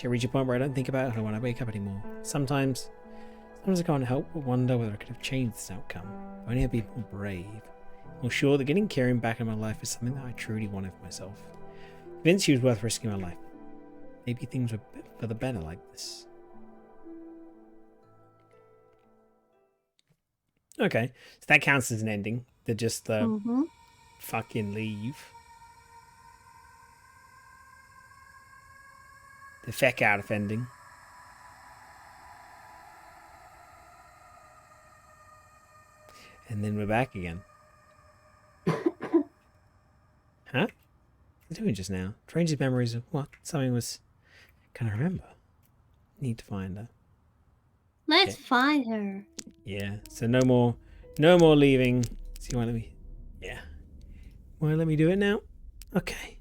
I reach a point where I don't think about her when I wake up anymore. Sometimes I can't help but wonder whether I could have changed this outcome. If only I'd been more brave. More sure that getting Kieran back in my life is something that I truly wanted for myself. Convinced she was worth risking my life. Maybe things were for the better like this. Okay, so that counts as an ending. They're just fucking leave. The feck out of ending. And then we're back again. Huh? What are you doing just now? Strangest memories of what? Something was... Can I remember? Need to find her. Let's find her. Yeah. So no more leaving. So you want to let me? Yeah. Want to let me do it now? Okay.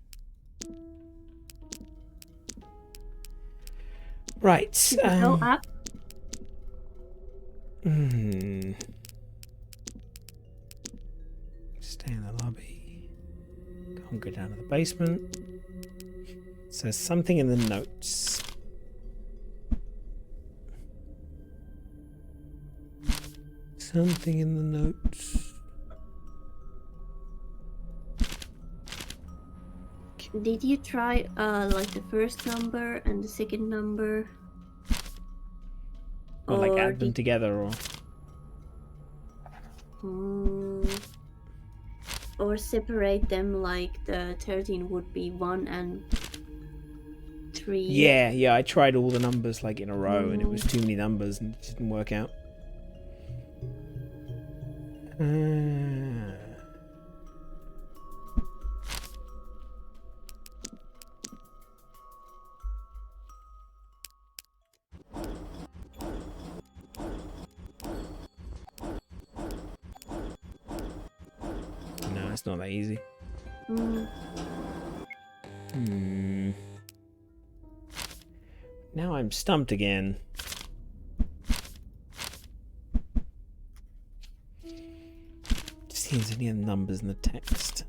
Right. Go up. Stay in the lobby. Can't go down to the basement. So something in the notes. Something in the notes. Did you try like the first number and the second number? Or like add them together, or separate them, like the 13 would be 1 and 3. Yeah, I tried all the numbers like in a row and it was too many numbers and it didn't work out. No, it's not that easy. Now I'm stumped again. Just seems any other numbers in the text.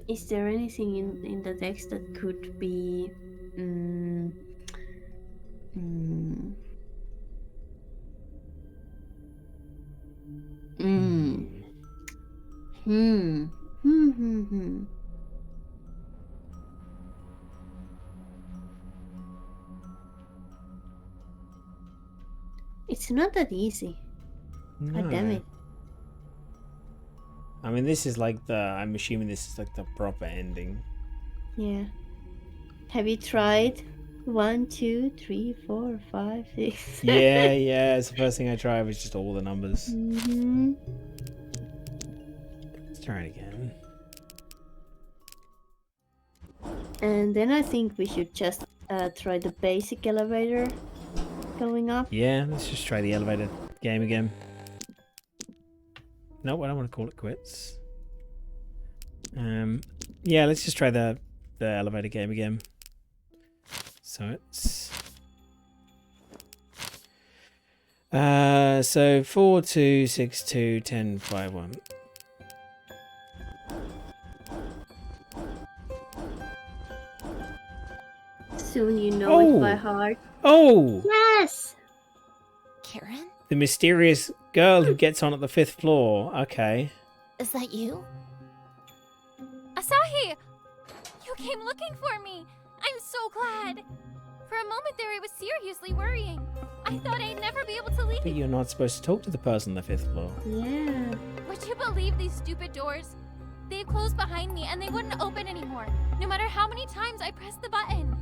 Is there anything in the text that could be It's not that easy. God damn it. I mean, this is like I'm assuming this is like the proper ending. Yeah. Have you tried 1, 2, 3, 4, 5, 6? Yeah. It's the first thing I tried was just all the numbers. Let's try it again. And then I think we should just try the basic elevator going up. Yeah, let's just try the elevator game again. No, I don't want to call it quits. Yeah, let's just try the elevator game again. So it's so 4 2 6 2 10 5 1. Soon you know it by heart. Oh! Yes! Kieran? The mysterious girl who gets on at the 5th floor. Okay. Is that you? Asahi! You came looking for me! I'm so glad! For a moment there I was seriously worrying. I thought I'd never be able to leave. But you're not supposed to talk to the person on the 5th floor. Yeah. Would you believe these stupid doors? They've closed behind me and they wouldn't open anymore, no matter how many times I pressed the button.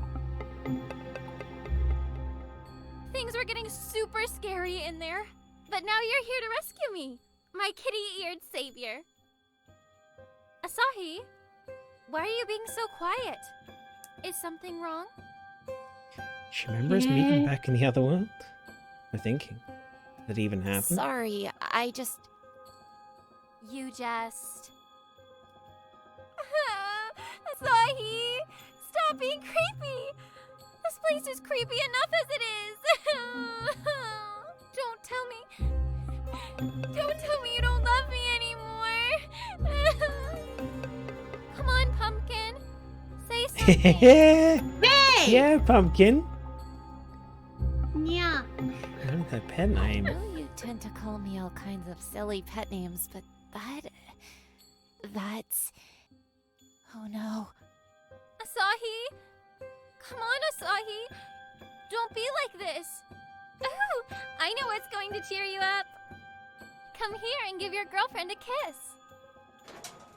Things were getting super scary in there, but now you're here to rescue me, my kitty-eared savior. Asahi, why are you being so quiet? Is something wrong? She remembers meeting back in the other world? We're thinking. Did it even happen? Sorry, I just... You just... Asahi! Stop being creepy! This place is creepy enough as it is! Don't tell me... Don't tell me you don't love me anymore! Come on, Pumpkin. Say something. Hey! Yeah, Pumpkin. Yeah. I don't have pet I name. know you tend to call me all kinds of silly pet names, but that's... Oh no. Asahi! Come on, Asahi! Don't be like this! Ooh, I know what's going to cheer you up! Come here and give your girlfriend a kiss!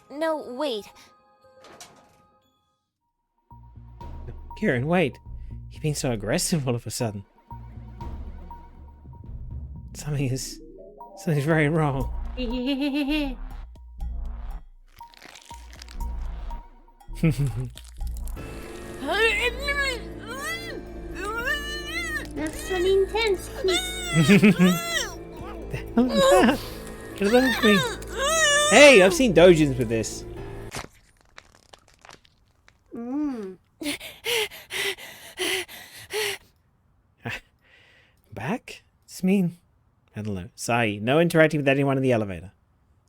No, wait. Kieran, wait. You're being so aggressive all of a sudden. Something's very wrong. That's an intense kiss. Get away from me. Hey, I've seen dojins with this. Mm. Back? It's mean. I don't know. Sai, no interacting with anyone in the elevator.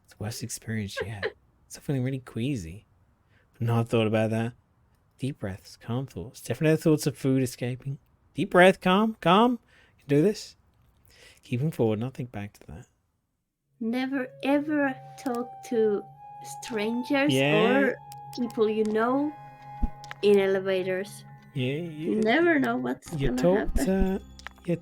It's the worst experience yet. Still feeling really queasy. Not thought about that. Deep breaths, calm thoughts. Definitely thoughts of food escaping. Deep breath, calm. You can do this. Keeping forward, not think back to that. Never ever talk to strangers Yeah. or people you know in elevators. Yeah. You never know what's You gonna happen.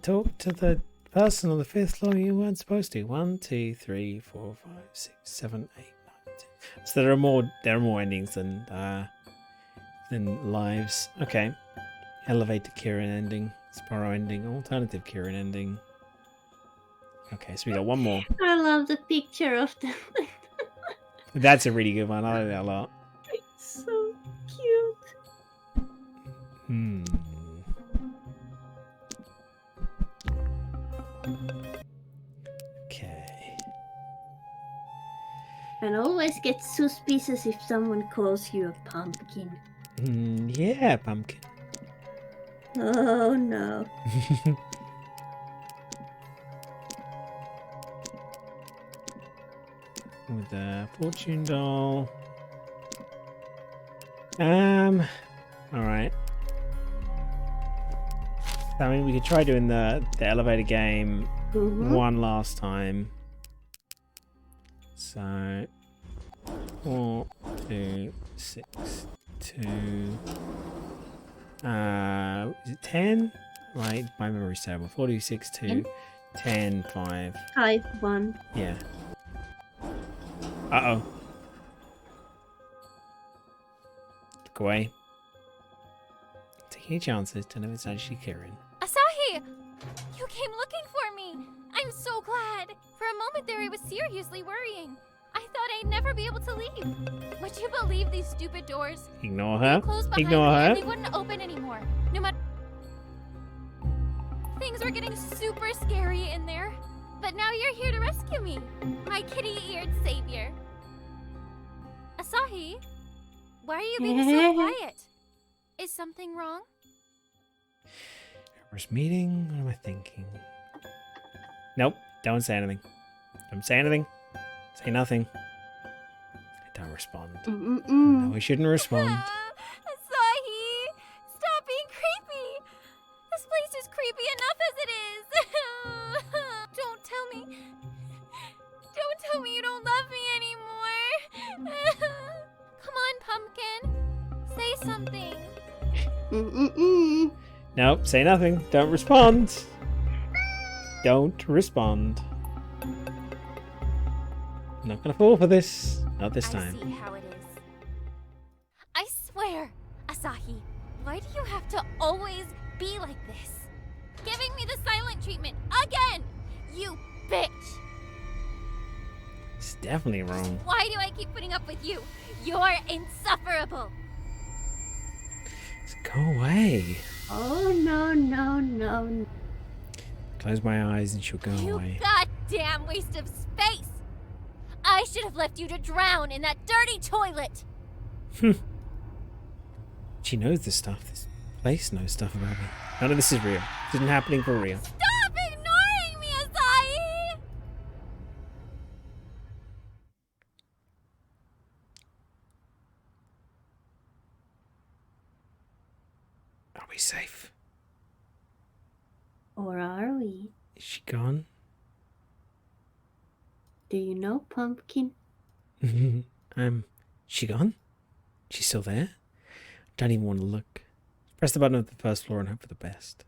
talk to the person on the 5th floor you weren't supposed to. 1, 2, 3, 4, 5, 6, 7, 8, 9, 10. So there are more endings than lives. Okay. Elevator Kieran ending. Sparrow ending. Alternative Kieran ending. Okay, so we got one more. I love the picture of them. That's a really good one. I like that a lot. It's so cute. Hmm. Okay. And always get suspicious if someone calls you a pumpkin. Yeah, Pumpkin. Oh no. With the fortune doll. Alright. I mean, we could try doing the elevator game one last time. So 4, 2, 6, 2. Is it 10? Right, my memory's terrible. 4, 2, 6, 2, 10, 5. 5, 1. Yeah. Uh-oh. Look away. Take any chances to know it's actually Kieran. Asahi! You came looking for me! I'm so glad! For a moment there I was seriously worrying. I thought I'd never be able to leave. Would you believe these stupid doors? Ignore They her. closed behind Ignore me her. and they wouldn't open anymore. No matter... Things were getting super scary in there. But now you're here to rescue me. My kitty-eared savior. Asahi? Why are you being so quiet? Is something wrong? First meeting? What am I thinking? Nope. Don't say anything. Don't say anything. Say nothing. Don't respond. No, we shouldn't respond. Asahi! Stop being creepy! This place is creepy enough as it is! Don't tell me... Don't tell me you don't love me anymore! Come on, Pumpkin. Say something. Nope. Say nothing. Don't respond. Don't respond. I'm not gonna fall for this. Not this time. I see how it is. I swear, Asahi, why do you have to always be like this? Giving me the silent treatment again! You bitch! It's definitely wrong. Why do I keep putting up with you? You're insufferable! Just go away. Oh no. Close my eyes and she'll go You away. goddamn waste of space! I should have left you to drown in that dirty toilet! She knows this stuff. This place knows stuff about me. None of this is real. This isn't happening for real. Stop ignoring me, Asahi! Are we safe? Or are we? Is she gone? Do you know, Pumpkin? She gone? She's still there? Don't even want to look. Press the button at the first floor and hope for the best.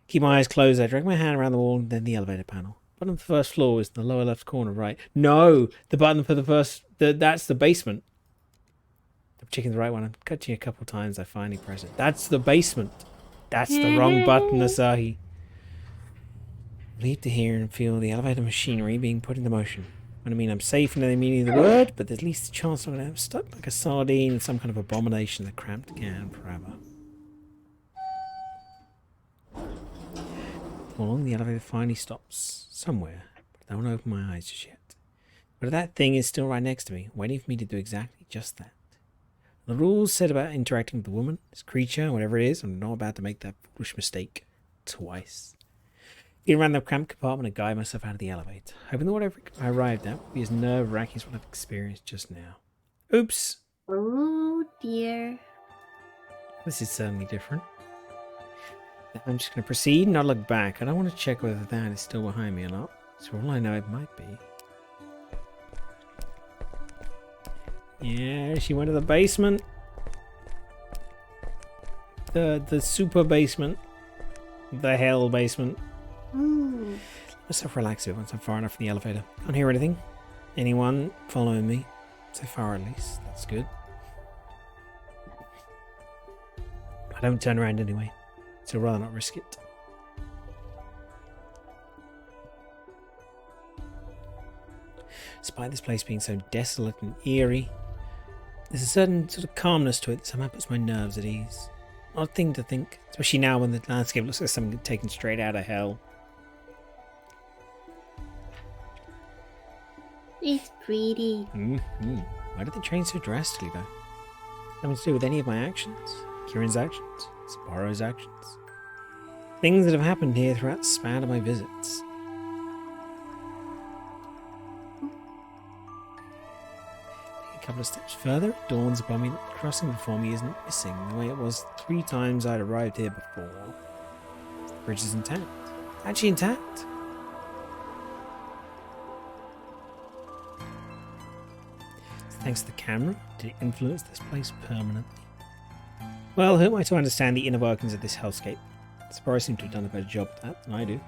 Keep my eyes closed. I drag my hand around the wall and then the elevator panel. Button on the first floor is in the lower left corner, right? No! The button for the first... that's the basement. I'm checking the right one. I'm touching a couple times. I finally press it. That's the basement. That's the wrong button, Asahi. Relieved to hear and feel the elevator machinery being put into motion. I mean, I'm safe in the meaning of the word, but there's at least a chance I'm going to have stuck like a sardine in some kind of abomination that cramped again forever. Along the elevator finally stops somewhere, but I don't open my eyes just yet. But that thing is still right next to me, waiting for me to do exactly just that. The rules said about interacting with the woman, this creature, whatever it is, I'm not about to make that foolish mistake twice. Get around the cramped compartment and guide myself out of the elevator, hoping that whatever I arrived at would be as nerve-wracking as what I've experienced just now. Oops! Oh dear. This is certainly different. I'm just going to proceed and not look back. I don't want to check whether that is still behind me or not. So for all I know, it might be. Yeah, she went to the basement. The super basement. The hell basement. Ooh. Let myself relax a bit once I'm far enough from the elevator. Can't hear anything. Anyone following me? So far, at least. That's good. I don't turn around anyway, so I'd rather not risk it. Despite this place being so desolate and eerie, there's a certain sort of calmness to it that somehow puts my nerves at ease. Odd thing to think, especially now when the landscape looks like something taken straight out of hell. It's pretty. Why did they change so drastically, though? Nothing to do with any of my actions, Kieran's actions, Sparrow's actions. Things that have happened here throughout the span of my visits. Take a couple of steps further, it dawns upon me that the crossing before me isn't missing the way it was 3 times I'd arrived here before. The bridge is intact. Actually intact. Thanks to the camera, did it influence this place permanently? Well, who am I to understand the inner workings of this hellscape? Sparrow seemed to have done a better job at that than I do.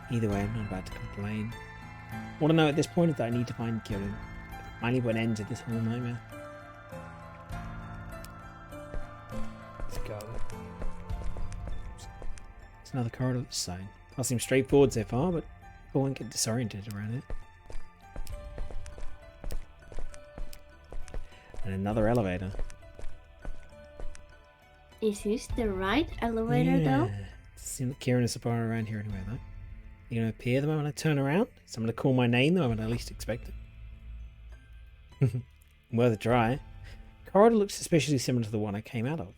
Either way, I'm not about to complain. All I know at this point is that I need to find Kieran. Finally put an end to this whole nightmare. Let's go. There's another corridor this side. All seems straightforward so far, but people won't get disoriented around it. And another elevator. Is this the right elevator though? Seems like Kieran is Sparrow around here anyway, though. You're going to appear the moment I turn around? Someone to call my name the moment I least expect it. Worth a try. The corridor looks suspiciously similar to the one I came out of.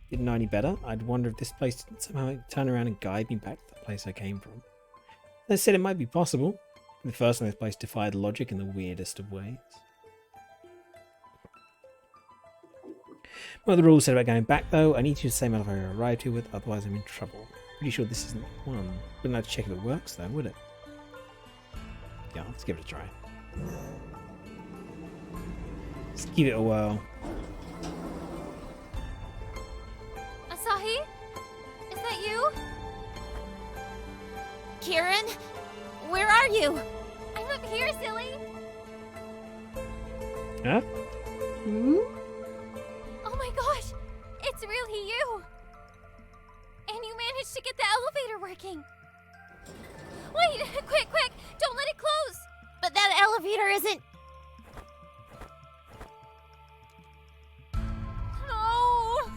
Didn't know any better. I'd wonder if this place didn't somehow turn around and guide me back to the place I came from. They said it might be possible. The first time this place defied logic in the weirdest of ways. Well, the rules said about going back, though. I need to use the same elevator I arrived here with, otherwise I'm in trouble. Pretty sure this isn't the one. Wouldn't have to check if it works, though, would it? Yeah, let's give it a try. Let's give it a whirl. Asahi? Is that you? Kieran? Where are you? I'm up here, silly. Huh? Hmm? Oh my gosh! It's really you! And you managed to get the elevator working! Wait! Quick! Don't let it close! But that elevator isn't... No!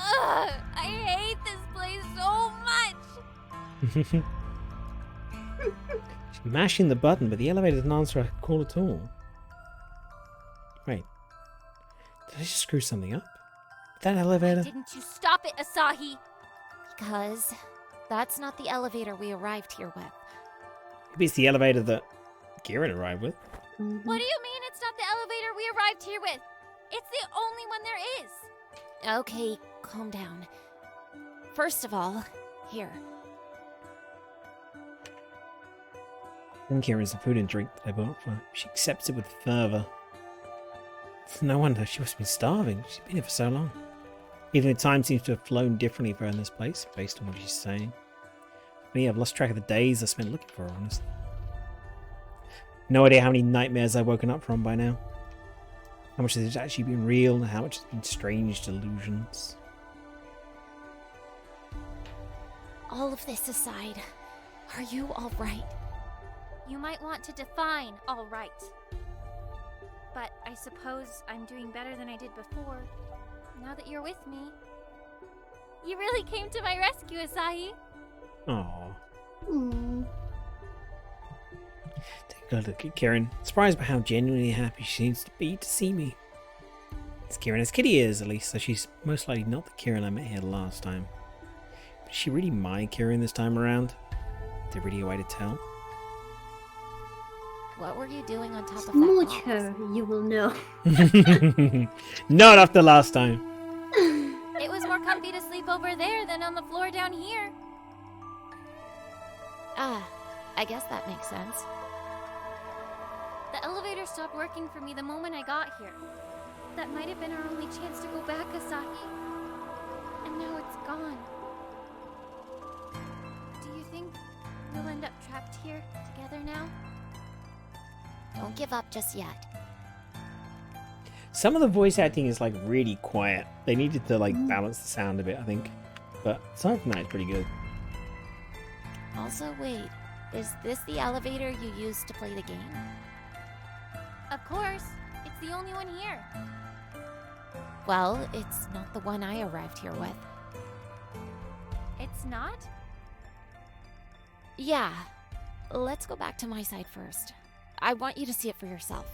Ugh! I hate this place so much! She's mashing the button, but the elevator doesn't answer her call at all. Wait. Did I just screw something up? That elevator? Didn't you stop it, Asahi? Because that's not the elevator we arrived here with. Maybe it's the elevator that Kieran arrived with. What do you mean it's not the elevator we arrived here with? It's the only one there is. Okay, calm down. First of all, here. And Kieran's the food and drink that I bought for her. She accepts it with fervour. It's no wonder she must have been starving. She's been here for so long. Even though time seems to have flown differently for her in this place, based on what she's saying. But yeah, I've lost track of the days I spent looking for her, honestly. No idea how many nightmares I've woken up from by now. How much has actually been real and how much has been strange delusions. All of this aside, are you alright? You might want to define all right. But I suppose I'm doing better than I did before, now that you're with me. You really came to my rescue, Asahi. Aww. Take a look at Kieran. Surprised by how genuinely happy she seems to be to see me. It's Kieran has kitty ears, at least, so she's most likely not the Kieran I met here last time. But is she really my Kieran this time around? Is there really a way to tell? What were you doing on top of that Smooch box? her, you will know. Not after last time. It was more comfy to sleep over there than on the floor down here. Ah, I guess that makes sense. The elevator stopped working for me the moment I got here. That might have been our only chance to go back, Asahi. And now it's gone. Do you think we'll end up trapped here together now? Don't give up just yet. Some of the voice acting is like really quiet. They needed to like balance the sound a bit, I think. But aside from that, it's pretty good. Also, wait, is this the elevator you used to play the game? Of course. It's the only one here. Well, it's not the one I arrived here with. It's not? Yeah. Let's go back to my side first. I want you to see it for yourself.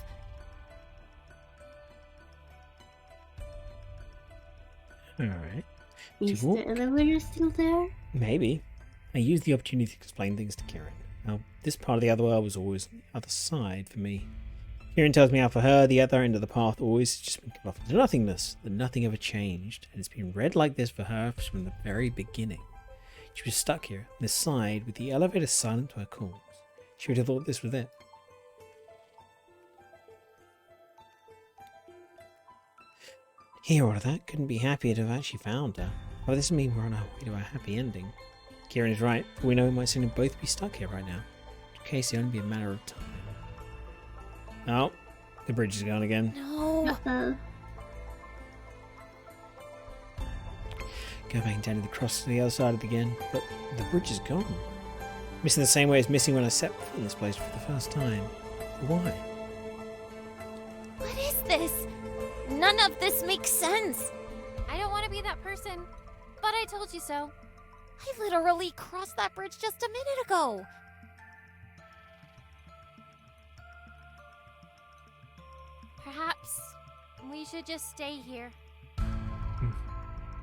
Alright. Is the elevator still there? Maybe. I used the opportunity to explain things to Kieran. Now, this part of the other world was always on the other side for me. Kieran tells me how for her, the other end of the path always just been cut off into nothingness, that nothing ever changed, and it's been read like this for her from the very beginning. She was stuck here, on this side, with the elevator silent to her calls. She would have thought this was it. Hear all of that, couldn't be happier to have actually found her. Well, this means we're on our way to a happy ending. Kieran is right, but we know we might soon both be stuck here right now. In case it'll only be a matter of time. Oh, the bridge is gone again. No. Uh-oh. Go back down to the cross to the other side of it again, but the bridge is gone. Missing the same way as missing when I set foot in this place for the first time. Why? What is this? None of this makes sense. I don't want to be that person, but I told you so. I literally crossed that bridge just a minute ago. Perhaps we should just stay here.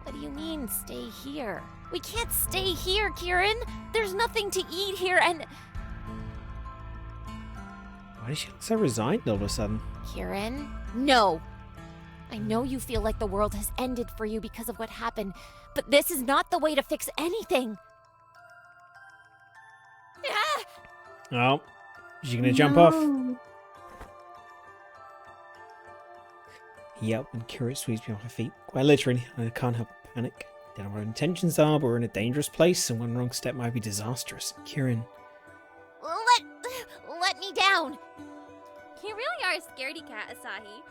What do you mean, stay here? We can't stay here, Kieran. There's nothing to eat here, and... Why does she look so resigned all of a sudden? Kieran, no. I know you feel like the world has ended for you because of what happened, but this is not the way to fix anything. Ah! Oh, is she gonna jump off? Yep, and Kieran sweeps me off her feet. Quite literally, I can't help but panic. Don't know what her intentions are, but we're in a dangerous place, and one wrong step might be disastrous. Kieran. Let me down. You really are a scaredy cat, Asahi.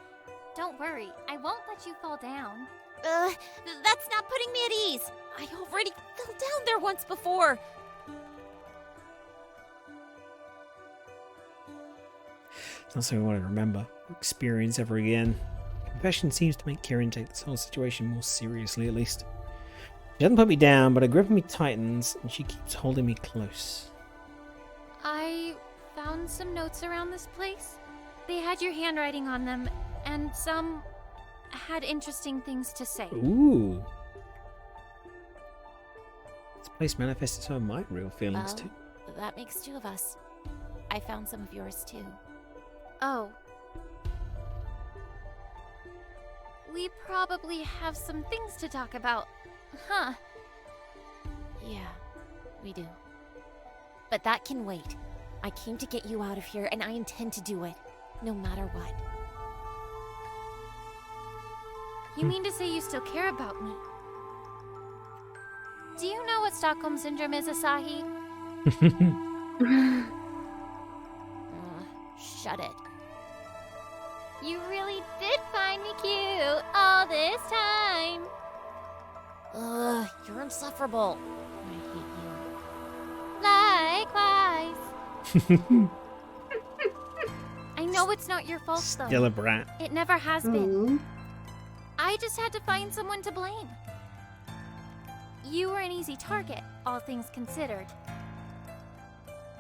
Don't worry, I won't let you fall down. That's not putting me at ease. I already fell down there once before. It's not something I want to remember or experience ever again. Confession seems to make Kieran take this whole situation more seriously, at least. She doesn't put me down, but her grip on me tightens, and she keeps holding me close. I found some notes around this place. They had your handwriting on them, and some had interesting things to say. Ooh. This place manifested some of my real feelings too. That makes 2 of us. I found some of yours too. Oh. We probably have some things to talk about, huh? Yeah, we do. But that can wait. I came to get you out of here, and I intend to do it, no matter what. You mean to say you still care about me? Do you know what Stockholm Syndrome is, Asahi? Shut it. You really did find me cute all this time. Ugh, you're insufferable. I hate you. Likewise. I know it's not your fault, though. Still a brat. It never has been. Mm. I just had to find someone to blame. You were an easy target, all things considered.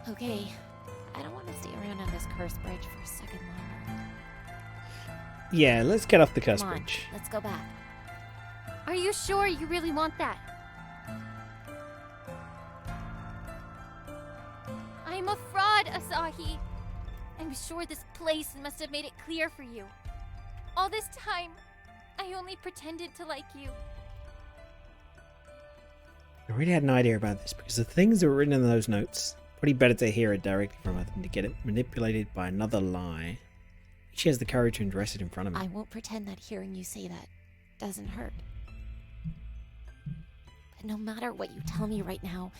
Okay, I don't want to stay around on this curse bridge for a second longer. Yeah, let's get off the curse Come on, bridge. let's go back. Are you sure you really want that? I'm a fraud, Asahi. I'm sure this place must have made it clear for you. All this time, I only pretended to like you. I already had an idea about this because the things that were written in those notes, probably better to hear it directly from her than to get it manipulated by another lie. She has the courage to address it in front of me. I won't pretend that hearing you say that doesn't hurt. But no matter what you tell me right now,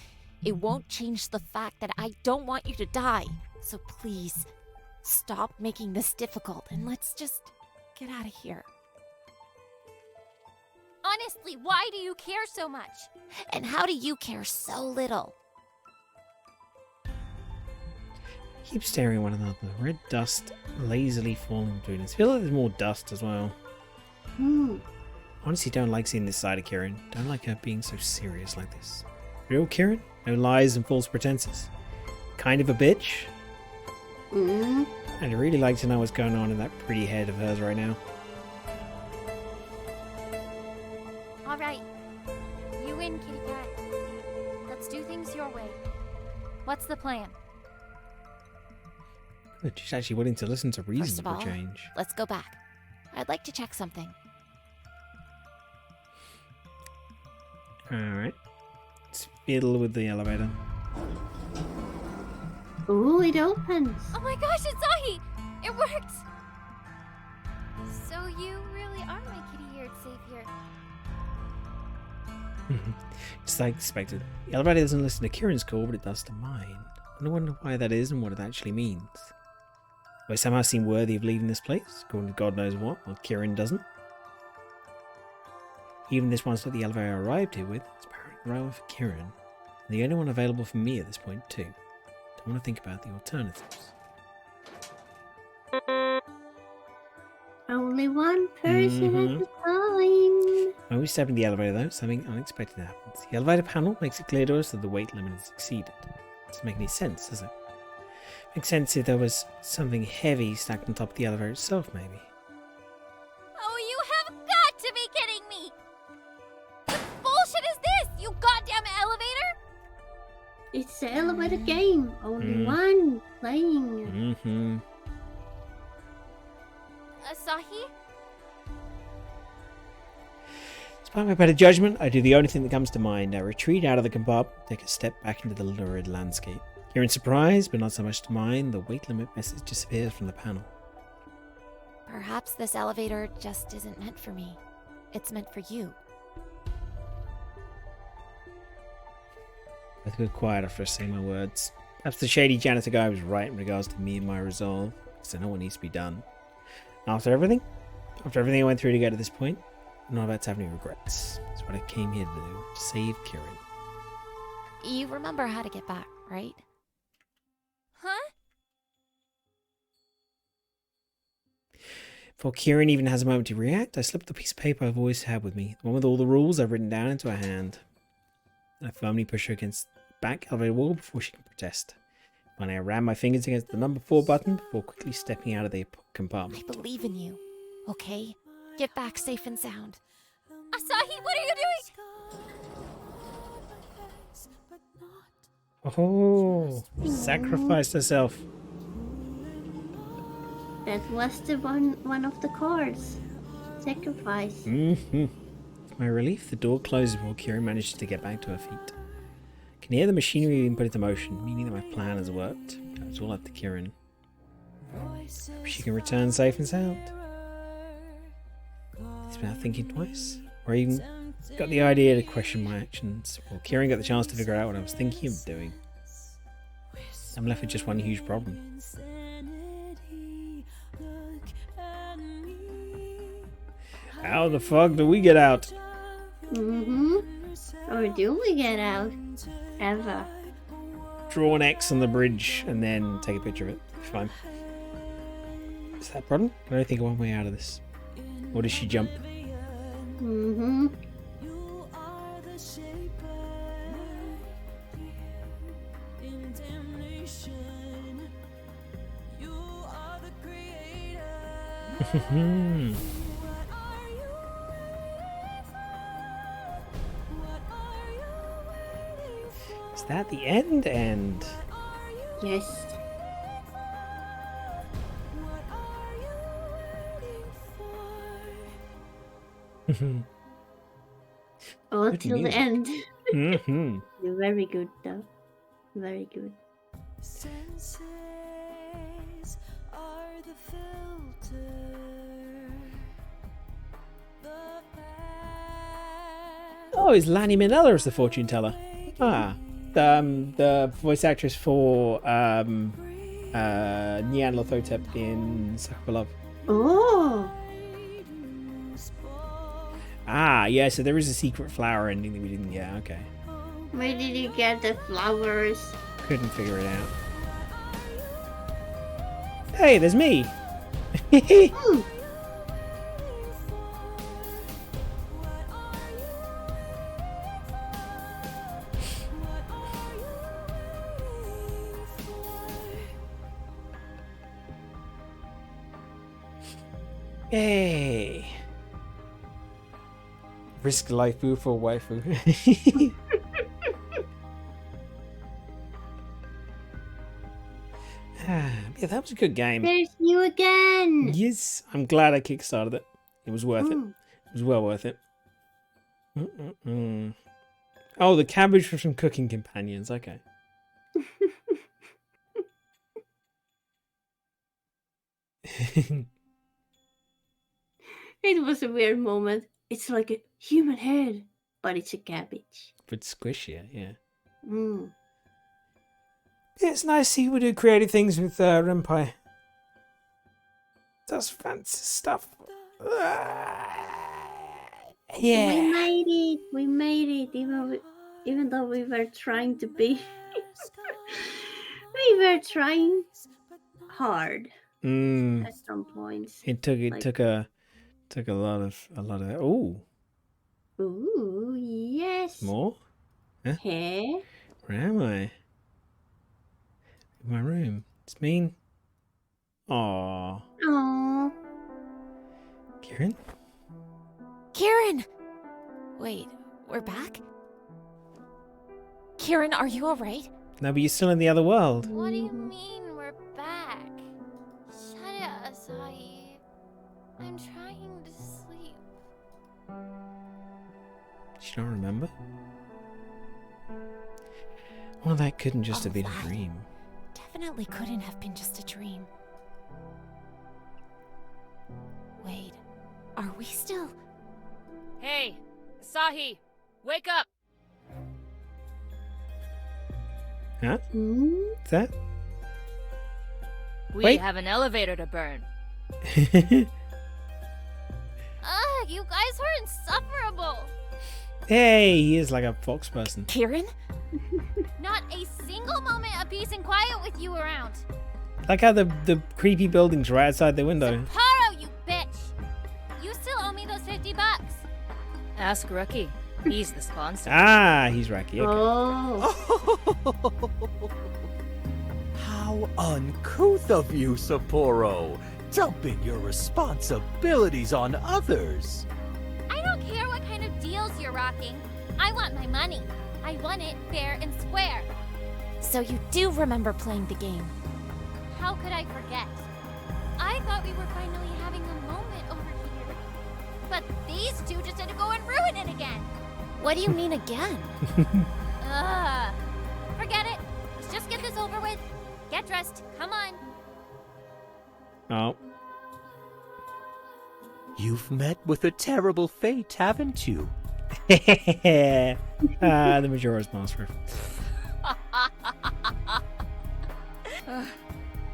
it won't change the fact that I don't want you to die. So please, stop making this difficult and let's just get out of here. Honestly, why do you care so much? And how do you care so little? Keep staring at one another. Red dust lazily falling between us. I feel like there's more dust as well. Honestly, don't like seeing this side of Kieran. Don't like her being so serious like this. Real Kieran? No lies and false pretenses. Kind of a bitch. I'd really like to know what's going on in that pretty head of hers right now. All right. You win, kitty cat. Let's do things your way. What's the plan? Good. She's actually willing to listen to reason First of for all, a change. let's go back. I'd like to check something. Alright. Let's fiddle with the elevator. Oh, it opens. Oh my gosh, Asahi! It worked! So you really are my kitty-eared savior. Just like expected. The elevator doesn't listen to Kieran's call, but it does to mine. I wonder why that is and what it actually means. Do I somehow seem worthy of leaving this place, according to God knows what, while Kieran doesn't? Even this one's not the elevator I arrived here with. It's apparently right for Kieran. And the only one available for me at this point, too. Don't want to think about the alternatives. Only one person at a time. When we step in the elevator, though, something unexpected happens. The elevator panel makes it clear to us that the weight limit is exceeded. Doesn't make any sense, does it? Makes sense if there was something heavy stacked on top of the elevator itself, maybe. Oh, you have got to be kidding me! What bullshit is this, you goddamn elevator? It's the elevator game. Only one playing. Mm-hmm. Asahi? Despite my better judgment, I do the only thing that comes to mind. I retreat out of the compartment, take a step back into the lurid landscape. Kieran's surprised, but not so much to mine. The weight limit message disappears from the panel. Perhaps this elevator just isn't meant for me. It's meant for you. Both got quiet after saying my words. Perhaps the shady janitor guy was right in regards to me and my resolve, because I know what needs to be done. After everything I went through to get to this point, I'm not about to have any regrets. That's what I came here to do, to save Kieran. You remember how to get back, right? Huh? Before Kieran even has a moment to react, I slip the piece of paper I've always had with me, the one with all the rules I've written down, into her hand. and I firmly push her against the back elevator wall before she can protest. Finally, I ram my fingers against the number 4 button before quickly stepping out of the compartment. I believe in you, okay? Get back safe and sound. Asahi, what are you doing? Oh, sacrificed herself. That was the one of the cards. Sacrifice. Mm-hmm. To my relief, the door closes before Kieran manages to get back to her feet. I can hear the machinery being put into motion, meaning that my plan has worked. It's all up to Kieran. Hope she can return safe and sound. Without thinking twice, or even got the idea to question my actions. Well, Kieran got the chance to figure out what I was thinking of doing. I'm left with just one huge problem. How the fuck do we get out? Or do we get out? Ever? Draw an X on the bridge and then take a picture of it. Fine. Is that a problem? I don't think of one way out of this. Or does she jump? Is that the end? Yes. Oh, Good till the music. end. Mm-hmm. Very good, though. Very good. Oh, is Lanny Minella as the fortune teller? Ah, the voice actress for Nyan Lothotep in Sucker for Love. Oh, Ah, yeah. So there is a secret flower ending that we didn't get. Okay, where did you get the flowers? couldn't figure it out. Hey, there's me. Hmm. Yay! Risk life for waifu. Yeah, that was a good game. There's you again. Yes, I'm glad I kickstarted it. It was worth it. Mm. It was well worth it. Mm-mm-mm. Oh, the cabbage was from Cooking Companions. Okay. It was a weird moment. It's like a human head, but it's a cabbage. But squishier, yeah. Mm. Yeah, it's nice to see people do creative things with Renpai. Does fancy stuff. Yeah. We made it. We made it. Even though we were trying to be, we were trying hard Mm. at some points. It took a lot of ooh, Ooh, yes. more? Huh? Hey. Where am I? In my room. It's mean. Aww. Aww. Kieran? Kieran! Wait, we're back? Kieran, are you alright? No, but you're still in the other world. What do you mean we're back? Shut it, Asahi. I'm trying to sleep. You don't remember? Well, that couldn't just have been a dream. Definitely couldn't have been just a dream. Wait, are we still... Hey, Asahi, wake up! Huh? Mm? What's that? We Wait. have an elevator to burn. Ugh, you guys are insufferable. Hey, he is like a fox person. Kieran? Not a single moment of peace and quiet with you around. Like how the creepy buildings right outside the window. Paro, you bitch! You still owe me those $50. Ask Rookie. He's the sponsor. Ah, he's Raki. Okay. Oh. How uncouth of you, Sapporo! Dumping your responsibilities on others! I don't care what kind of deals you're rocking. I want my money. I want it fair and square. So you do remember playing the game. How could I forget? I thought we were finally having a moment over here. But these two just had to go and ruin it again. What do you mean again? Ugh. Forget it. Let's just get this over with. Get dressed. Come on. Oh. You've met with a terrible fate, haven't you? The Majora's Mask.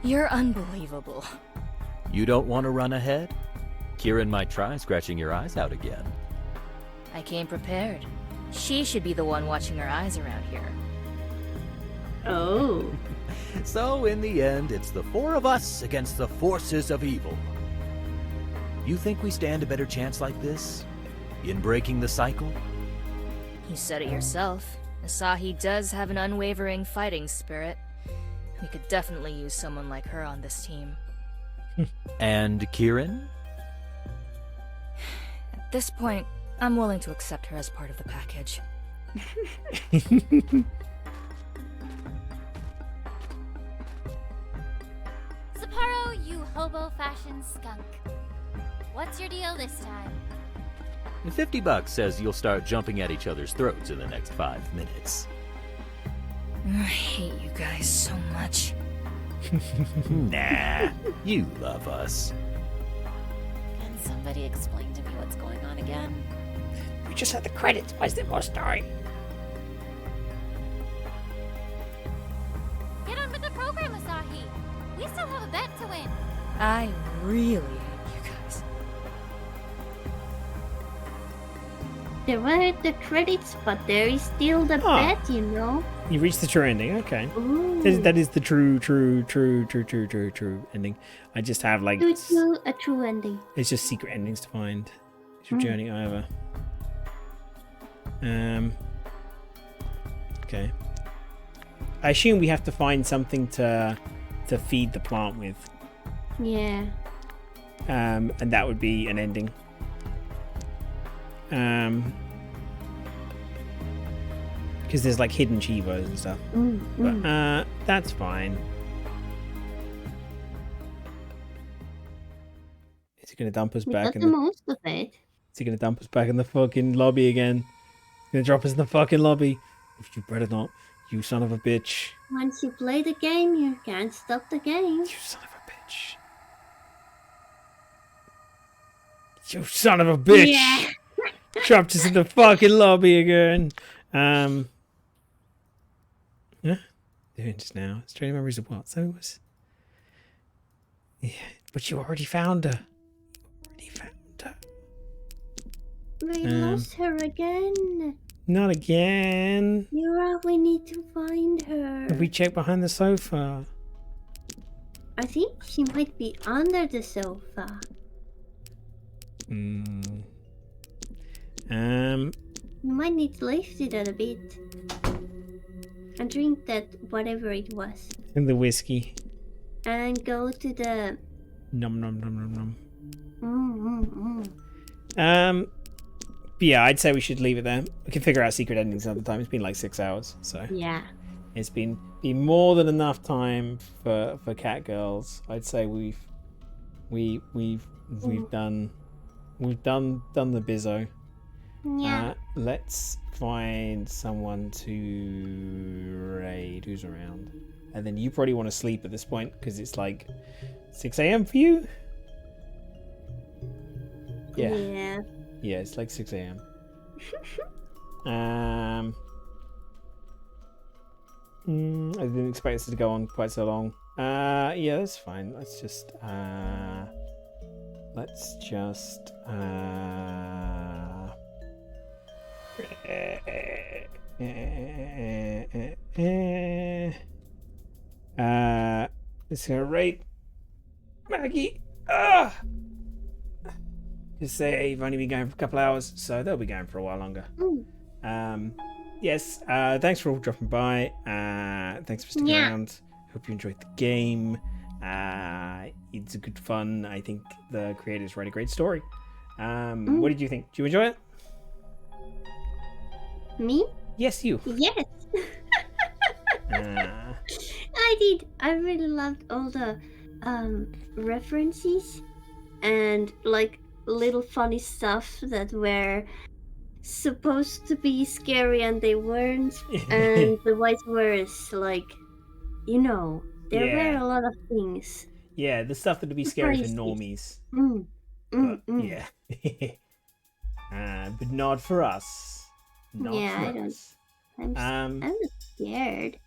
You're unbelievable. You don't want to run ahead? Kieran might try scratching your eyes out again. I came prepared. She should be the one watching her eyes around here. Oh. So, in the end, it's the four of us against the forces of evil. You think we stand a better chance like this? In breaking the cycle? You said it yourself. Asahi does have an unwavering fighting spirit. We could definitely use someone like her on this team. And Kieran? At this point, I'm willing to accept her as part of the package. Sapporo, you hobo fashion skunk. What's your deal this time? $50 says you'll start jumping at each other's throats in the next 5 minutes. I hate you guys so much. Nah, you love us. Can somebody explain to me what's going on again? We just had the credits. Why is there more story? Get on with the program, Asahi. We still have a bet to win. I really hate you guys. There were the credits, but there is still the Oh. bet, you know? You reached the true ending. Okay. Ooh. That is the true ending. I just have like A true ending. it's just secret endings to find. It's your Mm. journey over. Okay. I assume we have to find something to feed the plant with. Yeah. And that would be an ending. Because there's like hidden Chivos and stuff. But that's fine. Is he gonna dump us We back got in the the most of it. Is he gonna dump us back in the fucking lobby again? He's gonna drop us in the fucking lobby. You better not, you son of a bitch. Once you play the game, you can't stop the game. You son of a bitch. You son of a bitch. Yeah. Dropped us in the fucking lobby again. Yeah, doing just now. Strange memories of what? So it was. Yeah, but you already found her. We lost her again. Not again. Yura, we need to find her. Have we checked behind the sofa? I think she might be under the sofa. You might need to lift it a bit. And drink that whatever it was. And the whiskey. And go to the... Nom nom nom nom nom. Mm. But yeah, I'd say we should leave it there. We can figure out secret endings another time. It's been like 6 hours, so Yeah. it's been more than enough time for Catgirls. I'd say we've done the bizzo. Yeah. Let's find someone to raid who's around, and then you probably want to sleep at this point because it's like 6 a.m. for you. Yeah. Yeah, it's like 6 a.m. I didn't expect this to go on quite so long. Yeah, that's fine. Let's just let's go rate Maggie. Just say you've only been going for a couple hours, so they'll be going for a while longer. Yes, thanks for all dropping by. Thanks for sticking Yeah. around. Hope you enjoyed the game. It's a good fun. I think the creators write a great story. What did you think? Did you enjoy it? Me? Yes, you. Yes. I did. I really loved all the references and like little funny stuff that were supposed to be scary and they weren't, and the vice versa. Like, there were a lot of things. Yeah, the stuff that would be scary for Crazy. normies. Mm, But yeah. But not for us. Not Yeah, for I don't- us. I'm not scared.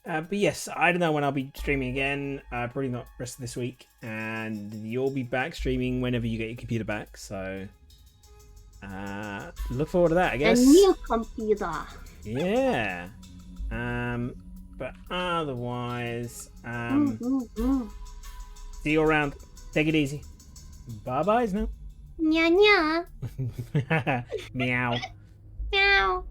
But yes, I don't know when I'll be streaming again. Probably not the rest of this week. And you'll be back streaming whenever you get your computer back. So look forward to that, I A guess. new computer. Yeah. But otherwise, see you around. Take it easy. Bye byes now. Nya nya. Meow. Meow.